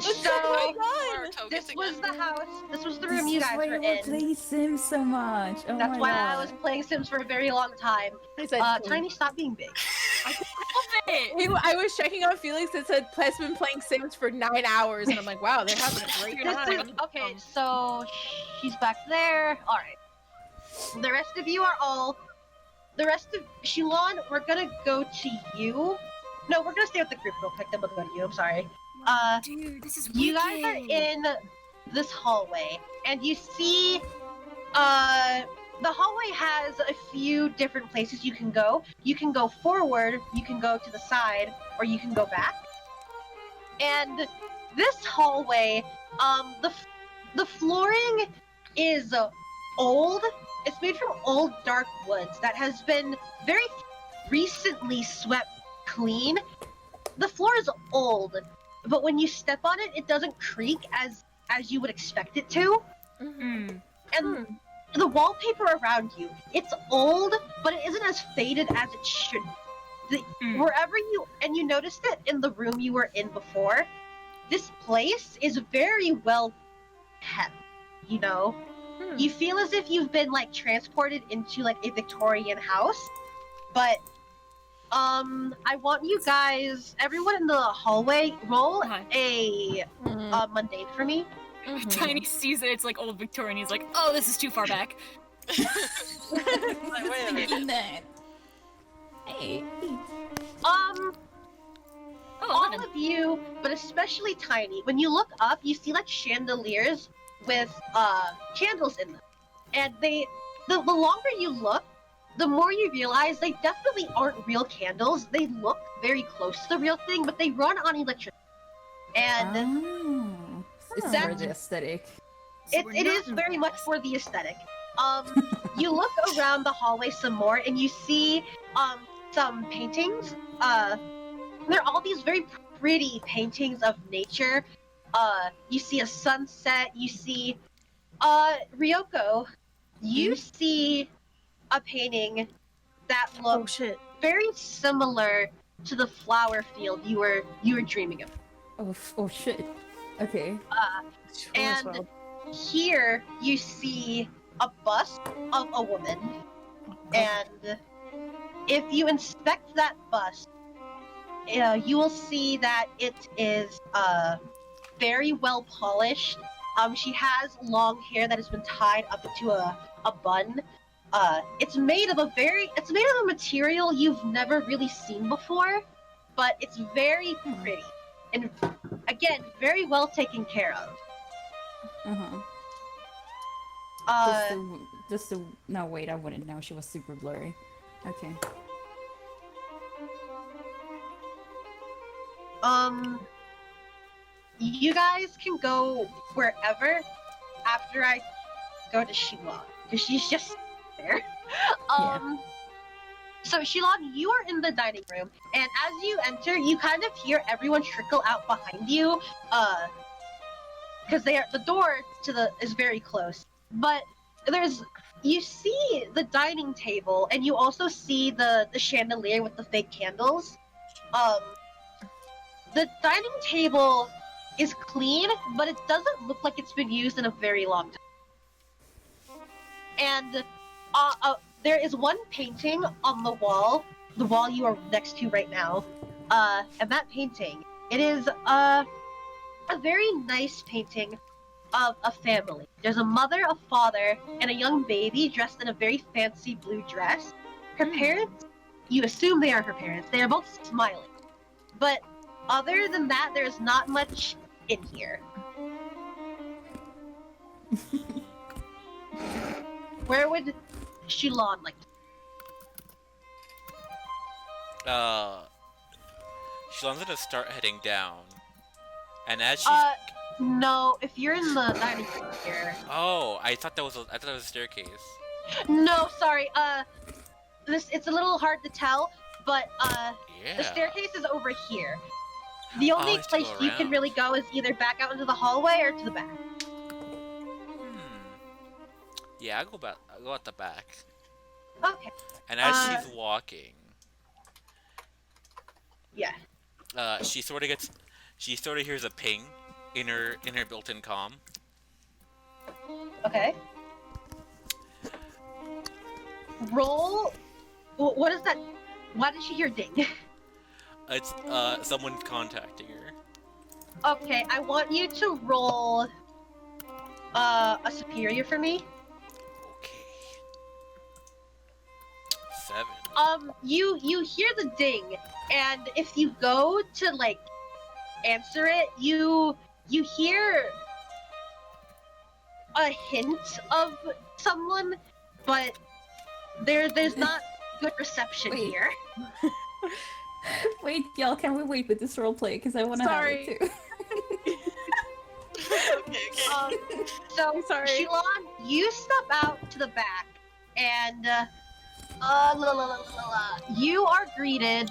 So, This Focus was again. the house. This was the This room you is guys why were you were in. playing Sims so much. Oh That's my why god. I was playing Sims for a very long time. I said Tiny, stop being big. Love it. I was checking on Felix. It said Pless been playing Sims for 9 hours, and I'm like, wow, they're having a great This is time. okay. So she's back there. All right. The rest of you are all. The rest of Shilon, we're gonna go to you. No, we're gonna stay with the group real quick. Then we'll go to you. I'm sorry. Dude, this is You guys are wicked. in this hallway, and you see, the hallway has a few different places you can go. You can go forward, you can go to the side, or you can go back. And this hallway, the flooring is old. It's made from old dark woods that has been very recently swept clean. The floor is old, but when you step on it, it doesn't creak as you would expect it to. Mm. And the wallpaper around you, it's old, but it isn't as faded as it should. Wherever you noticed it in the room you were in before, this place is very well kept, you know? You feel as if you've been, like, transported into, like, a Victorian house, but, I want you guys, everyone in the hallway, roll a mundane for me. Tiny sees it, it's like old Victorian, he's like, oh, this is too far back. Like, wait a minute. Hey. Oh, All 11. of you, but especially Tiny, when you look up, you see like chandeliers with candles in them. And the longer you look, the more you realize they definitely aren't real candles. They look very close to the real thing, but they run on electricity. And It's for the aesthetic. it is very much for the aesthetic. You look around the hallway some more, and you see some paintings. There are all these very pretty paintings of nature. You see a sunset. You see, Ryoko. You see a painting that looks very similar to the flower field you were dreaming of. Oh shit. Okay. And here you see a bust of a woman, and if you inspect that bust, you will see that it is very well polished. She has long hair that has been tied up into a bun. It's made of a material you've never really seen before, but it's very pretty and again very well taken care of. No, wait, I wouldn't know. She was super blurry. Okay. You guys can go wherever after I go to Shilon, because she's just there. So Shilon, you are in the dining room, and as you enter, you kind of hear everyone trickle out behind you, because the door is very close. But you see the dining table, and you also see the chandelier with the fake candles. The dining table is clean, but it doesn't look like it's been used in a very long time. And there is one painting on the wall you are next to right now, and that painting, it is a very nice painting of a family. There's a mother, a father, and a young baby dressed in a very fancy blue dress. Her parents, you assume they are her parents, they are both smiling. But other than that, there's not much in here. Where would Shilon like to? Shilon's gonna start heading down. And as she's no, if you're in the dining room here. Oh, I thought that was a staircase. No, sorry. It's a little hard to tell, but the staircase is over here. The only place you can really go is either back out into the hallway or to the back. Yeah, I'll go at the back. Okay. And as she's walking, yeah, she sort of hears a ping, inner built-in comm. Okay. Roll. What is that? Why did she hear ding? It's someone contacting her. Okay, I want you to roll a superior for me. Okay. 7. You hear the ding, and if you go to like answer it, you hear a hint of someone, but there's not good reception Wait. here. Wait, y'all, can we wait with this roleplay? Because I want to have it too. Okay. So, Sorry. Shilon, you step out to the back, and you are greeted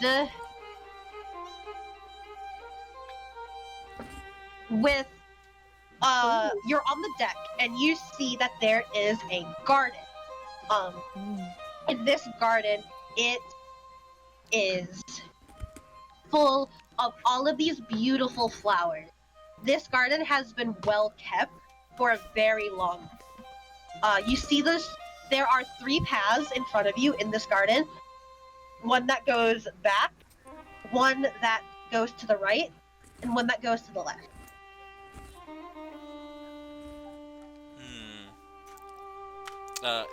with you're on the deck, and you see that there is a garden. In this garden, it is full of all of these beautiful flowers. This garden has been well kept for a very long time. You see this? There are 3 paths in front of you in this garden. One that goes back, one that goes to the right, and one that goes to the left.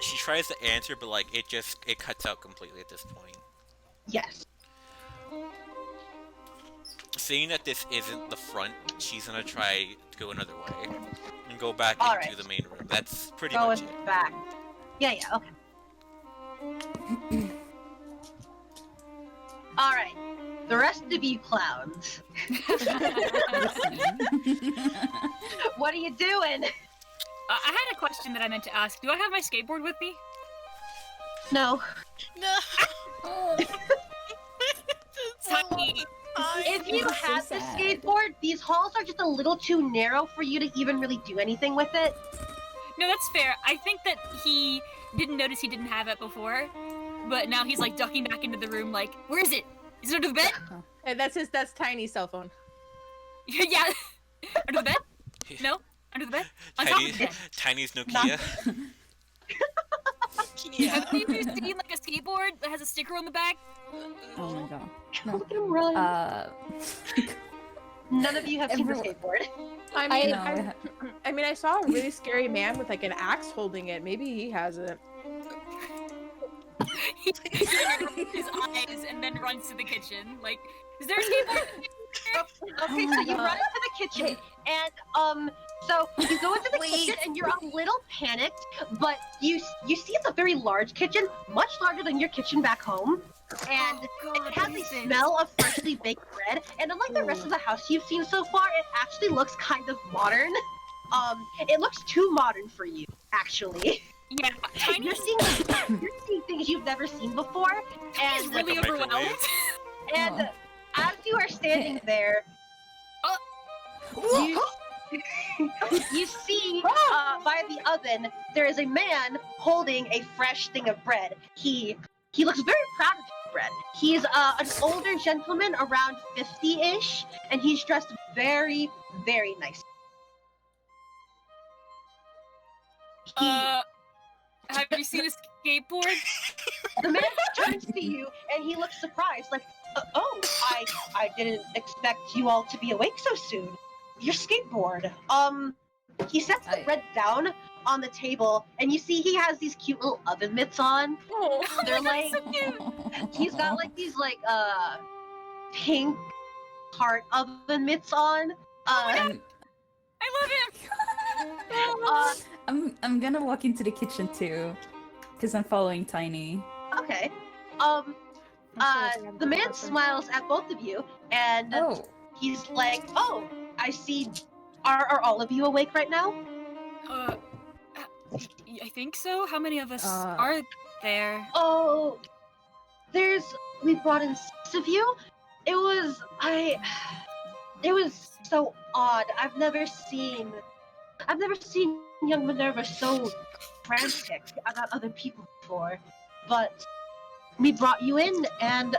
She tries to answer, but like it cuts out completely at this point. Yes. Seeing that this isn't the front, she's gonna try to go another way and go back All into right. the main room. That's pretty Going much it. back. Yeah, okay. All right. The rest of you clowns. What are you doing? I had a question that I meant to ask. Do I have my skateboard with me? No. No. Tiny. If you That's so had the sad. skateboard, these halls are just a little too narrow for you to even really do anything with it. No, that's fair. I think that he didn't notice he didn't have it before, but now he's like ducking back into the room like, where is it? Is it under the bed? And that's Tiny's cell phone. Yeah. Under the bed? No? Under the bed? On top of the bed. Tiny's Nokia. Have any of you seen like a skateboard that has a sticker on the back? Oh my god. Look at him run. None of you have seen the skateboard. I No, mean, I saw a really scary man with like an axe holding it. Maybe he has it. He his eyes and then runs to the kitchen. Like, is there a skateboard? Okay, so you run into the kitchen, and so you go into the kitchen, and you're a little panicked, but you see it's a very large kitchen, much larger than your kitchen back home, and it has a smell of freshly baked bread. And unlike the rest of the house you've seen so far, it actually looks kind of modern. It looks too modern for you, actually. Yeah, You're seeing things you've never seen before, Tiny's and really Like a overwhelmed. microwave? and as you are standing there, you see by the oven there is a man holding a fresh thing of bread. He looks very proud of his bread. He's an older gentleman, around 50-ish, and he's dressed very, very nice. Have you seen a skateboard? The man turns to you and he looks surprised, like, "Oh, I didn't expect you all to be awake so soon. Your skateboard." He sets the bread down on the table, and you see he has these cute little oven mitts on. Oh, They're like, so cute. he's got like these like pink heart oven mitts on. I love him. I'm gonna walk into the kitchen too, because I'm following Tiny. Okay. The man smiles at both of you, and he's like, "Oh, I see. Are all of you awake right now?" I think so. How many of us are there? Oh, we brought in 6 of you. It was so odd. I've never seen young Minerva so frantic about other people before. But we brought you in, and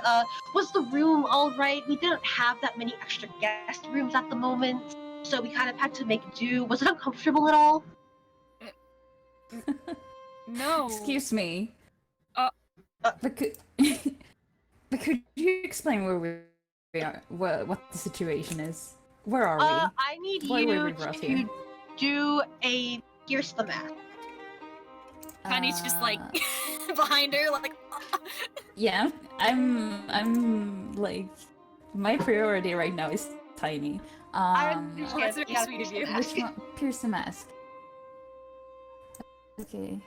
was the room all right? We didn't have that many extra guest rooms at the moment, so we kind of had to make do. Was it uncomfortable at all? No. Excuse me. Uh, but could you explain where we are? What the situation is? Where are we? I need Why were you we brought to here? do a pierce the math. Connie's just like behind her, like. Yeah, I'm like, my priority right now is Tiny. I Oh, that's very Yeah, sweet of you. Which one? Pierce the mask. Okay.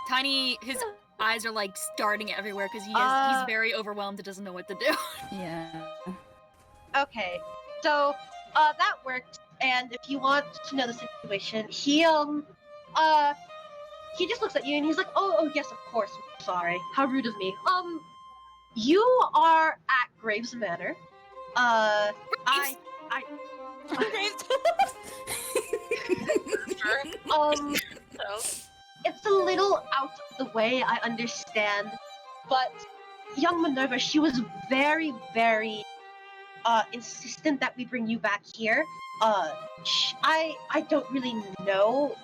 Tiny, his eyes are like darting everywhere because he's very overwhelmed and doesn't know what to do. Yeah. Okay, so that worked. And if you want to know the situation, he just looks at you and he's like, oh yes, of course. I'm sorry. How rude of me. You are at Graves Manor. It's a little out of the way, I understand, but young Minerva, she was very, very insistent that we bring you back here. I don't really know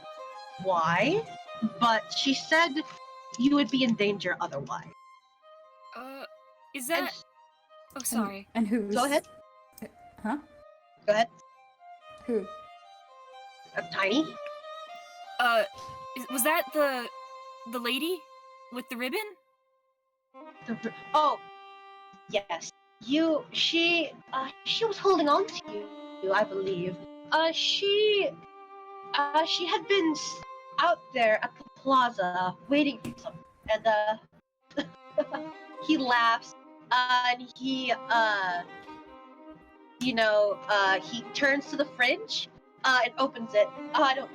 why, but she said you would be in danger otherwise. Is that? Oh, sorry. And who's? Go ahead. Huh? Go ahead. Who? Tiny? Was that the lady with the ribbon? Oh, yes. She was holding on to you, I believe. She had been out there at the plaza waiting for something, and he laughs, and he he turns to the fridge, and opens it. I don't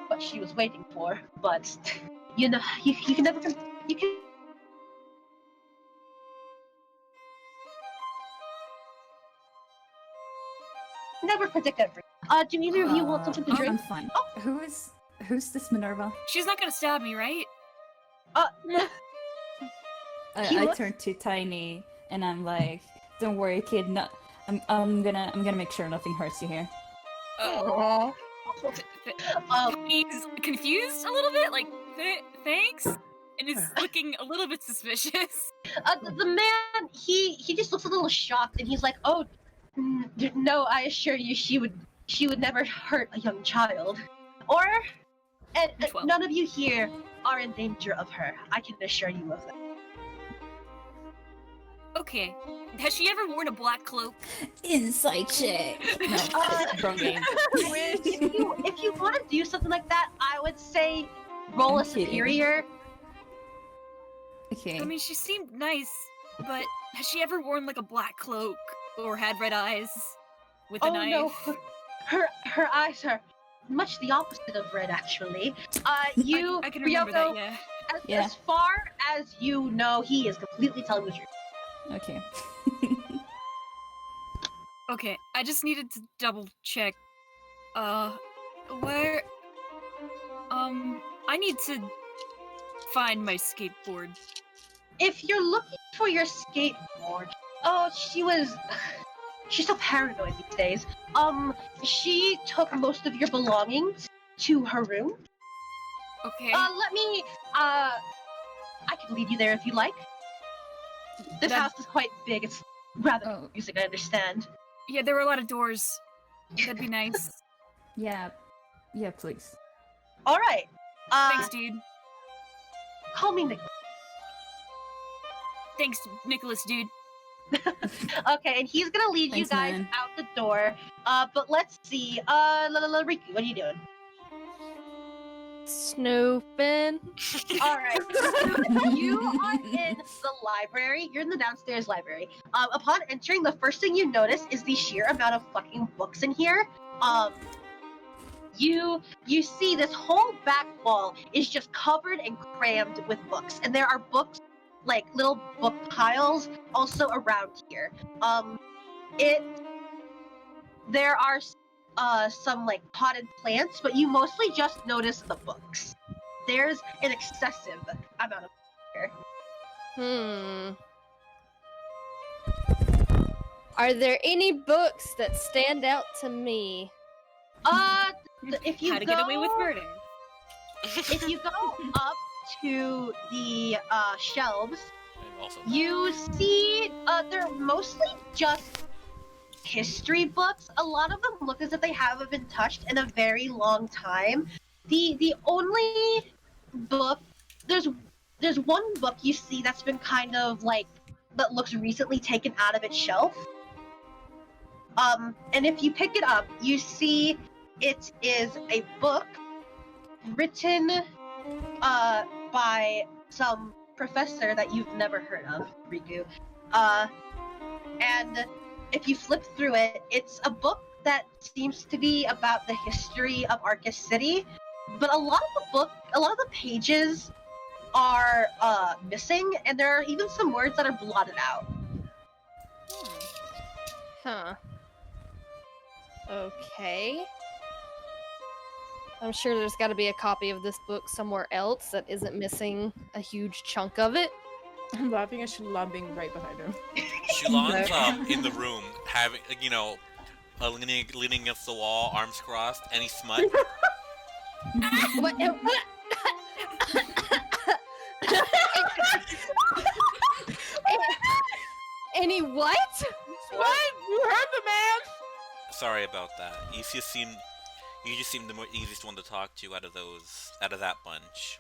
what she was waiting for, but you know, you can never, you can never predict everything. Do neither of you want something to drink? I'm fine. Who's this Minerva? She's not gonna stab me, right? I turn to Tiny and I'm like, "Don't worry, kid. I'm gonna make sure nothing hurts you here." He's confused a little bit, like, thanks, and is looking a little bit suspicious. The man, he just looks a little shocked, and he's like, "Oh, no, I assure you, she would never hurt a young child, and none of you here are in danger of her. I can assure you of that." Okay. Has she ever worn a black cloak? Insight check. No, wrong game. If you want to do something like that, I would say roll a superior. Okay. I mean, she seemed nice, but has she ever worn like a black cloak or had red eyes with a knife? No, her eyes are much the opposite of red, actually. I can remember Ryoko, that. Yeah. As far as you know, he is completely telling the truth. Okay. Okay, I just needed to double check. Where? I need to find my skateboard. If you're looking for your skateboard, she's so paranoid these days. She took most of your belongings to her room. Okay. I can lead you there if you like. This house is quite big. It's rather confusing, I understand. Yeah, there were a lot of doors. That'd be nice. Yeah, please. All right. Thanks, dude. Call me Nicholas. Thanks, Nicholas, dude. Okay, and he's gonna lead you guys out the door. But let's see. Riku, what are you doing? Snooping. All right. You are in the library. You're in the downstairs library. Upon entering, the first thing you notice is the sheer amount of fucking books in here. You see this whole back wall is just covered and crammed with books, and there are books, like little book piles, also around here. There are some like potted plants, but you mostly just notice the books. There's an excessive amount of books here. Are there any books that stand out to me? If you How to go, Get Away with Murder. if you go up to the shelves, Also, you see they're mostly just history books. A lot of them look as if they haven't been touched in a very long time. The only book there's one book you see that's been kind of like that looks recently taken out of its shelf. And if you pick it up, you see it is a book written by some professor that you've never heard of, Riku. And if you flip through it, it's a book that seems to be about the history of Arcus City, but a lot of the pages are missing, and there are even some words that are blotted out. Huh. Okay. I'm sure there's got to be a copy of this book somewhere else that isn't missing a huge chunk of it. I'm laughing at Shalon being right behind him. Shulon's in the room, having leaning against the wall, arms crossed. Any smut? What? Any what? What? You heard the man? Sorry about that. You just seem the more easiest one to talk to out of that bunch.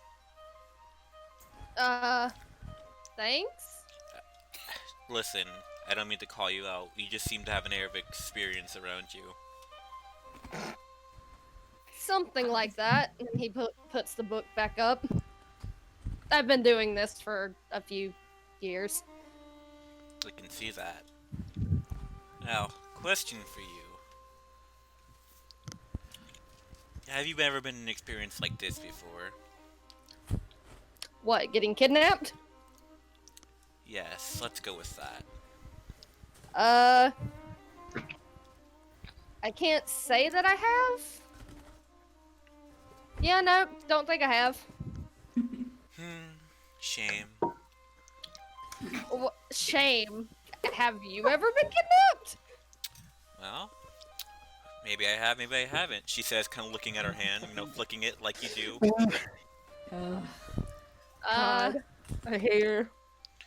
Thanks? Listen, I don't mean to call you out. You just seem to have an air of experience around you. Something like that. And he puts the book back up. I've been doing this for a few years. I can see that. Now, question for you. Have you ever been in an experience like this before? What, getting kidnapped? Yes, let's go with that. I can't say that I have. Yeah, no, don't think I have. Shame. Shame. Have you ever been kidnapped? Well, maybe I have, maybe I haven't. She says, kind of looking at her hand, flicking it like you do. God, I hate her.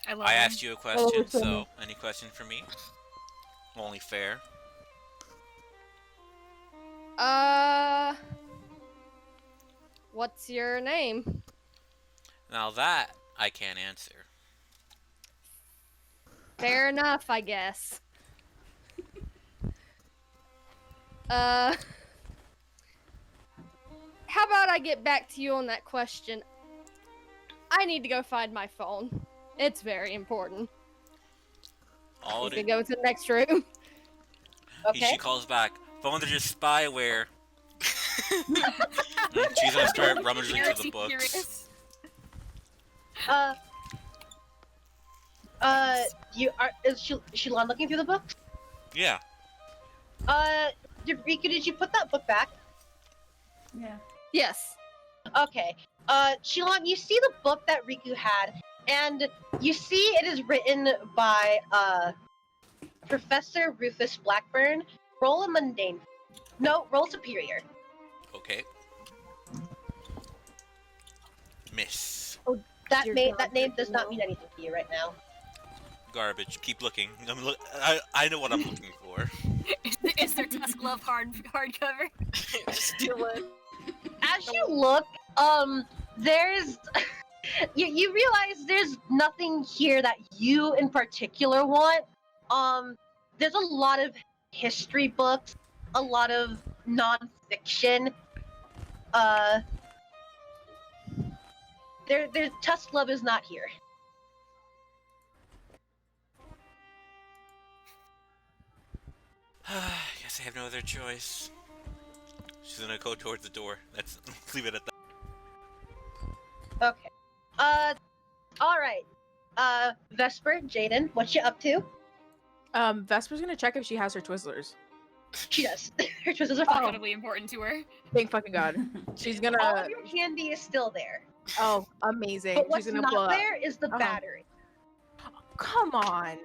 I asked you a question, so any question for me? Only fair. What's your name? Now that I can't answer. Fair enough, I guess. How about I get back to you on that question? I need to go find my phone. It's very important. All He's gonna go to the next room. Okay. She calls back. Phones are just spyware. She's gonna start rummaging through the books. Is Shalon looking through the book? Yeah. Riku, did you put that book back? Yeah. Yes. Okay. Shalon, you see the book that Riku had, and you see it is written by Professor Rufus Blackburn. Roll a mundane. No, roll superior. Okay. Miss. That name does not mean anything to you right now. Garbage. Keep looking. I know what I'm looking for. Is there Tusk Love hardcover? Steal it. As you look, there's you realize there's nothing here that you in particular want. There's a lot of history books, a lot of non-fiction. There's Tusk Love is not here. Guess I have no other choice. She's gonna go towards the door. Let's leave it at that. Okay. Alright. Vesper, Jaden, what you up to? Vesper's gonna check if she has her Twizzlers. She does. Her Twizzlers are fine. Incredibly important to her. Thank fucking God. She's gonna. All of your candy is still there. Oh, amazing. But what's She's gonna pull not out. there is the battery. Come on.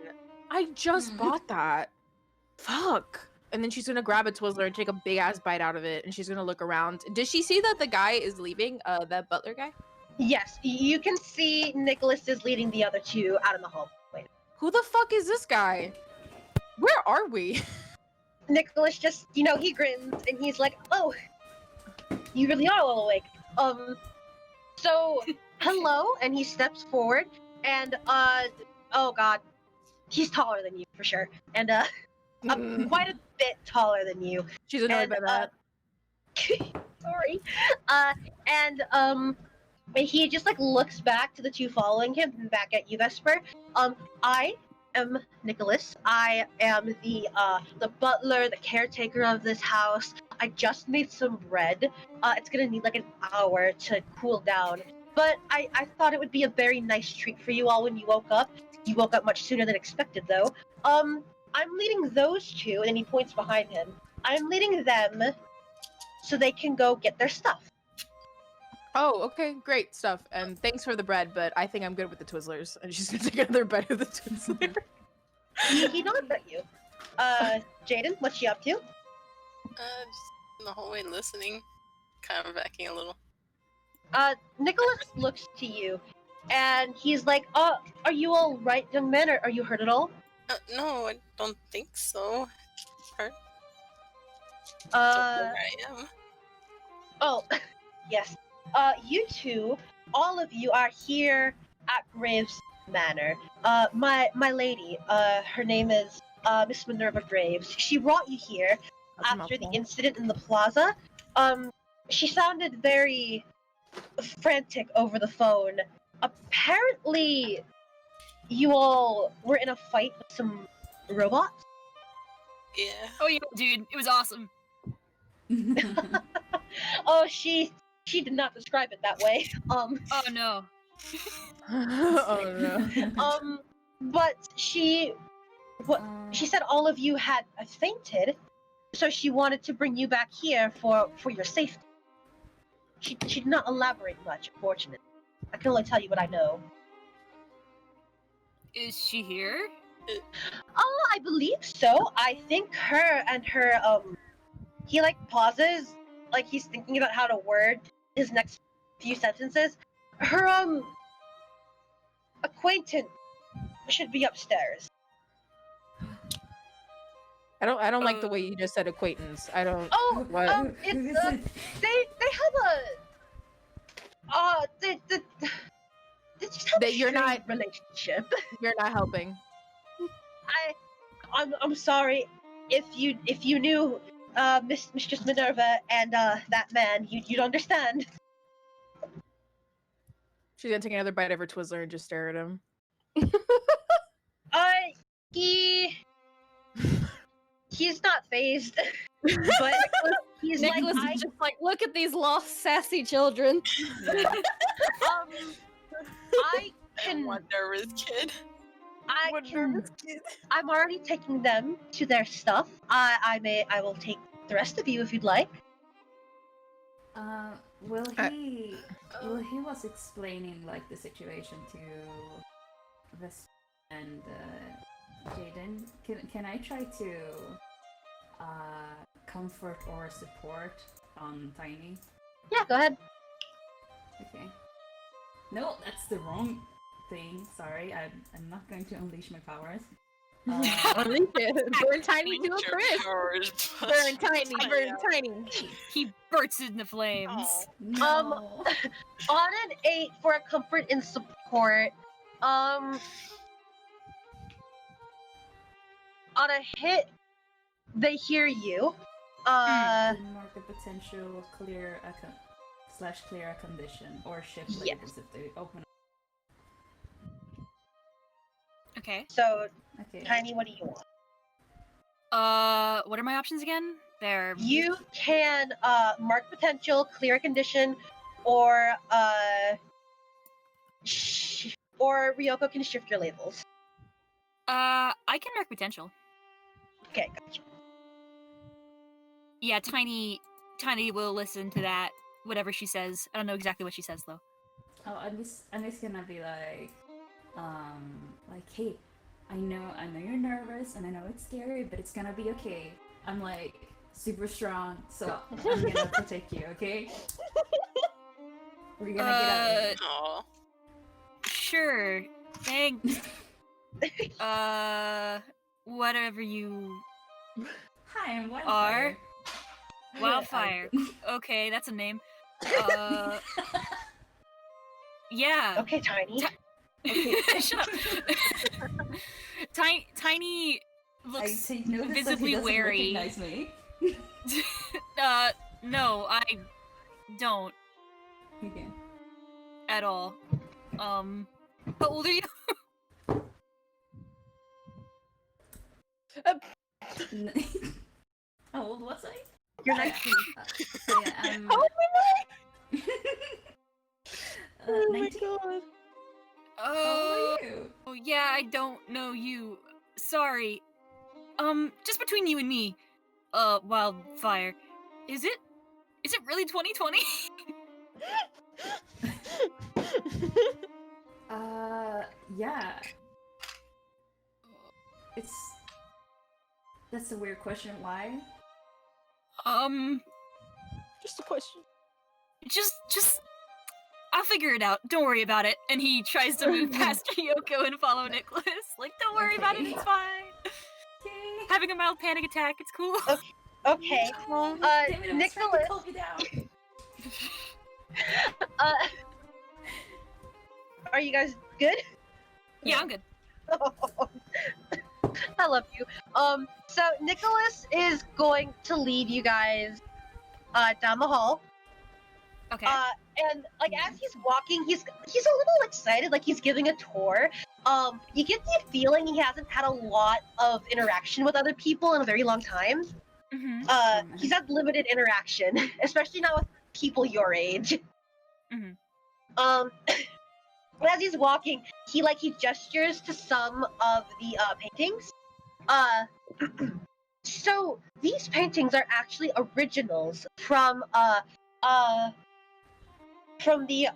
I just bought that. fuck. And then she's gonna grab a Twizzler and take a big ass bite out of it, and she's gonna look around. Does she see that the guy is leaving? That butler guy? Yes, you can see Nicholas is leading the other two out in the hallway. Who the fuck is this guy? Where are we? Nicholas just, he grins and he's like, "Oh, you really are all awake. So, hello," and he steps forward and, oh god, he's taller than you for sure, and, quite a bit taller than you. She's annoyed by that. Sorry. And he just like looks back to the two following him and back at you, Vesper. I am Nicholas. I am the butler, the caretaker of this house. I just made some bread. It's gonna need like an hour to cool down. But I thought it would be a very nice treat for you all when you woke up. You woke up much sooner than expected though. I'm leading those two, and he points behind him. I'm leading them so they can go get their stuff. Oh, okay, great stuff. And thanks for the bread, but I think I'm good with the Twizzlers. And she's gonna take another bite of the Twizzler. He nods at you. Jaden, what's she up to? Just in the hallway listening, kind of backing a little. Nicholas looks to you, and he's like, "Are you all right, young man, or are you hurt at all?" No, I don't think so. Hurt. Where I am. Oh, yes. You two, all of you are here at Graves Manor. My lady, her name is Miss Minerva Graves. She brought you here after the incident in the plaza. She sounded very frantic over the phone. Apparently, you all were in a fight with some robots? Yeah. Oh yeah, dude, it was awesome. Oh, she did not describe it that way. Oh no. Oh no. But she said all of you had fainted, so she wanted to bring you back here for your safety. She did not elaborate much, unfortunately. I can only tell you what I know. Is she here? Oh, I believe so. I think her and her, he like pauses, like he's thinking about how to word his next few sentences. Her, acquaintance should be upstairs. I don't like the way you just said acquaintance. I don't. Oh, what? it's, they have they just have That a you're not- strange relationship. You're not helping. I'm sorry if you knew Mistress Minerva and that man, you'd understand. She's gonna take another bite of her Twizzler and just stare at him. He's not phased, but he's Nicholas like, is just like, look at these lost sassy children. I can. One nervous kid. I'm already taking them to their stuff. I will take the rest of you if you'd like. Will he was explaining like the situation to Ves and Jaden. Can I try to comfort or support on Tiny? Yeah, go ahead. Okay. No, that's the wrong thing. Sorry, I'm not going to unleash my powers. Unleash it. Burn Tiny to a crisp. Burn Tiny. Burn Tiny. He bursts into flames. Oh. No. On an 8 for a comfort and support. On a hit, they hear you. Mark the potential clear a condition or shift Yes. labels if they open. Okay. So, Okay. Tiny, what do you want? What are my options again? They're You can mark potential, clear a condition, or Ryoko can shift your labels. I can mark potential. Okay, gotcha. Yeah, Tiny will listen to that, whatever she says. I don't know exactly what she says though. Oh, I'm just gonna be like, hey, I know you're nervous, and I know it's scary, but it's gonna be okay. I'm like super strong, so I'm gonna protect you, okay? We're gonna get out of here. Aw. Sure. Thanks. Whatever you Hi, I'm are. Wildfire. Wildfire. Okay, that's a name. Yeah. Okay, Tiny. Shut up. Tiny I looks take notice that he visibly doesn't wary. recognize me. No, I don't Okay. at all. How old are you? How old was I? You're 19. I'm How old am I? Oh my 19? god. How old are you? Oh yeah, I don't know you. Sorry. Just between you and me, Wildfire, is it really 2020? Yeah. That's a weird question. Why? Just a question. Just I'll figure it out. Don't worry about it. And he tries to move past Ryoko and follow Nicholas. Like, don't worry about it, it's fine. Okay. Having a mild panic attack, it's cool. Okay. Damn it, I was trying to Nicholas. calm you down. Are you guys good? Yeah, I'm good. I love you. So Nicholas is going to lead you guys down the hall. Okay. And like as he's walking, he's a little excited, like he's giving a tour. You get the feeling he hasn't had a lot of interaction with other people in a very long time. Mm-hmm. He's had limited interaction, especially not with people your age. Mm-hmm. As he's walking, he gestures to some of the paintings. So these paintings are actually originals from the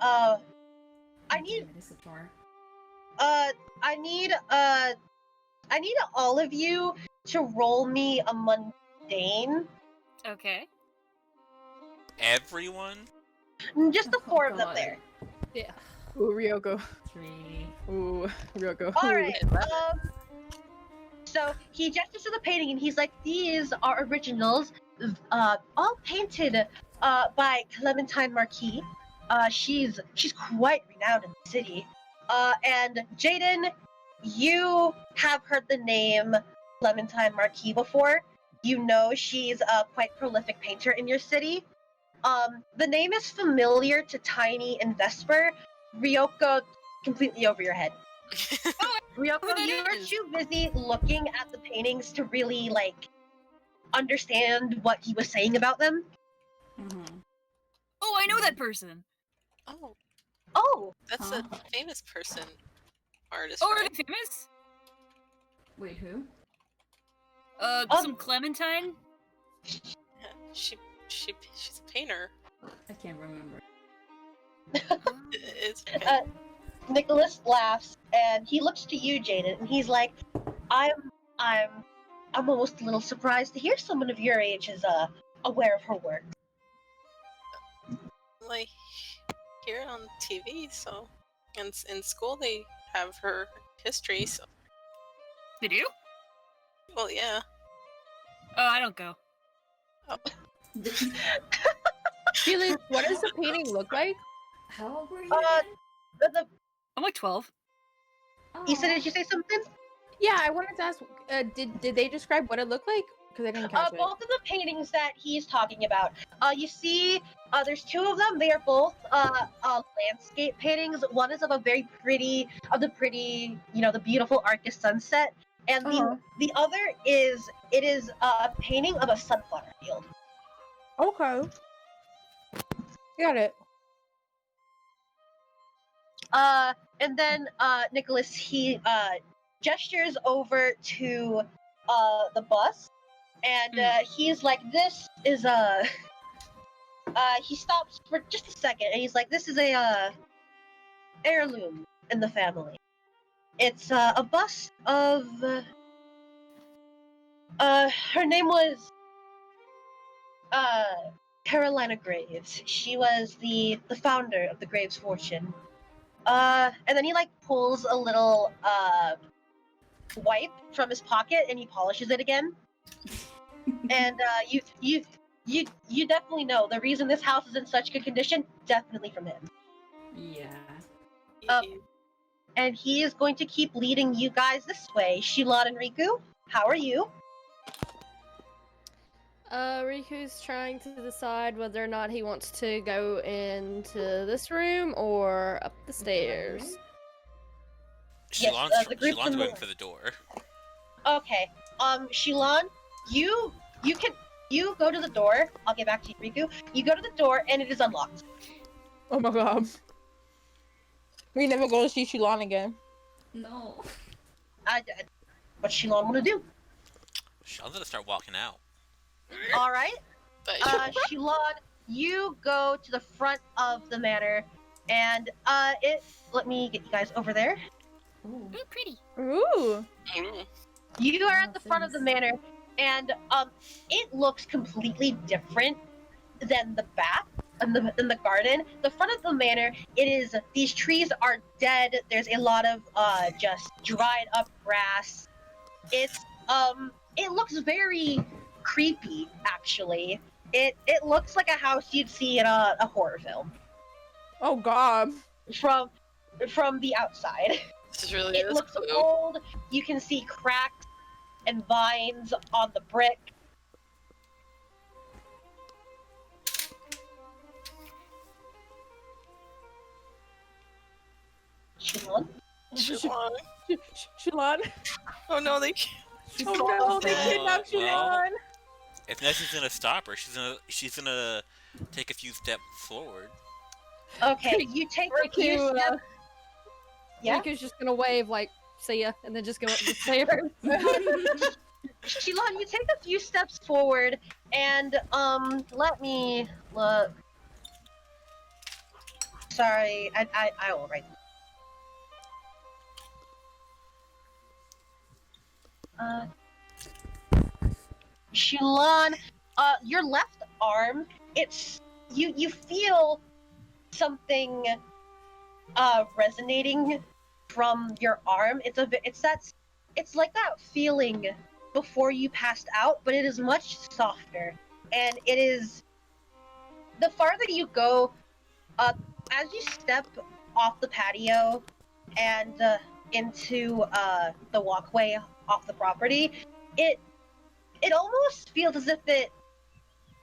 I need all of you to roll me a mundane. Okay. Everyone? Just the four of them God. there. Yeah. Ooh, Ryoko. 3. Ooh, Ryoko. All right. So he gestures to the painting and he's like, "These are originals, all painted by Clementine Marquis. She's quite renowned in the city. And Jaden, you have heard the name Clementine Marquis before. You know she's a quite prolific painter in your city. The name is familiar to Tiny and Vesper. Ryoko, completely over your head. Ryoko, you are too busy looking at the paintings to really understand what he was saying about them. Mm-hmm. Oh, I know that person. Oh, That's Huh? a famous person, artist. Oh, are right? they famous? Wait, who? Some Clementine? Yeah, she's a painter. I can't remember. It's Nicholas laughs and he looks to you, Jaden, and he's like, I'm almost a little surprised to hear someone of your age is aware of her work. like here on TV, so and in school they have her history. So They do? well, yeah. Oh, I don't go. Felix, what does the painting look like? How old were you? The I'm like 12. Issa, did you say something? Yeah, I wanted to ask. Did they describe what it looked like? Because I didn't catch it. Both of the paintings that he's talking about. You see, there's two of them. They are both landscape paintings. One is of the pretty, the beautiful Arcus sunset, and the other is a painting of a sunflower field. Okay. Got it. And then Nicholas, he gestures over to the bus, and he's like, "This is he stops for just a second, and he's like, "This is a heirloom in the family. It's a bust of. Her name was Carolina Graves. She was the founder of the Graves Fortune. And then he like pulls a little wipe from his pocket and he polishes it again. And you definitely know the reason this house is in such good condition. Definitely from him. Yeah. And he is going to keep leading you guys this way. Shilon and Riku, how are you? Riku's trying to decide whether or not he wants to go into this room or up the stairs. Shilon's in the going for the door. Okay. Shilon, you go to the door. I'll get back to you, Riku. You go to the door and it is unlocked. Oh my god. We never go to see Shilon again. No. What's Shilon want to do? Shilon's gonna start walking out. All right. Shilon, you go to the front of the manor, and let me get you guys over there. Ooh, pretty. Ooh. You are at the front of the manor, and it looks completely different than the back and the garden. The front of the manor, these trees are dead. There's a lot of just dried up grass. It looks very creepy, actually. It looks like a house you'd see in a horror film. Oh god. From the outside. This really It looks old. You can see cracks and vines on the brick. Shilon? Shilon? Oh no, they can't. Oh no, they kidnapped Shilon! If Nessie's gonna stop her, she's gonna take a few steps forward. Okay, you take a few steps. Yeah? Riku's just gonna wave like, see ya, and then just go up the stairs. Shilon, you take a few steps forward, and let me look. Sorry, I will write. Shilon, your left arm, you feel something resonating from your arm. It's like that feeling before you passed out, but it is much softer. And it is the farther you go, as you step off the patio and into the walkway off the property, it almost feels as if it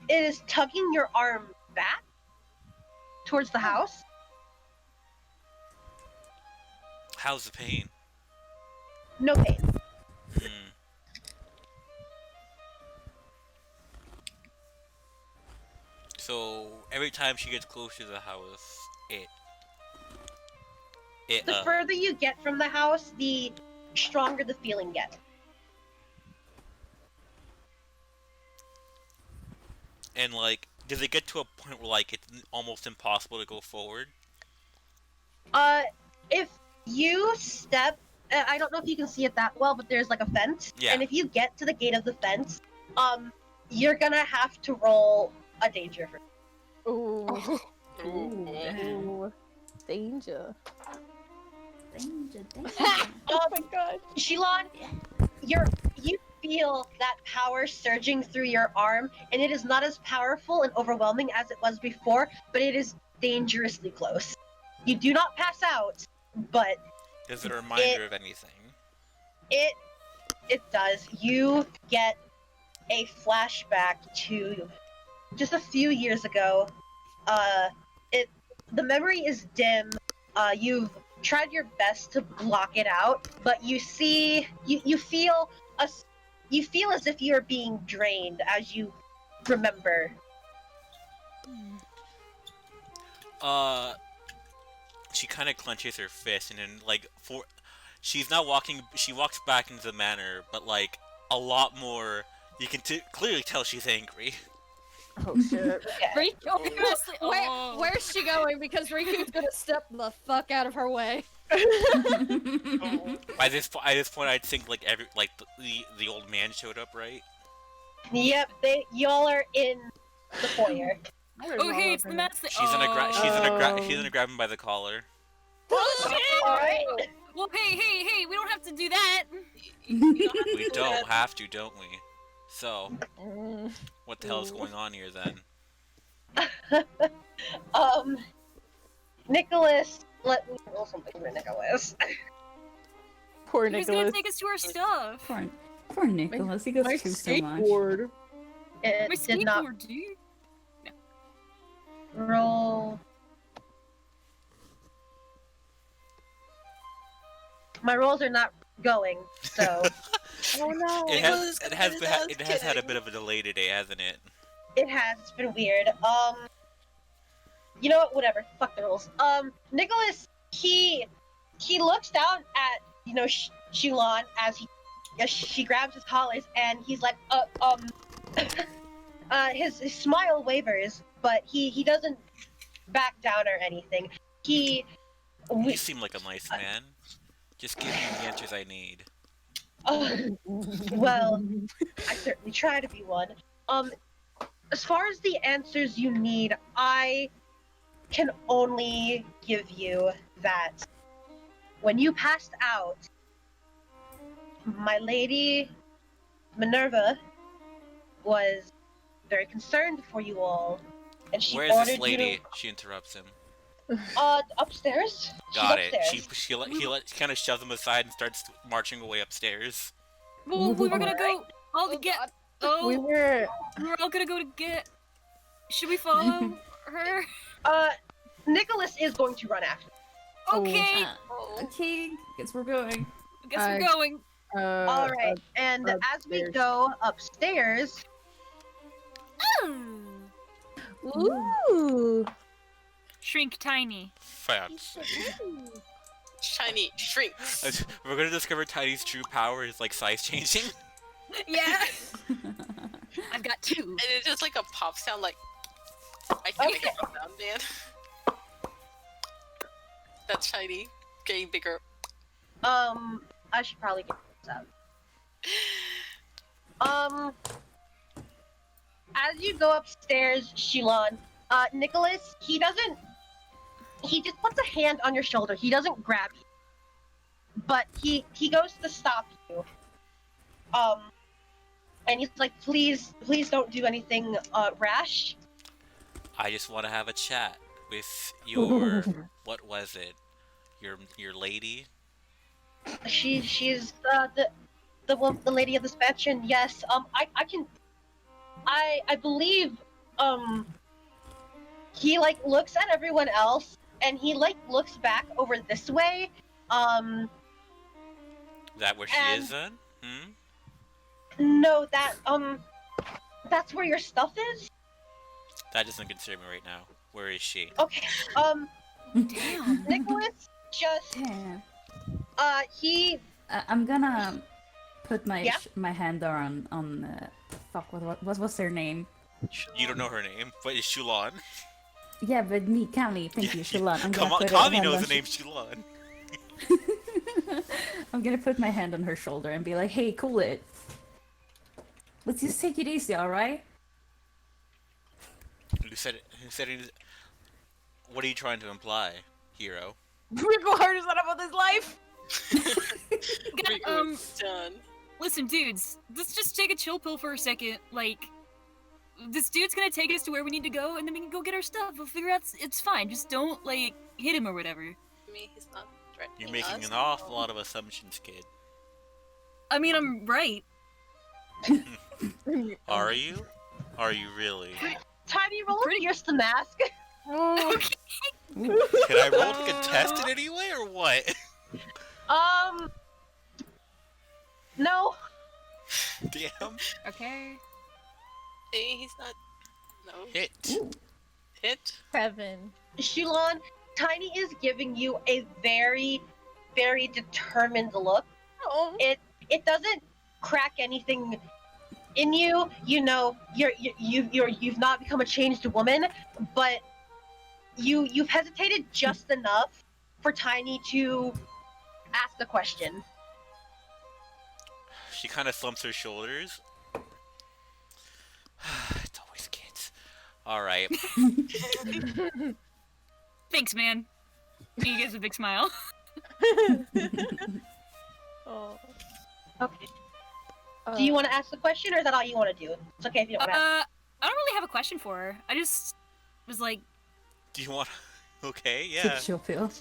is tugging your arm back towards the house. How's the pain? No pain. So every time she gets close to the house, the further you get from the house, the stronger the feeling gets. And like, does it get to a point where like it's almost impossible to go forward? If you step, I don't know if you can see it that well, but there's like a fence. Yeah. And if you get to the gate of the fence, you're gonna have to roll a danger. Ooh. Ooh. Danger. Danger. Oh my god. Shilon, you feel that power surging through your arm, and it is not as powerful and overwhelming as it was before, but it is dangerously close. You do not pass out, but Is it a reminder of anything? It does. You get a flashback to just a few years ago. The memory is dim. You've tried your best to block it out, but you feel as if you are being drained as you remember. She kind of clenches her fist, and then like she walks back into the manor, but like a lot more. You can clearly tell she's angry. Oh shit. Riku, where's she going? Because Riku's gonna step the fuck out of her way. By this point, I'd think like the old man showed up, right? Yep, y'all are in the foyer. Oh, hey, it's the master. She's gonna grab him by the collar. Oh, shit! Alright. Well, hey, we don't have to do that. We don't have to, don't we? So, what the hell is going on here then? Nicholas, let me roll something for Nicholas. Poor Who's gonna Nicholas. take us to our stuff? Poor Nicholas. He goes My through so much. skateboard. It My did not skateboard, dude. roll. My rolls are not going, so Oh no. It has had a bit of a delay today, hasn't it? it has. It's been weird. You know what? Whatever. Fuck the rules. Nicholas, he looks down at Shulon as she grabs his collars, and he's like, his smile wavers, but he doesn't back down or anything. You seem like a nice man. Just give me the answers I need. Well, I certainly try to be one. As far as the answers you need, I can only give you that when you passed out, my lady Minerva was very concerned for you all, and she Where is ordered this lady? you She interrupts him. upstairs. Got She's it. upstairs. She kind of shoves him aside and starts marching away upstairs. Well, we were gonna go all to get. Oh, We were. we were all gonna go to get. Should we follow her? Nicholas is going to run after. Okay. Okay, guess we're going. Guess we're going. All right, and as we upstairs. go upstairs, Ooh. Shrink tiny. Fancy. Shiny shrinks. We're gonna discover Tiny's true power is like size changing. Yeah. I've got two. And it's just like a pop sound, like I can make a pop sound, man. That's shiny, getting bigger. I should probably get this out. As you go upstairs, Shilon, Nicholas, he just puts a hand on your shoulder. He doesn't grab you, but he goes to stop you. And he's like, please don't do anything rash. I just want to have a chat with your what was it? Your lady? She's the lady of this mansion. Yes. I believe he like looks at everyone else, and he like looks back over this way. That where she is then? No, that's where your stuff is. That doesn't concern me right now. Where is she? Okay. Damn. Nicholas just he. I'm gonna put my Yeah? my hand on fuck, what was her name? You don't know her name, but it's Shulon. Yeah, but me, Cami. Thank you, Shalon. I'm Come gonna on, put her Cami hand knows on the name Shulon. I'm gonna put my hand on her shoulder and be like, "Hey, cool it. Let's just take it easy, all right?" Who said it? What are you trying to imply, hero? Rico Hart is not about this life. Done. Listen, dudes, let's just take a chill pill for a second. Like, this dude's gonna take us to where we need to go, and then we can go get our stuff. We'll figure out it's fine. Just don't, like, hit him or whatever. I mean, he's not threatening You're making us. an awful lot of assumptions, kid. I mean, I'm right. Are you? Are you really? Tiny, roll Pretty- a pierce the mask. Okay. Can I roll to contest it anyway, or what? No. Damn. Okay. Hey, he's not. No. Hit. Hit. 7. Shulon, Tiny is giving you a very, very determined look. Oh. It doesn't crack anything in you. You know, you've not become a changed woman, but you've hesitated just enough for Tiny to ask a question. She kind of slumps her shoulders. It's always kids. Alright. Thanks, man. He gives a big smile. Oh. Okay. Do you want to ask the question, or is that all you want to do? It's okay if you don't want to ask. I don't really have a question for her. I just was like... Do you want... Okay, yeah. She'll feel.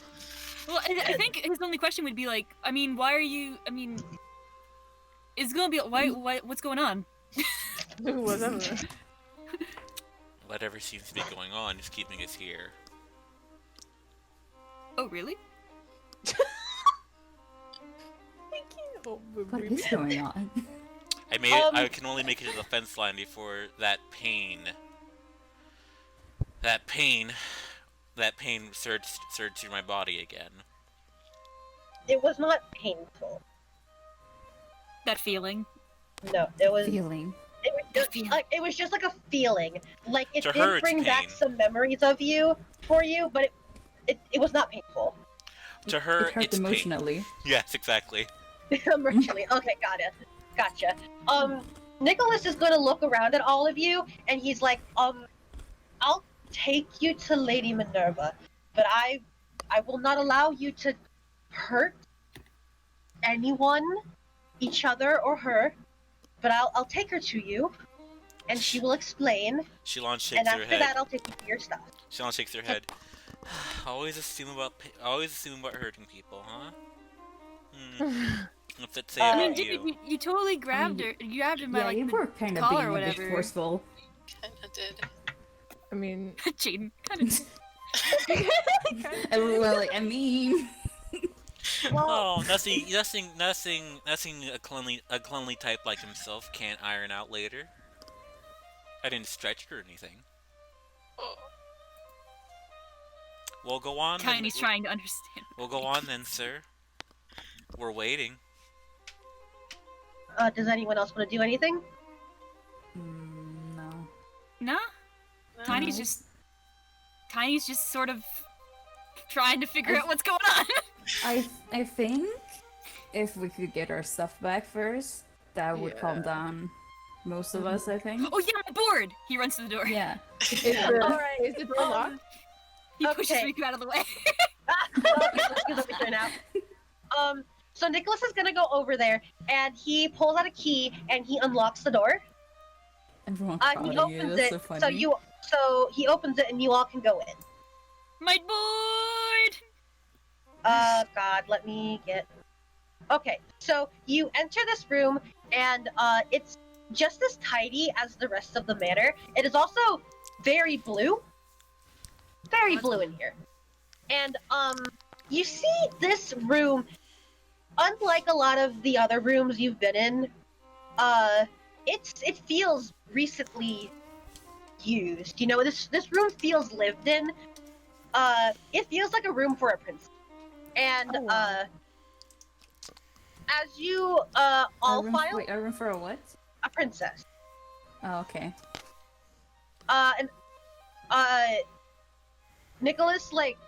Well, I think his only question would be like, I mean, why are you... I mean... It's gonna be... Why what's going on? Whatever. Whatever seems to be going on is keeping us here. Oh, really? What is going on? I made it. I can only make it to the fence line before that pain surged through my body again. It was not painful. That feeling. No, it was. Feeling. It was just like a feeling. Like it To her, did it's bring back pain. some memories of you for you, but it was not painful. To her, It hurt it's emotionally. pain. Yes, exactly. Emotionally. Okay, gotcha. Nicholas is gonna look around at all of you, and he's like, I'll take you to Lady Minerva, but I will not allow you to hurt anyone, each other or her, but I'll take her to you, and she will explain, Shalon shakes and her after head. that I'll take you to your stuff. Shalon shakes her head. Always assume about hurting people, huh? What's it say I about mean, you? you totally grabbed her. You grabbed him by Yeah, like you the were kind of collar being or a bit whatever. forceful. Kinda did. I mean, Jaden, kind of. Well, like, I mean, Oh, nothing a cleanly type like himself can't iron out later. I didn't stretch or anything. Oh. Well, go on. then. Tiny's trying to understand. We'll go on then, sir. We're waiting. Does anyone else want to do anything? no. No? Tiny's just sort of trying to figure out what's going on. I think if we could get our stuff back first, that would calm down most of us. I think. Oh yeah, my board! He runs to the door. Yeah. Is the door locked? He pushes Okay. Riku out of the way. He's over here now. So Nicholas is gonna go over there, and he pulls out a key, and he unlocks the door. Everyone He proud of you. opens That's it, so funny. so he opens it, and you all can go in. My board! God, let me get... Okay, so you enter this room, and it's just as tidy as the rest of the manor. It is also very blue. Very blue in here. And, you see this room, unlike a lot of the other rooms you've been in, it feels recently used. You know, this room feels lived in. It feels like a room for a princess. And, as you, all file... Wait, a room for a what? A princess. Oh, okay. Nicholas, like,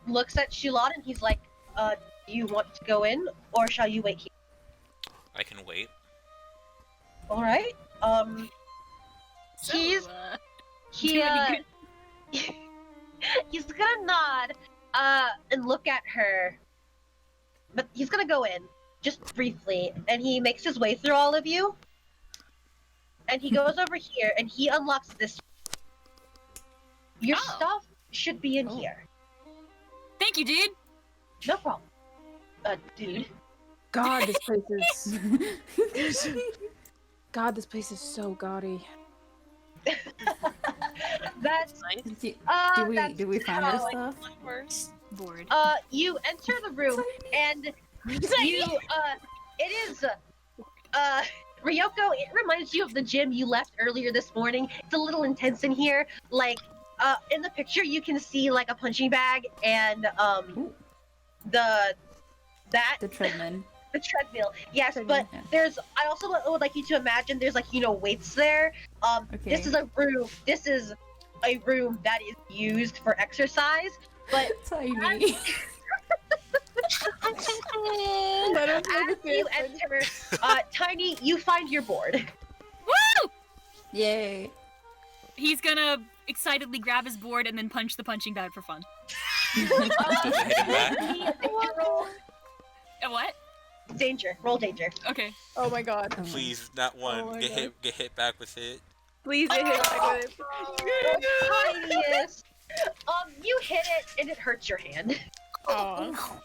looks at Shilon and he's like, do you want to go in, or shall you wait here? I can wait. Alright, So, he's gonna nod, and look at her, but he's gonna go in, just briefly, and he makes his way through all of you, and he goes over here, and he unlocks this. Your stuff should be in here. Thank you, dude. No problem. Dude. God, this place is. God, this place is so gaudy. That's Nice. Do we find our how- stuff? Board. you enter the room and you it is Ryoko, it reminds you of the gym you left earlier this morning. It's a little intense in here. Like in the picture you can see like a punching bag and the treadmill. the treadmill. Yes, Treadmill, but yeah. there's I also would like you to imagine there's like, you know, weights there. This is a room that is used for exercise, but Tiny. As you enter, Tiny, you find your board. Woo! Yay. He's gonna excitedly grab his board and then punch the punching bag for fun. Does it hit him back? A what? Danger. Roll danger. Okay. Oh my god. Please, not one. Oh my Get hit back with it. Please get hit by it. Tiniest. You hit it and it hurts your hand. Aw.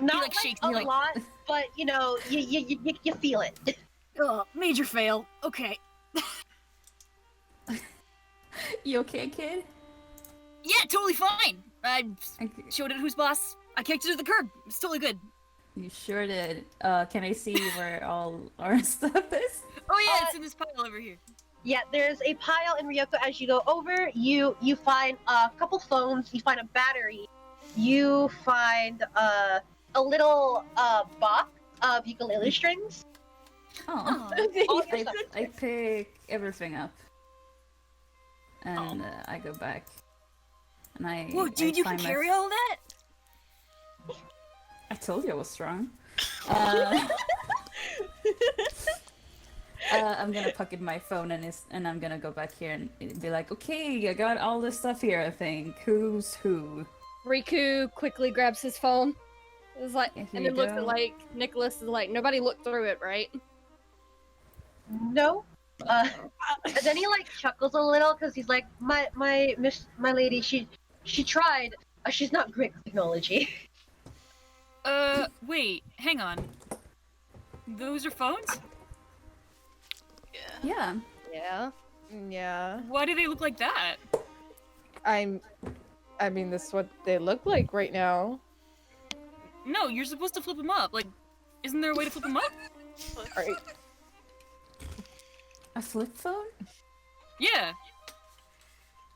Not like, shakes a me, like- lot, but you know, you feel it. Ugh, major fail. Okay. You okay, kid? Yeah, totally fine. I Okay. showed it who's boss. I kicked it to the curb. It's totally good. You sure did. Can I see where all our stuff is? Oh yeah, it's in this pile over here. Yeah, there's a pile in Ryoko as you go over. You find a couple phones. You find a battery. You find a little box of ukulele strings. Oh. All your stuff. I pick everything up. And I go back. And Whoa, dude, you can find my carry all that? I told you I was strong. I'm gonna pocket my phone and I'm gonna go back here and be like, okay, I got all this stuff here, I think. Who's who? Riku quickly grabs his phone. It's like, Here and you then looks go. at like Nicholas is like, nobody looked through it, right? No. And then he like chuckles a little because he's like, my lady, she tried. She's not great with technology. Wait, hang on. Those are phones? Yeah. Yeah. Yeah. Yeah. Why do they look like that? I mean, this is what they look like right now. No, you're supposed to flip them up. Like, isn't there a way to flip them up? Alright. A flip phone? Yeah.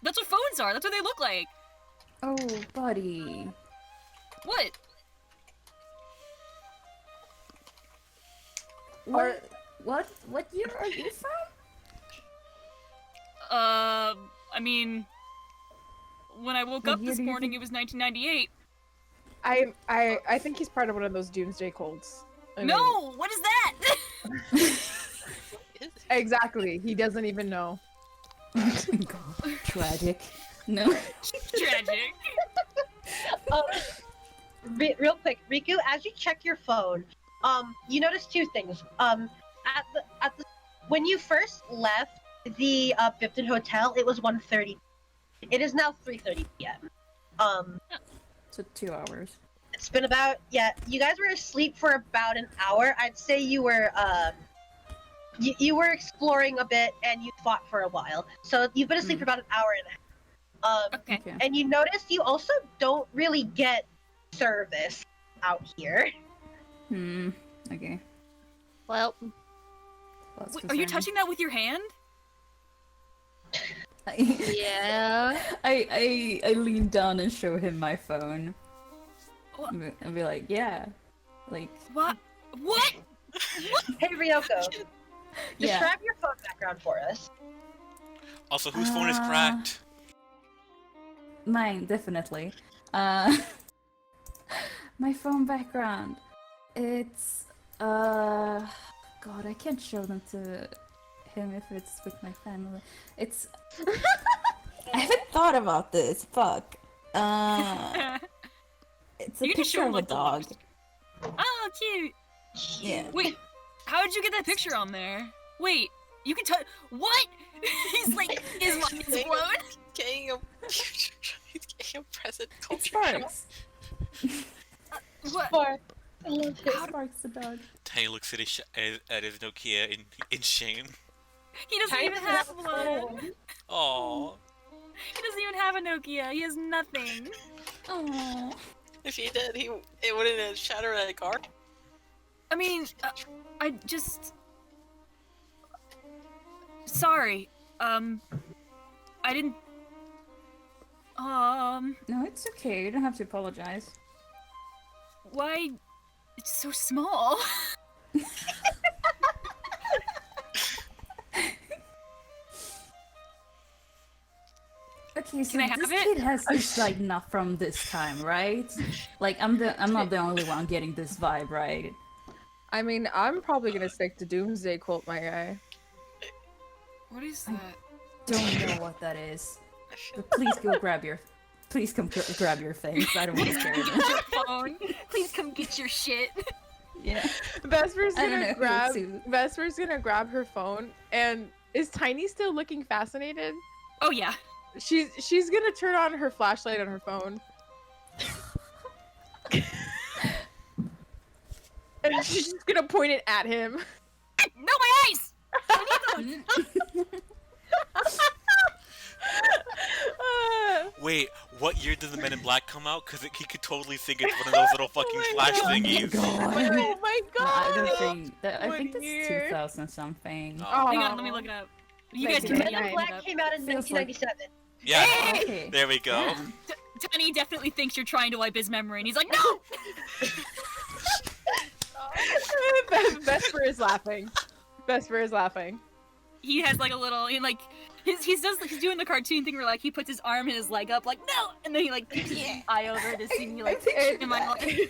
That's what phones are. That's what they look like. Oh, buddy. What? What year are you from? I mean, when I woke What up year this do you morning, think- it was 1998. I think he's part of one of those doomsday cults. I mean, No, what is that? exactly. He doesn't even know. God, tragic. No. Tragic. Real quick, Riku, as you check your phone, you notice two things. At the when you first left the Bipton Hotel, it was 1:30. It is now 3:30 p.m. So 2 hours. It's been about you guys were asleep for about an hour. I'd say you were you were exploring a bit and you fought for a while. So you've been asleep for about an hour and a half. Okay. Okay. And you notice you also don't really get service out here. Okay. Well, That's Wait, are you concerning. touching that with your hand? yeah. I lean down and show him my phone. What? And be like, yeah. Like, What? What? Hey Ryoko, yeah. describe your phone background for us. Also, whose phone is cracked? Mine, definitely. My phone background. It's, God, I can't show them to him if it's with my family. It's, I haven't thought about this, fuck. It's a You can just picture show him, of a like, the dog. looks. Oh, cute. Yeah. Wait, how did you get that picture on there? Wait, you can touch. What? He's like, his mind is blown. Getting a getting a present It's culture. Sparks. What? I love it. Sparks the dog. Tiny looks at his Nokia in shame. He doesn't even have one. Aww. He doesn't even have a Nokia. He has nothing. Aww. If he did, it wouldn't have shattered a car. I mean, I just. Sorry. I didn't. No, it's okay. You don't have to apologize. Why? It's so small. Okay, so Can I have this it? kid has this like not from this time, right? Like I'm not the only one getting this vibe, right? I mean, I'm probably gonna stick to Doomsday Quilt, my guy. What is that? Don't know what that is. But please go grab your. Please come grab your things. I don't want to carry them. Your phone. Please come get your shit. Yeah. Vesper's I don't gonna know grab. who to- Vesper's gonna grab her phone, and is Tiny still looking fascinated? Oh yeah. She's gonna turn on her flashlight on her phone. And she's just gonna point it at him. No, my eyes! I need those! Wait, what year did the Men in Black come out? Because he could totally think it's one of those little fucking flash thingies. Oh my god! I don't think that. I What think that's year? 2000 something. Oh. Hang on, let me look it up. You guys can Men yeah, in look it Black up. came out in Feels like- 1997. Yeah, Okay. there we go. Yeah. Tiny definitely thinks you're trying to wipe his memory, and he's like, no! Vesper is laughing. Vesper is laughing. He has like a little, he's doing the cartoon thing where like he puts his arm and his leg up, like no, and then he like keeps his eye over to see me like, am I like?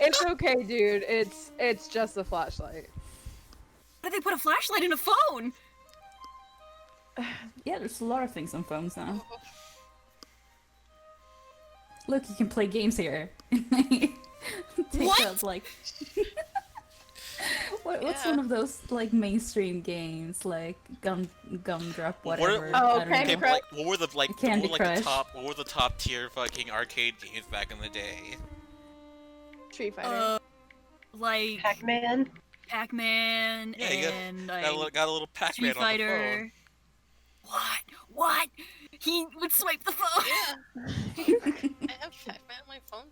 It's okay, dude. It's just a flashlight. But they put a flashlight in a phone. Yeah, there's a lot of things on phones now. Look, you can play games here. Take What? out, like. What's Yeah. one of those like mainstream games like Gumdrop whatever? Oh, I don't Candy know. Crush. What were the Candy Crush. what were the top tier fucking arcade games back in the day? Street Fighter. Like Pac-Man. Pac-Man Yeah, you and Got a little Pac-Man Street on the phone. Fighter. What? He would swipe the phone. Yeah. I have Pac-Man on my phone.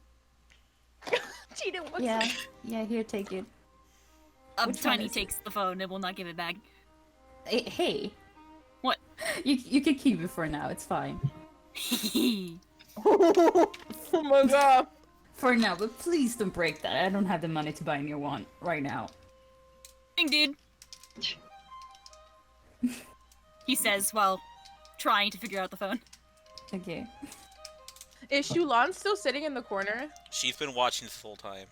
Cheetah, what's Yeah, here, take it. Which one Tiny is it? takes the phone and will not give it back. Hey. What? You can keep it for now. It's fine. Oh my god. For now, but please don't break that. I don't have the money to buy a new one right now. Ding, dude. He says while trying to figure out the phone. Okay. Is Shulan still sitting in the corner? She's been watching this whole time.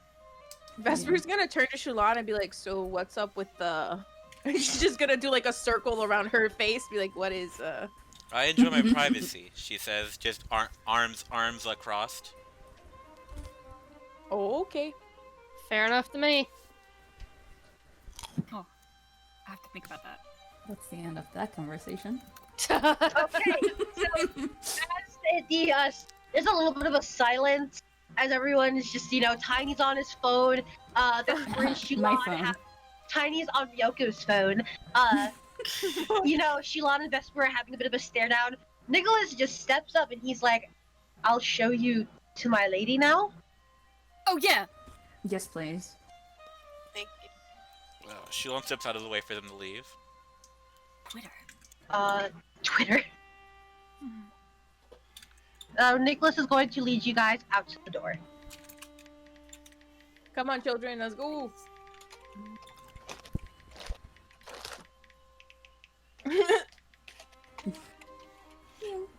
Vesper's gonna turn to Shulan and be like, so what's up with the... She's just gonna do like a circle around her face, be like, what is, I enjoy my privacy, she says, just arms crossed. Oh, okay. Fair enough to me. Oh, I have to think about that. That's the end of that conversation. Okay, so as there's a little bit of a silence as everyone is just, Tiny's on his phone. That's where My Shulan phone. Tiny's on Ryoko's phone. Shulan and Vesper are having a bit of a stare down. Nicholas just steps up and he's like, I'll show you to my lady now. Oh yeah. Yes, please. Thank you. Shulon steps out of the way for them to leave. Twitter. Twitter. Nicholas is going to lead you guys out to the door. Come on, children, let's go.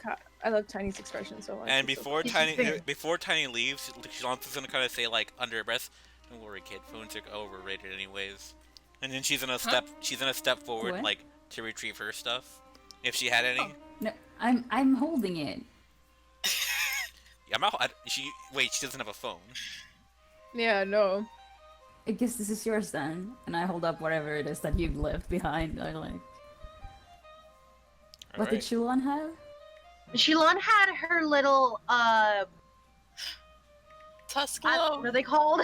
God, I love Tiny's expression so much. And It's so before cute. Tiny leaves, Shulon's gonna kind of say like under her breath, "Don't worry, kid. Phones are overrated anyways." And then she's gonna step forward What? like to retrieve her stuff, if she had any. No, I'm holding it. Yeah, she doesn't have a phone. Yeah, no. I guess this is yours then. And I hold up whatever it is that you've left behind. I like. What did Shulan have? Shulan had her little, Tuscalo. what are they called?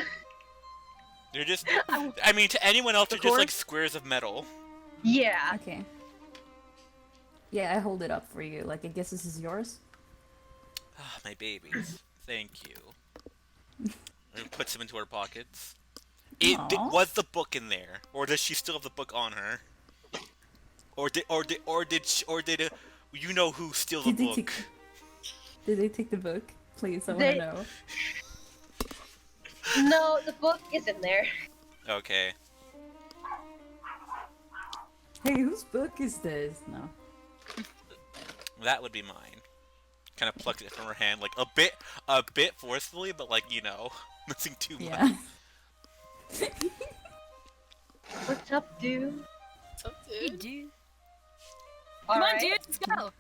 They're just. I mean, to anyone else, The they're just like cords? squares of metal. Yeah. Okay. Yeah, I hold it up for you. Like, I guess this is yours? Ah, my babies. Thank you. And puts them into her pockets. Aw. Was the book in there, or does she still have the book on her? Or did you know who steal the Did they book? Did they take the book? Please, I want They- to know. No, the book isn't there. Okay. Hey, whose book is this? No. That would be mine. kind of plucks it from her hand, like a bit forcefully, but like nothing too much. Yeah. What's up, dude? What's up, Hey, dude? dude. All Come on, right. dude, let's go.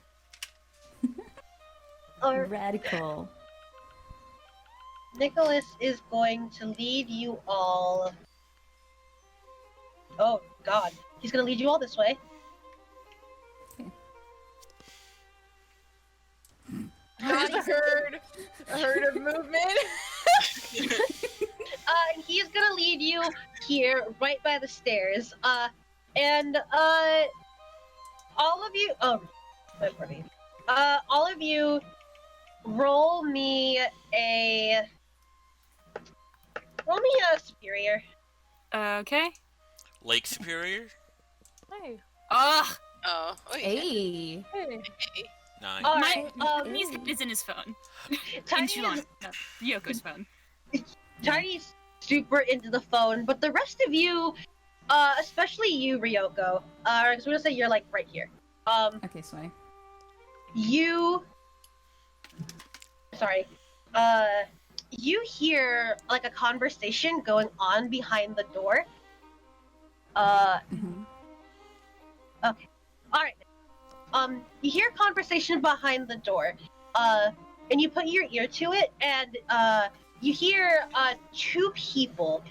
Radical. Nicholas is going to lead you all. Oh God, he's gonna lead you all this way. There's a herd of movement. He's gonna lead you here, right by the stairs. And all of you. Oh, pardon me. All of you, roll me a superior. Okay. Lake Superior? Hey. Ugh. Oh, yeah. Hey. Hey. 9. All My right. his head is in his phone. In Tiny Chulon. is, No, Ryoko's phone. Tiny's super into the phone, but the rest of you, especially you, Ryoko, because we're gonna say you're like right here. Okay, sorry. You hear like a conversation going on behind the door. Mm-hmm. Okay. Alright. You hear a conversation behind the door. And you put your ear to it, and you hear two people.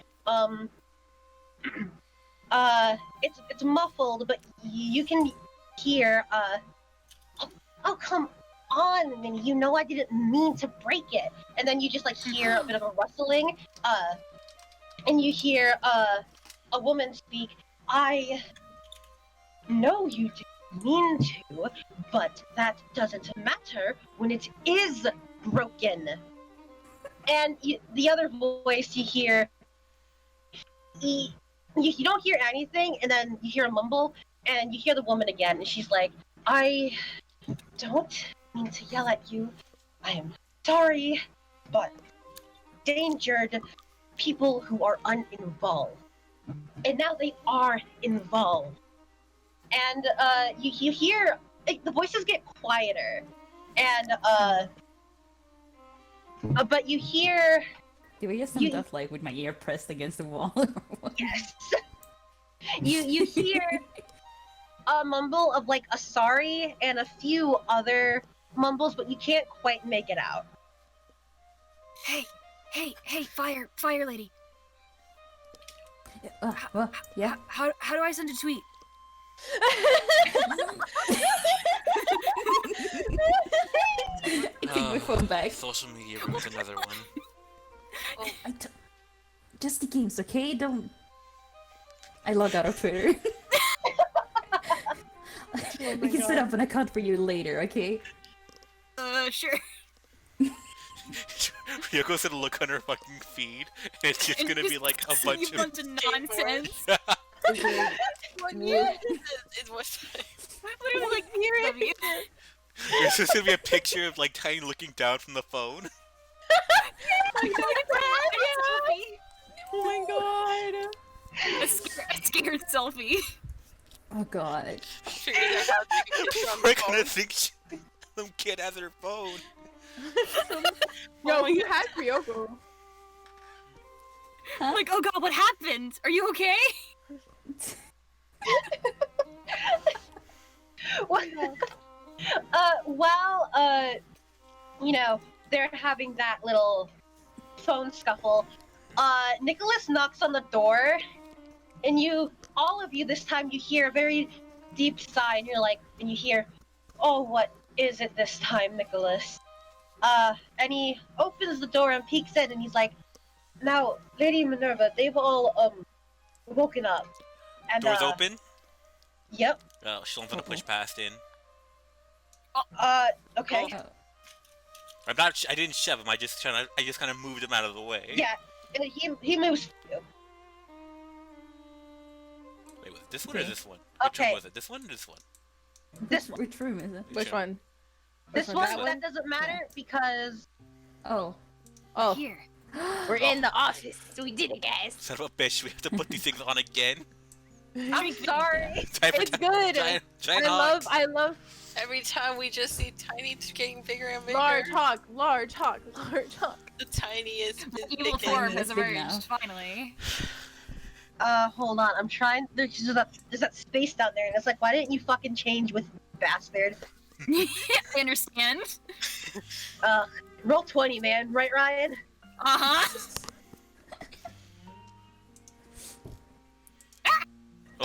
It's muffled, but you can hear oh come on, Minnie, you know I didn't mean to break it. And then you just like hear a bit of a rustling, and you hear a woman speak. I know you didn't mean to, but that doesn't matter when it is broken. And the other voice you hear, you don't hear anything, and then you hear a mumble, and you hear the woman again, and she's like, I don't mean to yell at you. I am sorry, but endangered people who are uninvolved. And now they are involved. And you hear the voices get quieter, and but you hear. Do I just end up like with my ear pressed against the wall? Or what? Yes. You hear a mumble of like a sorry and a few other mumbles, but you can't quite make it out. Hey, fire lady. Yeah. How do I send a tweet? I take my phone back. Social media brings another one. Just the games, okay? Don't. I log out of Twitter. We can set up an account for you later, okay? Sure. Ryoko's gonna look on her fucking feed, and it's just gonna be like a bunch of nonsense. It's what time? Literally, like, hear it. There's just gonna be a picture of like Tiny looking down from the phone. Oh my god. A scared selfie. Oh god. Figured out how to take a picture on the We're phone. gonna think some kid has her phone. Yo, you had Ryoko. Huh? Like, oh god, what happened? Are you okay? While they're having that little phone scuffle, Nicholas knocks on the door, and all of you this time, you hear a very deep sigh, and and you hear, oh, what is it this time, Nicholas? And he opens the door and peeks in, and he's like, now, Lady Minerva, they've all, woken up. And, Doors open? Yep. Oh, Shulon's gonna push past in. Okay. Oh. I didn't shove him, I just kind of moved him out of the way. Yeah, and he moves for you. Wait, was it this one or Okay. this one? Which Okay. one was it? This one or this one? This one. Which room is it? Which one? This Which one, that that doesn't matter because Oh. Oh, Here. we're in the office. We did it, guys. Son of a bitch, we have to put these things on again. I'm sorry. Time for It's good. Giant I hogs. love Every time we just see Tiny getting bigger and bigger. Large hawk, large hawk, large hawk. The tiniest Evil big form thing. has That's big now. emerged, finally. Hold on. I'm trying. There's that space down there, and it's like, why didn't you fucking change with bastard? I understand. Roll 20, man. Right, Ryan? Uh-huh.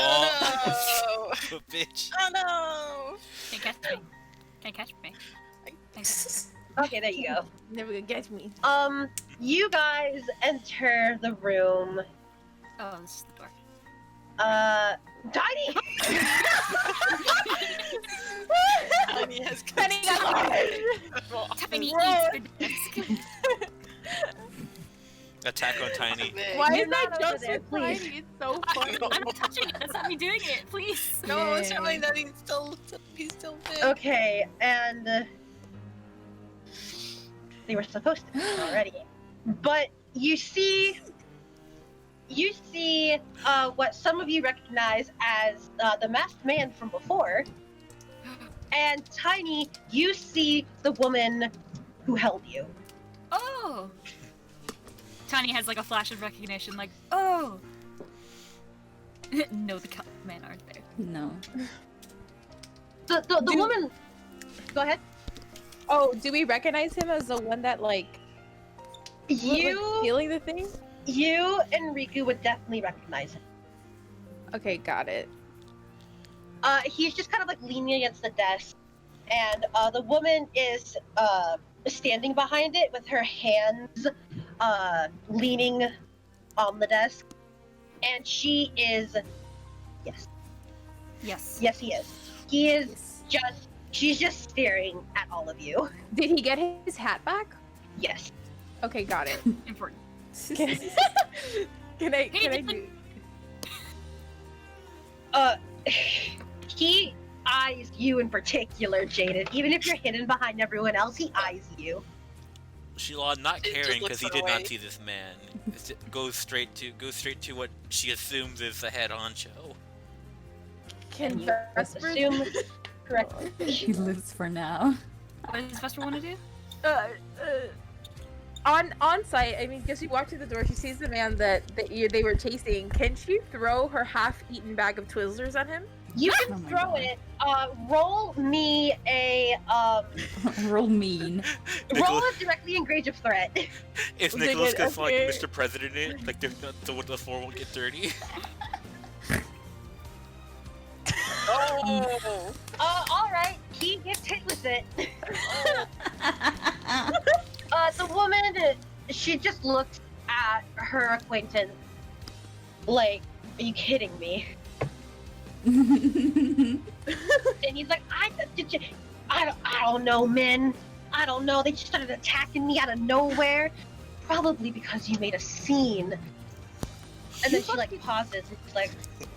Oh, No! bitch. Oh no! Can't catch me. Can't catch me. Okay, there you go. Never gonna catch me. You guys enter the room. Oh, this is the door. Tiny! Tiny has Tiny got large. Tiny eats the desk. Attack on Tiny. Why You're is that not over just there, with please. Tiny? It's so I funny. know. I'm not touching it. That's not me doing it. Please. No, it's Yay. showing that he's still big. Okay, and they were supposed to be already. But you see what some of you recognize as the masked man from before. And Tiny, you see the woman who held you. Oh. Tiny has like a flash of recognition, like, oh. No, the men aren't there. No. The woman. Go ahead. Oh, do we recognize him as the one that like was, like, stealing the thing? You and Riku would definitely recognize him. Okay, got it. He's just kind of like leaning against the desk, and the woman is standing behind it with her hands leaning on the desk, and she is, yes, he is. He is she's just staring at all of you. Did he get his hat back? Yes. Okay, got it. Important. Can I do? He eyes you in particular, Jaden. Even if you're hidden behind everyone else, he eyes you. Sheila, not It just caring looks because he that did way. not see this man, goes straight to what she assumes is the head honcho. Can You Vespers? assume correctly. He lives for now. What does Vesper want to do? On site, I mean, because she walked through the door, she sees the man that they were chasing. Can she throw her half-eaten bag of Twizzlers at him? You can Oh my throw God. it. Roll me a Roll mean. roll a directly engage of threat. If Did Nicholas it- gets like okay. Mr. President it, like the floor won't get dirty. Oh! All right. He gets hit with it. The woman, she just looked at her acquaintance like, "Are you kidding me?" And he's like, "I don't know, men. I don't know. They just started attacking me out of nowhere. Probably because you made a scene." And then she like pauses and she's like,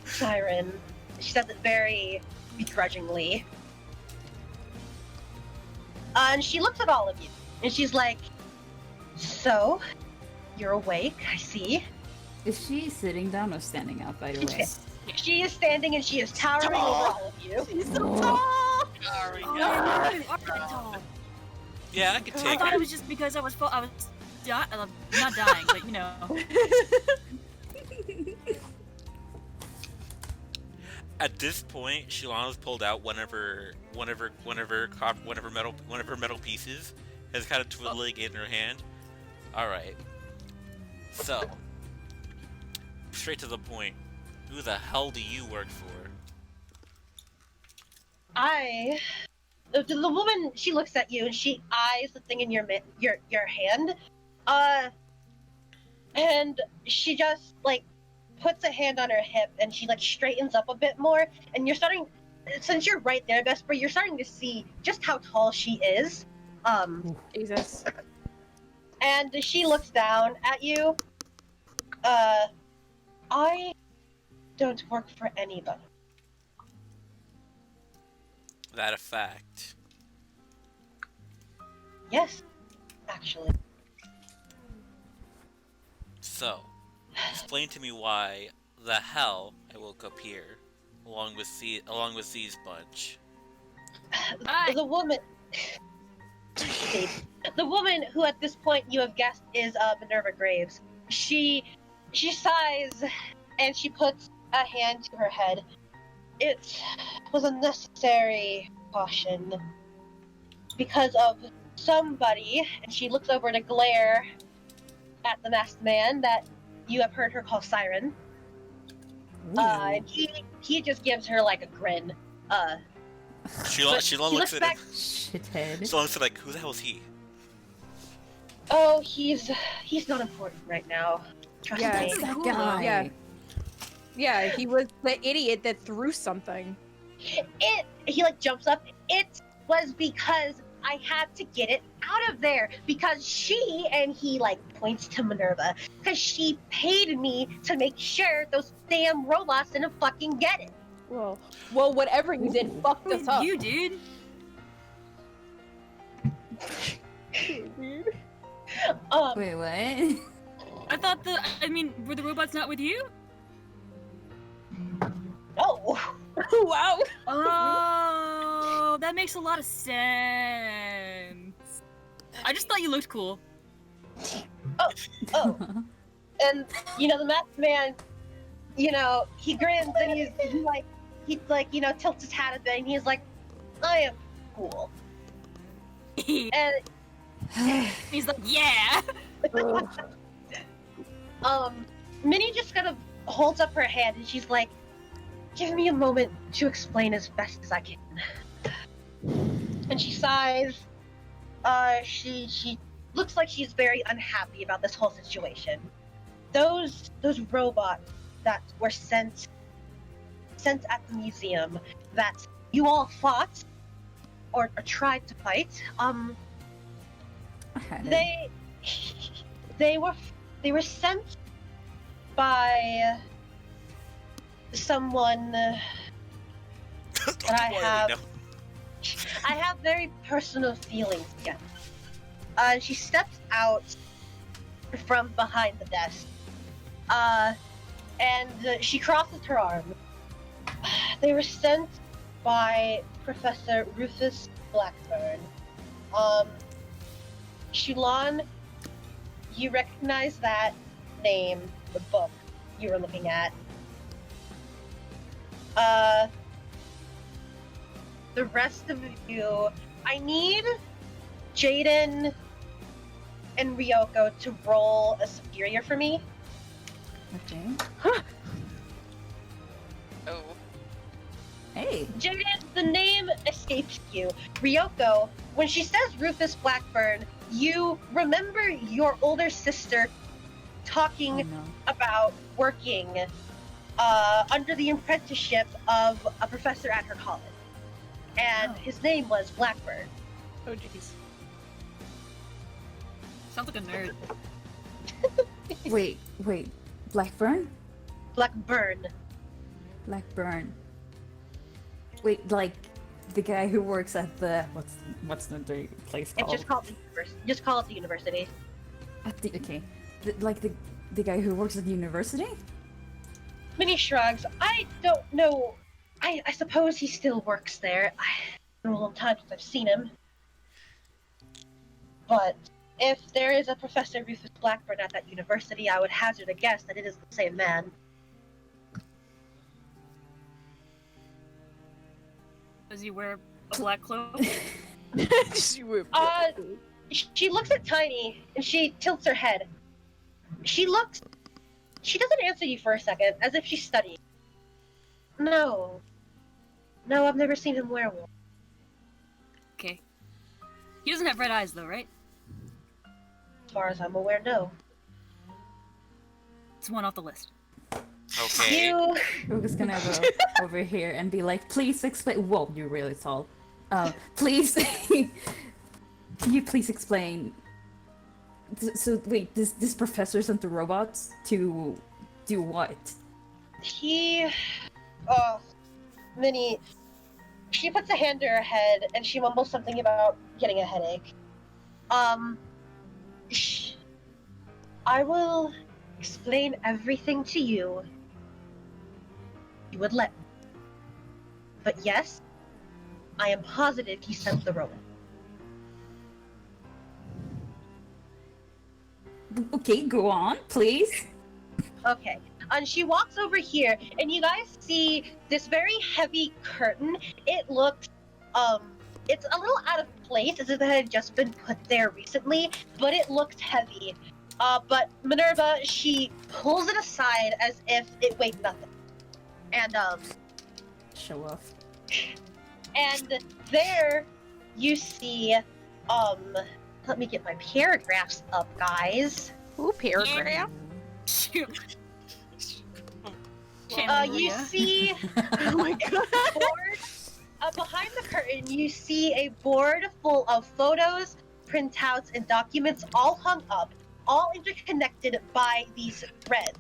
"Siren." She says it very begrudgingly. And she looks at all of you and she's like, "So, you're awake, I see." Is she sitting down or standing up, by the way? She is standing and she is towering over all of you. She's so Oh. tall. Sorry, Oh, guys. you are that tall. Yeah, I could I take thought it. it was just because I was not dying, but you know. At this point, Shilana's pulled out one of her metal pieces, has kind of twiddling in her hand. All right. So, straight to the point. Who the hell do you work for? The woman, she looks at you and she eyes the thing in your hand, and she just like puts a hand on her hip and she like straightens up a bit more, and you're starting, since you're right there, Vesper, you're starting to see just how tall she is. Jesus. And she looks down at you. I don't work for anybody. That a fact. Yes, actually. So, explain to me why the hell I woke up here, along with these bunch. the woman. The woman who, at this point, you have guessed is Minerva Graves. She sighs, and she puts a hand to her head. It was a necessary caution because of somebody, and she looks over to glare at the masked man that you have heard her call Siren. And he just gives her like a grin. She looks at back. Shithead. She looks at like, who the hell is he? Oh, he's not important right now. Trust Yeah, me. That's that Cool. guy. Yeah, he was the idiot that threw something. He like jumps up. It was because I had to get it out of there because she, and he like points to Minerva, because she paid me to make sure those damn robots didn't fucking get it. Well, whatever you did fucked us up. You dude. Wait, what? I thought were the robots not with you? No. Wow. Oh, that makes a lot of sense. I just thought you looked cool. Oh. And the masked man, he grins and he tilts his hat a bit and he's like, I am cool. And He's like, yeah. Minnie just kind of holds up her hand and she's like, give me a moment to explain as best as I can. And she sighs. She looks like she's very unhappy about this whole situation. Those robots that were sent at the museum that you all fought or tried to fight, they were sent by someone that I have very personal feelings against. She steps out from behind the desk, and she crosses her arms. They were sent by Professor Rufus Blackburn. Shulan, you recognize that name, the book you were looking at. The rest of you, I need Jaden and Ryoko to roll a superior for me. Okay. Oh. Hey. Jaden, the name escapes you. Ryoko, when she says Rufus Blackburn, you remember your older sister talking about working under the apprenticeship of a professor at her college. And his name was Blackburn. Oh jeez. Sounds like a nerd. Wait. Blackburn? Blackburn. Blackburn. Wait, like the guy who works at the what's the place called? It's just call it the university. Okay. The guy who works at the university? Minnie shrugs. I don't know. I suppose he still works there. It's been a long time since I've seen him. But if there is a Professor Rufus Blackburn at that university, I would hazard a guess that it is the same man. Does he wear a black cloak? She looks at Tiny and she tilts her head. She doesn't answer you for a second, as if she's studying. No, I've never seen him wear one. Okay. He doesn't have red eyes though, right? As far as I'm aware, no. It's one off the list. Okay. We're just gonna go over here and be like, please explain. Whoa, you're really tall. Please, can you please explain? So wait, this professor sent the robots to do what? Minnie, she puts a hand to her head and she mumbles something about getting a headache. I will explain everything to you. You would let me. But yes, I am positive he sent the robot. Okay, go on, please. Okay. And she walks over here, and you guys see this very heavy curtain. It looks, it's a little out of place, as if it had just been put there recently, but it looks heavy. But Minerva, she pulls it aside as if it weighed nothing. And, Show off. And there you see, let me get my paragraphs up, guys. Ooh, paragraph. You see, oh my god, behind the curtain, you see a board full of photos, printouts, and documents all hung up, all interconnected by these threads.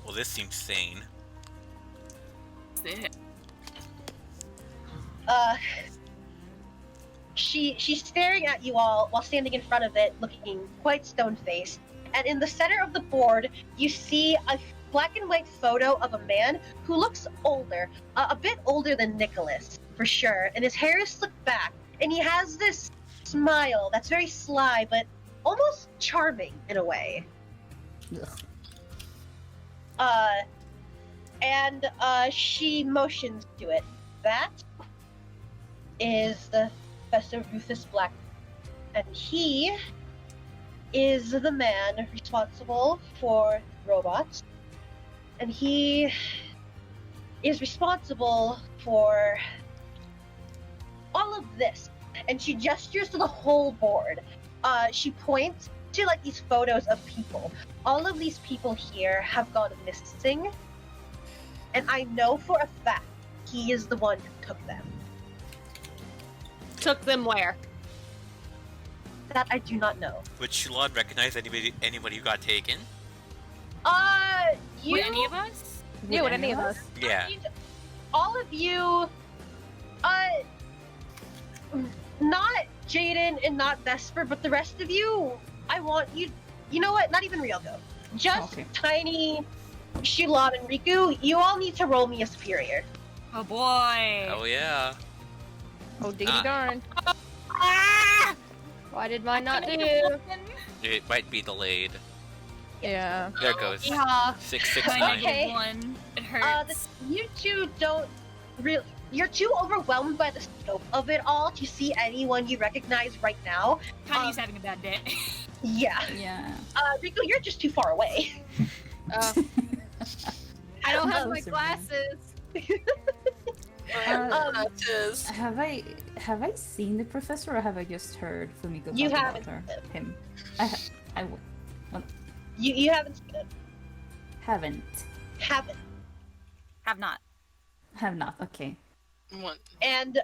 Well, this seems sane. She's staring at you all while standing in front of it, looking quite stone-faced. And in the center of the board, you see a black and white photo of a man who looks older, a bit older than Nicholas, for sure. And his hair is slicked back, and he has this smile that's very sly, but almost charming in a way. She motions to it. That is the Professor Rufus Black, and he is the man responsible for robots, and he is responsible for all of this. And she gestures to the whole board. She points to like these photos of people. All of these people here have gone missing, and I know for a fact he is the one who took them. Took them where? That I do not know. Would Shalon recognize anybody who got taken? You... Would any of us? Yeah, would any of us? Yeah. All of you, not Jaden and not Vesper, but the rest of you, I want you, you know what, not even Ryoko. Just Tiny, Shalon, and Riku, you all need to roll me a superior. Oh boy. Oh yeah. Oh, diggity darn. Ah! Why did mine not do? It might be delayed. Yeah. There it goes. Yeah. 669. Okay. One. It hurts. You two don't really. You're too overwhelmed by the scope of it all to see anyone you recognize right now. Tiny's having a bad day. Yeah. Yeah. Riku, you're just too far away. I don't have Oh, my so glasses. Have I seen the professor, or have I just heard Fumiko You talk haven't about her? seen Him. You haven't seen it. Haven't. Haven't. Have not. Have not. Okay. One. And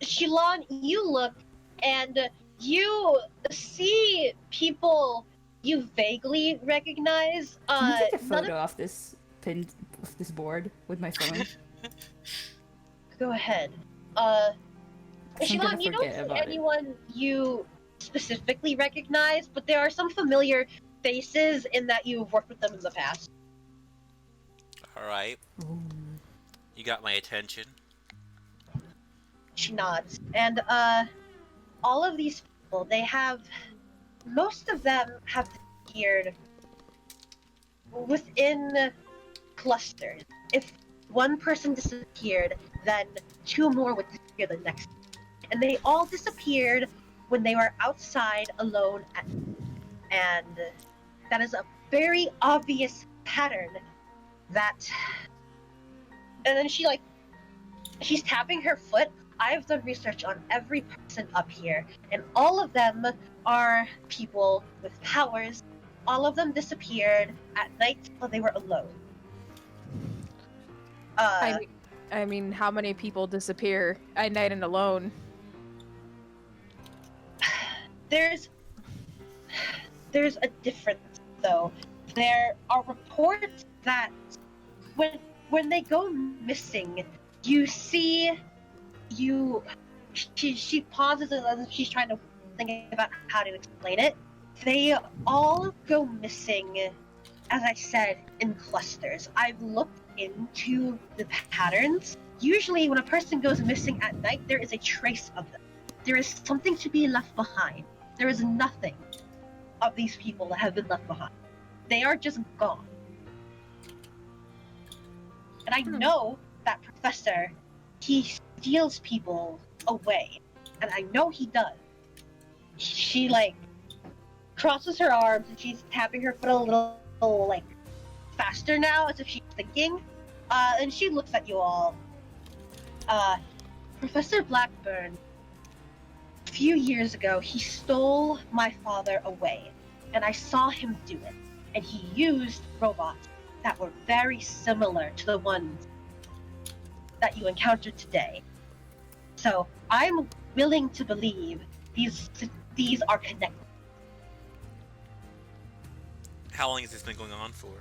Shalon, you look and you see people you vaguely recognize. Can you take a photo of this board with my phone? Go ahead. I'm Shalon, gonna you don't forget see about it. anyone you specifically recognize, but there are some familiar faces in that you've worked with them in the past. Alright. You got my attention. She nods. And all of these people, most of them have disappeared within clusters. If one person disappeared, then two more would disappear the next. And they all disappeared when they were outside alone at night. And that is a very obvious pattern that... And then she's tapping her foot. I've done research on every person up here, and all of them are people with powers. All of them disappeared at night while they were alone. I mean, how many people disappear at night and alone? There's a difference, though. There are reports that when they go missing, you see, she pauses as if she's trying to think about how to explain it. They all go missing as I said, in clusters. I've looked into the patterns. Usually when a person goes missing at night, there is a trace of them. There is something to be left behind. There is nothing of these people that have been left behind. They are just gone. And I know that professor, he steals people away. And I know he does. She, like, crosses her arms and she's tapping her foot a little, like, faster now, as if she's thinking. And she looks at you all. Professor Blackburn, a few years ago, he stole my father away. And I saw him do it. And he used robots that were very similar to the ones that you encountered today. So I'm willing to believe these are connected. How long has this been going on for?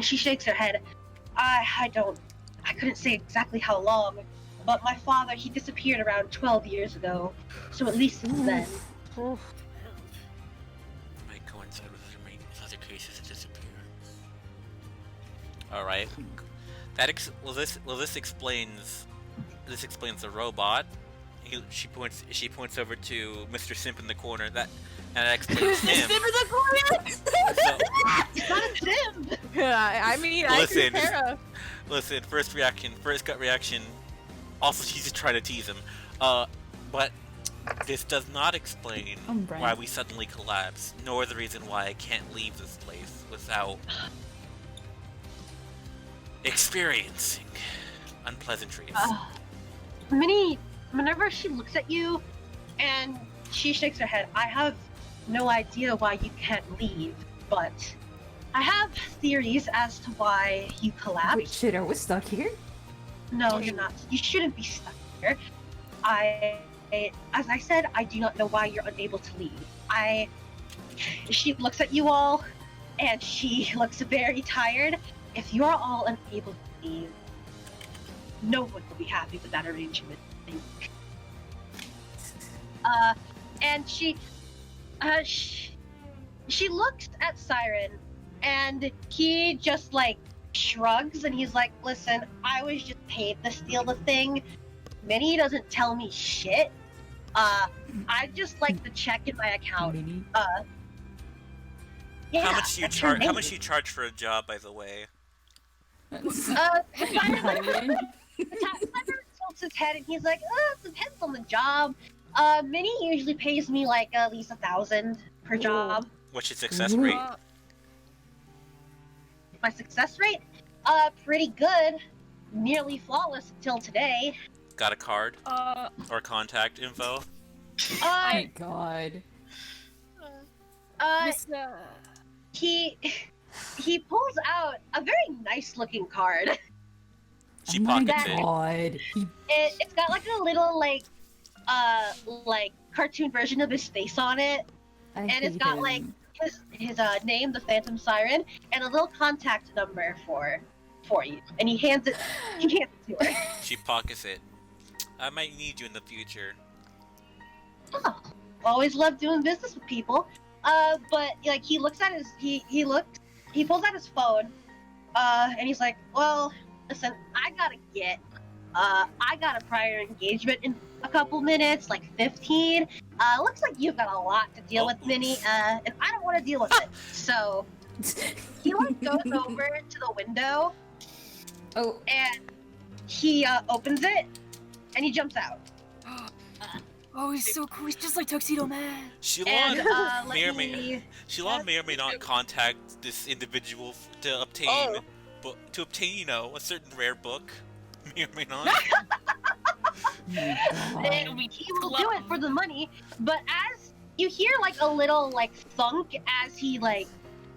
She shakes her head. I couldn't say exactly how long, but my father, he disappeared around 12 years ago. So at least since then. Might coincide with other cases that disappear. Alright. This explains the robot. She points over to Mr. Simp in the corner. And that explains him. Simp in the corner. It's not a Simp. Yeah, I mean, Listen. I compare. Listen, first gut reaction. Also, she's just trying to tease him. But this does not explain why we suddenly collapse, nor the reason why I can't leave this place without experiencing unpleasantries. Minnie, whenever she looks at you and she shakes her head, I have no idea why you can't leave, but I have theories as to why you collapsed. Wait, shit, are we stuck here? No, you're not. You shouldn't be stuck here. As I said, I do not know why you're unable to leave. She looks at you all, and she looks very tired. If you're all unable to leave, no one will be happy with that arrangement, I think. And she looks at Siren, and he just, like, shrugs, and he's like, listen, I was just paid to steal the thing. Minnie doesn't tell me shit. I just like to check in my account. Minnie? Yeah, How much do you charge? How much do you charge for a job, by the way? Siren tilts his head and he's like, it depends on the job. Minnie usually pays me like at least 1,000 per job. What's your success rate? My success rate? Pretty good. Nearly flawless until today. Got a card? Or contact info? Oh my god. He pulls out a very nice looking card. She pockets it. God. It's got like a little like cartoon version of his face on it. And it's got like his name, the Phantom Siren, and a little contact number for you. And he hands it to her. She pockets it. I might need you in the future. Oh, always love doing business with people. But like he looks at he pulls out his phone, and he's like, well, listen, I got a prior engagement in a couple minutes, like 15. Looks like you've got a lot to deal with, Minnie, and I don't want to deal with it. So he like goes over to the window. Oh. And he opens it, and he jumps out. Oh, he's so cool. He's just like Tuxedo Man. Shilon may or may not contact this individual to obtain, a certain rare book. May or may not. And he will do it for the money, but as you hear like a little like thunk as he like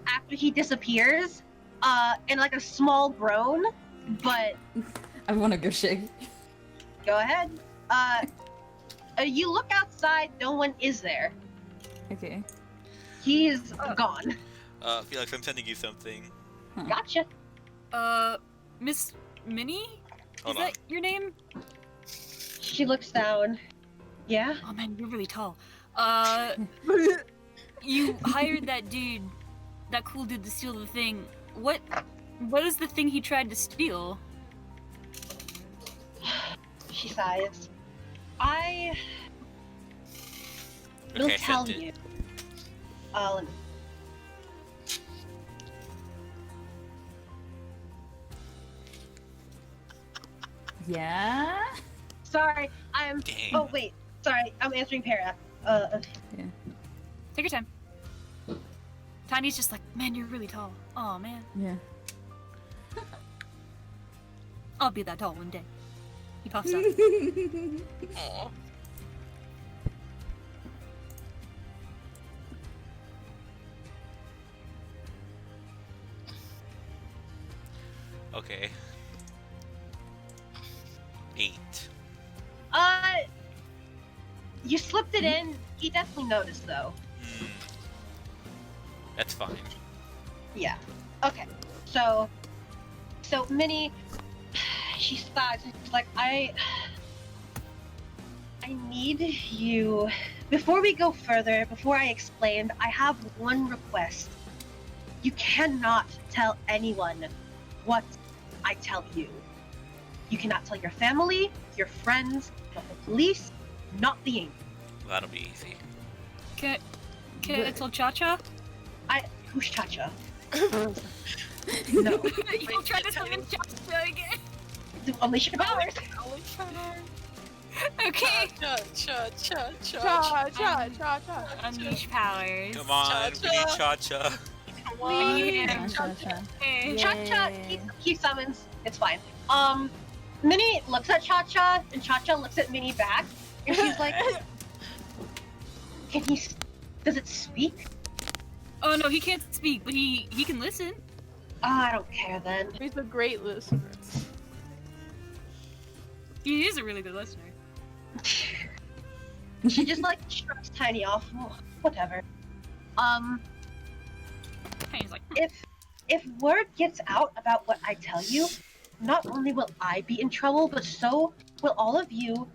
after he disappears, and like a small groan, but I wanna go shake. Go ahead. You look outside, no one is there. Okay. He's gone. Felix, I'm sending you something. Huh. Gotcha. Miss Minnie? Hold Is on. that your name? She looks down. Yeah? Oh man, you're really tall. you hired that dude, that cool dude to steal the thing. What is the thing he tried to steal? She sighs. I will Okay, tell sent it. you. Let me. Yeah? Sorry, I'm. Dang. Oh wait, sorry, I'm answering Para. Take your time. Tiny's just like, man, you're really tall. Oh man, Yeah. I'll be that tall one day. He puffs up. Aw. Okay. 8. You slipped it in. He definitely noticed though. Hmm. That's fine. Yeah. Okay. So Minnie, she sighs and she's like, I need you. Before we go further, before I explain, I have one request. You cannot tell anyone what I tell you. You cannot tell your family, your friends, not the police, not the angel. That'll be easy. Can I tell Cha-Cha? Who's Cha-Cha? No. No. You'll try to summon Cha-Cha again. Unleash your powers. Okay. Cha. Unleash powers. Come on, we need Cha-Cha. Come on. Yeah. Cha-cha. Okay. Cha-Cha, Yay. he summons. It's fine. Minnie looks at Cha-Cha, and Cha-Cha looks at Minnie back, and she's like, does it speak? Oh no, he can't speak, but he can listen. I don't care then. He's a great listener. He is a really good listener. She just like shrugs Tiny off. Oh, whatever. And he's like, If word gets out about what I tell you, not only will I be in trouble, but so will all of you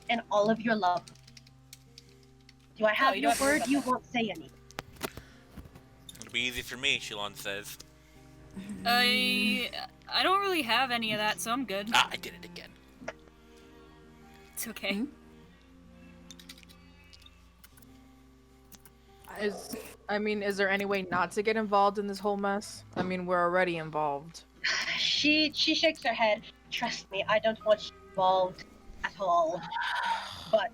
and all of your loved ones. Do I have you your don't have to worry word? about You that. won't say anything. It'll be easy for me, Shalon says. I don't really have any of that, so I'm good. Ah, I did it again. It's okay. Hmm? Is there any way not to get involved in this whole mess? I mean, we're already involved. She shakes her head. Trust me, I don't want you involved at all. But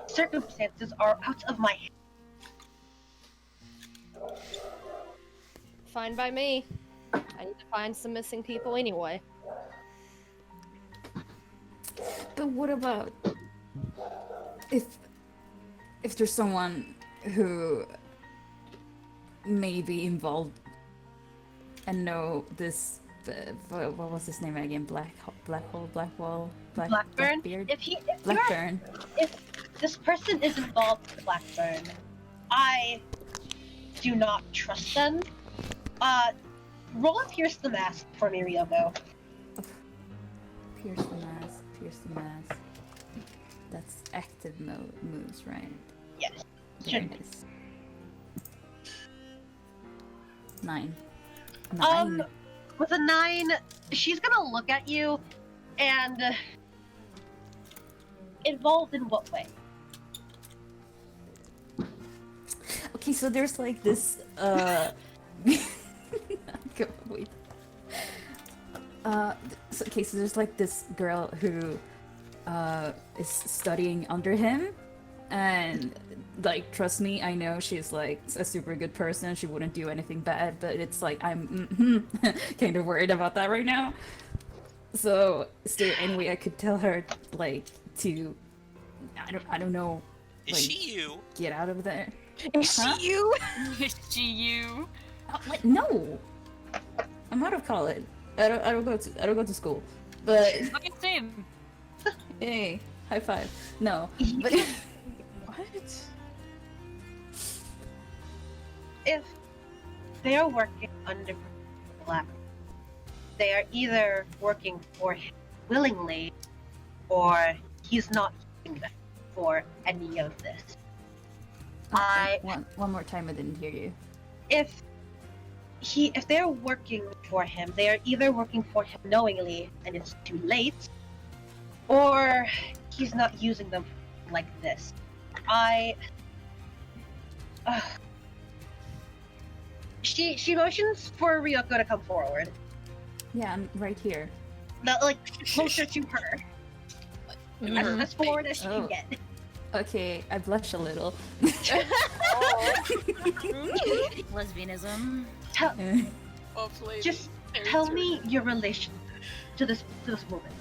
circumstances are out of my hands. Fine by me. I need to find some missing people anyway. But what about if there's someone who may be involved and know this? What was his name again? Blackwall, Blackburn. Blackbeard, Blackburn. If this person is involved with Blackburn, I do not trust them. Roll a pierce the mask for me, Ryoko. Pierce the mask. Pierce the mask. That's active moves, right? Yes. There it is. 9. 9. With a 9, she's gonna look at you and involved in what way? Okay, so there's like this wait. So there's like this girl who is studying under him, and like, trust me, I know she's like a super good person, she wouldn't do anything bad, but it's like I'm kind of worried about that right now. So is there any way I could tell her like to I don't know, Is like, she you? get out of there? Is Huh? she you? Is she you? What? No, I'm out of college. I don't go to school. But Fucking same. hey, high five. No, but What? If they are working under Black, they are either working for him willingly, or he's not using them for any of this. One more time, I didn't hear you. If they're working for him, they are either working for him knowingly and it's too late, or he's not using them like this. She motions for Ryoko to come forward. Yeah, I'm right here. Not like closer to her. As forward as she can get. Okay, I blush a little. Lesbianism. Just tell me your relation to this woman.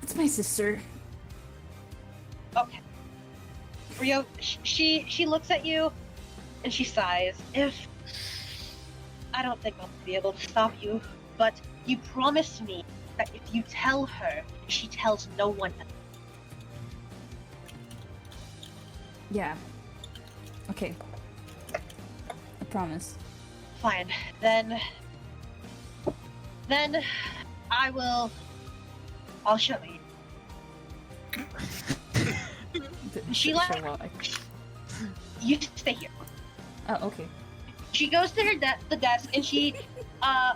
It's my sister. Okay. Rio, she looks at you and she sighs. I don't think I'll be able to stop you, but you promised me that if you tell her, she tells no one else. Yeah. Okay. I promise. Fine. Then I'll show you. She like, you stay here. Oh, okay. She goes to the desk and she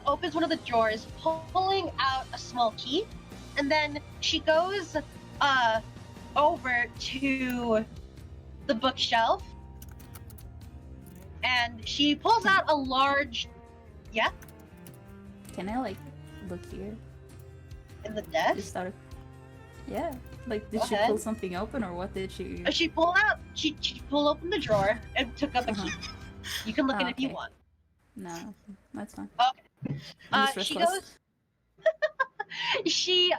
opens one of the drawers, pulling out a small key, and then she goes over to the bookshelf and she pulls out a large. Yeah. Can I like look here? In the desk? Just out of... Yeah. Like, did Go she ahead. pull something open, or what did she? She pulled open the drawer and took up a key. You can look in if you Okay. want. No, that's fine. Okay. I'm just She restless. goes.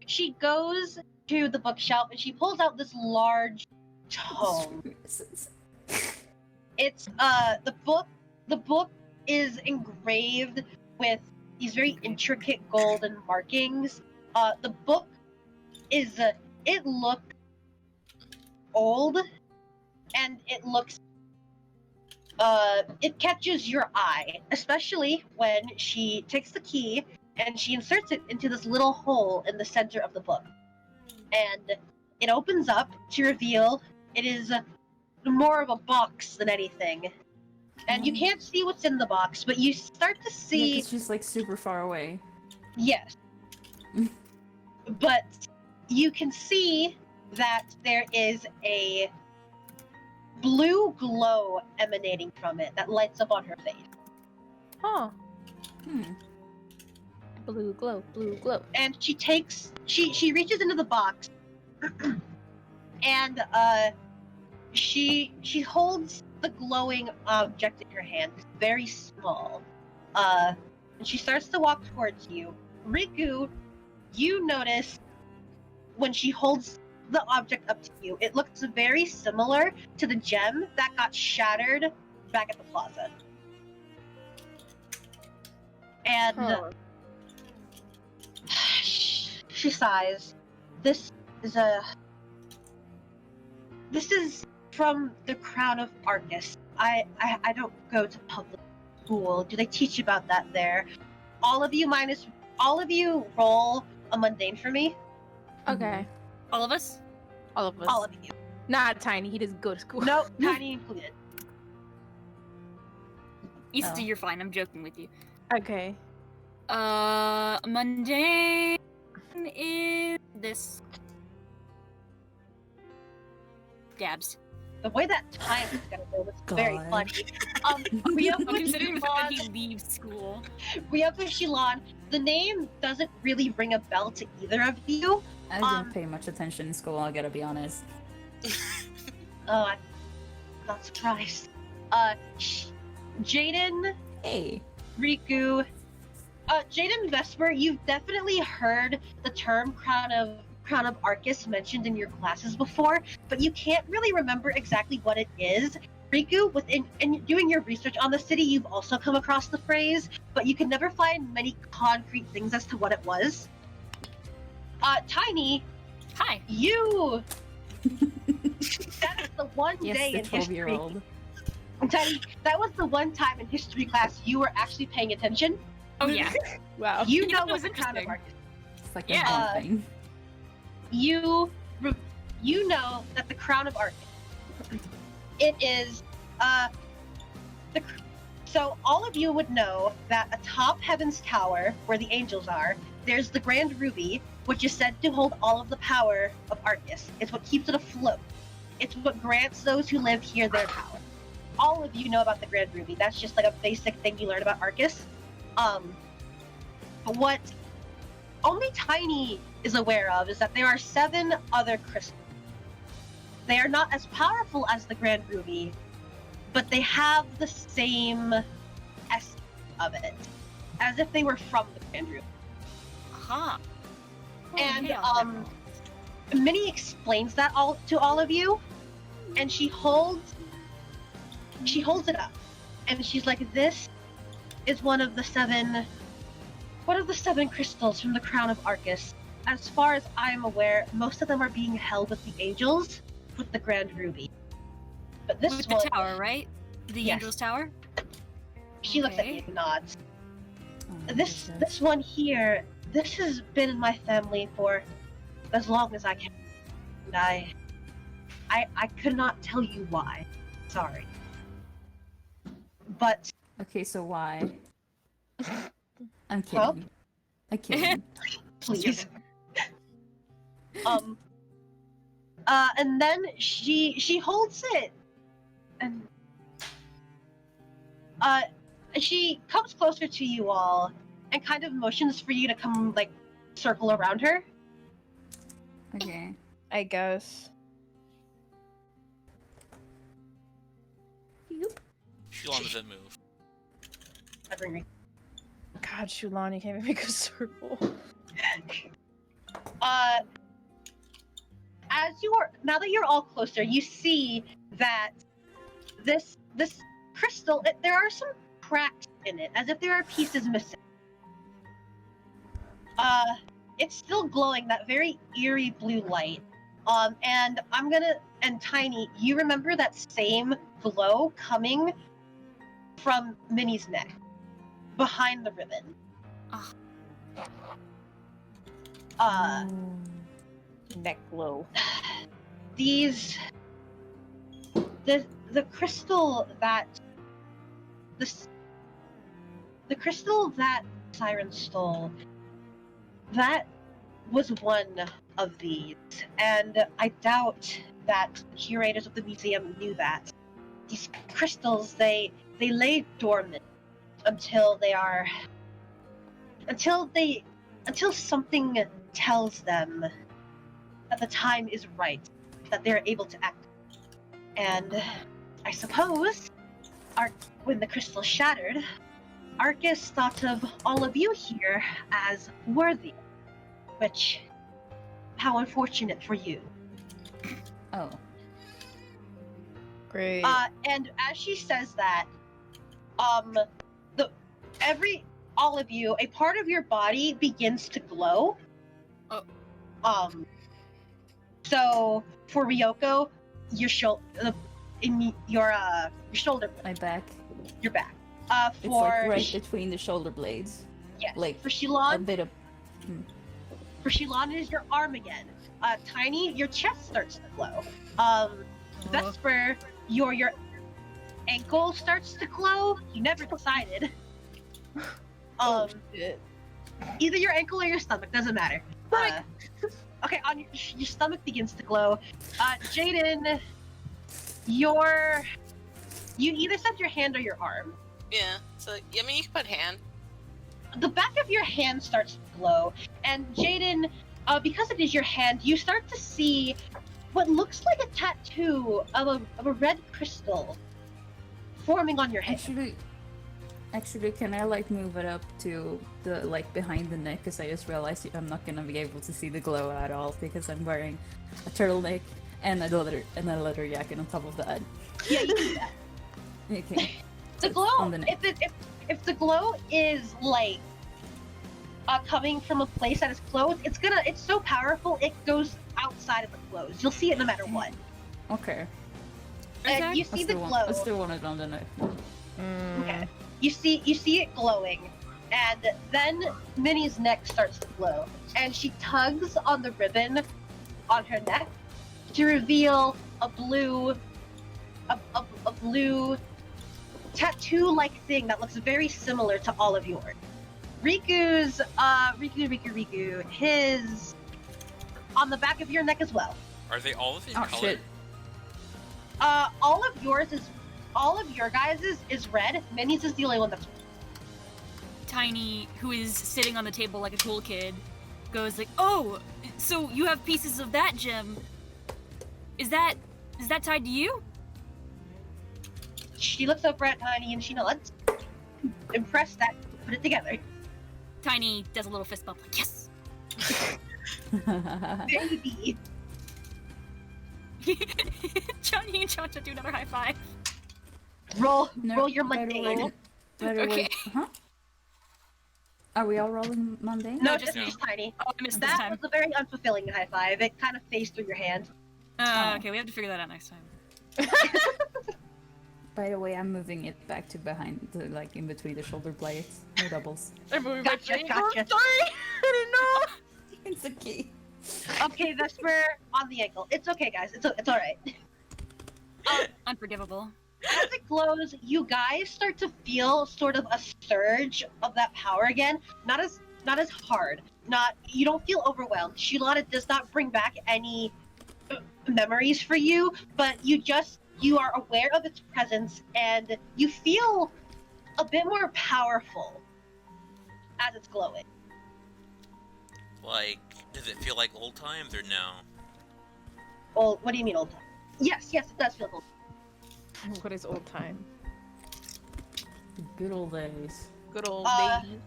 She goes to the bookshelf and she pulls out this large tome. It's the book. The book is engraved with these very intricate golden markings. The book is it looks old, and it looks it catches your eye, especially when she takes the key and she inserts it into this little hole in the center of the book, and it opens up to reveal it is more of a box than anything. And you can't see what's in the box, but you start to see. Yeah, 'cause she's like super far away. Yes. But you can see that there is a blue glow emanating from it that lights up on her face. Huh. Blue glow, blue glow. And she reaches into the box and she holds the glowing object in her hand. It's very small. And she starts to walk towards you. Riku, you notice when she holds the object up to you, it looks very similar to the gem that got shattered back at the plaza. And she sighs. This is from the crown of Arcus. I don't go to public school. Do they teach about that there? All of you roll a mundane for me. Okay. All of us? All of us. All of you. Not Tiny. He doesn't go to school. No, Tiny included. Easter, you're fine. I'm joking with you. Okay. Mundane is this. Dabs. The way that time is gonna go was very funny. Considering the fact that he leaves school. Ryoko Shilon, the name doesn't really ring a bell to either of you. I didn't pay much attention in school, I gotta be honest. I'm not surprised. Jaden, Hey. Riku, Jaden Vesper, you've definitely heard the term Crown of Arcus mentioned in your classes before, but you can't really remember exactly what it is. Riku, in doing your research on the city, you've also come across the phrase, but you can never find many concrete things as to what it was. Tiny. Hi. You. That is the one day in history. 12-year-old. Tiny, that was the one time in history class you were actually paying attention. Oh yeah. Wow. You know that was what the Crown of interesting. Arcus. It's like Yeah. a fun thing. You know that the Crown of Arcus It is, so all of you would know that atop Heaven's Tower, where the angels are, there's the Grand Ruby, which is said to hold all of the power of Arcus. It's what keeps it afloat. It's what grants those who live here their power. All of you know about the Grand Ruby. That's just like a basic thing you learn about Arcus. But what only Tiny is aware of is that there are 7 other crystals. They are not as powerful as the Grand Ruby, but they have the same essence of it, as if they were from the Grand Ruby. Huh. And Minnie explains that all to all of you, and she holds it up, and she's like, "This is one of the 7 crystals from the crown of Arcus. As far as I'm aware, most of them are being held with the angels, with the Grand Ruby. But this with one, the tower, right? The Yes. Angel's Tower? she looks at you and nods. This one here, this has been in my family for as long as I can. And I could not tell you why. Sorry. But Okay, so why? I'm kidding. Well- I'm kidding. please. And then she holds it, and she comes closer to you all, and kind of motions for you to come like circle around her. Okay. I guess. Shulan doesn't move. God, Shulan, you can't even make a circle. Now that you're all closer, you see that this crystal, there are some cracks in it, as if there are pieces missing. It's still glowing that very eerie blue light. And Tiny, you remember that same glow coming from Minnie's neck, behind the ribbon. Neck glow. The crystal that the crystal that Siren stole, that was one of these, and I doubt that the curators of the museum knew that. These crystals, they lay dormant until something tells them that the time is right, that they're able to act. And I suppose, when the crystal shattered, Arcus thought of all of you here as worthy, which, how unfortunate for you. Oh. Great. And as she says that, all of you, a part of your body begins to glow. Oh. So for Ryoko, your shoulder, My back. your back. It's like right between the shoulder blades. Yes. Like for a Shulan, bit of. For Shulan, it is your arm again. Tiny, your chest starts to glow. Vesper, your ankle starts to glow. You never decided. Shit. Either your ankle or your stomach, doesn't matter. Okay, on your stomach begins to glow. Jaden, you either said your hand or your arm. Yeah, so I mean you can put hand. The back of your hand starts to glow, and Jaden, because it is your hand, you start to see what looks like a tattoo of a red crystal forming on your hand. Actually, can I like move it up to the like behind the neck? Because I just realized I'm not gonna be able to see the glow at all because I'm wearing a turtleneck and a leather jacket on top of that. Yeah, you do that. Okay. The glow, if the glow is like coming from a place that is closed, it's so powerful it goes outside of the clothes. You'll see it no matter what. Okay. And you see the glow. I still want it on the neck. Okay. You see it glowing, and then Minnie's neck starts to glow, and she tugs on the ribbon on her neck to reveal a blue a blue tattoo-like thing that looks very similar to all of yours. Riku's, Riku, his on the back of your neck as well. Are they all the same Oh color? shit. All of your guys' is red. Minnie's is the only one that's Tiny, who is sitting on the table like a cool kid, goes like, "Oh, so you have pieces of that gem? Is that tied to you?" She looks over at Tiny and she nods. Impressed that you put it together. Tiny does a little fist bump, like, "Yes." Baby. Johnny and Cha-Cha do another high five. Roll No, your by the mundane. way- by the way- Okay. Huh? Are we all rolling mundane? No, No, just just Tiny. Oh, I missed this That time. was a very unfulfilling high five. It kind of phased through your hand. Oh. Okay, we have to figure that out next time. By the way, I'm moving it back to behind, like in between the shoulder blades. No doubles. I'm moving Gotcha, my chain. gotcha. I'm sorry. I didn't know. It's okay. Okay, Vesper on the ankle. It's okay, guys. It's alright. Unforgivable. As it glows, you guys start to feel sort of a surge of that power again. Not as hard. You don't feel overwhelmed. Shilana does not bring back any memories for you, but you are aware of its presence and you feel a bit more powerful as it's glowing. Like, does it feel like old times or no? Well, what do you mean old time? Yes, it does feel old. What is old time? Good old days. Good old Uh, days.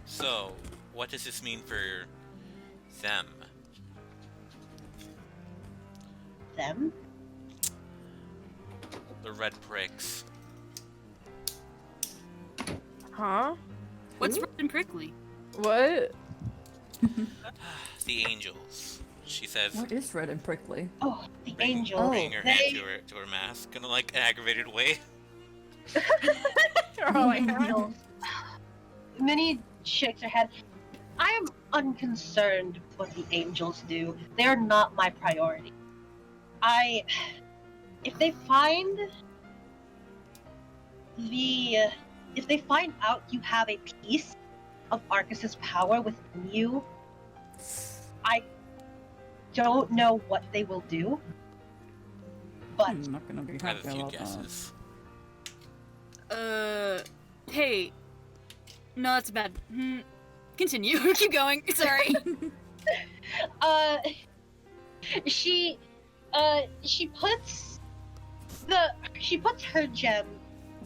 So, what does this mean for them? Them? The red pricks. Huh? What's red and prickly? What? The angels. She says, What is red and prickly? Oh, the bring- angel. bringing her They- hand to her mask in like an aggravated way. Oh my god. angels. Minnie shakes her head. I am unconcerned with what the angels do. They are not my priority. If they find out you have a piece of Arcus's power within you, I don't know what they will do. But I'm not gonna be I have happy a few about guesses. Hey. No, that's bad. Continue. Keep going. Sorry. she puts her gem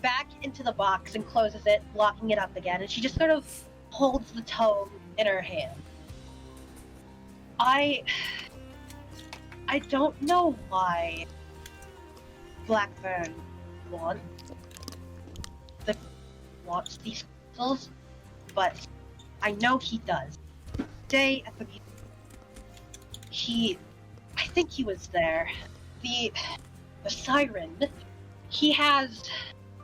back into the box and closes it, locking it up again, and she just sort of holds the tome in her hand. I don't know why Blackburn wants these crystals, but I know he does. Day at the museum, I think he was there. The siren, he has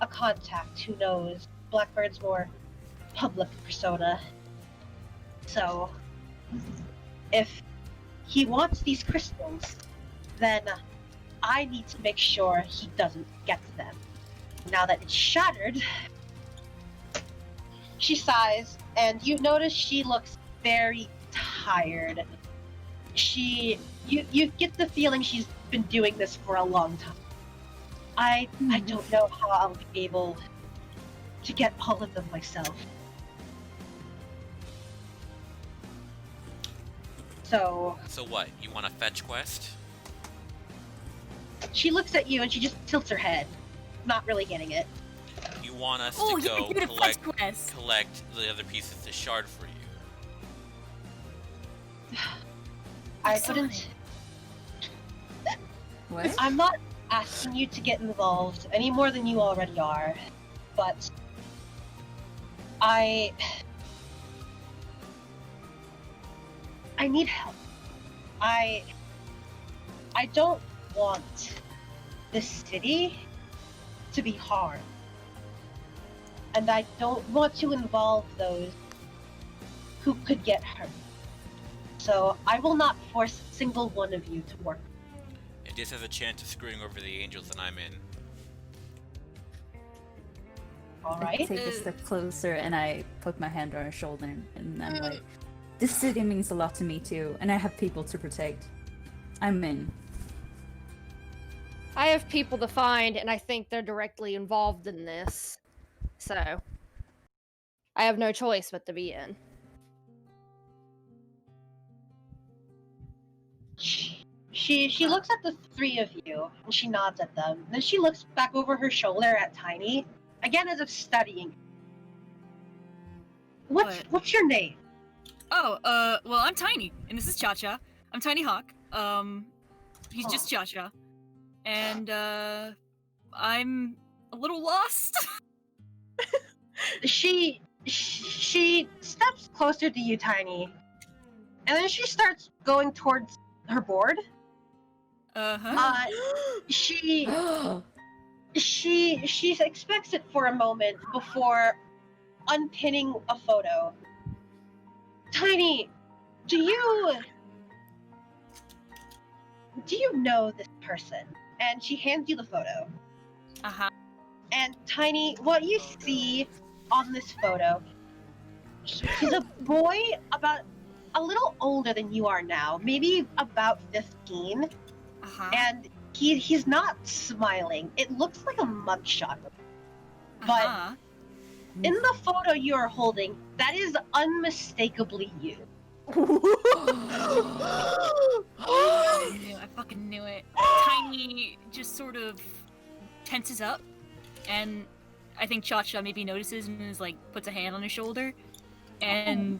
a contact who knows Blackbird's more public persona. So, if he wants these crystals, then I need to make sure he doesn't get them. Now that it's shattered, she sighs, and you notice she looks very tired. You get the feeling she's been doing this for a long time. I don't know how I'll be able to get all of them myself. So what? You want a fetch quest? she looks at you and she just tilts her head, not really getting it. You want us Oh, to yeah, go give it a fetch quest. collect the other pieces to shard for you? I wouldn't. What? I'm not asking you to get involved any more than you already are, but I need help. I don't want this city to be harmed. And I don't want to involve those who could get hurt. So I will not force a single one of you to work. If this has a chance of screwing over the angels, then I'm in. All I right. take a step closer and I put my hand on her shoulder and I'm like, this city means a lot to me too, and I have people to protect. I'm in. I have people to find, and I think they're directly involved in this. So, I have no choice but to be in. She looks at the three of you and she nods at them. Then she looks back over her shoulder at Tiny, again as if studying. What's your name? Oh, well, I'm Tiny, and this is Cha-Cha. I'm Tiny Hawk. He's just Cha-Cha. And, I'm a little lost. She steps closer to you, Tiny, and then she starts going towards her board. She expects it for a moment before unpinning a photo. Tiny, do you know this person? And she hands you the photo. And Tiny, what you see on this photo, he's a boy about a little older than you are now, maybe about 15. And he's not smiling. It looks like a mugshot. But in the photo you are holding, that is unmistakably you. I fucking knew it. Tiny just sort of tenses up, and I think Cha-Cha maybe notices and is like puts a hand on his shoulder, and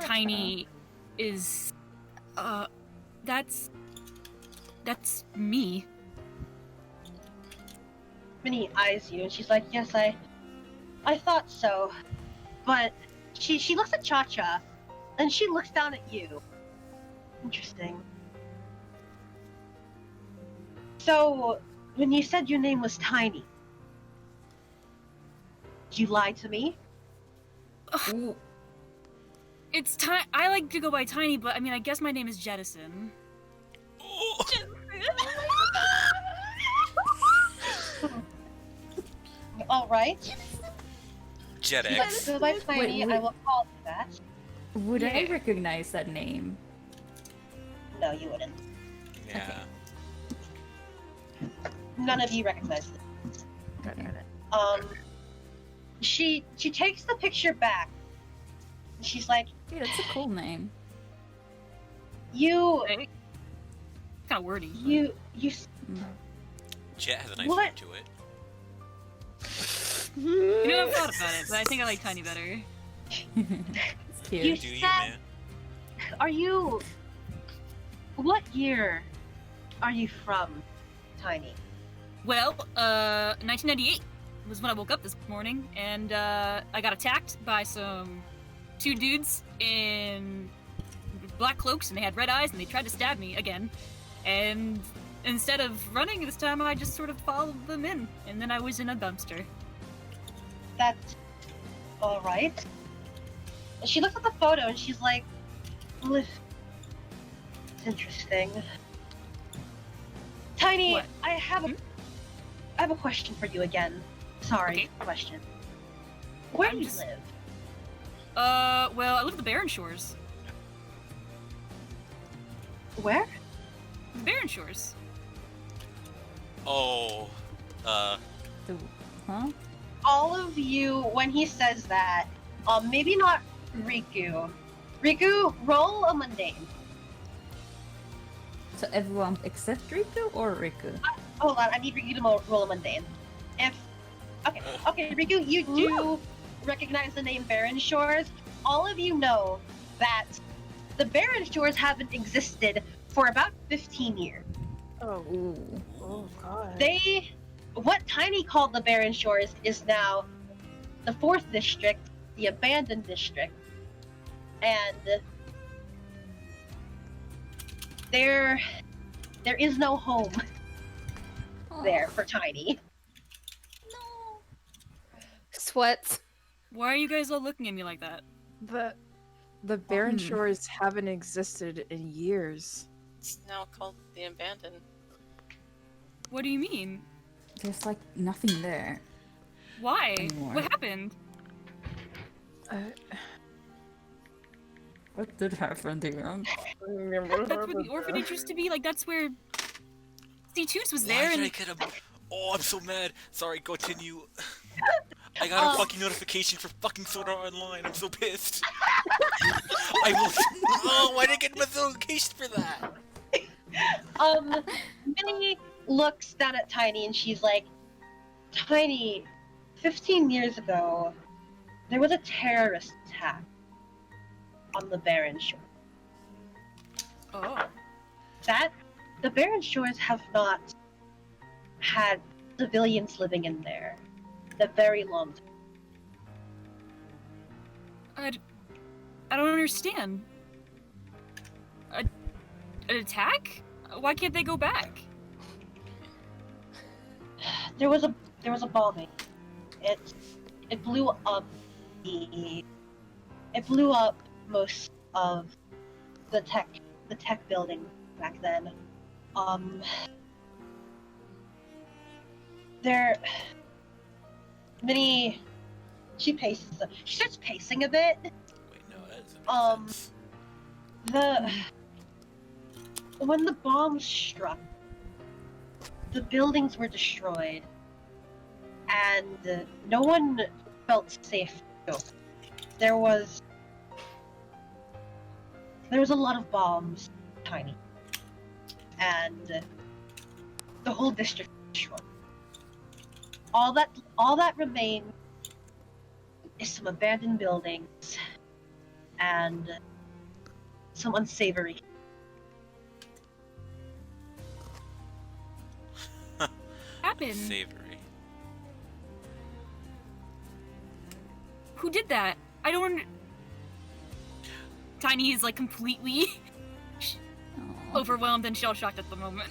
Tiny is, that's me. Minnie eyes you and she's like, yes, I thought so. But she looks at Cha-Cha and she looks down at you. Interesting. So, when you said your name was Tiny, did you lie to me? It's I like to go by Tiny, but I mean, I guess my name is Jettison. All right. JetX. Let's go by Tiny. I will call you that. Would I recognize that name? No, you wouldn't. Yeah. Okay. None of you recognize it. She takes the picture back. And she's like, Dude, that's a cool name. You. Kind of wordy. You. Jet has a nice What? ring to it. You know, I've thought about it, but I think I like Tiny better. It's cute. You Do you, said- man? Are you? What year are you from, Tiny? Well, 1998 was when I woke up this morning, and I got attacked by two dudes in black cloaks, and they had red eyes, and they tried to stab me again. And instead of running this time, I just sort of followed them in, and then I was in a dumpster. That's all right. And she looks at the photo and she's like, well, it's interesting. Tiny, What? I have a question for you again. Sorry, Okay. question. Where I'm do you just- live? Well, I live at the Barren Shores. Where? The Barren Shores. Oh, Huh? All of you, when he says that, maybe not Riku. Riku, roll a mundane. So everyone except Riku or Riku? Hold on, I need Riku to roll a mundane. Okay, Riku, you do recognize the name Barren Shores. All of you know that the Barren Shores haven't existed for about 15 years. Ooh. Oh god. What Tiny called the Barren Shores is now the 4th district, the abandoned district, and there is no home there for Tiny. Sweats. Why are you guys all looking at me like that? The Barren Shores haven't existed in years. It's now called the Abandoned. What do you mean? There's like nothing there. Why? anymore. What happened? What did happen to him? That's where the orphanage used to be. Like that's where C2's was Why there, did and I get a... Oh, I'm so mad. Sorry, continue. I got a fucking notification for fucking Soda Online. I'm so pissed. I will... Oh, why did I get a notification for that? Minnie looks down at Tiny and she's like, Tiny, 15 years ago, there was a terrorist attack on the Barren Shore. oh, The Barren Shores have not had civilians living in there in a very long time. I don't understand. An attack? Why can't they go back? There was a bombing. It blew up most of the tech building back then. Minnie, she starts pacing a bit. Wait, no, that doesn't make sense. When the bombs struck, the buildings were destroyed, and no one felt safe. There was a lot of bombs, Tiny, and the whole district was destroyed. All that remains is some abandoned buildings and some unsavory. Happened. Savory. Who did that? I don't. Tiny is like completely overwhelmed and shell shocked at the moment.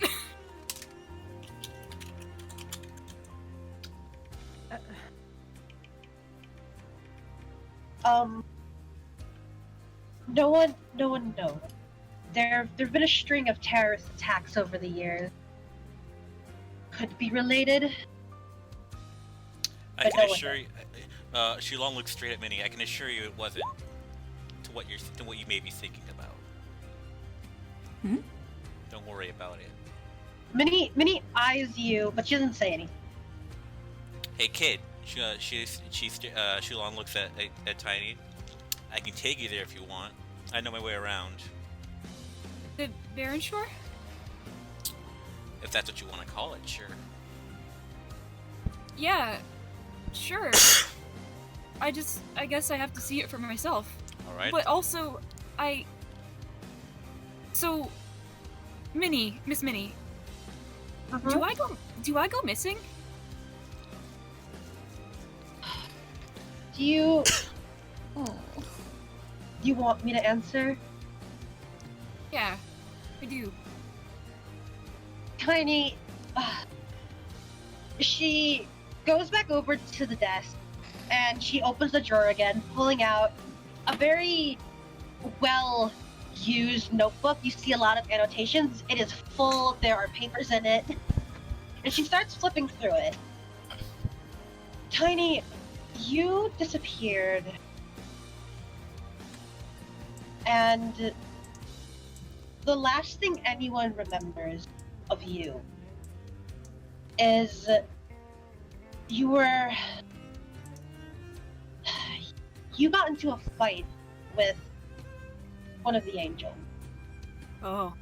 No one knows. There've been a string of terrorist attacks over the years. Could be related. I can assure you... Shilong looks straight at Minnie. I can assure you it wasn't to what you may be thinking about. Don't worry about it. Minnie eyes you, but she doesn't say anything. Hey kid, Shilong looks at Tiny. I can take you there if you want. I know my way around. The Barren Shore? If that's what you want to call it, sure. Yeah, sure. I guess I have to see it for myself. Alright. But also, So, Miss Minnie, do I go missing? Do you want me to answer? Yeah, I do. Tiny, she goes back over to the desk and she opens the drawer again, pulling out a very well-used notebook. You see a lot of annotations. It is full. There are papers in it. And she starts flipping through it. Tiny, you disappeared. And the last thing anyone remembers of you is you got into a fight with one of the angels. Oh.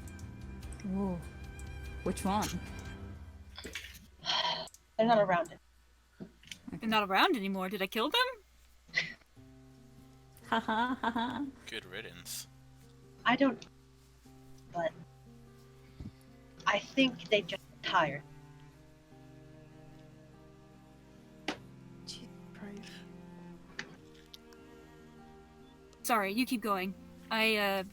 Ooh. Which one? They're not around it. They're not around anymore. Did I kill them? Haha. Good riddance. I don't, but I think they just tired. Sorry, you keep going. Yeah.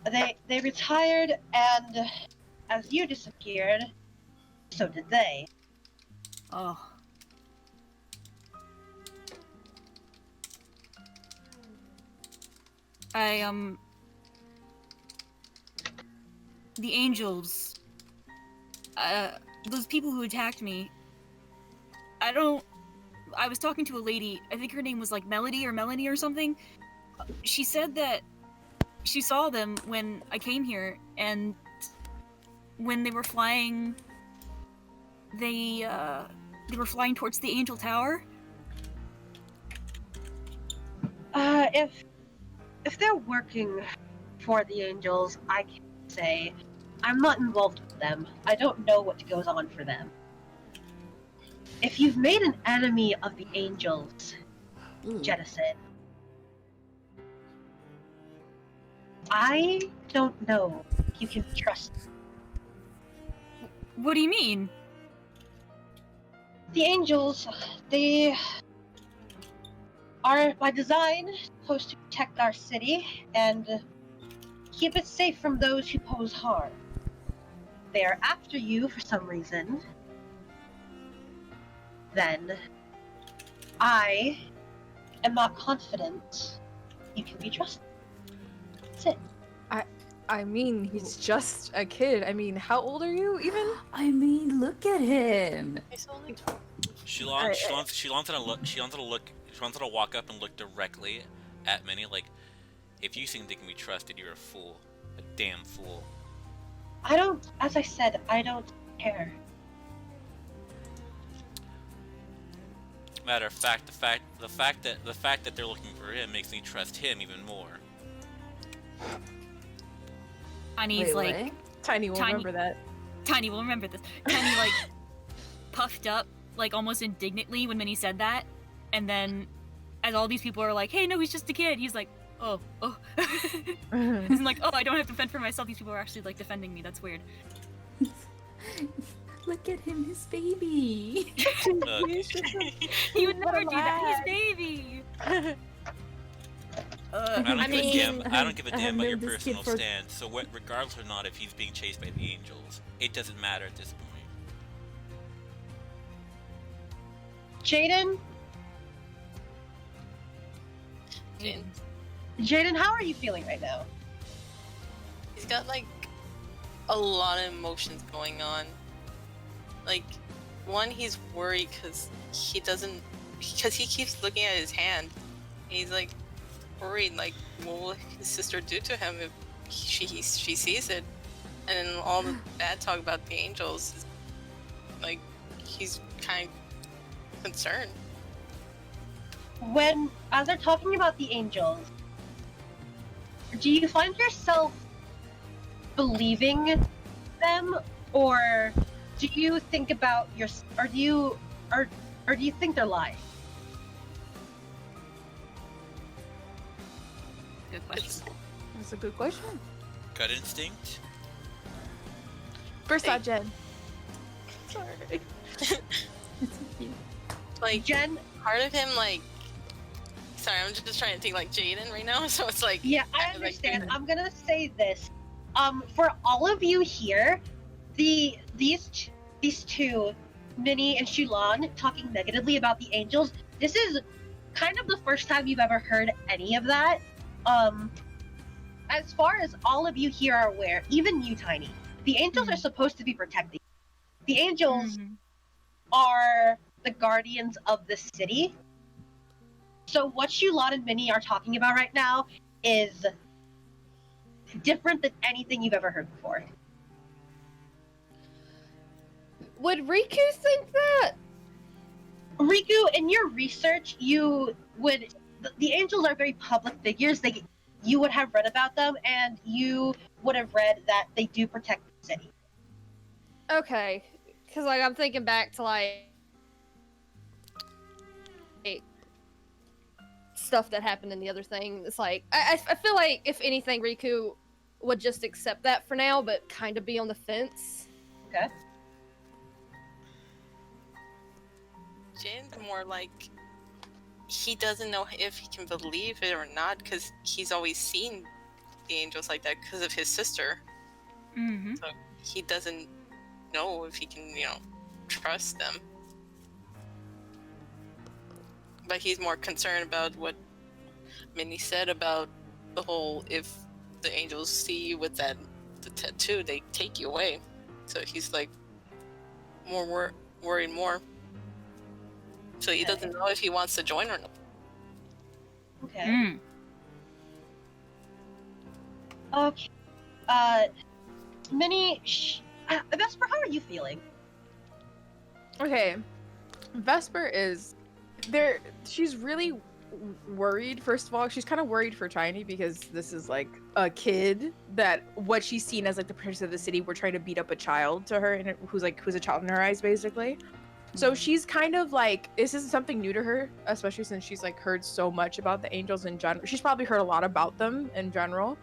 They retired, and as you disappeared, so did they. Oh. The angels, those people who attacked me, I was talking to a lady, I think her name was like Melody or Melanie or something. She said that she saw them when I came here, and when they were flying, they were flying towards the Angel Tower. If they're working for the Angels, I can't say. I'm not involved with them. I don't know what goes on for them. If you've made an enemy of the Angels, Jettison, I don't know if you can trust them. What do you mean? The Angels, they are, by design, supposed to protect our city and keep it safe from those who pose harm. They are after you for some reason. Then I am not confident you can be trusted. That's it. I mean, he's just a kid. I mean, how old are you even? I mean, look at him. He's only 12. She wanted to walk up and look directly at Minnie, like, if you think they can be trusted, you're a fool. A damn fool. As I said, I don't care. Matter of fact, the fact that they're looking for him makes me trust him even more. Tiny's Wait, like, what? Tiny will remember that. Tiny will remember this. Tiny like puffed up, like almost indignantly when Minnie said that, and then as all these people are like, "Hey, no, he's just a kid," he's like, "Oh." He's like, "Oh, I don't have to fend for myself. These people are actually like defending me. That's weird." Look at him, his baby. He would never do that. He's baby. I don't give a damn about your known this kid personal for- stand. So regardless or not, if he's being chased by the Angels, it doesn't matter at this point. Jaden? Jaden, how are you feeling right now? He's got like a lot of emotions going on. Like, one, he's worried because he keeps looking at his hand. And he's like worried, like, what will his sister do to him if she sees it? And then all the bad talk about the Angels, like, he's kind of concerned. As they're talking about the Angels, do you find yourself believing them, or do you think about do you think they're lying? Good question. That's a good question. Gut instinct? First out, Jen. Sorry. It's okay. Like, Jen? part of him, like, sorry, I'm just trying to think like Jaden right now, so it's like, Yeah, I understand. I'm gonna say this. For all of you here, these two, Minnie and Shulan, talking negatively about the Angels, this is kind of the first time you've ever heard any of that. As far as all of you here are aware, even you, Tiny, the Angels are supposed to be protecting. The Angels are the guardians of the city. So what Shulan and Minnie are talking about right now is different than anything you've ever heard before. Would Riku think that? Riku, in your research, the Angels are very public figures. You would have read about them, and you would have read that they do protect the city. Okay, because like I'm thinking back to like stuff that happened in the other thing. It's like I feel like if anything, Riku would just accept that for now, but kind of be on the fence. Okay. Jaden's more like, he doesn't know if he can believe it or not, because he's always seen the Angels like that because of his sister. Mm-hmm. So he doesn't know if he can, trust them. But he's more concerned about what Minnie said about the whole, if the Angels see you with the tattoo, they take you away. So he's like more worried more. So he doesn't know if he wants to join or not. Okay. Okay. Vesper, how are you feeling? Okay, Vesper is there. She's really worried. First of all, she's kind of worried for Tiny because this is like a kid that what she's seen as like the princess of the city. We're trying to beat up a child to her, and who's a child in her eyes, basically. So she's kind of like, this isn't something new to her, especially since she's like heard so much about the angels in general. She's probably heard a lot about them in general.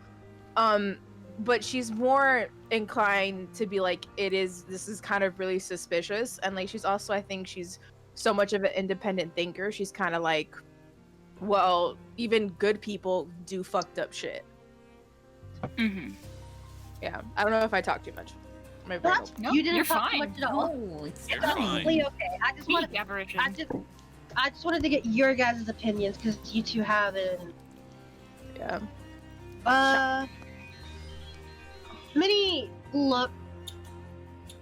But she's more inclined to be like, this is kind of really suspicious. And like, she's also, I think she's so much of an independent thinker. She's kind of like, well, even good people do fucked up shit. Yeah, I don't know if I talk too much. No, you didn't you're talk fine. much at all. No, it's You're fine. fine. Okay. I just wanted to get your guys' opinions because you two haven't. Yeah. Minnie looked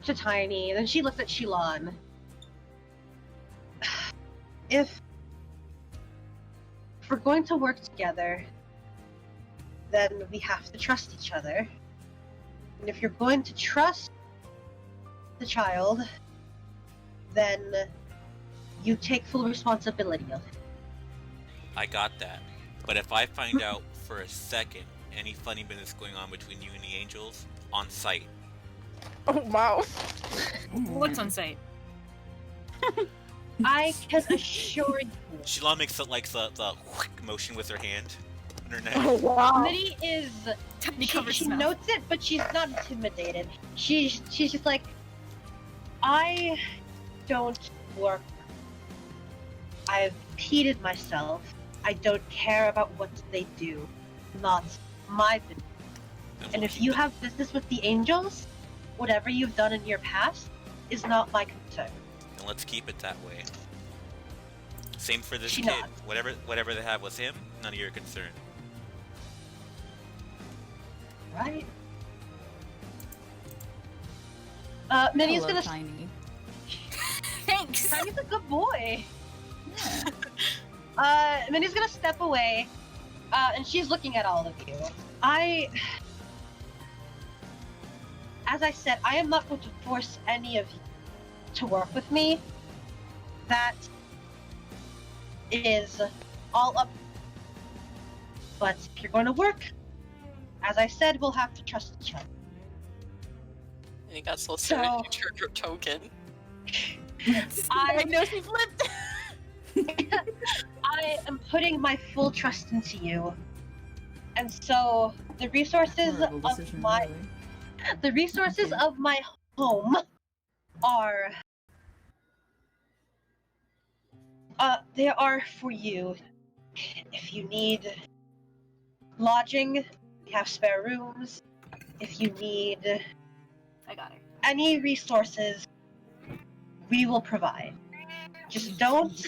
to Tiny, then she looked at Shilon. If we're going to work together, then we have to trust each other. And if you're going to trust the child, then you take full responsibility of it. I got that. But if I find out for a second any funny business going on between you and the angels, on site. Oh, wow. What's on site? I can assure you. Shilon makes it like the whick motion with her hand on her neck. Oh, wow. Minnie is. Tiny She cover smell. notes it, but she's not intimidated. She's just like, I don't work. I've repeated myself. I don't care about what they do. Not my business. And if you have business with the angels, whatever you've done in your past is not my concern. And let's keep it that way. Same for this She kid. nods. Whatever they have with him, none of your concern. Right? Minnie's Hello, gonna. Tiny. Thanks. Tiny's a good boy. Yeah. Minnie's gonna step away, and she's looking at all of you. As I said, I am not going to force any of you to work with me. That is all up. But if you're going to work, as I said, we'll have to trust each other. And he got so serious, So- you turned your token. I know she flipped. I am putting my full trust into you. And so the resources Horrible of decision, my really. the resources Okay. of my home are they are for you. If you need lodging, we have spare rooms. If you need I got her. any resources, we will provide. Just don't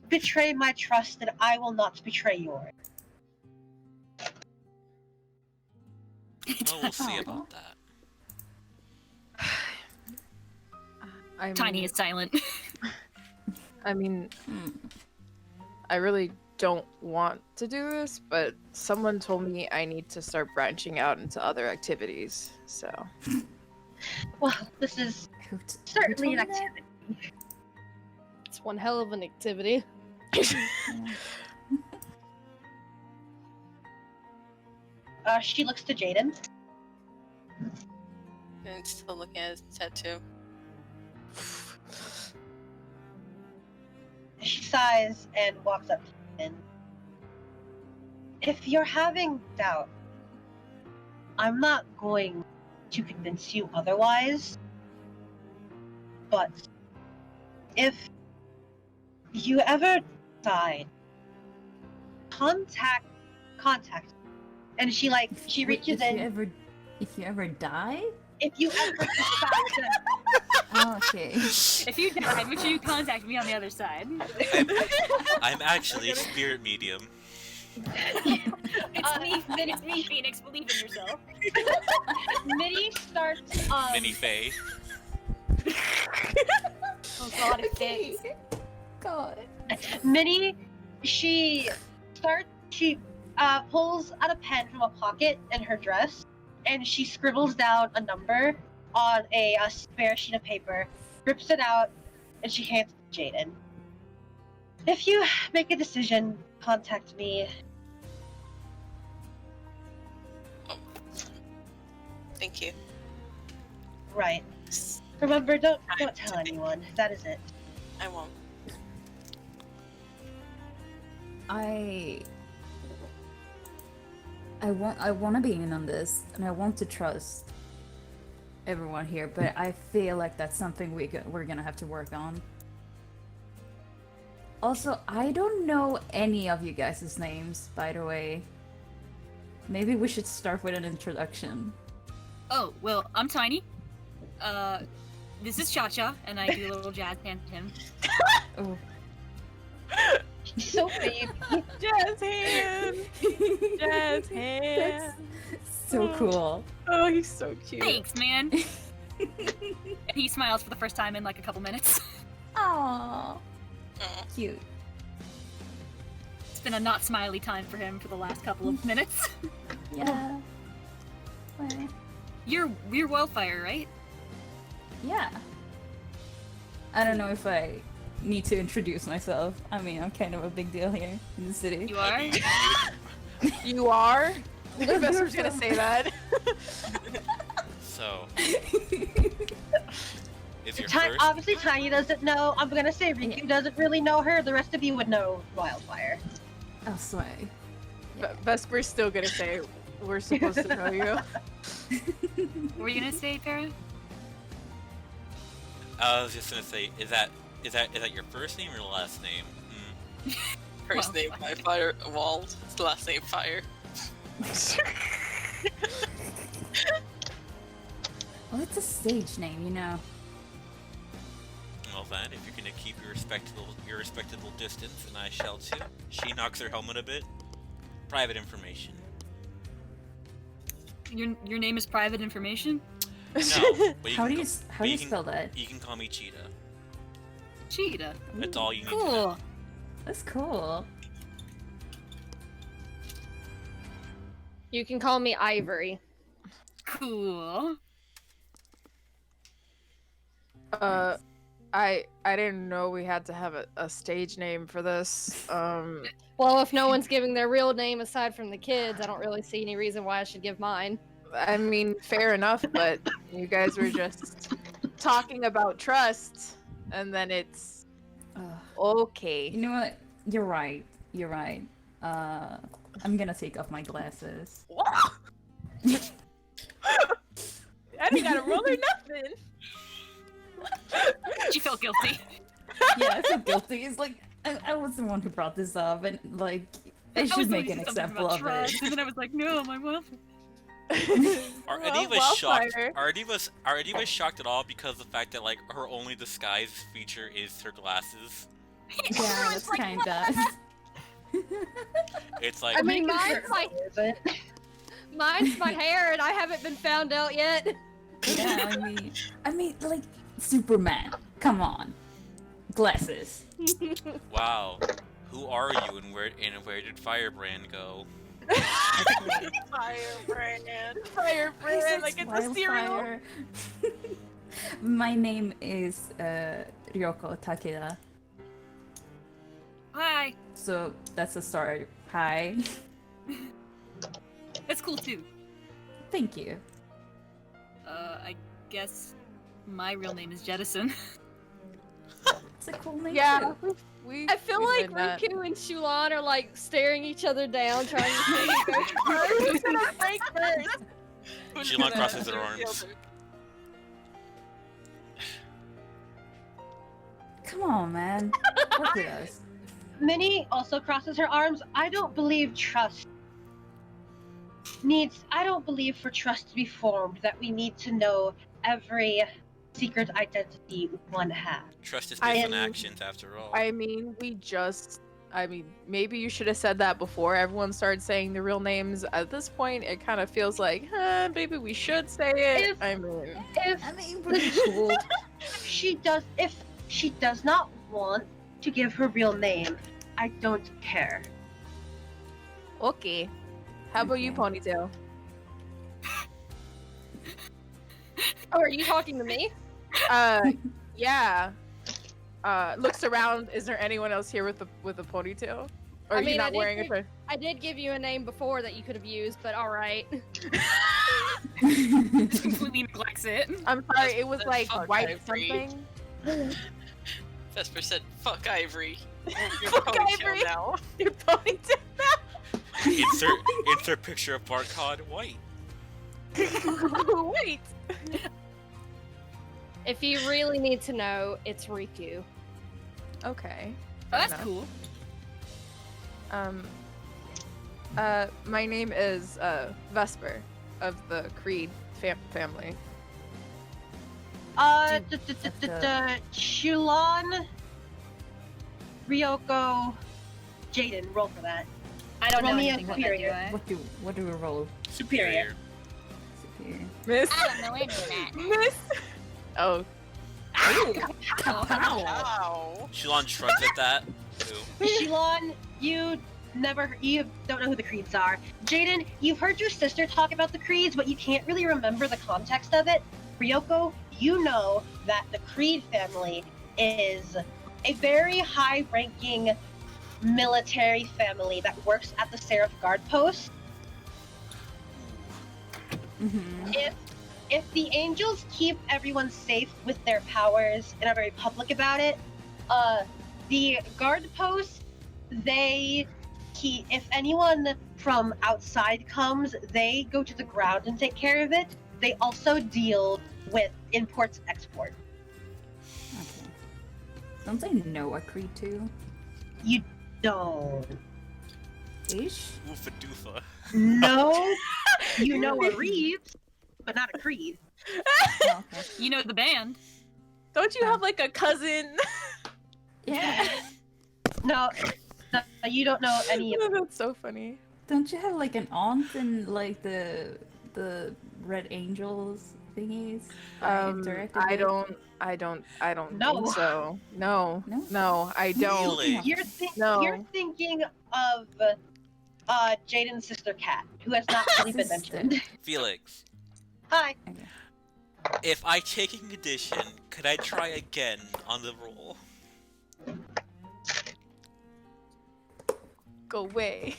betray my trust, and I will not betray yours. Oh, we'll see about that. Tiny is silent. I mean, Hmm. I really don't want to do this, but someone told me I need to start branching out into other activities, so. Well, this is Who certainly an told you that? activity. It's one hell of an activity. She looks to Jaden. And still looking at his tattoo. She sighs and walks up to him. If you're having doubt, I'm not going to convince you otherwise. But if you ever decide, contact. And she Wait, reaches in. If you ever die? If you ever decide, Oh, okay. If you die, make sure you contact me on the other side. I'm actually a spirit medium. It's me, Phoenix. Believe in yourself. Minnie starts. Mini Faye. Oh god, it fits. God. Minnie, she pulls out a pen from a pocket in her dress, and she scribbles down a number on a spare sheet of paper, rips it out, and she hands it to Jaden. If you make a decision, contact me. Thank you. Right. Remember, don't tell anyone. That is it. I won't. I want to be in on this, and I want to trust everyone here, but I feel like that's something we're gonna have to work on. Also, I don't know any of you guys' names, by the way. Maybe we should start with an introduction. Oh, well, I'm Tiny. This is Cha-Cha, and I do a little jazz hand to him. Oh. So baby. Jazz hand. Jazz hand. So cool. Oh, he's so cute. Thanks, man. And he smiles for the first time in like a couple minutes. Aww. Cute. It's been a not smiley time for him for the last couple of minutes. Yeah. Well, You're Wildfire, right? yeah. I don't know if I need to introduce myself. I mean, I'm kind of a big deal here in the city. You are? You are? The professor's gonna say that. So, is your first? Obviously, Tiny doesn't know. I'm gonna say Riku doesn't really know her. The rest of you would know Wildfire. I'll sway. Vesper's still gonna say, we're supposed to know you. What were you gonna say, Farah? I was just gonna say, is that your first name or last name? First name by Fire Wald. Last name Fire. Well, it's a stage name, you know. Well then, if you're gonna keep your respectable distance, and I shall too. She knocks her helmet a bit. Private information. Your name is private information? No. But How do you spell that? You can call me Cheetah. Cheetah. That's all you need to Cool. know. That's cool. You can call me Ivory. Cool. I didn't know we had to have a stage name for this. Well, if no one's giving their real name aside from the kids, I don't really see any reason why I should give mine. I mean, fair enough, but you guys were just talking about trust, and then it's okay. You know what? You're right. You're right. I'm gonna take off my glasses. I didn't gotta roll or nothing. You felt guilty. Yeah, I feel guilty. It's like I was the one who brought this up, and like I was should make doing an something example about of trust, it. And then I was like, no, my wife. Are Well, any of us shocked? Wildfire. Are any of us shocked at all because the fact that like her only disguise feature is her glasses? Yeah, that's kind of. It's like I mean, Is mine's my hair, and I haven't been found out yet. Yeah, I mean, like Superman. Come on, glasses. wow, who are you and where did Firebrand go? Firebrand. Firebrand, like it's a cereal. Wildfire. My name is Ryoko Takeda. Hi. So that's a start. Hi. That's cool too. Thank you. I guess my real name is Jettison. It's a cool name. Yeah, too. I feel we like did that. Riku and Shulan are like staring each other down, trying to think who goes first. Who's gonna break first? Shilon crosses her arms. Come on, man. Work with us. Minnie also crosses her arms. I don't believe for trust to be formed that we need to know every secret identity one has. Trust is based on actions, after all. I mean, maybe you should have said that before everyone started saying the real names. At this point, it kind of feels like, maybe we should say it. If- I mean, If I mean, pretty cool. If she does not want to give her real name, I don't care. Okay. How about you, Okay. Ponytail? Oh, are you talking to me? Yeah. Looks around. Is there anyone else here with a ponytail? Or I are you mean, not wearing a I did give you a name before that you could have used, but all right. Just completely neglects it. I'm sorry, it was like Fuck white Ivory. something. Vesper said, "Fuck Ivory." Your Fuck ponytail Ivory. now. Your ponytail. Insert picture of Barcod White. Wait. If you really need to know, it's Riku. Okay. Oh, that's enough. cool. My name is Vesper of the Creed family. Shulon, Ryoko, Jaden, roll for that. I don't Roll know me a anything about that, do superior. I? What do we roll? Superior. Superior. Miss. I don't know any of that. Miss. Oh. Ow. Shilon shrugs at that. Too. Shulon, you don't know who the Creeds are. Jaden, you've heard your sister talk about the Creeds, but you can't really remember the context of it. Ryoko, you know that the Creed family is a very high-ranking military family that works at the Seraph Guard Post. Mm-hmm. If the angels keep everyone safe with their powers and are very public about it, the guard post, if anyone from outside comes, they go to the ground and take care of it. They also deal with imports and export. Okay. Don't I know a Creed too? You don't. Ish? Oofa doofa. No, you know a Reeves, but not a Creed. Oh, okay. You know the band. Don't you have like a cousin? Yeah. No, you don't know any of them. That's so funny. Don't you have like an aunt in like the Red Angels thingies? I interacted with? don't No. think so. No. No? No, I don't. Really? No. You're thinking of Jaden's sister Kat, who has not really been Sister. mentioned. Felix, Hi. if I take a condition, could I try again on the roll? Go away.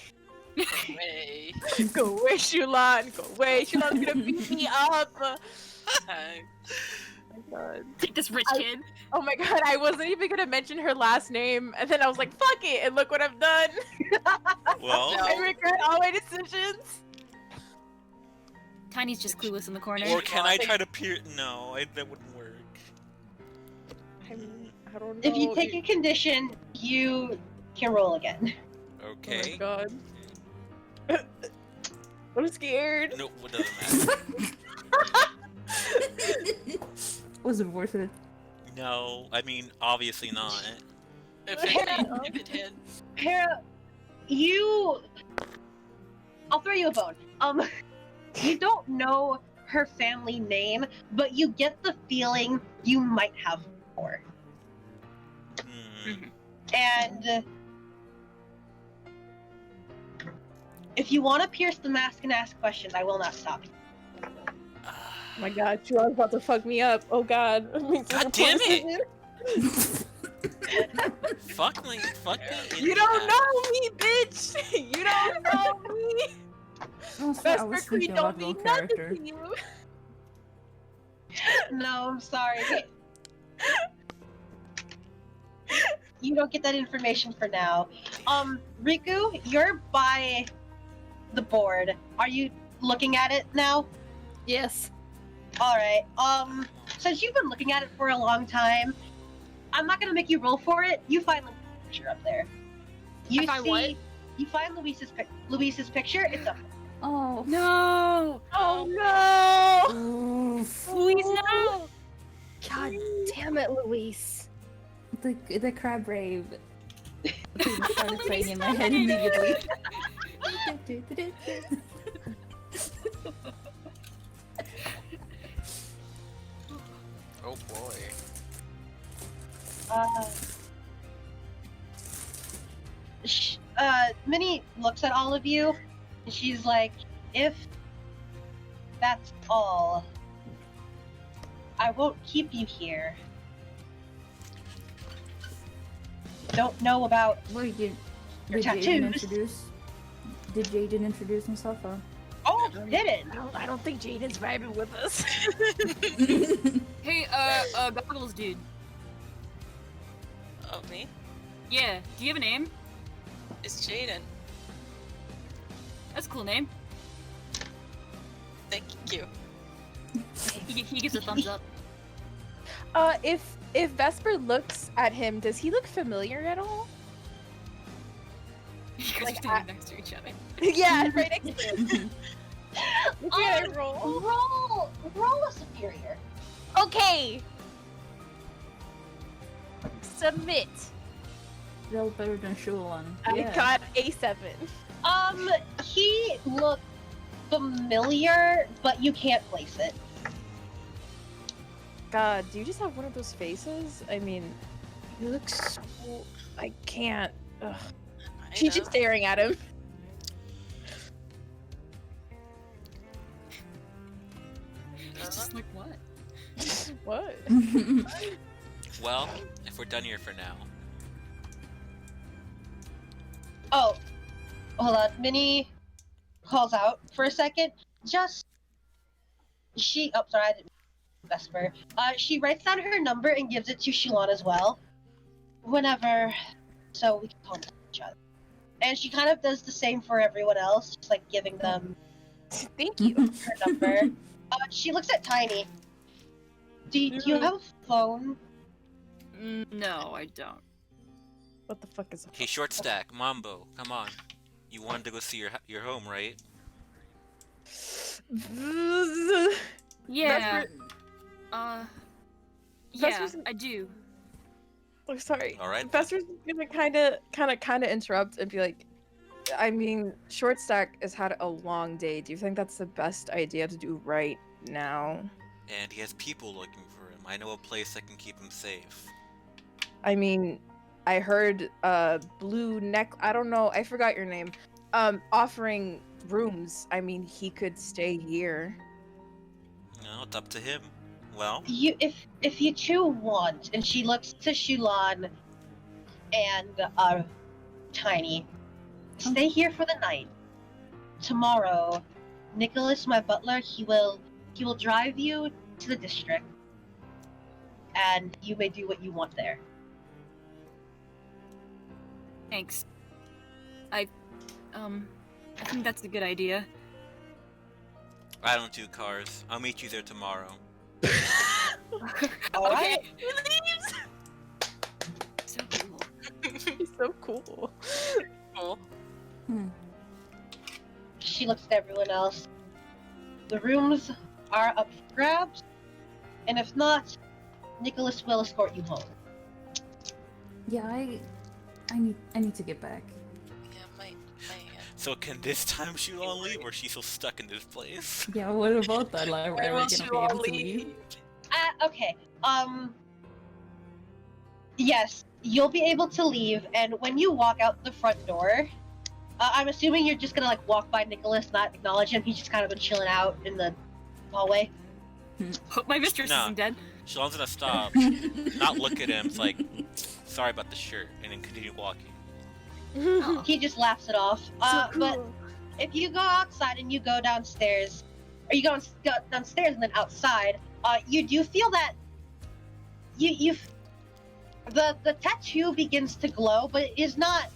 Way. Go away, Shulon. Go away. Shulon's gonna beat me up. Oh Hi. my god. Take this rich kid. Oh my god, I wasn't even gonna mention her last name, and then I was like, fuck it, and look what I've done. Well, I regret all my decisions. Tiny's just clueless in the corner. or can I try to No, that wouldn't work. I mean, I don't know. If you take a condition, you can roll again. Okay. Oh my god. I'm scared. No, it doesn't matter. Was it worth it? No, I mean, obviously not. If it did. Hera, I'll throw you a bone. You don't know her family name, but you get the feeling you might have before. Hmm. And if you want to pierce the mask and ask questions, I will not stop you. Oh my god, Shulon's about to fuck me up. Oh god. God damn it! Fuck me. You don't know me, bitch! You don't know me! Also, I Vesper was Creed thinking don't about role mean nothing character. to you. No, I'm sorry. You don't get that information for now. Riku, you're by the board. Are you looking at it now? Yes. Alright, since you've been looking at it for a long time, I'm not gonna make you roll for it. You find the picture up there. You find what? You find Luis's picture. It's up. Oh. No! Oh no! Oof. Please no! God damn it, Luis. The crab rave thing started playing in my head immediately. Oh boy. Minnie looks at all of you, and she's like, if that's all, I won't keep you here. Don't know about Wait, your did tattoos. Jaden introduce? Did Jaden introduce himself? Or? Oh, didn't. I don't think Jaden's vibing with us. Hey, goggles dude. Oh, me? Yeah, do you have a name? It's Jaden. That's a cool name. Thank you. He gives a thumbs up. If Vesper looks at him, does he look familiar at all? Because Like, you're standing next to each other. Yeah, right next to him. Yeah, roll. Roll a superior. Okay. Submit. Still better than Shulan. I got a 7. He looked familiar, but you can't place it. God, do you just have one of those faces? I mean, you look so... I can't. Ugh. She's just staring at him. He's just like, what? What? Well, if we're done here for now. Oh, hold on. Minnie calls out for a second. Oh, sorry, I didn't. Vesper. She writes down her number and gives it to Shulan as well. Whenever, so we can contact each other. And she kind of does the same for everyone else, just like giving them Thank you. her number. She looks at Tiny. Do you have a phone? No, I don't. What the fuck is Hey, short stack, Mambo, come on. You wanted to go see your home, right? Yeah. Yeah, Vesper's- I do. Oh, sorry. All right. Vesper's gonna kind of interrupt and be like, I mean, short stack has had a long day. Do you think that's the best idea to do right now? And he has people looking for him. I know a place that can keep him safe. I mean, I heard Blue Neck. I don't know. I forgot your name. Offering rooms. I mean, he could stay here. No, it's up to him. Well, If you two want, and she looks to Shulan and Tiny, stay here for the night. Tomorrow, Nicholas, my butler, he will drive you to the district, and you may do what you want there. Thanks. I think that's a good idea. I don't do cars. I'll meet you there tomorrow. All right. He leaves. So cool. He's so cool. Cool. She looks at everyone else. The rooms are up for grabs, and if not, Nicholas will escort you home. Yeah, I need to get back. Yeah, my So can this time Shulan leave, or is she still stuck in this place? Yeah, what about that? Like, are we gonna be able to leave? Okay. Yes, you'll be able to leave, and when you walk out the front door, I'm assuming you're just gonna like walk by Nicholas, not acknowledge him. He's just kind of been chilling out in the hallway. Hope my mistress No. isn't dead. Shulan's gonna stop, not look at him. It's like, sorry about the shirt, and then continue walking. Oh. He just laughs it off. But if you go outside and you go downstairs, or you go downstairs and then outside, you do feel that the tattoo begins to glow, but it is not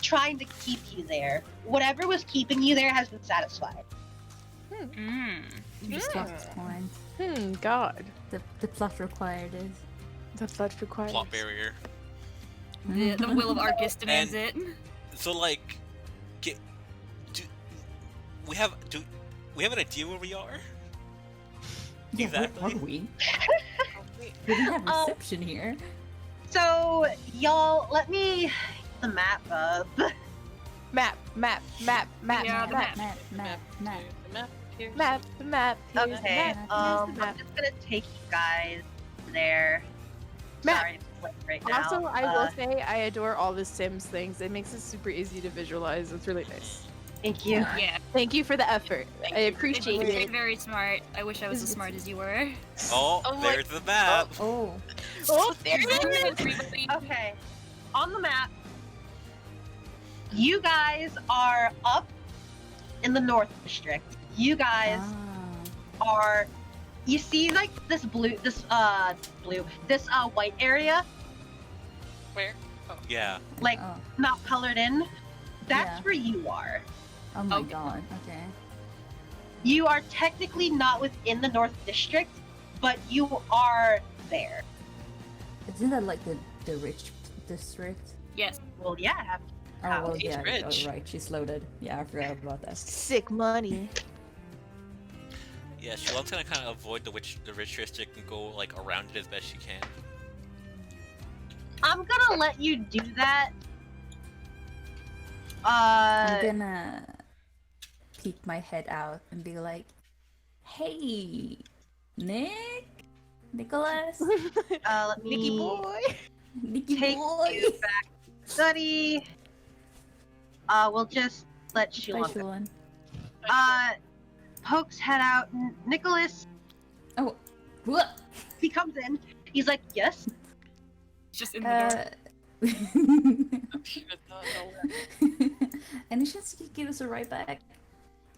trying to keep you there. Whatever was keeping you there has been satisfied. You just lost his point. God. The plot required it. The blood required. Plot barrier. The will of Arcus demands it. So like, we have an idea where we are? Yeah, Exactly. where are we? We didn't have reception here. So, y'all, let me the map up. Map. Yeah, the map. Map. Here's the Okay, map. I'm just gonna take you guys there. Map. Sorry, right now. Also, I will say I adore all the Sims things. It makes it super easy to visualize. It's really nice. Thank you. Yeah, Thank you for the effort. I appreciate very, it. very smart. I wish I was as smart as you were. Oh, Oh my- there's the map. Oh. Oh, there it is. Okay. On the map, you guys are up in the North District. You guys are. You see, like this white area, Where? Oh. Yeah. like Oh. not colored in. That's Yeah. where you are. Oh my Okay. god. Okay. You are technically not within the North District, but you are there. Isn't that like the rich district? Yes. Well, yeah. Oh How? well, He's yeah. rich. Oh, right. She's loaded. Yeah, I forgot about that. Sick money. Yeah, Shalom's gonna kind of avoid the rich district and go like around it as best she can. I'm gonna let you do that. I'm gonna peek my head out and be like, "Hey, Nicholas, let Nicky me boy. Nicky take boy." you back to study. We'll just let Hi, Shulon. Shulan. Pokes head out. Nicholas, Oh, what? he comes in. He's like, yes. Just in the dark. She does not know where. Any chance you could give us a ride back?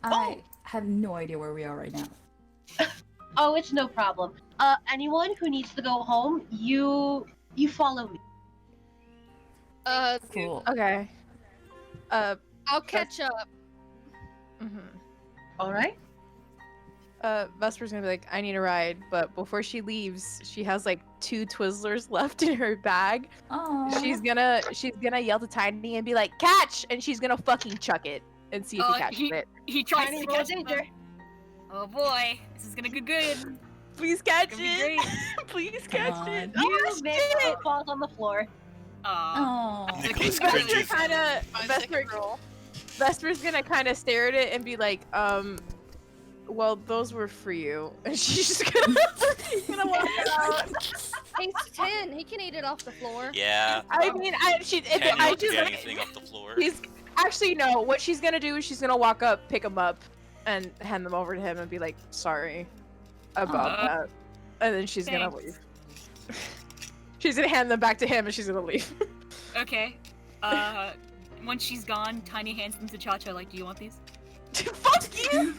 I have no idea where we are right now. Oh, it's no problem. Anyone who needs to go home, you follow me. Cool. Okay. I'll catch up. All right. Vesper's gonna be like, I need a ride, but before she leaves, she has like 2 Twizzlers left in her bag. Oh. She's gonna yell to Tiny and be like, catch! And she's gonna fucking chuck it and see if he catches it. He tries Tiny to roll catch danger. them. Oh boy, this is gonna go good. Please catch It's gonna be it! great. Please Come catch on. it! You Catch make it! it falls on the floor. Aw. Oh. Nicholas Vesper cringes. kinda 5-second roll. Vesper's gonna kinda stare at it and be like, well, those were for you. And she's just gonna walk out. He's 10. He can eat it off the floor. Yeah. I mean, I Can't just get anything off the floor. he's actually no. What she's gonna do is she's gonna walk up, pick them up, and hand them over to him and be like, "Sorry about that," and then she's gonna leave. She's gonna hand them back to him and she's gonna leave. Okay. Once she's gone, Tiny hands them to Cha-Cha like, do you want these? Fuck you!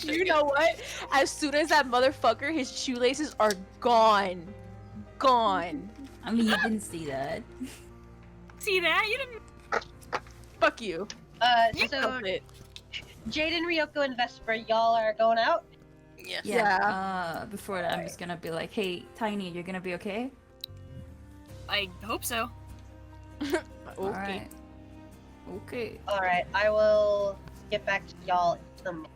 You know what? As soon as that motherfucker, his shoelaces are gone. Gone. I mean, you didn't see that. See that? You didn't. Fuck you. You So Felt it. Jaden, Ryoko, and Vesper, y'all are going out. Yes. Yeah. Before that, I'm just gonna be like, "Hey, Tiny, you're gonna be okay?" I hope so. Okay. Alright. Okay. All right, I will get back to y'all in the morning.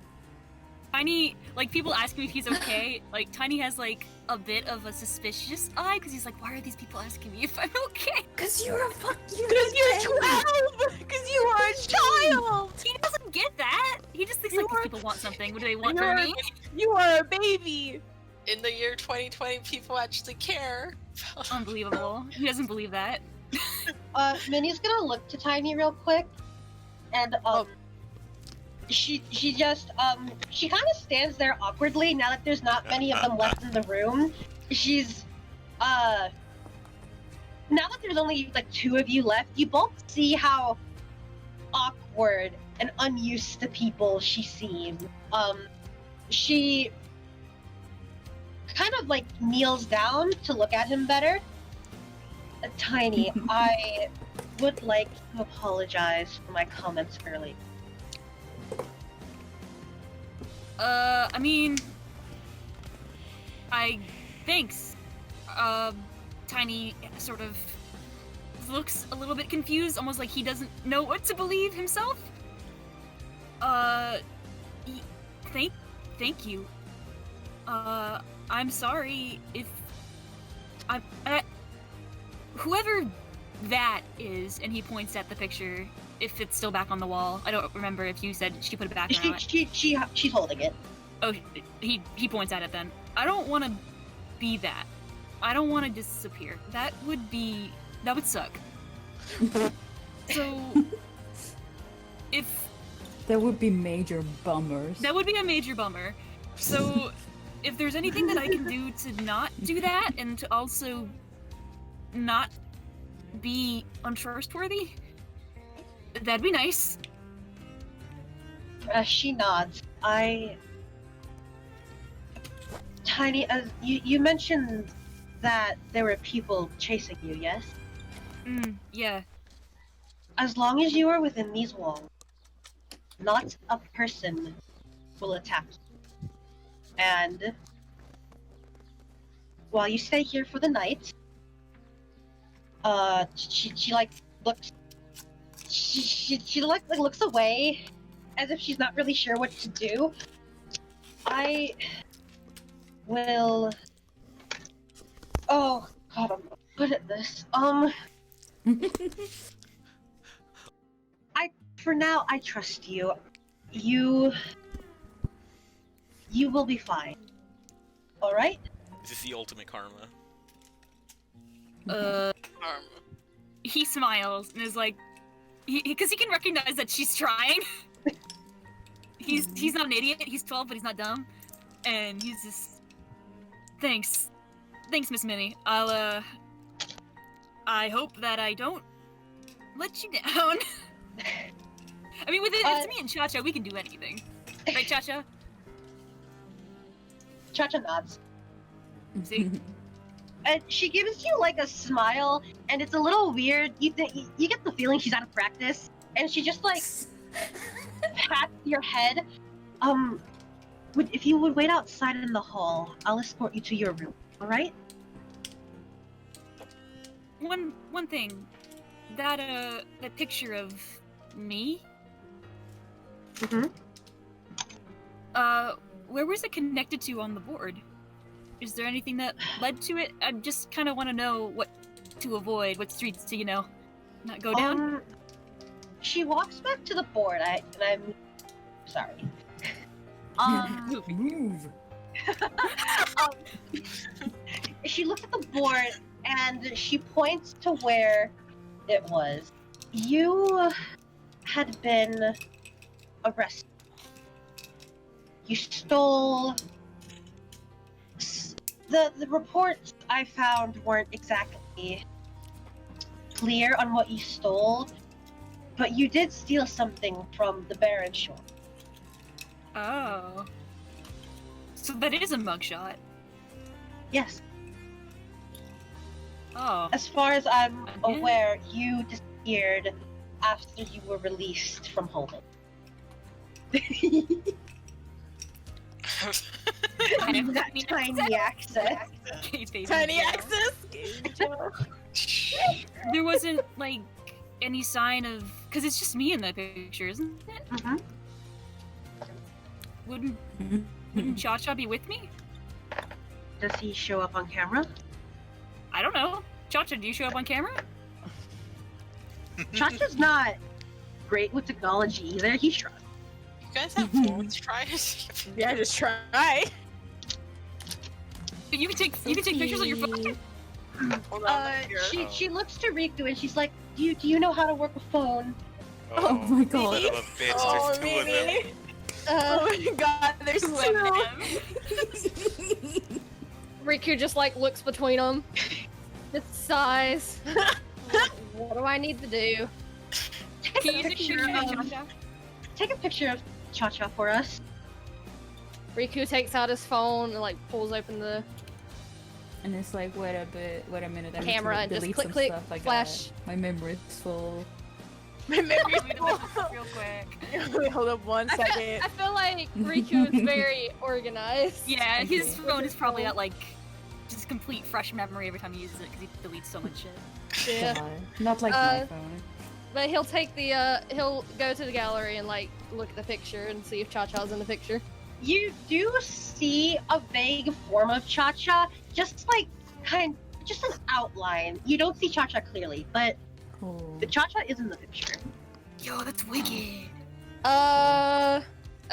Tiny, like, people ask me if he's okay. Like, Tiny has, like, a bit of a suspicious eye, because he's like, why are these people asking me if I'm okay? Cause you're a fuck you. Because you're 12! Because you are a child! He doesn't get that! He just thinks, like, these people want something. What do they want from me? You are a baby! In the year 2020, people actually care. Unbelievable. He doesn't believe that. Minnie's gonna look to Tiny real quick, and she just she kind of stands there awkwardly now that there's not many of them left in the room. She's now that there's only like 2 of you left, you both see how awkward and unused to people she seems. She kind of like kneels down to look at him better. Tiny, I would like to apologize for my comments earlier. I mean... Thanks. Tiny sort of looks a little bit confused, almost like he doesn't know what to believe himself. Thank you. I'm sorry if... whoever that is, and he points at the picture, if it's still back on the wall. I don't remember if you said she put it back or not. She's holding it. Oh, he points at it then. I don't want to be that. I don't want to disappear. That would suck. So, if... That would be major bummers. That would be a major bummer. So, if there's anything that I can do to not do that, and to also not be untrustworthy, that'd be nice. She nods. Tiny, you mentioned that there were people chasing you, yes? Yeah. As long as you are within these walls, not a person will attack you. And while you stay here for the night, she like looks, she like looks away, as if she's not really sure what to do. I will. Oh God, I'm good at this. For now, I trust you. You will be fine. All right? This is the ultimate karma. Karma. He smiles and is like, because he can recognize that she's trying. He's not an idiot. He's 12, but he's not dumb. And he's just, thanks, Miss Minnie. I hope that I don't let you down. I mean, with it's me and Cha-Cha, we can do anything. Right, Cha-Cha? Cha-Cha nods. See? And she gives you like a smile, and it's a little weird. You get the feeling she's out of practice, and she just like pats your head. If you would wait outside in the hall, I'll escort you to your room. All right? One thing, that picture of me. Where was it connected to on the board? Is there anything that led to it? I just kind of want to know what to avoid, what streets to, not go down. She walks back to the board. I'm sorry. Move. She looks at the board and she points to where it was. You had been arrested. You stole. The reports I found weren't exactly clear on what you stole, but you did steal something from the Baron shore. Oh. So that is a mugshot. Yes. Oh. As far as I'm aware, you disappeared after you were released from holding. That tiny accent. Tiny access. There wasn't like any sign of, because it's just me in that picture, isn't it? Mm-hmm. Wouldn't Cha-Cha be with me? Does he show up on camera? I don't know. Cha-Cha, do you show up on camera? Cha-Cha's not great with technology either. He's trying. You guys have phones? Try it. Yeah, just try. You can take pictures on your phone. Hold on, she looks to Riku and she's like, do you know how to work a phone? Oh my god. Son of a bitch, there's two of them. Oh my god, there's two of them. Riku just like looks between them. Just sighs. What do I need to do? Take a picture of Cha-Cha for us. Riku takes out his phone and like pulls open the And it's like, wait a minute. I camera need to and just delete click, some click, stuff. I flash. got my memory's full. My memory's Real quick. Wait, hold up one second. I feel like Riku is very organized. Yeah, his phone is probably at like just complete fresh memory every time he uses it because he deletes so much shit. Yeah. Not like my phone. But he'll take the he'll go to the gallery and like look at the picture and see if Cha-Cha's in the picture. You do see a vague form of Cha-Cha, just an outline. You don't see Cha-Cha clearly, but the Cha-Cha is in the picture. Yo, that's wicked. I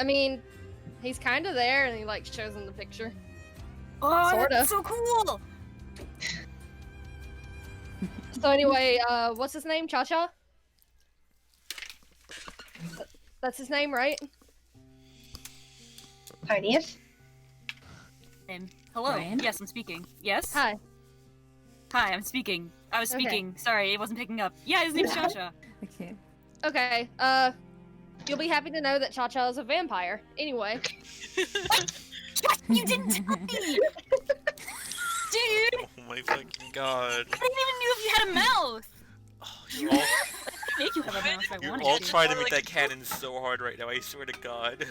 mean, he's kind of there, and he like shows him the picture. Oh, Sorta. that's so cool! So anyway, what's his name? Cha-Cha? That's his name, right? Tiniest? Hello. Ryan? Yes, I'm speaking. Yes? Hi. Hi, I'm speaking. I was Okay. speaking. Sorry, it wasn't picking up. Yeah, his name's Cha-Cha. Okay. Okay, you'll be happy to know that Cha-Cha is a vampire. Anyway. You didn't tell me! Dude! Oh my fucking god. I didn't even know if you had a mouth! Oh, you're all, Make you have a mouth if I you're wanted all to. trying to make that canon so hard right now, I swear to god.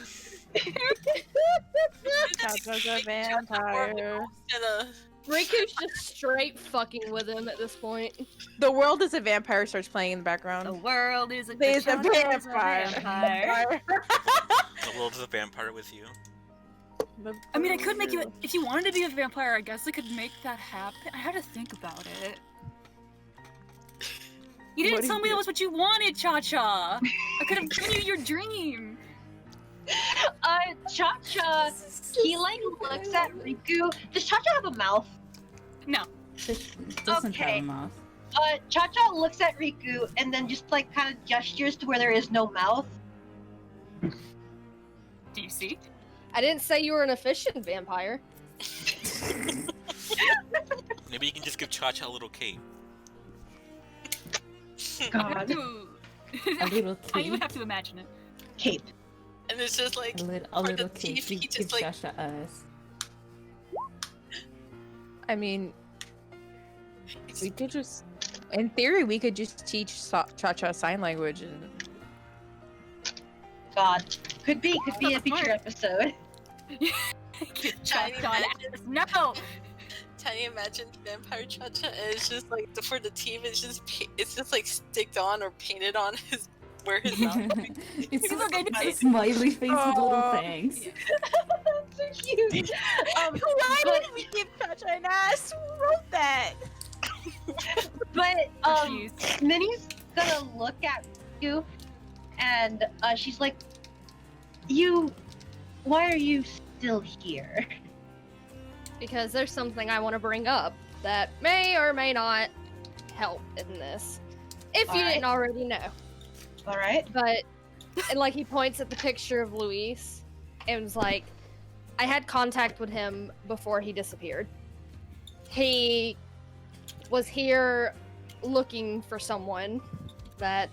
Cha-Cha's a vampire. Riku's just straight fucking with him at this point. The World is a Vampire starts playing in the The background. world is a There's a Cha-Cha is vampire. The world is a vampire with you. I mean, I could make you, if you wanted to be a vampire, I guess I could make that happen. I had to think about it. You didn't What do tell you me do? that was what you wanted, Cha-Cha! I could have given you your dream! Cha-Cha, he like looks at Riku. Does Cha-Cha have a mouth? No. This doesn't have Okay. a mouth. Cha-Cha looks at Riku and then just like kind of gestures to where there is no mouth. Do you see? I didn't say you were an efficient vampire. Maybe you can just give Cha-Cha a little cape. God. Ooh. A little I even cape. have to imagine it. Cape. And it's just like A for the little cape. teeth, You he give just like Shasha ass. I mean, we could just, in theory, we could just teach Cha-Cha sign language and. God. Could be a future episode. Tiny God, no! Tiny imagined vampire Cha-Cha, and it's just like for the teeth, it's just like sticked on or painted on his where his mouth. It's People are going to a smiley face with little Oh. fangs. So cute. Why but- did we give Cha-Cha an ass? Who wrote that? But Jeez. Minnie's gonna look at you, and she's like, why are you still here?" Because there's something I want to bring up that may or may not help in this. If you didn't already know. All right. But, and like he points at the picture of Luis and was like, I had contact with him before he disappeared. He was here looking for someone that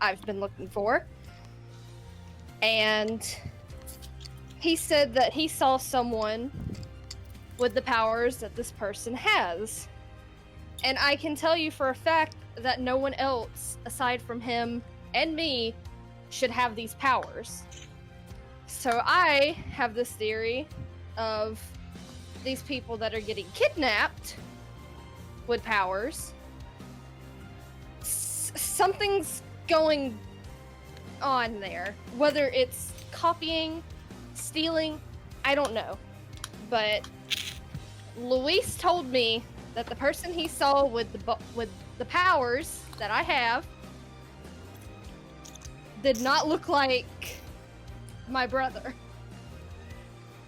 I've been looking for. And he said that he saw someone with the powers that this person has. And I can tell you for a fact that no one else, aside from him and me, should have these powers. So I have this theory of these people that are getting kidnapped with powers. Something's going on there. Whether it's copying, stealing, I don't know. But Luis told me that the person he saw with the powers that I have did not look like my brother.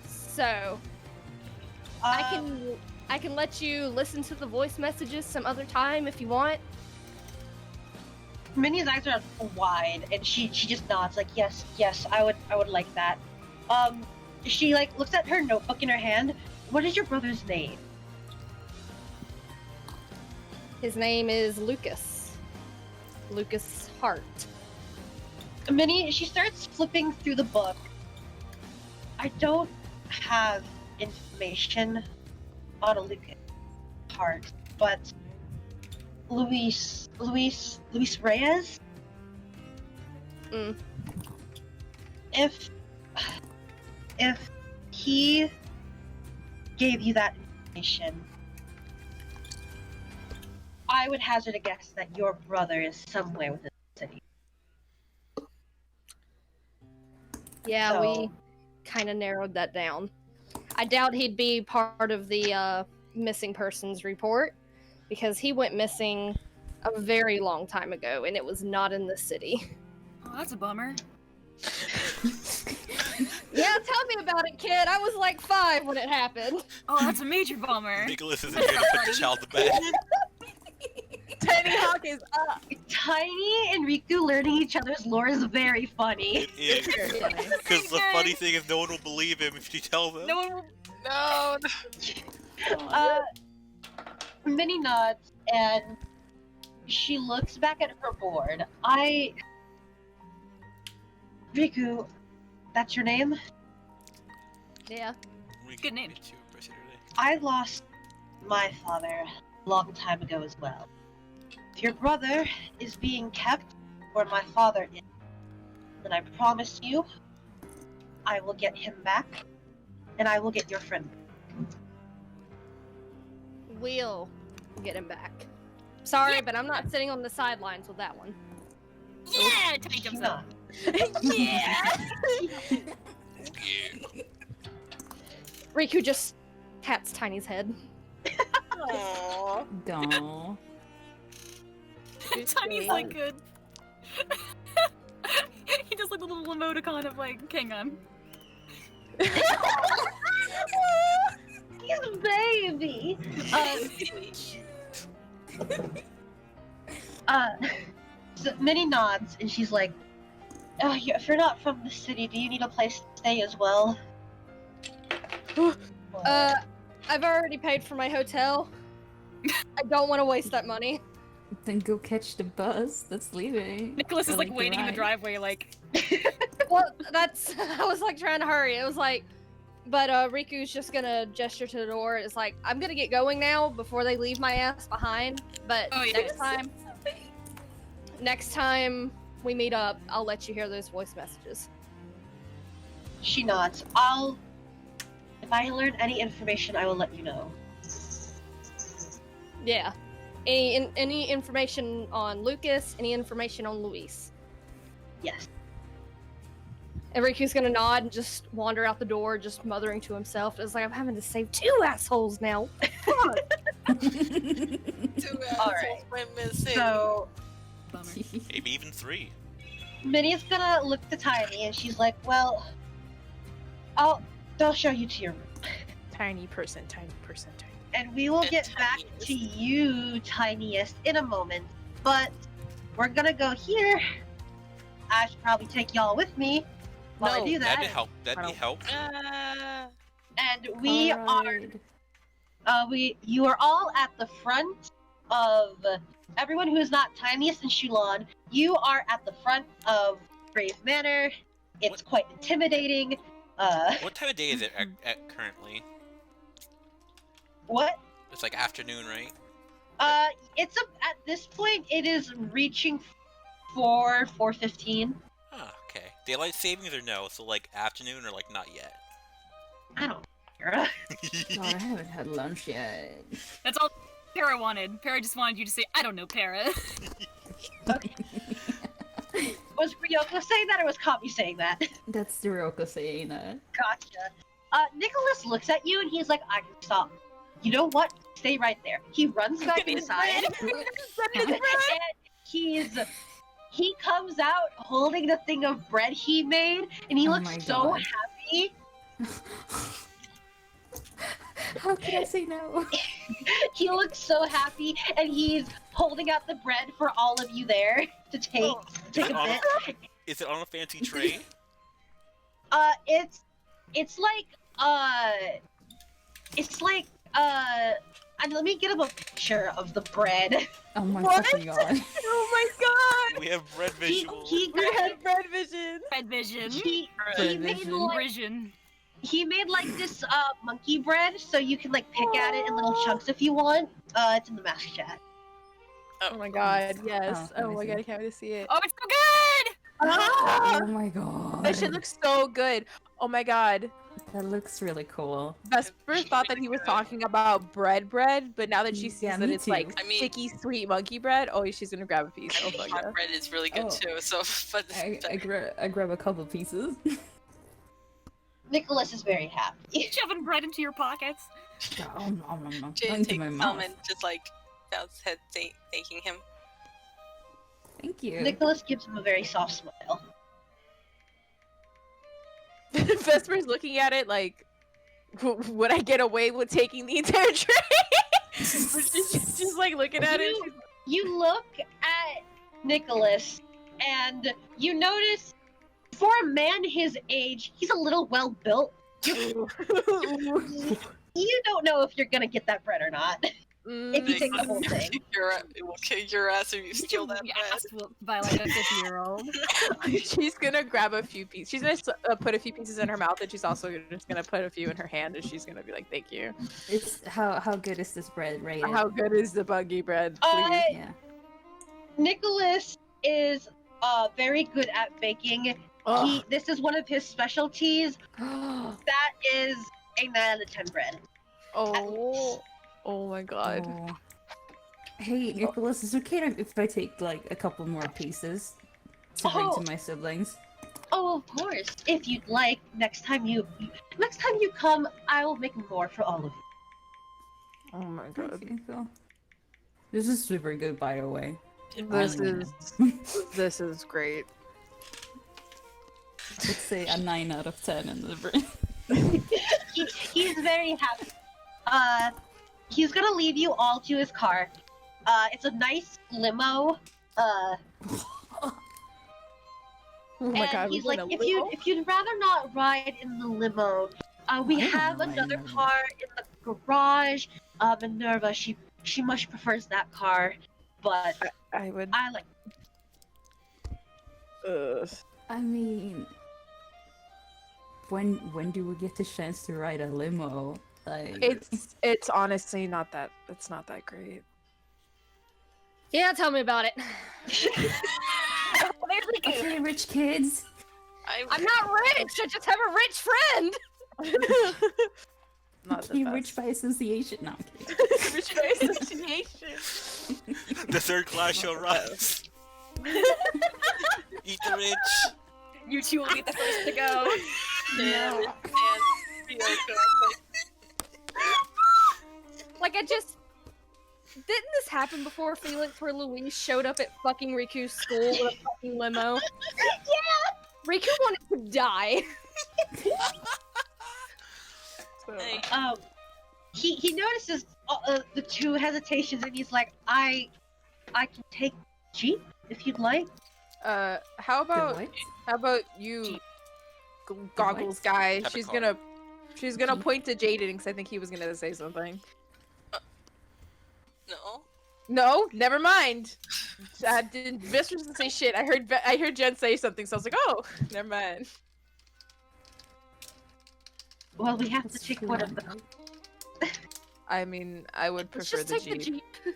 So I can let you listen to the voice messages some other time if you want. Minnie's eyes are wide, and she just nods like, yes, I would like that. She like looks at her notebook in her hand. What is your brother's name? His name is Lucas. Lucas Hart. Minnie, she starts flipping through the book. I don't have information on a Lucas Hart, but Luis Reyes? Mm. If he gave you that information, I would hazard a guess that your brother is somewhere within the city. Yeah, So- we kind of narrowed that down. I doubt he'd be part of the missing persons report because he went missing a very long time ago and it was not in the city. Oh, that's a bummer. Yeah, tell me about it, kid. I was like 5 when it happened. Oh, that's a major bummer. Nicholas isn't here to put the child to bed. Tiny Hawk is up. Tiny and Riku learning each other's lore is very funny. It is. Because the funny thing is no one will believe him if you tell them. No one will. No. Minnie nods and she looks back at her board. Riku, that's your name? Yeah. Good name. I lost my father a long time ago as well. If your brother is being kept where my father is, then I promise you, I will get him back, and I will get your friend back. We'll get him back. Sorry, but I'm not sitting on the sidelines with that one. Yeah, Tiny jumps up. Yeah. Riku just pats Tiny's head. Aww. Don't. Tiny's like good. He does like a little emoticon of like, hang on. He's a baby! So Minnie nods, and she's like, if you're not from the city, do you need a place to stay as well? I've already paid for my hotel. I don't want to waste that money. Then go catch the bus that's leaving. Nicholas is Or, like waiting in the ride. driveway, like. Well, that's. I was like trying to hurry. It was like, but Riku's just gonna gesture to the door. It's like, I'm gonna get going now before they leave my ass behind. But Oh, yeah. next time we meet up, I'll let you hear those voice messages. She nods. If I learn any information, I will let you know. Yeah. Any information on Lucas? Any information on Luis? Yes. And Riku's gonna nod and just wander out the door, just muttering to himself. It's like, I'm having to save 2 assholes now. Fuck. 2 assholes went missing. So, Bummer. Maybe even 3. Minnie's gonna look to Tiny, and she's like, well, I'll show you to your room. Tiny person. And we will And get back tiniest. to you, Tiniest, in a moment. But we're gonna go here. I should probably take y'all with me while I do that. That'd help. That'd be help. And we Alright. you are all at the front of everyone who is not Tiniest and Shulon. You are at the front of Brave Manor. It's quite intimidating. What time of day is it at currently? What? It's like afternoon, right? It's at this point it is reaching 4:15. Oh, okay. Daylight savings or no? So like afternoon or like not yet? I don't care. God, I haven't had lunch yet. That's all Para wanted. Para just wanted you to say, I don't know, Para. Was Ryoko saying that or was Cami saying that? That's the Ryoko saying that. Gotcha. Nicholas looks at you and he's like, I can stop. You know what? Stay right there. He runs back inside. And he comes out holding the thing of bread he made, and he Oh looks my so God. happy. How can I say no? He looks so happy, and he's holding out the bread for all of you there to take Is a it on bit. Is it on a fancy tray? It's like and let me get him a picture of the bread. Oh my What? fucking god. Oh my god! We have bread visuals. He We had bread vision. Red vision. he Bread made vision. like Vision. he made like this monkey bread, so you can like pick at it in little chunks if you want. It's in the mask chat. Oh my god, yes. Oh, Oh my let me god, I see. can't wait to see it. Oh, it's so good! Ah! Oh my god. That shit looks so good. Oh my god. That looks really cool. Vesper thought that he was talking about bread, but now that she sees Yeah, that me it's too. like I mean- sticky, sweet monkey bread, oh, she's gonna grab a piece. Oh fuck yeah. Hot bread is really good Oh. too. So, but I grab a couple pieces. Nicholas is very happy. Shoving bread into your pockets. Nom, nom, nom, nom. Jane Into takes my some mouth. and just like bows his head, thanking him. Thank you. Nicholas gives him a very soft smile. Vesper's looking at it like, would I get away with taking the entire train? she's like looking at it. You look at Nicholas, and you notice, for a man his age, he's a little well built. You don't know if you're gonna get that bread or not. If you take the whole thing. It will kick your ass if you steal that bread. Ass whooped by like a 50-year-old. She's gonna grab a few pieces. She's gonna put a few pieces in her mouth, and she's also just gonna put a few in her hand, and she's gonna be like, "Thank you." It's how good is this bread rated? How good is the buggy bread? Please. Yeah. Nicholas is very good at baking. This is one of his specialties. That is a 9 out of 10 bread. Oh my god. Oh. Hey, Nicholas, is it okay if I take like a couple more pieces to bring to my siblings? Oh, of course. If you'd like, next time you come, I will make more for all of you. Oh my god. Okay, cool. This is super good, by the way. This is great. Let's say a 9 out of 10 in the bread. He's very happy. He's gonna leave you all to his car. It's a nice limo. Oh my And god, he's we're like, in a if you'd rather not ride in the limo, we have another car in the garage. Minerva, she much prefers that car, but I would. I like. I mean, when do we get the chance to ride a limo? Like, It's honestly not that. It's not that great. Yeah, tell me about it. okay, rich kids. I'm not rich. I just have a rich friend. Not the Okay, best. rich by association. No, I'm kidding. Rich by association. The third class shall rise. Eat the rich. You two will be the first to go. And Like, didn't this happen before, Felix, where Louise showed up at fucking Riku's school with a fucking limo? Yeah! Riku wanted to die. Hey. He notices the two hesitations, and he's like, I can take Jeep if you'd like. How about you, goggles guy? She's gonna point to Jaden because I think he was gonna say something. No. No, never mind. Vis was gonna say shit. I heard Jen say something, so I was like, oh, never mind. Well, we have to take one of them. I mean, I would Let's prefer just the take the Jeep. Jeep.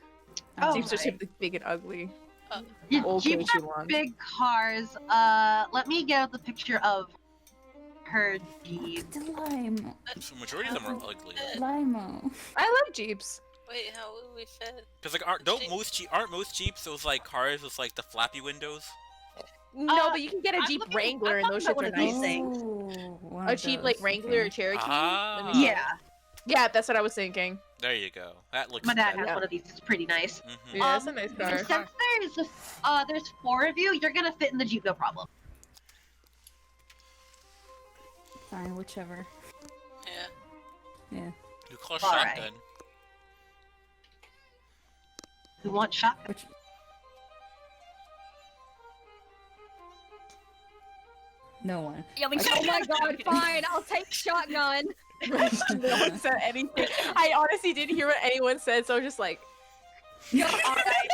Oh, Jeep's just right. big and ugly. Jeeps too are long. big cars. Let me get out the picture of her Jeep. The limo. The majority of them are ugly. Limo. I love Jeeps. Wait, how will we fit? Cause like aren't most Jeeps those like cars with like the flappy windows? No, but you can get a I'm Jeep looking- Wrangler I'm and those talking shits about are one of nice. these things. One A of Jeep like those, Wrangler or okay. Cherokee. Ah. Yeah, Yeah, that's what I was thinking. There you go. That looks my dad better. has one of these. It's pretty nice. Mhm. Yeah, that's a nice And car. since there's 4 of you, you're gonna fit in the Jeep, no problem. Fine, whichever. Yeah. Yeah. You call All right. shotgun. Who wants shotgun? Which... No one. Yeah, like, Oh my god, fine, I'll take shotgun. No one said anything. I honestly didn't hear what anyone said, so I was just like, Alright.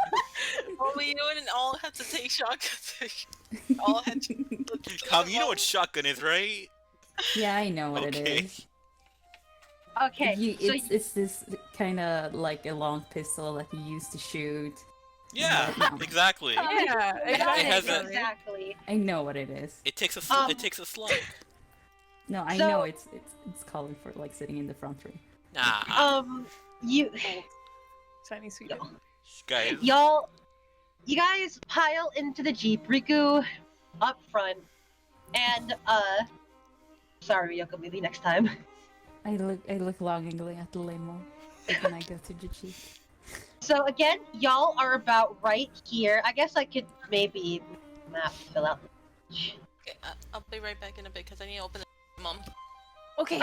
Well, we wouldn't all have to take shotguns. all had to. Cami, you know what shotgun is, right? Yeah, I know what it Okay. is. Okay, so It's this kind of like a long pistol that you use to shoot. Yeah, exactly. yeah, It has a- exactly. I know what it is. It takes a it takes a slug. No, I So- know it's calling for like sitting in the front row. Nah, You Tiny sweet. guys. you guys pile into the Jeep, Riku up front, and sorry, Ryoko, maybe next time. I look longingly at the limo, and then I go to the jeep. So again, y'all are about right here. I guess I could maybe map fill out. Okay, I'll be right back in a bit because I need to open it. Mom. Okay.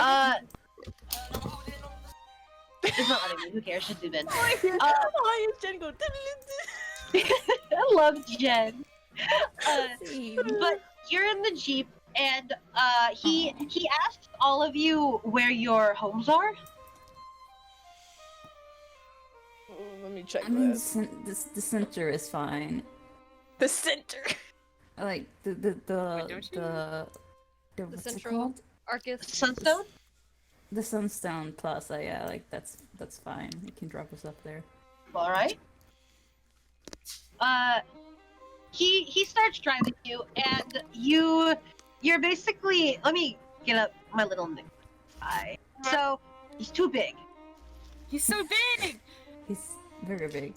It's not letting me. Who cares? Just zoom in. Why is Jen go? I love Jen. But you're in the Jeep, and he asks all of you where your homes are. Let me check I mean, this. the center is fine. The center. Like the what's it central called? Arcus. Sunstone? The Sunstone Plaza. Yeah, like that's fine. You can drop us up there. All right. He starts driving you, and you're basically. Let me get up my little nick. So he's too big. He's so big! He's very big.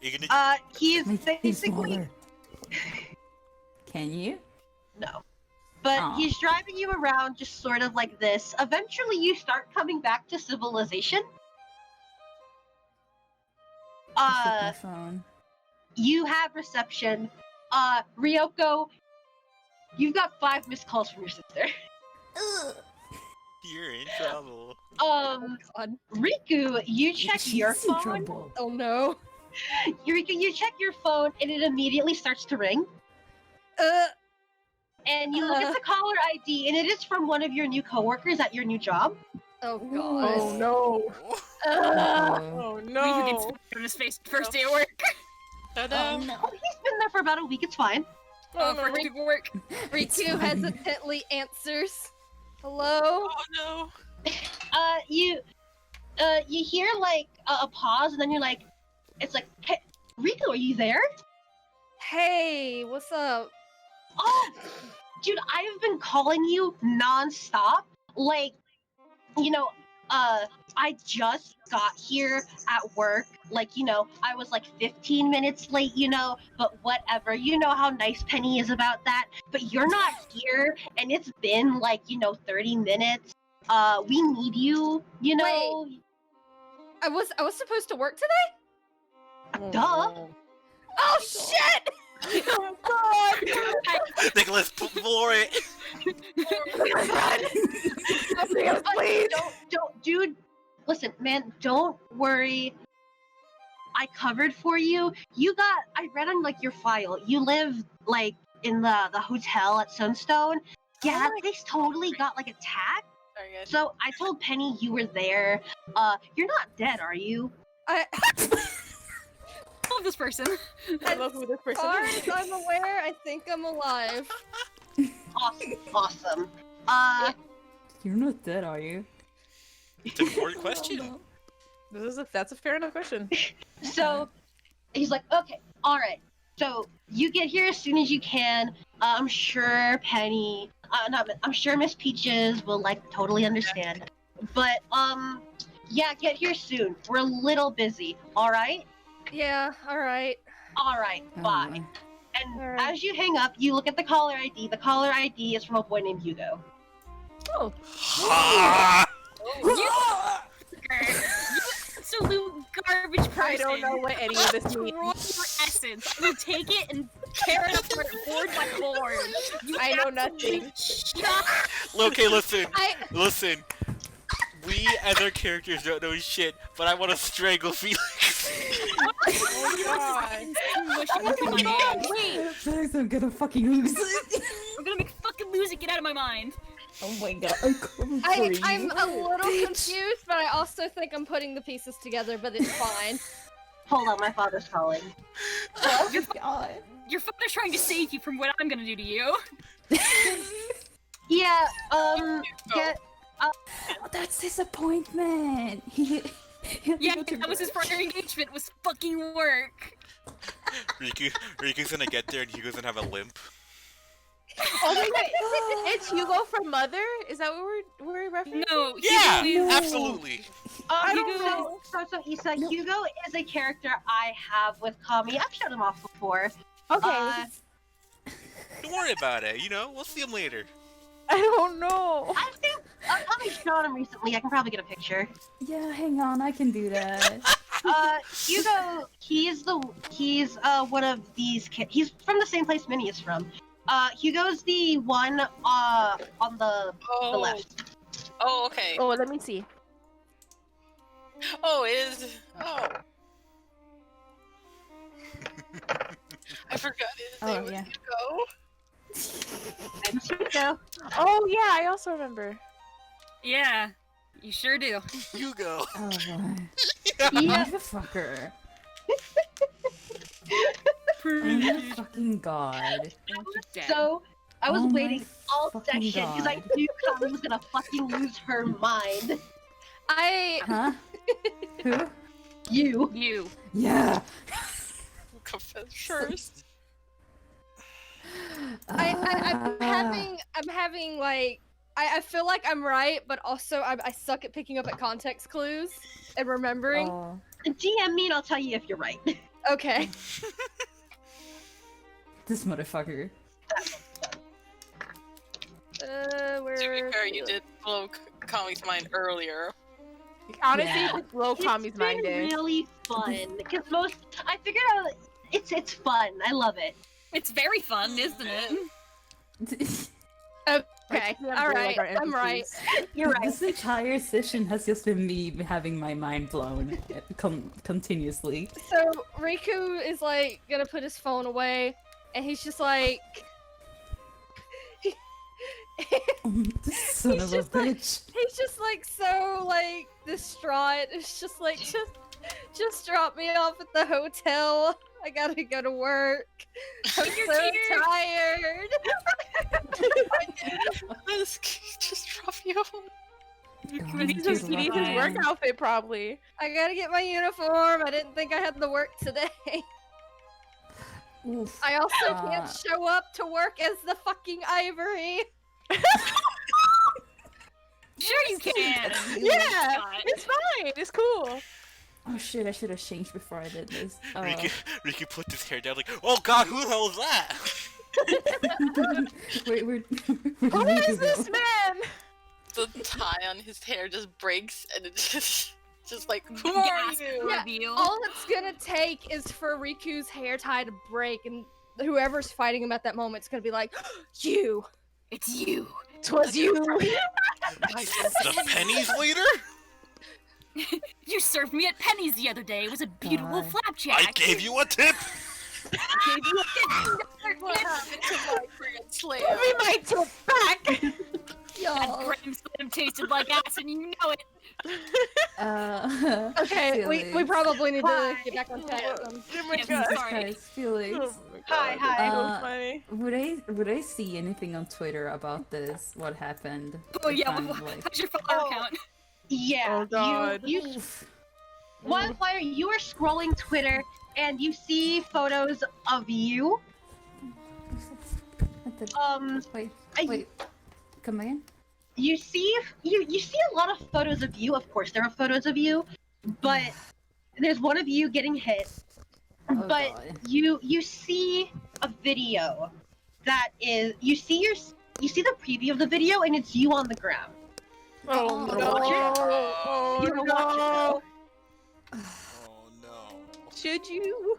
He's Make him basically smaller. Can you? no. But Aw. he's driving you around just sort of like this. Eventually you start coming back to civilization. I'll flip my phone. You have reception. Ryoko, you've got 5 missed calls from your sister. You're in trouble. God. Riku, you check your She's in phone. trouble. Oh no. Riku, you check your phone and it immediately starts to ring. And you look at the caller ID and it is from one of your new coworkers at your new job. Oh god. Oh no. Oh Riku no. gets on his face first day at work. Oh, he's been there for about a week. It's fine. Oh, first day at work. Riku fine. hesitantly answers. Hello? Oh no. You hear like a pause and then you're like, it's like, hey, Riku, are you there? Hey, what's up? Oh, dude, I have been calling you nonstop. Like, you know, I just got here at work. Like, you know, I was like 15 minutes late, you know, but whatever. You know how nice Penny is about that. But you're not here, and it's been like, you know, 30 minutes. We need you, you know. I was supposed to work today? Duh. Oh shit! Oh god. Nicholas, for it. Please. Don't, dude. Listen, man, don't worry. I covered for you. I read on like your file. You live like in the hotel at Sunstone. Yeah, that place totally got like attacked. Sorry, guys. So I told Penny you were there. You're not dead, are you? I Love this person. I love who this person far is. as I'm aware, I think I'm alive. Awesome. You're not dead, are you? It's an important question. That's a fair enough question. So he's like, okay, all right. So you get here as soon as you can. I'm sure Penny, I'm sure Miss Peaches will like totally understand. But yeah, get here soon. We're a little busy. All right. Yeah, alright. All right. Bye. And Alright. as you hang up, you look at the caller ID. The caller ID is from a boy named Hugo. Oh. Absolute garbage person. I don't know what any of this Destroy means. your essence. I will take it and tear it apart board by board. I know nothing. Okay, listen. I Listen. We as our characters don't know shit, but I want to strangle Felix. Oh god. Wait, Felix, I'm gonna fucking lose it. I'm gonna make fucking lose it. Get out of my mind. Oh my god, I'm coming for you. I'm a little confused, but I also think I'm putting the pieces together, but it's fine. Hold on, my father's calling. Oh my god. Your father's trying to save you from what I'm gonna do to you. Yeah. Get. Oh, that's disappointment. Yeah, that was his prior engagement. Was fucking work. Riku's gonna get there and Hugo's gonna have a limp. Oh my god. It's Hugo from Mother? Is that what we're referencing? No. Yeah, Hugo is- absolutely. I Hugo don't know. So Issa, Hugo is a character I have with Cami. I've shown him off before. Okay. Don't worry about it. You know, we'll see him later. I don't know. I think Cami's shown him recently. I can probably get a picture. Yeah, hang on, I can do that. Hugo, he's one of these kids. He's from the same place Minnie is from. Hugo's the one on the left. Oh, okay. Oh, let me see. Oh, it is. Oh. I forgot his name was yeah. Hugo. Oh yeah, I also remember. Yeah, you sure do. Hugo. Oh boy. Yeah. Motherfucker. Oh my fucking god. So I was Oh my waiting all fucking session because I God. knew Cami was gonna fucking lose her mind. Huh? Who? You. You. Yeah. Confess first. I'm having like I feel like I'm right, but also I suck at picking up at context clues and remembering. Oh. DM me and I'll tell you if you're right. Okay. This motherfucker. Where? To be fair, you did blow Kami's mind earlier. Honestly, Yeah. it's low Kami's mind It's been day. really fun because I figured out it's fun. I love it. It's very fun, isn't it? Okay. All right. I'm right. You're right. This entire session has just been me having my mind blown continuously. So Riku is like gonna put his phone away, and he's just like. Son of a just like- bitch. He's just like so like distraught. It's just like just drop me off at the hotel. I gotta go to work. I'm so tired. Let's just drop you. God, He needs his July. work outfit probably. I gotta get my uniform. I didn't think I had to work today. Oof. I also can't Uh, show up to work as the fucking Ivory. Sure you can. Yeah, God. it's fine. It's cool. Oh shit, I should have changed before I did this. Ricky put his hair down like, oh god, who the hell is that? Wait, where Who is this man? The tie on his hair just breaks, and it's just like, who are Gasp you? Yeah, reveal. All it's gonna take is for Riku's hair tie to break, and whoever's fighting him at that moment is gonna be like, "You." It's you. 'Twas you. The Penny's leader? You served me at Penny's the other day. It was a beautiful God. flapjack. I gave you a tip! What happened to my friggin' slave? Give me my tip back. That graham slim tasted like ass, and you know it. Okay, we Felix. probably need to Hi. get back on track. Oh my Yes, god. sorry. Christ, Felix. Hi, hi. So funny. Would I see anything on Twitter about this? What happened? Oh If yeah, I'm, how's like- your follower Oh. count? Yeah. Oh, God. You Wildfire, you are scrolling Twitter and you see photos of you. Wait, I- wait. Come again? You see a lot of photos of you. Of course, there are photos of you, but there's one of you getting hit. Oh, But God. you see a video that is you see the preview of the video and it's you on the ground. Oh Wanna no. watch it? Oh You wanna watch it, no. Oh no. Should you?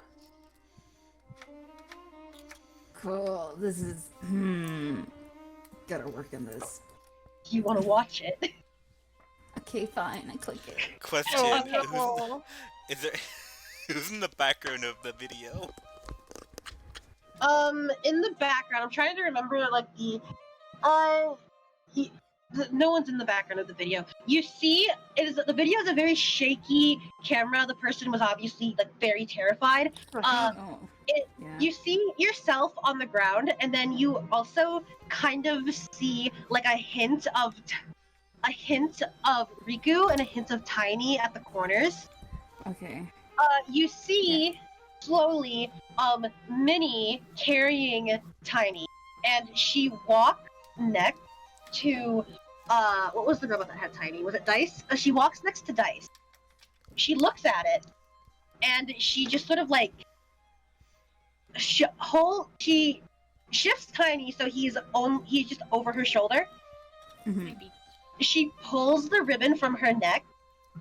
Cool. This is. Gotta work on this. You want to watch it? Okay, fine. I click it. Question: Oh no. Is there who's in the background of the video? In the background, I'm trying to remember like no one's in the background of the video. You see, the video is a very shaky camera. The person was obviously like very terrified. Oh. it- Yeah. You see yourself on the ground, and then you also kind of see like a hint of Riku and a hint of Tiny at the corners. Okay. You see slowly Minnie carrying Tiny, and she walks next to what was the robot that had Tiny? Was it Dice? She walks next to Dice. She looks at it, and she just sort of like she shifts Tiny so he's just over her shoulder. Mhm. Maybe. She pulls the ribbon from her neck,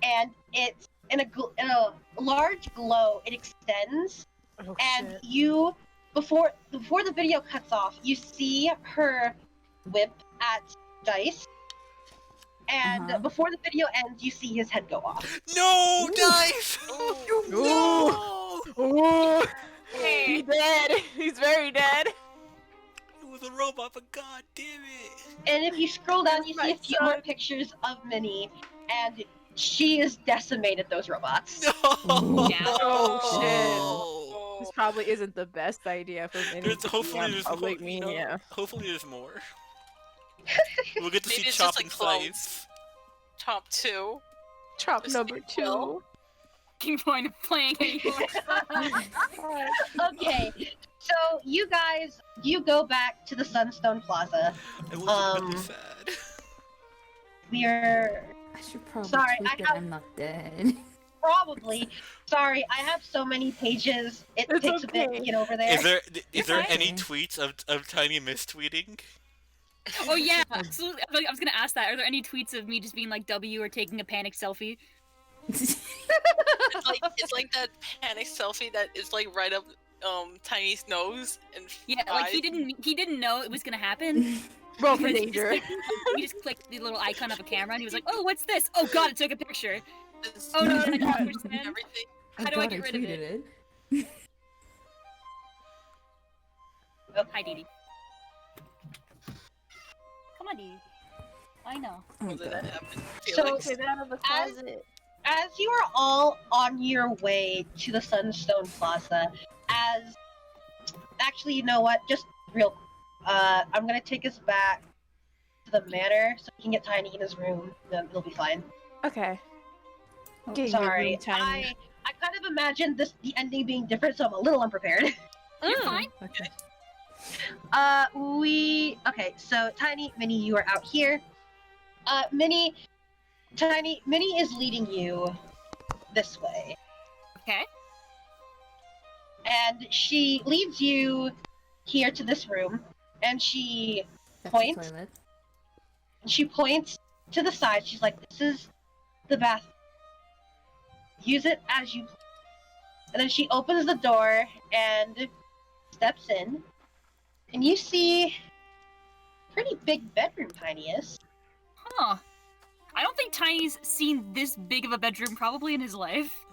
and it's in a large glow. It extends, Oh, and shit. you before the video cuts off, you see her whip at Dice, and before the video ends, you see his head go off. No, Dice! No! Ooh. He's dead. He's very dead. It was a robot, but god damn it! And if you scroll down, you see a few more pictures of Minnie, and she has decimated those robots. No! Oh shit! This probably isn't the best idea for Minnie. Hopefully there's more. We'll get to see Chop and Slice. Chop 2. Chop number 2. Keep point of playing anymore. Okay, so you guys, you go back to the Sunstone Plaza. It was really sad. We are. I should probably Sorry, tweet that I'm not dead. Probably. Sorry, I have so many pages. It takes a bit to get over there. Is there any tweets of Tiny mistweeting? Oh yeah, absolutely. I was gonna ask that. Are there any tweets of me just being like W or taking a panic selfie? It's like that panic selfie that is like right up Tiny's nose and yeah, like he didn't know it was gonna happen. Roll for danger. He just clicked the little icon of a camera and he was like, "Oh, what's this? Oh God, it took a picture. Oh no, I can't understand everything. How do I get rid of it?" Hi, Dee Dee. Come on, Dee Dee. I know. When did that happen? So, as you are all on your way to the Sunstone Plaza, actually, you know what? Just I'm gonna take us back to the manor so we can get Tiny in his room. Then it'll be fine. Okay. Sorry, I kind of imagined the ending being different, so I'm a little unprepared. You're fine. Okay. Okay, so Tiny, Minnie, you are out here. Minnie is leading you this way. Okay. And she leads you here to this room, and she points. She points to the side. She's like, "This is the bathroom. Use it as you please." And then she opens the door and steps in, and you see pretty big bedroom, Tiniest. Huh. I don't think Tiny's seen this big of a bedroom probably in his life.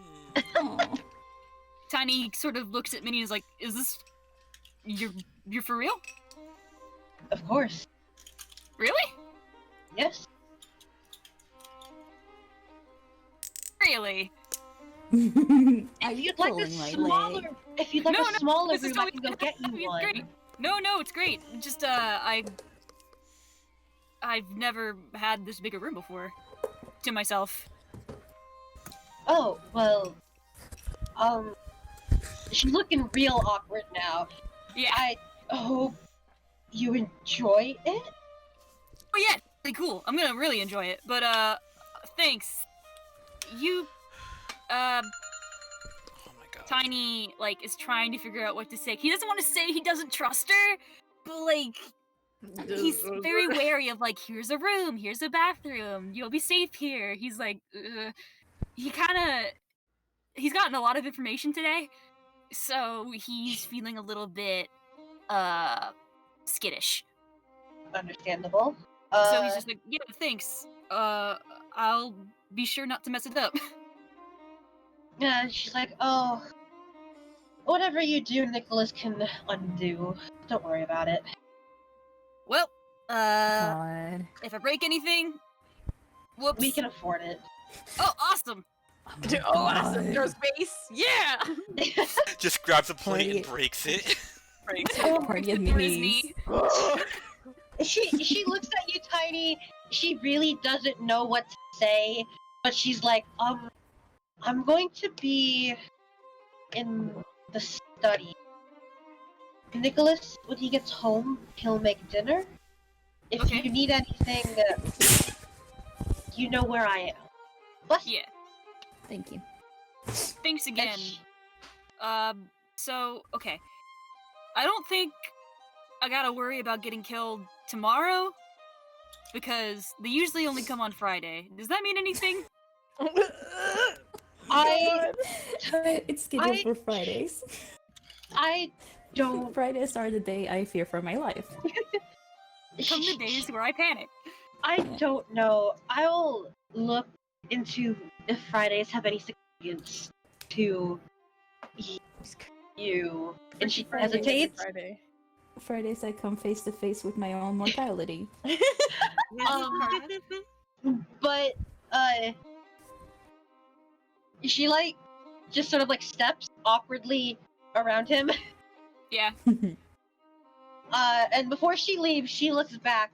Tiny sort of looks at Minnie and is like, "Is this... You're for real?" Of course. Really? Yes. Really? If you'd like a smaller room, I can go get you one. Great. No, it's great. Just, I've never had this big a room before. To myself. Oh, well... She's looking real awkward now. Yeah. I hope you enjoy it? Oh yeah, really cool. I'm gonna really enjoy it. But, thanks. You, Oh my god. Tiny, like, is trying to figure out what to say. He doesn't want to say he doesn't trust her, but, like... He's very wary of, like, here's a room, here's a bathroom, you'll be safe here. He's like, he's gotten a lot of information today, so he's feeling a little bit, skittish. Understandable. So he's just like, yeah, thanks. I'll be sure not to mess it up. Yeah, she's like, oh, whatever you do, Nicholas can undo. Don't worry about it. Well, God. if I break anything, whoops. We can afford it. Oh, awesome! Awesome. There's space. Yeah. Just grabs a plate and breaks it. Party of minis. She looks at you, Tiny. She really doesn't know what to say, but she's like, I'm going to be in the study. Nicholas, when he gets home, he'll make dinner. If you need anything, you know where I am. Bless you. Yeah. Thank you. Thanks again. So, okay. I don't think I gotta worry about getting killed tomorrow, because they usually only come on Friday. Does that mean anything? It's scheduled for Fridays. don't. Fridays are the day I fear for my life. Come the days where I panic. I don't know. I'll look into if Fridays have any significance to you. And she hesitates. Friday. Fridays I come face to face with my own mortality. But she like just sort of like steps awkwardly around him. Yeah. And before she leaves, she looks back.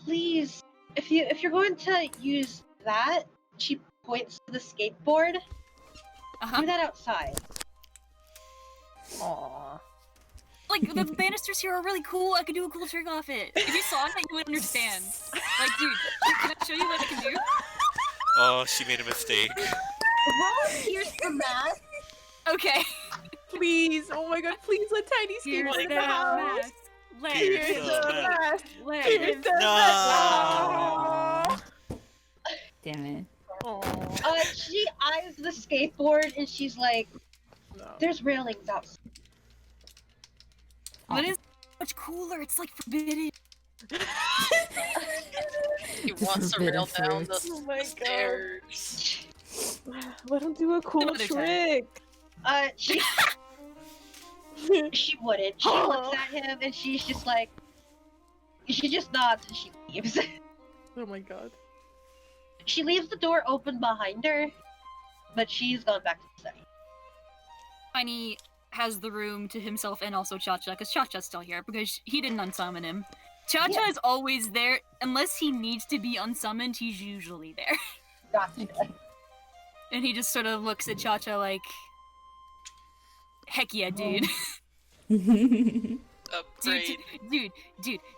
Please, if you're going to use that, she points to the skateboard. Do that outside. Aww. Like, the banisters here are really cool. I could do a cool trick off it. If you saw it, you would understand. Like, dude, can I show you what I can do? Oh, she made a mistake. Here's the math. Okay. Please, oh my god, please let Tiny skateboard in the house. Here's the math. Here's the math. Damn it. She eyes the skateboard and she's like, "There's railings outside." That is much cooler. It's like forbidden. He wants to rail down the Oh my stairs. Let him do a cool Another time. trick. She wouldn't. She looks at him and she's just like, she just nods and she leaves. Oh my god. She leaves the door open behind her, but she's gone back to the study. Tiny has the room to himself and also Cha-Cha, because Cha-Cha's still here, because he didn't unsummon him. Cha-Cha is always there. Unless he needs to be unsummoned, he's usually there. Gotcha. And he just sort of looks at Cha-Cha like, heck yeah, dude. Upgrade. Dude,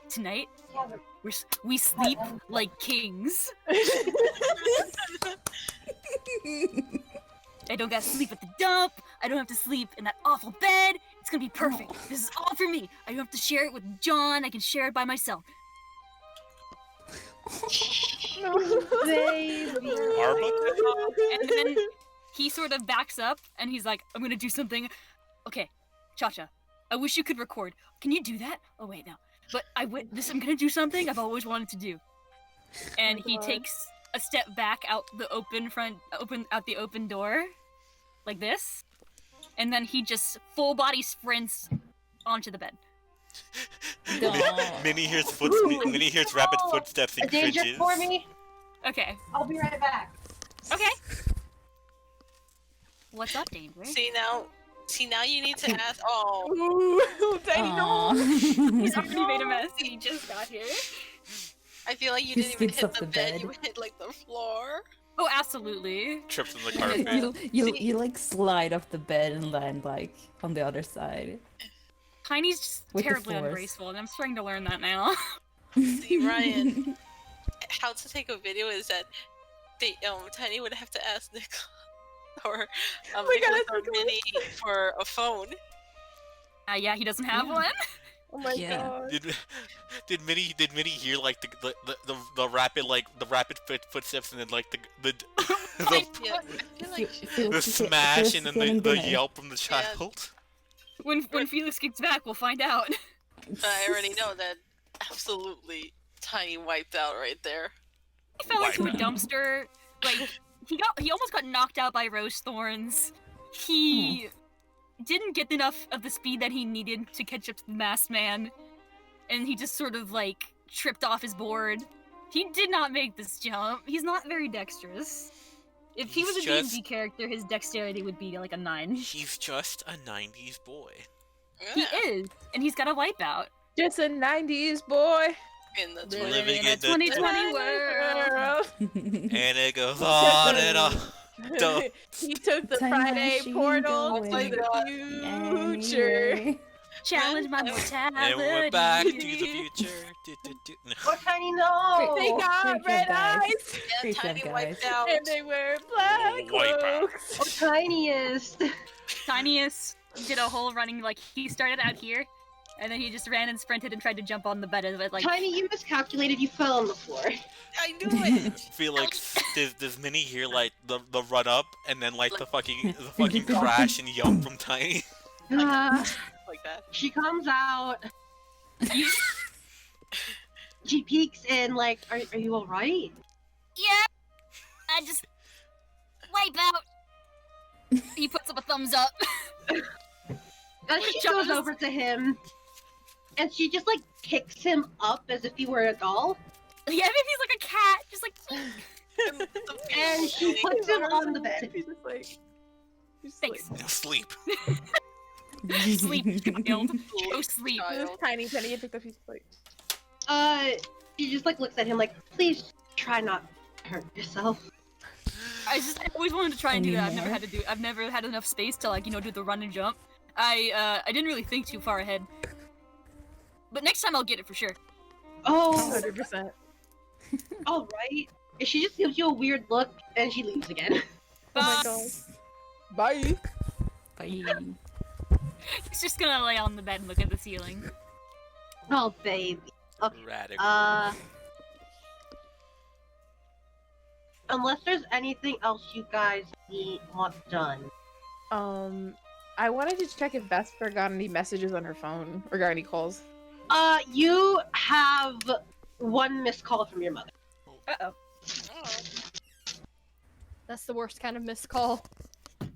tonight, we sleep like kings. I don't gotta sleep at the dump. I don't have to sleep in that awful bed. It's gonna be perfect. This is all for me. I don't have to share it with John. I can share it by myself. Baby. And then he sort of backs up and he's like, I'm gonna do something. Okay, Cha-Cha, I wish you could record. Can you do that? Oh wait, no. But I'm gonna do something I've always wanted to do. And he takes a step back out the open door, like this, and then he just full body sprints onto the bed. Minnie hears rapid footsteps and A danger cringes. for me. Okay. I'll be right back. Okay. What's up, Danger? See now you need to ask. Oh, Ooh, Tiny, no. He's already made a mess. He just got here. I feel like you He didn't even skips hit off the the bed. bed. You hit like the floor. Oh, absolutely. Trips on the carpet. You like slide off the bed and land like on the other side. Tiny's just With the terribly force. ungraceful, and I'm starting to learn that now. See, Ryan, how to take a video is that Tiny would have to ask Nick or Nicholas or Minnie for a phone. Yeah, he doesn't have one. Oh my Yeah. god. Did Minnie hear like the rapid footsteps and then like the Yeah, I feel like the smash and then the yelp from the child? When Felix gets back, we'll find out. I already know that absolutely Tiny wiped out right there. He fell into a dumpster. Like he almost got knocked out by rose thorns. He didn't get enough of the speed that he needed to catch up to the masked man, and he just sort of like tripped off his board. He did not make this jump. He's not very dexterous. If he was a D&D character, his dexterity would be like a 9. He's just a 90s boy. He is, and he's got a wipeout. Just a 90s boy. In the Living In a in the 2020 world. And it goes on and on. Don't. He took the Time Friday machine portal to going the future. Anyway. Challenge my mortality. And we're back to the future. No. Oh, Tiny, no! They got Great red job, guys. eyes, Yeah, Great Tiny job, wiped guys. out. and they wear black Wipe out. cloaks. Oh, Tiniest. Tiniest did a whole running, like, he started out here, And then he just ran and sprinted and tried to jump on the bed of it, like. Tiny, you miscalculated. You fell on the floor. I knew it. Felix, does Minnie hear like the run up and then like the fucking crash and yelp from Tiny? Like that. She comes out. She peeks in, like, are you alright? Yeah. I just wipe out. He puts up a thumbs up. And she goes over to him, and she just like picks him up as if he were a doll. Yeah, maybe he's like a cat, just like. And she puts him on the bed. She's just like. Thanks. Now sleep. Sleep, child. Go sleep. Tiny Penny picked up. He's like. She just like looks at him like, please try not to hurt yourself. I always wanted to try and do that. I've never had enough space to like, do the run and jump. I didn't really think too far ahead. But next time I'll get it for sure. Oh, 100%. all right. And she just gives you a weird look, and she leaves again. Oh my god. Bye. Bye. He's just gonna lay on the bed and look at the ceiling. Oh, baby. Okay. Radical. Unless there's anything else you guys want done. I wanted to check if Vesper got any messages on her phone or got any calls. You have one missed call from your mother. Uh-oh. That's the worst kind of missed call.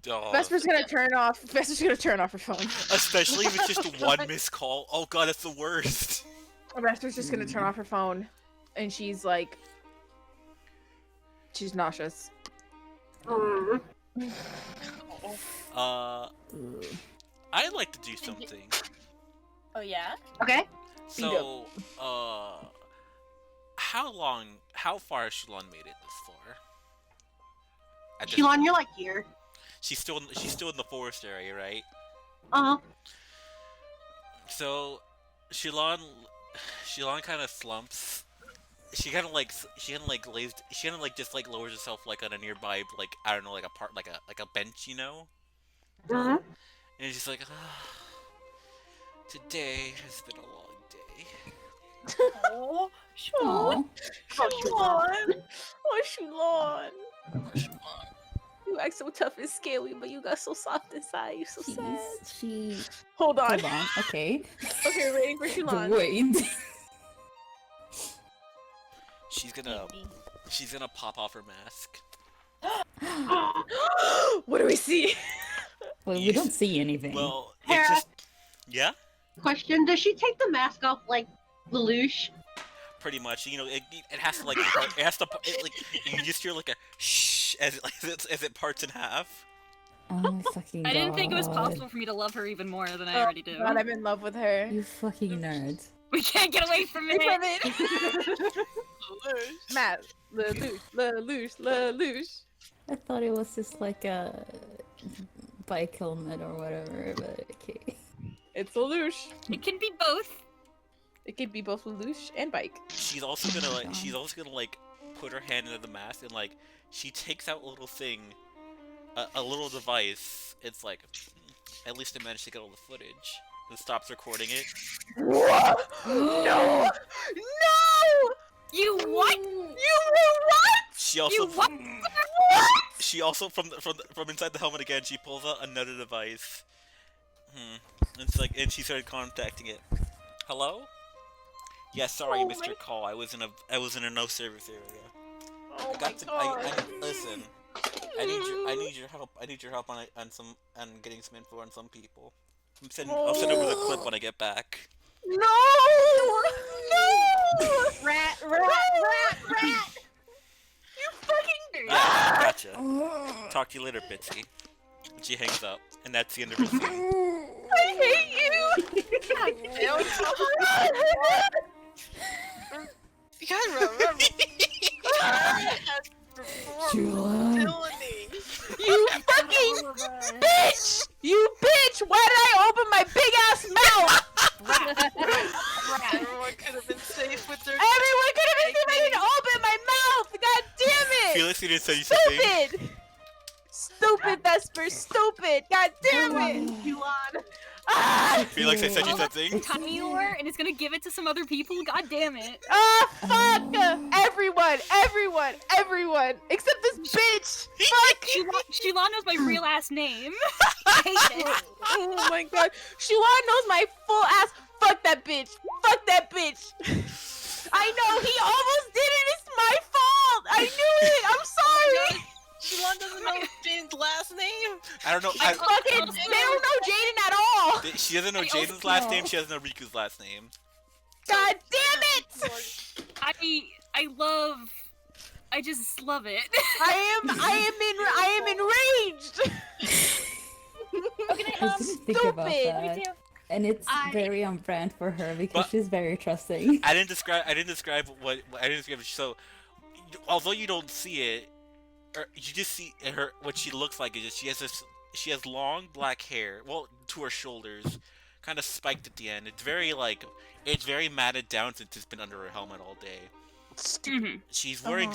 Oh. Vesper's gonna turn off her phone. Especially if it's just one missed call. Oh god, that's the worst. Vesper's just gonna turn off her phone, and she's like, she's nauseous. I'd like to do something. Oh yeah? Okay. So, how far has Shalon made it this far? Shalon, you're like here. She's still in the forest area, right? Uh-huh. So, Shalon kind of slumps. She kind of just like lowers herself like on a nearby like I don't know like a part like a bench, Mm-hmm. And she's like, today has been a long day. Oh, Shalon. Shalon. Oh, Shalon. You act so tough and scary, but you got so soft inside. You so sad. Hold on. Okay. Okay, waiting for Shalon. Wait. She's gonna pop off her mask. What do we see? Well, we don't see anything. Well, Hera. it's just yeah. Question: does she take the mask off like Lelouch? Pretty much, it has to like you just hear like a shh as it parts in half. Oh fucking god. I didn't think it was possible for me to love her even more than I already do. God, I'm in love with her. You fucking nerd. We can't get away from it. Matt, Lelouch. I thought it was just like a bike helmet or whatever, but okay. It's Lelouch. It can be both. It could be both Lelouch and bike. She's also gonna put her hand into the mask and like she takes out a little thing, a little device. It's like at least I managed to get all the footage. And stops recording it. What? No! No! You what? You what? She also what? She also from inside the helmet again. She pulls out another device. It's like, and she started contacting it. Hello? Yeah, sorry, I missed your call. I was in a no service area. Oh my god. Listen. I need your help. I need your help on getting some info on some people. I'll send over the clip when I get back. No! No! Rat! You fucking Yeah, gotcha. Talk to you later, Bitsy. And she hangs up, and that's the end of her scene. I hate you! You gotta remember. You fucking bitch! You bitch! Why did I open my big ass mouth? Everyone could have been safe with their. Everyone could have been safe. I didn't open my mouth. God damn it! Felix, you didn't say something. Stupid! Stupid Vesper! Stupid! God damn it! Shalon. Felix, I said you something. Tiny lore, and it's gonna give it to some other people. God damn it! Fuck! Everyone! Except this bitch! Fuck! Shilon knows my real ass name. I hate it. Oh my god. Shulon knows my full ass. Fuck that bitch! I know, he almost did it! It's my fault! I knew it! I'm sorry! Shilon doesn't know Jaden's last name. I don't know. They don't know Jaden at all! She doesn't know Jaden's last name. She doesn't know Riku's last name. God damn it! I just love it. I am enraged! I was just thinking about that. And it's very on brand for her because she's very trusting. I didn't describe so although you don't see it, or you just see her. What she looks like is just she has long black hair, well, to her shoulders, kind of spiked at the end. It's very matted down since it's been under her helmet all day. She's wearing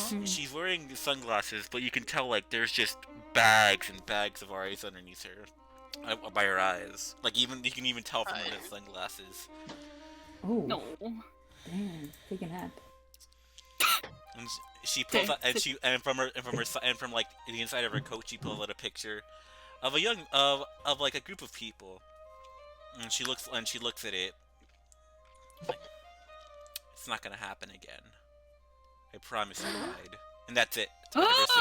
sunglasses, but you can tell like there's just bags and bags of eyes underneath her. By her eyes, like you can even tell from the sunglasses. Oh. No. Damn, take a nap. And she pulls out, and from like the inside of her coat, she pulls out a picture of of like a group of people, and she looks at it. It's not gonna happen again. I promise you, Clyde. And that's it. That's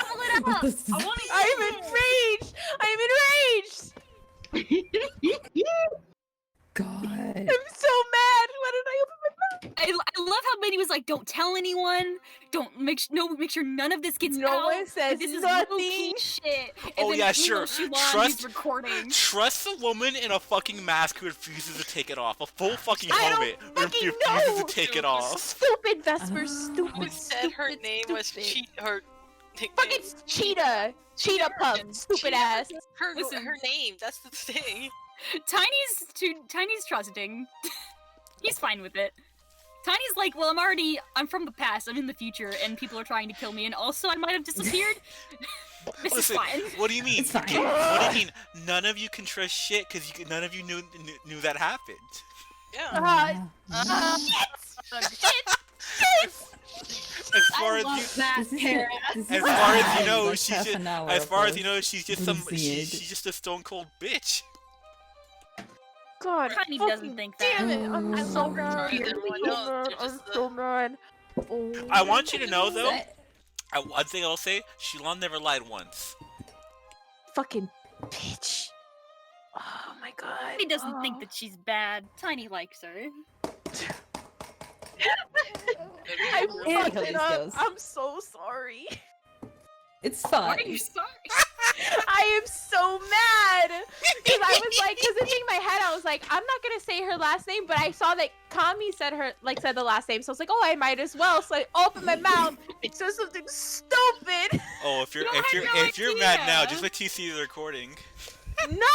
all I've ever seen. I'm enraged! God. I'm so mad! Why did I open my mouth? I love how Minnie was like, "Don't tell anyone. Make sure none of this gets out. No one says this is nothing. low-key shit." And Oh then yeah, meanwhile, sure. Shilon is recording. Trust a woman in a fucking mask who refuses to take it off. A full fucking I helmet don't fucking refuses know. to take it off. Stupid Vesper, stupid. Who said her name was her Fucking Cheetah! Cheetah Puff, stupid ass. Listen. Her name, that's the thing. Tiny's trusting. He's fine with it. Tiny's like, well, I'm from the past, I'm in the future, and people are trying to kill me, and also I might have disappeared. This is fine. What do you mean? It's fine. What do you mean? None of you can trust shit because none of you knew that happened. Yeah. As far as you know, she's just a stone cold bitch. God, Tiny doesn't think that. damn it! I'm so mad. I'm so mad. I want you to know though. One thing I'll say: Shilon never lied once. Fucking bitch. Oh my god. Tiny doesn't think that she's bad. Tiny likes her. I Yeah, fucked how it this up. goes. I'm so sorry. It's Why fine. are you sorry? I am so mad because I was like, because the thing in my head, I was like, I'm not gonna say her last name, but I saw that Cami said the last name, so I was like, oh, I might as well. So I opened my mouth, it said something stupid. Oh, if you're mad now, just wait till you see the recording. No!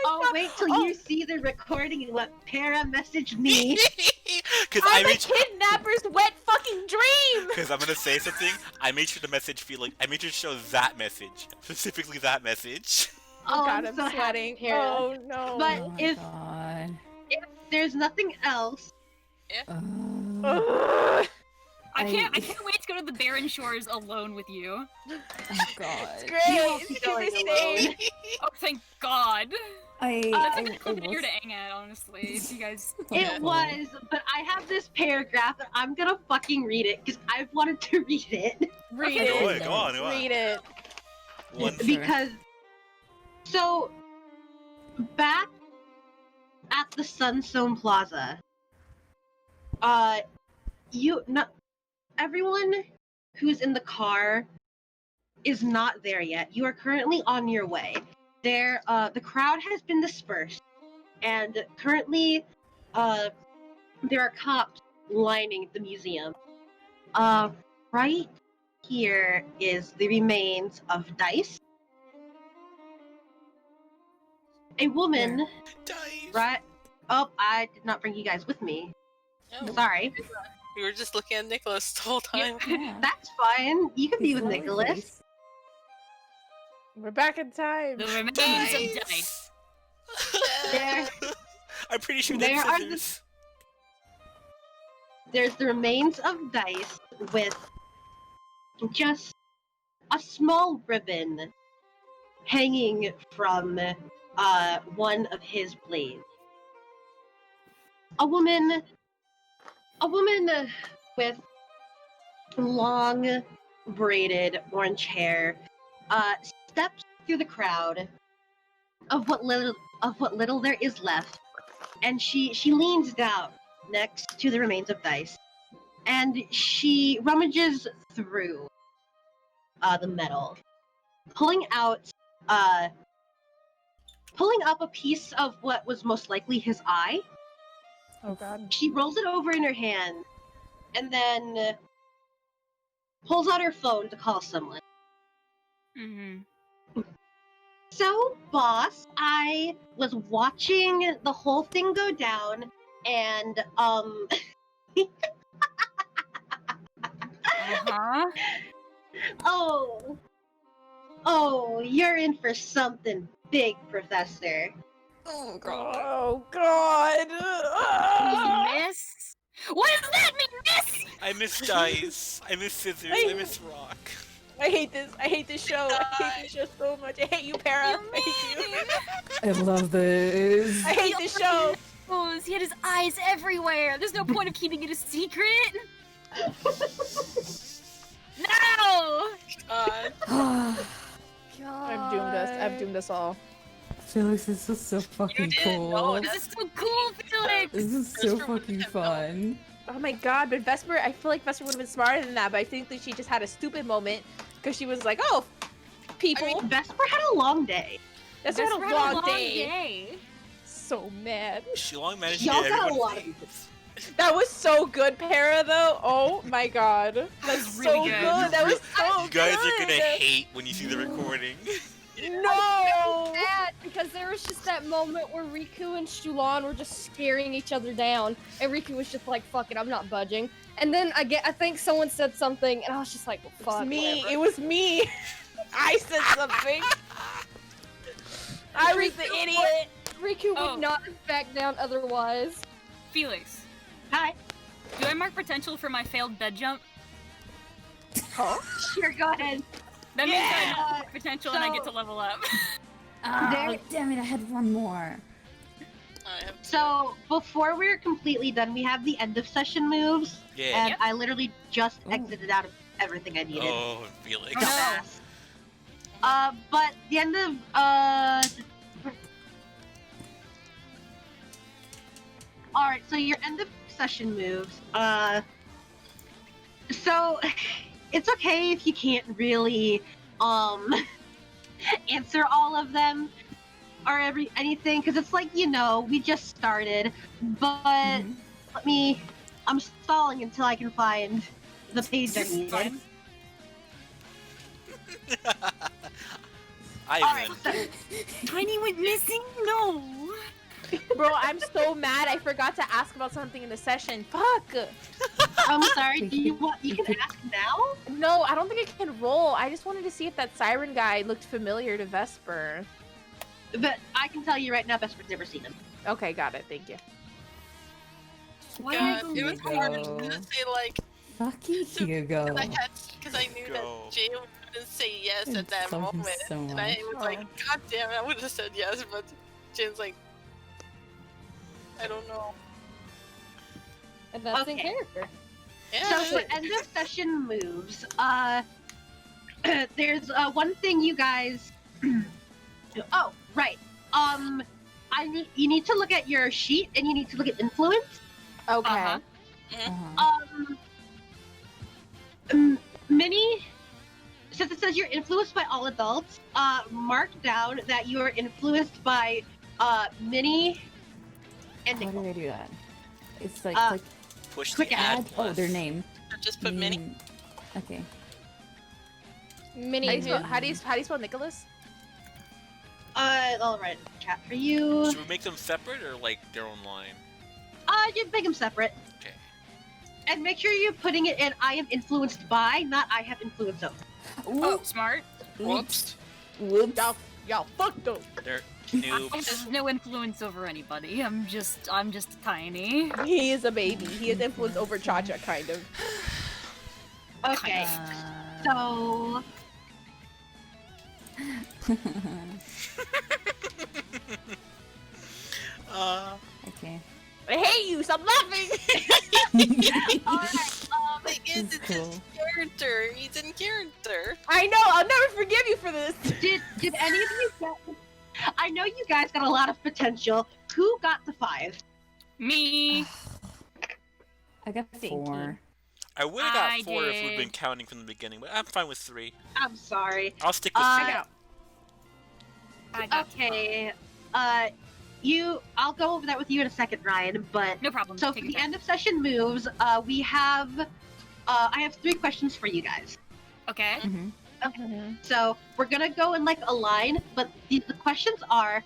Oh, wait till you see the recording and what Para messaged me. I'm a kidnapper's wet fucking dream! Because I'm gonna say something. I made sure to message Felix. I made sure to show that message, specifically that message. Oh god, I'm I'm so sweating. happy, Para. Oh no. But Oh my if God. there's nothing else, Ugh. I can't wait to go to the barren shores alone with you. Oh God. It's great. She's safe. Oh, thank God. That's a good place was- to hang out, honestly. If you guys. it was. But I have this paragraph and I'm gonna fucking read it because I've wanted to read it. Read Okay, it. Go on. Read it. One Sure. Because so back at the Sunstone Plaza, everyone who's in the car is not there yet. You are currently on your way. The crowd has been dispersed, and currently, there are cops lining the museum. Right here is the remains of Dice. A woman, Dice. right? Oh, I did not bring you guys with me. No. Sorry. We were just looking at Nicholas the whole time. Yeah. That's fine. You can be He's with lovely Nicholas. face. We're back in time. The remains of dice. There, I'm pretty sure There that's are scissors. there's the remains of dice with just a small ribbon hanging from one of his blades. A woman with long braided orange hair steps through the crowd of what little there is left, and she leans down next to the remains of dice, and she rummages through the metal, pulling up a piece of what was most likely his eye. Oh god. She rolls it over in her hand, and then pulls out her phone to call someone. Mm-hmm. So, boss, I was watching the whole thing go down, and Uh-huh. oh, you're in for something big, Professor. Oh god. Oh god. Miss? What does that mean, miss? I miss dice. I miss scissors. I miss rock. I hate this. I hate this show. I hate this show so much. I hate you, Para. I hate you. I love this. I hate this show. He had his eyes everywhere. There's no point of keeping it a secret. No! God. God. I've doomed us all. Felix, this is so fucking didn't know cool. it. This is so cool, Felix. This is so Vesper wouldn't fucking have known. fun. Oh my god, but Vesper, I feel like Vesper would have been smarter than that, but I think that she just had a stupid moment because she was like, oh, people. I mean, Vesper had a long day. Vesper had a Vesper long day. So mad. She long managed to Y'all get got a everyone lot of face. That was so good, Para, though. Oh my god. That's was so really good. good. That was so You guys good. are gonna hate when you see the recording. No! Bad, because there was just that moment where Riku and Shulan were just staring each other down, and Riku was just like, "Fuck it, I'm not budging." And then I think someone said something, and I was just like, well, "Fuck." It was me. whatever. It was me. I said something. I was the idiot. Riku Oh. would not have backed down otherwise. Felix, Hi. do I mark potential for my failed bed jump? Sure, go ahead. That means Yeah. I mark potential and I get So- to level up. Oh, There- damn it, I had one more. I have So, before we're completely done, we have the end of session moves, Yeah. and Yep. I literally just Ooh. exited out of everything I needed. Oh, Felix. No. Dumbass. But the end of, Alright, so your end of session moves, so, it's okay if you can't really, answer all of them, or anything, because it's like, we just started, but I'm stalling until I can find the page I needed. Fine. Alright, Ivan. so, Tiny went missing? No. Bro, I'm so mad. I forgot to ask about something in the session. Fuck. I'm sorry, you can ask now? No, I don't think I can roll. I just wanted to see if that siren guy looked familiar to Vesper. But I can tell you right now, Vesper's never seen him. Okay, got it. Thank you. Why God, it was Hugo. hard to say like Fuck you, Hugo. because I knew Go. that Jay wouldn't say yes I at that love him moment, so and I was much. like, God damn it, I would have said yes, but Jane's like, I don't know. And that's in Okay. character. Yeah. So for end of session moves, there's one thing you guys. Oh, right. You need to look at your sheet, and you need to look at influence. Okay. Uh-huh. Uh-huh. Minnie, since it says you're influenced by all adults, mark down that you are influenced by Minnie and How Nicole. do I do that? It's like Uh, click Push quick the add. add oh, plus. their name. Just put mini. Mm, Okay. Mini. How do you spell Nicholas? I'll write it in the chat for you. Should we make them separate or like their own line? You make them separate. Okay. And make sure you're putting it in I am influenced by, not I have influence over. Oh, smart. Whoops. Whoops. Y'all fucked up. They're I noobs. have no influence over anybody. I'm just tiny. He is a baby. He has influence over Cha-Cha, kind of. Okay, so... Okay. I hate you, stop laughing! Alright, Thing is, it's his character. He's in character. I know, I'll never forgive you for this! did any of you get... I know you guys got a lot of potential. Who got the 5? Me. I got 4. I would have got I 4 if we'd did. been counting from the beginning, but I'm fine with 3. I'm sorry. I'll stick with 3. I got Okay, I'll go over that with you in a second, Ryan, but... no problem. So Take for your the time. end of session moves, I have 3 questions for you guys. Okay. So we're gonna go in like a line, but the questions are,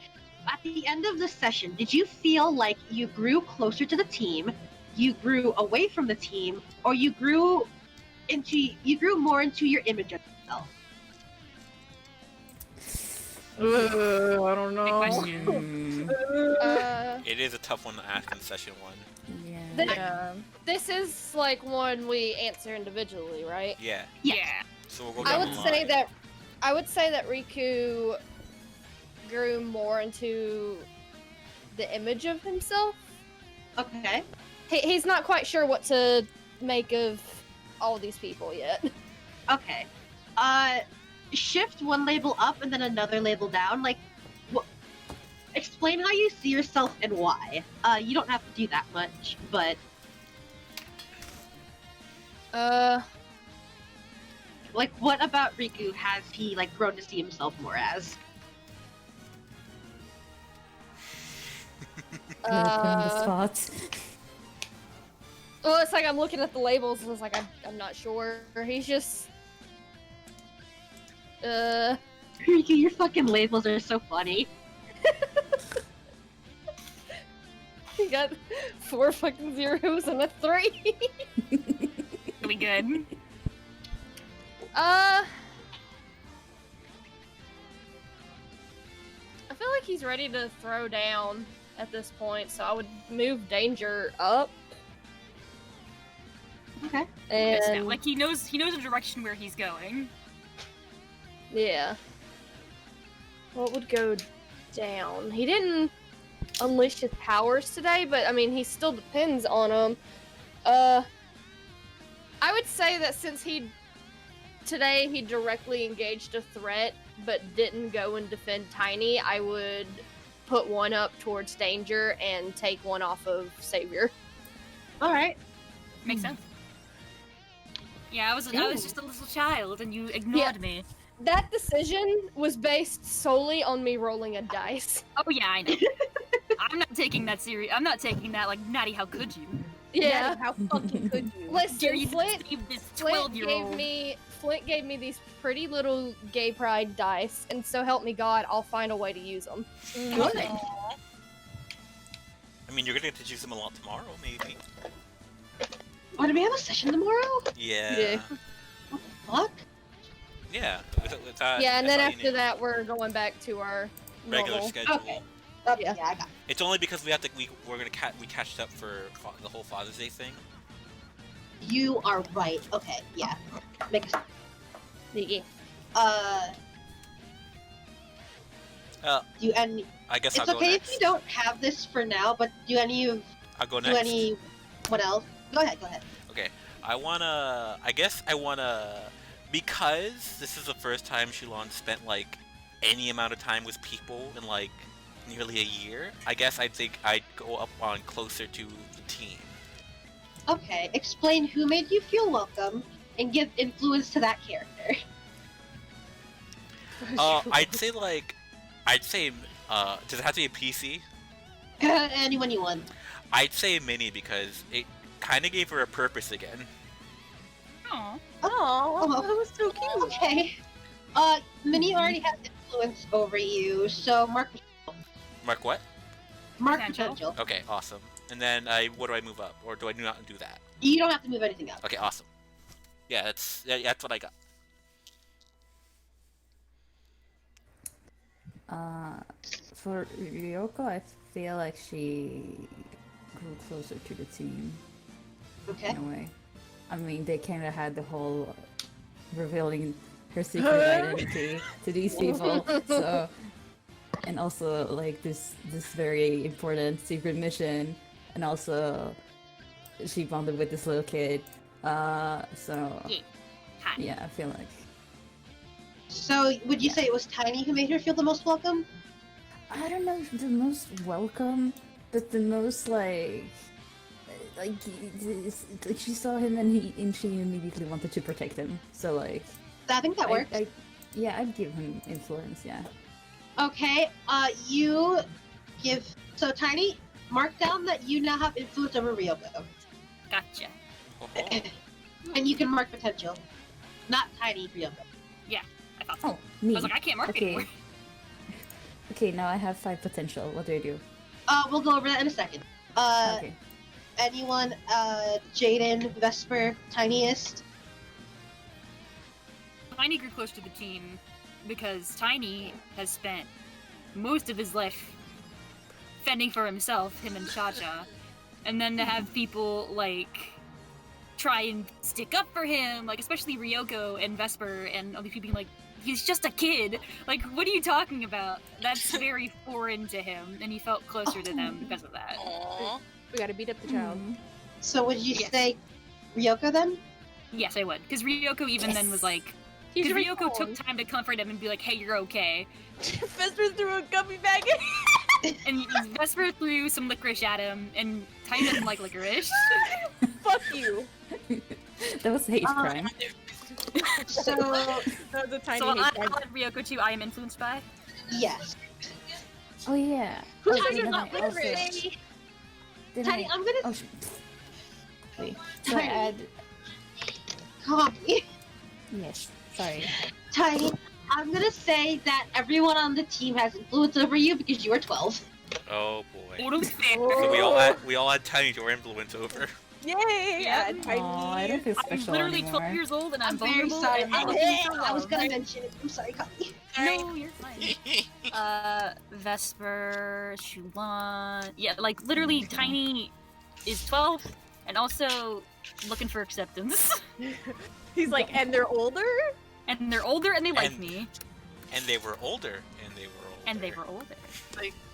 at the end of the session, did you feel like you grew closer to the team, you grew away from the team, or you grew more into your image of yourself? I don't Big know. question. It is a tough one to ask in session 1. Yeah. This is like one we answer individually, right? Yeah. Yeah. So we'll go I down would the say line. that Riku grew more into the image of himself. Okay. He's not quite sure what to make of all these people yet. Okay. Shift one label up and then another label down. Like, explain how you see yourself and why. You don't have to do that much, but like, what about Riku has he like grown to see himself more as? Put him on the spot. Well, it's like I'm looking at the labels and it's like I'm not sure. He's just Riku, your fucking labels are so funny. he got 4 fucking zeros and a 3. Are we good? I feel like he's ready to throw down at this point, so I would move danger up. Okay. Yes, And now, like he knows the direction where he's going. yeah. What would go down? He didn't unleash his powers today, but I mean, he still depends on them. I would say that since today he directly engaged a threat, but didn't go and defend Tiny, I would put one up towards danger and take one off of Savior. All right. Makes sense. Yeah, I was just a little child, and you ignored me. That decision was based solely on me rolling a dice. Oh yeah, I know. I'm not taking that serious. I'm not taking that like, Natty, how could you? Yeah. Natty, how fucking could you? Dare Listen, you Flint save this Flint 12-year-old? gave me these pretty little gay pride dice, and so help me God, I'll find a way to use them. Good. Aw. I mean, you're gonna get to use them a lot tomorrow, maybe. Oh, do we have a session tomorrow? Yeah. Fuck. Yeah. With that, Yeah, and that's then all you after need. that, we're going back to our Regular normal. schedule. Okay. Yeah. I got it. It's only because we have to. We're gonna we catched up for the whole Father's Day thing. You are right. Okay, yeah. Makes sense. Yeah. Do any? I guess It's I'll go okay next. if you don't have this for now, but do anyone else? Go ahead. Okay. I guess I wanna. Because this is the first time Shulon spent like any amount of time with people in like nearly a year, I guess I'd think I'd go up on closer to the team. Okay, explain who made you feel welcome and give influence to that character. I'd say does it have to be a PC? Anyone you want. I'd say Minnie because it kind of gave her a purpose again. Aw. Oh, that was so cute. Okay. Minnie already has influence over you, so mark Mark what? mark Potential. potential. Okay, awesome. And then what do I move up, or do I not do that? You don't have to move anything up. Okay, awesome. Yeah, that's what I got. For Ryoko, I feel like she grew closer to the team. Okay. In a way. I mean, they kind of had the whole revealing her secret identity to these people. So, and also like this very important secret mission, and also she bonded with this little kid. So yeah, I feel like. So, would you say it was Tiny who made her feel the most welcome? I don't know if the most welcome, but the most like she saw him and she immediately wanted to protect him. So like, I think that works. Yeah, I'd give him influence. Yeah. Okay. You give Tiny. Mark down that you now have influence over Ryoko, Gotcha. and you can mark potential. Not Tiny, Ryoko. Yeah, I thought so. Oh, me. I was like, I can't mark it anymore. Okay, now I have 5 potential. What do I do? We'll go over that in a second. Okay. Anyone? Jaden, Vesper, Tiniest. Tiny grew close to the team because Tiny has spent most of his life fending for himself, him and Cha-Cha, and then to have people like try and stick up for him, like especially Ryoko and Vesper and other people being like, he's just a kid. Like, what are you talking about? That's very foreign to him, and he felt closer to them because of that. Aww. We gotta beat up the child. So would you say Ryoko then? Yes, I would, because Ryoko even then was like, He's because Ryoko recalled. took time to comfort him and be like, hey, you're okay. Vesper threw a gummy bag And Vesper threw some licorice at him, and Tiny doesn't like licorice. Fuck you. That was hate crime. So That was a tiny So I'll hate add crime. Ryoko to I am influenced by. yes. Oh yeah. Who's Okay, your then I also- Tiny, then Tiny, I- I'm gonna Oh, wait. So I add. copy. Yes. Sorry. Tiny, I'm gonna say that everyone on the team has influence over you because you are 12. Oh boy. Totally fair. So we all had Tiny to our influence over. Yay! Yeah. Aw, I don't feel I'm special literally anymore. 12 years old and I'm very vulnerable. sorry. And I'm looking for I was love. gonna mention it. I'm sorry, Cami. No, you're fine. Vesper, Shulan. Yeah, like literally Tiny is 12 and also looking for acceptance. He's like, and they're older? And they're older and they like And- me. And they were older. And they were older. And they were older.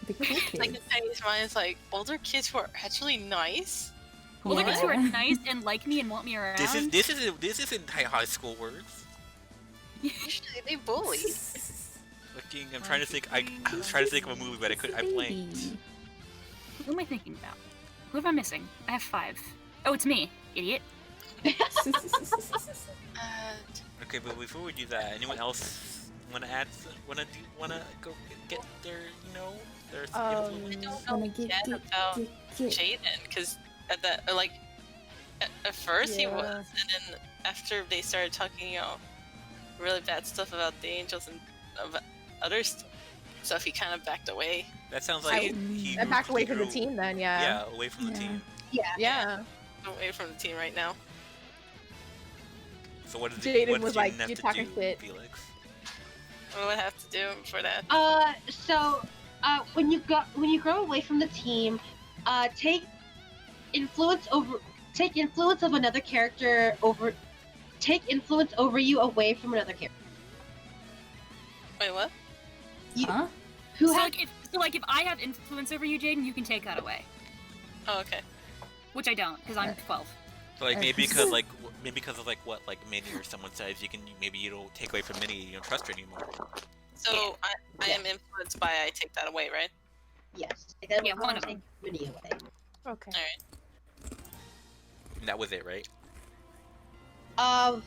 The cool Like kids. in Tiny's mind, it's like older kids who are actually nice. Older kids who are Yeah. nice and like me and want me around. This isn't how high school works. Usually they bully. Looking, I'm trying to think. I was trying to think of a movie, but I blanked. Who am I thinking about? Who am I missing? I have 5. Oh, it's me, idiot. Okay, but before we do that, anyone else wanna go get their their influence? Wanna get about Jaden, because at first he was, and then after they started talking, really bad stuff about the angels and about other stuff, he kind of backed away. That sounds like he I backed away from the grew- team then, yeah. Yeah, away from the team. Yeah. Yeah. Away from the team right now. So what did Jaden what was did like, Jaden have "You to talking do, shit." Felix? What do I have to do for that? When you grow away from the team, take influence of another character over. Take influence over you away from another character. Wait, what? Huh? Who So has like if I have influence over you, Jaden, you can take that away. Oh, okay. Which I don't, because I'm 12. So like maybe because of what Minnie or someone says, you don't take away from Minnie, you don't trust her anymore. So I am influenced by I take that away, right? yes? Yeah, one of them. Many away. Okay. Alright. And that was it, right?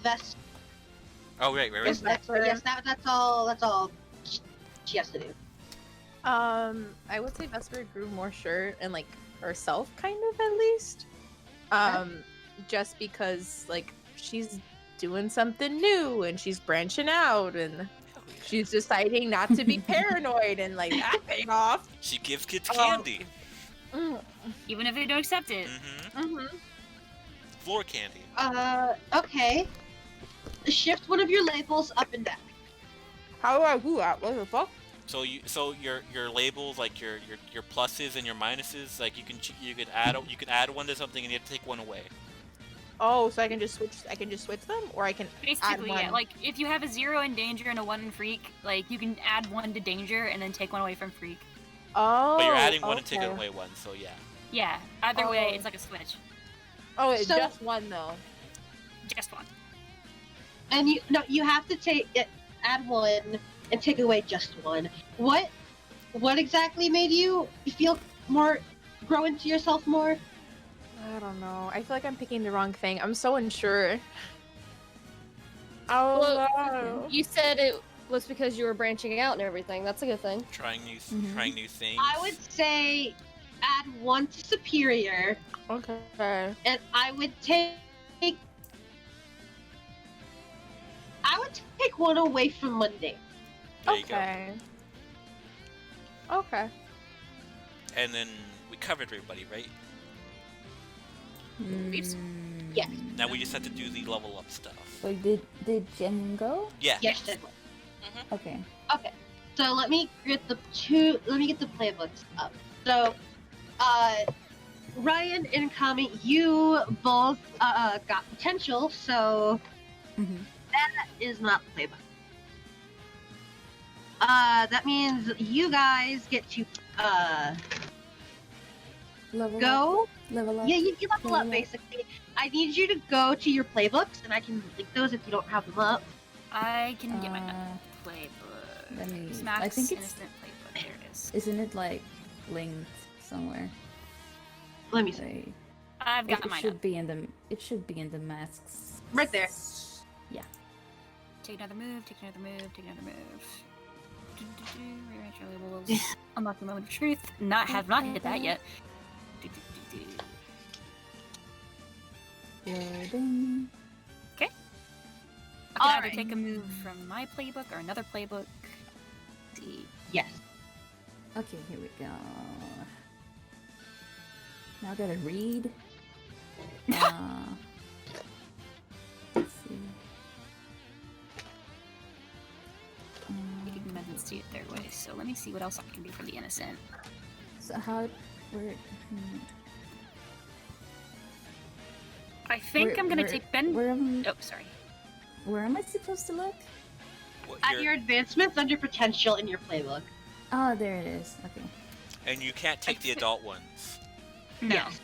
Vesper. Oh right. Yes, that's all she has to do. I would say Vesper grew more sure and like herself, kind of at least. Just because like she's doing something new and she's branching out and she's deciding not to be paranoid and like that paid off. She gives kids candy. even if they don't accept it. Floor candy. Okay. Shift one of your labels up and down. How do I do that? What the fuck? So your labels, like your pluses and your minuses, like you could add one to something and you have to take one away. Oh, so I can just switch them, or I can Basically, add one. yeah. Like if you have a 0 in danger and a 1 in freak, like you can add 1 to danger and then take 1 away from freak. Oh. But you're adding one and okay. taking away one, so yeah. Yeah. Either way, it's like a switch. Oh, it's So- just one though. Just 1. And you have to add one and take away just one. What exactly made you feel more, grow into yourself more? I don't know. I feel like I'm picking the wrong thing. I'm so unsure. Well, Oh. You said it was because you were branching out and everything. That's a good thing. Trying new things. I would say add one to superior, Okay. and I would take one away from mundane. There you go. Okay. Okay. And then we covered everybody, right? Yeah. Now we just have to do the level up stuff. Wait, did Jen go? Yeah. Yes. Okay. Okay. So let me get the playbooks up. So, Ryan and Cami, you both got potential, so that is not playbook. That means you guys get to Level up. Yeah, you level Level up up. basically. I need you to go to your playbooks, and I can link those if you don't have them up. I can get my playbook. Let me. Smack's I think it's. innocent playbook. There it is. Isn't it like linked somewhere? Let me see. Say. I've got It mine should up. be in the. It should be in the masks. Right there. Yeah. Take another move, take another move, take another move. Rearrange your labels. Unlock the moment of truth. Have not hit that yet. Loading. Okay. I can either Alright. take a move from my playbook or another playbook. Let's see. Yes. Okay, here we go. Now I gotta read. Let's see. You can see it their way, so let me see what else I can do for the innocent. So how? Where? I think I'm gonna take Ben. Oh, sorry. Where am I supposed to look? At your advancements under potential in your playbook. Oh, there it is. Okay. And you can't take the adult ones. No. Yes.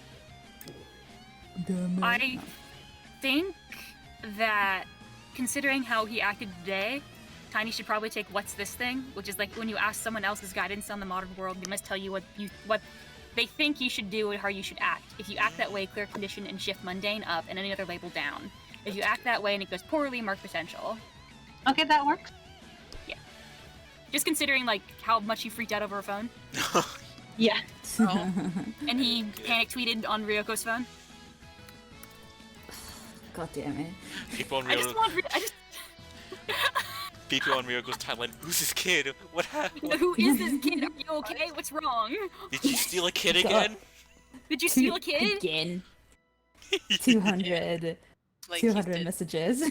I think that considering how he acted today, Tiny should probably take what's this thing, which is like when you ask someone else's guidance on the modern world, they must tell you what they think you should do and how you should act. If you act that way, clear condition and shift mundane up and any other label down. If you act that way and it goes poorly, mark potential. Okay, that works. Yeah. Just considering like how much he freaked out over a phone. Yeah. And he panic tweeted on Ryoko's phone. God damn it. People on I just want People on Ryoko's timeline. Who's this kid? What happened? Who is this kid? Are you okay? What's wrong? Did you steal a kid again? Did you steal a kid? Again. 200. Like 200 messages.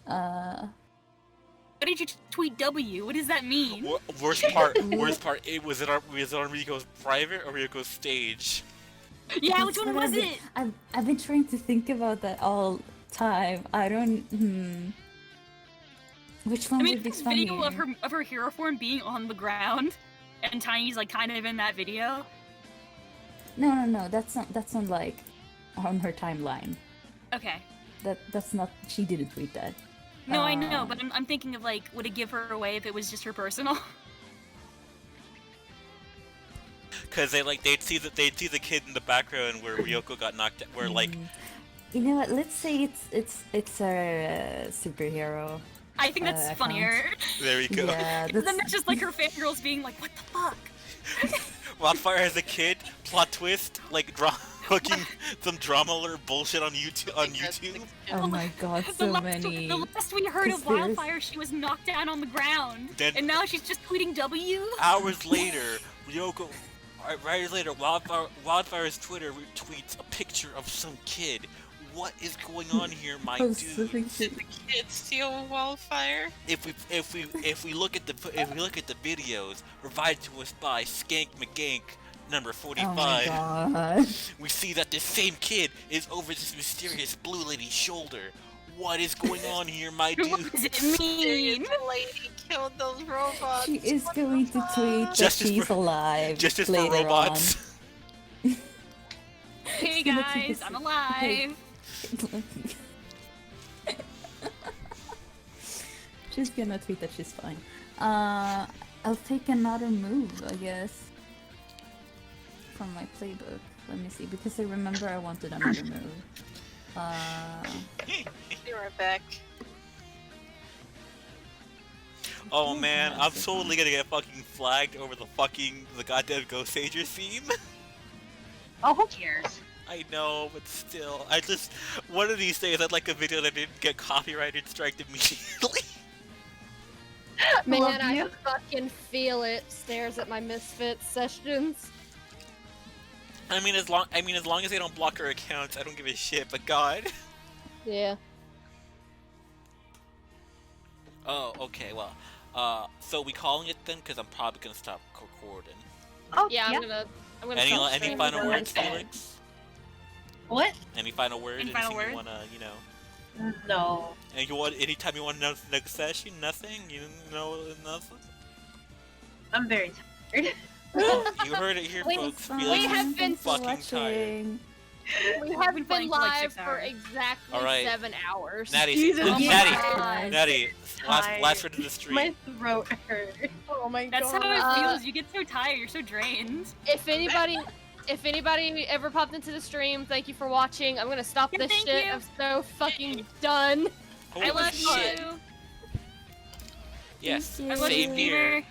Why did you tweet W? What does that mean? Worst part. Was it on Ryoko's private or Ryoko's stage? Yeah, which That's one what was it? I've been trying to think about that all time. I don't. Which one I mean, would be this video funnier? of her hero form being on the ground, and Tiny's like kind of in that video. No. That's not like on her timeline. Okay. That's not. She didn't tweet that. No, I know, but I'm thinking of like, would it give her away if it was just her personal? Because they'd see the kid in the background where Ryoko got knocked out. Where like. You know what? Let's say it's a superhero. I think that's account. funnier. There you go. Yeah, Then that's just like her fangirls being like, what the fuck? Wildfire as a kid, plot twist, like hooking some drama alert bullshit on YouTube. Oh my god, so many. The last we heard of conspiracy- Wildfire, she was knocked down on the ground. Then- And now she's just tweeting W? Hours later, Ryoko, Right later, Wildfire's Twitter retweets a picture of some kid. What is going on here, my dude? Did the kid steal Wildfire? If we look at the videos provided to us by Skank McGank number 45, Oh my god. we see that this same kid is over this mysterious blue lady's shoulder. What is going on here, my dude? What does it mean? The lady killed those robots. She is going to tweet that Justice she's for- alive Justice for later robots. Hey guys, I'm alive. She's gonna tweet that she's fine. I'll take another move, I guess. From my playbook. Let me see, because I remember I wanted another move. Be right back. Oh man, I'm totally gonna get fucking flagged over the goddamn Ghost Sager theme. Oh, who cares? I know, but still, one of these days I'd like a video that didn't get copyrighted striked immediately. Man, Love I you. fucking feel it. Stares at my Misfits sessions. I mean, as long as they don't block our accounts, I don't give a shit. But God. Yeah. Oh, okay. Well, so we calling it then? Because I'm probably gonna stop recording. Oh, Yeah, I'm gonna stop Any streaming final for words, Wednesday. Felix? What? Any final words? Any final Anything you word? wanna, No. And you want anytime you want to know the next session? Nothing? You know nothing? I'm very tired. Well, you heard it here, folks. we Felix have is been fucking tired. We have been been playing for like live 6 for hours. exactly Alright. 7 hours. Natty, Jesus, Oh my Natty, God. Natty, last word of the stream. My throat hurts. Oh my That's god. how it feels. You get so tired. You're so drained. If anybody ever popped into the stream, thank you for watching. I'm gonna stop Yeah, this thank shit. you. I'm so fucking done. Holy I love shit. you. Yes, I love you, same here. Peter.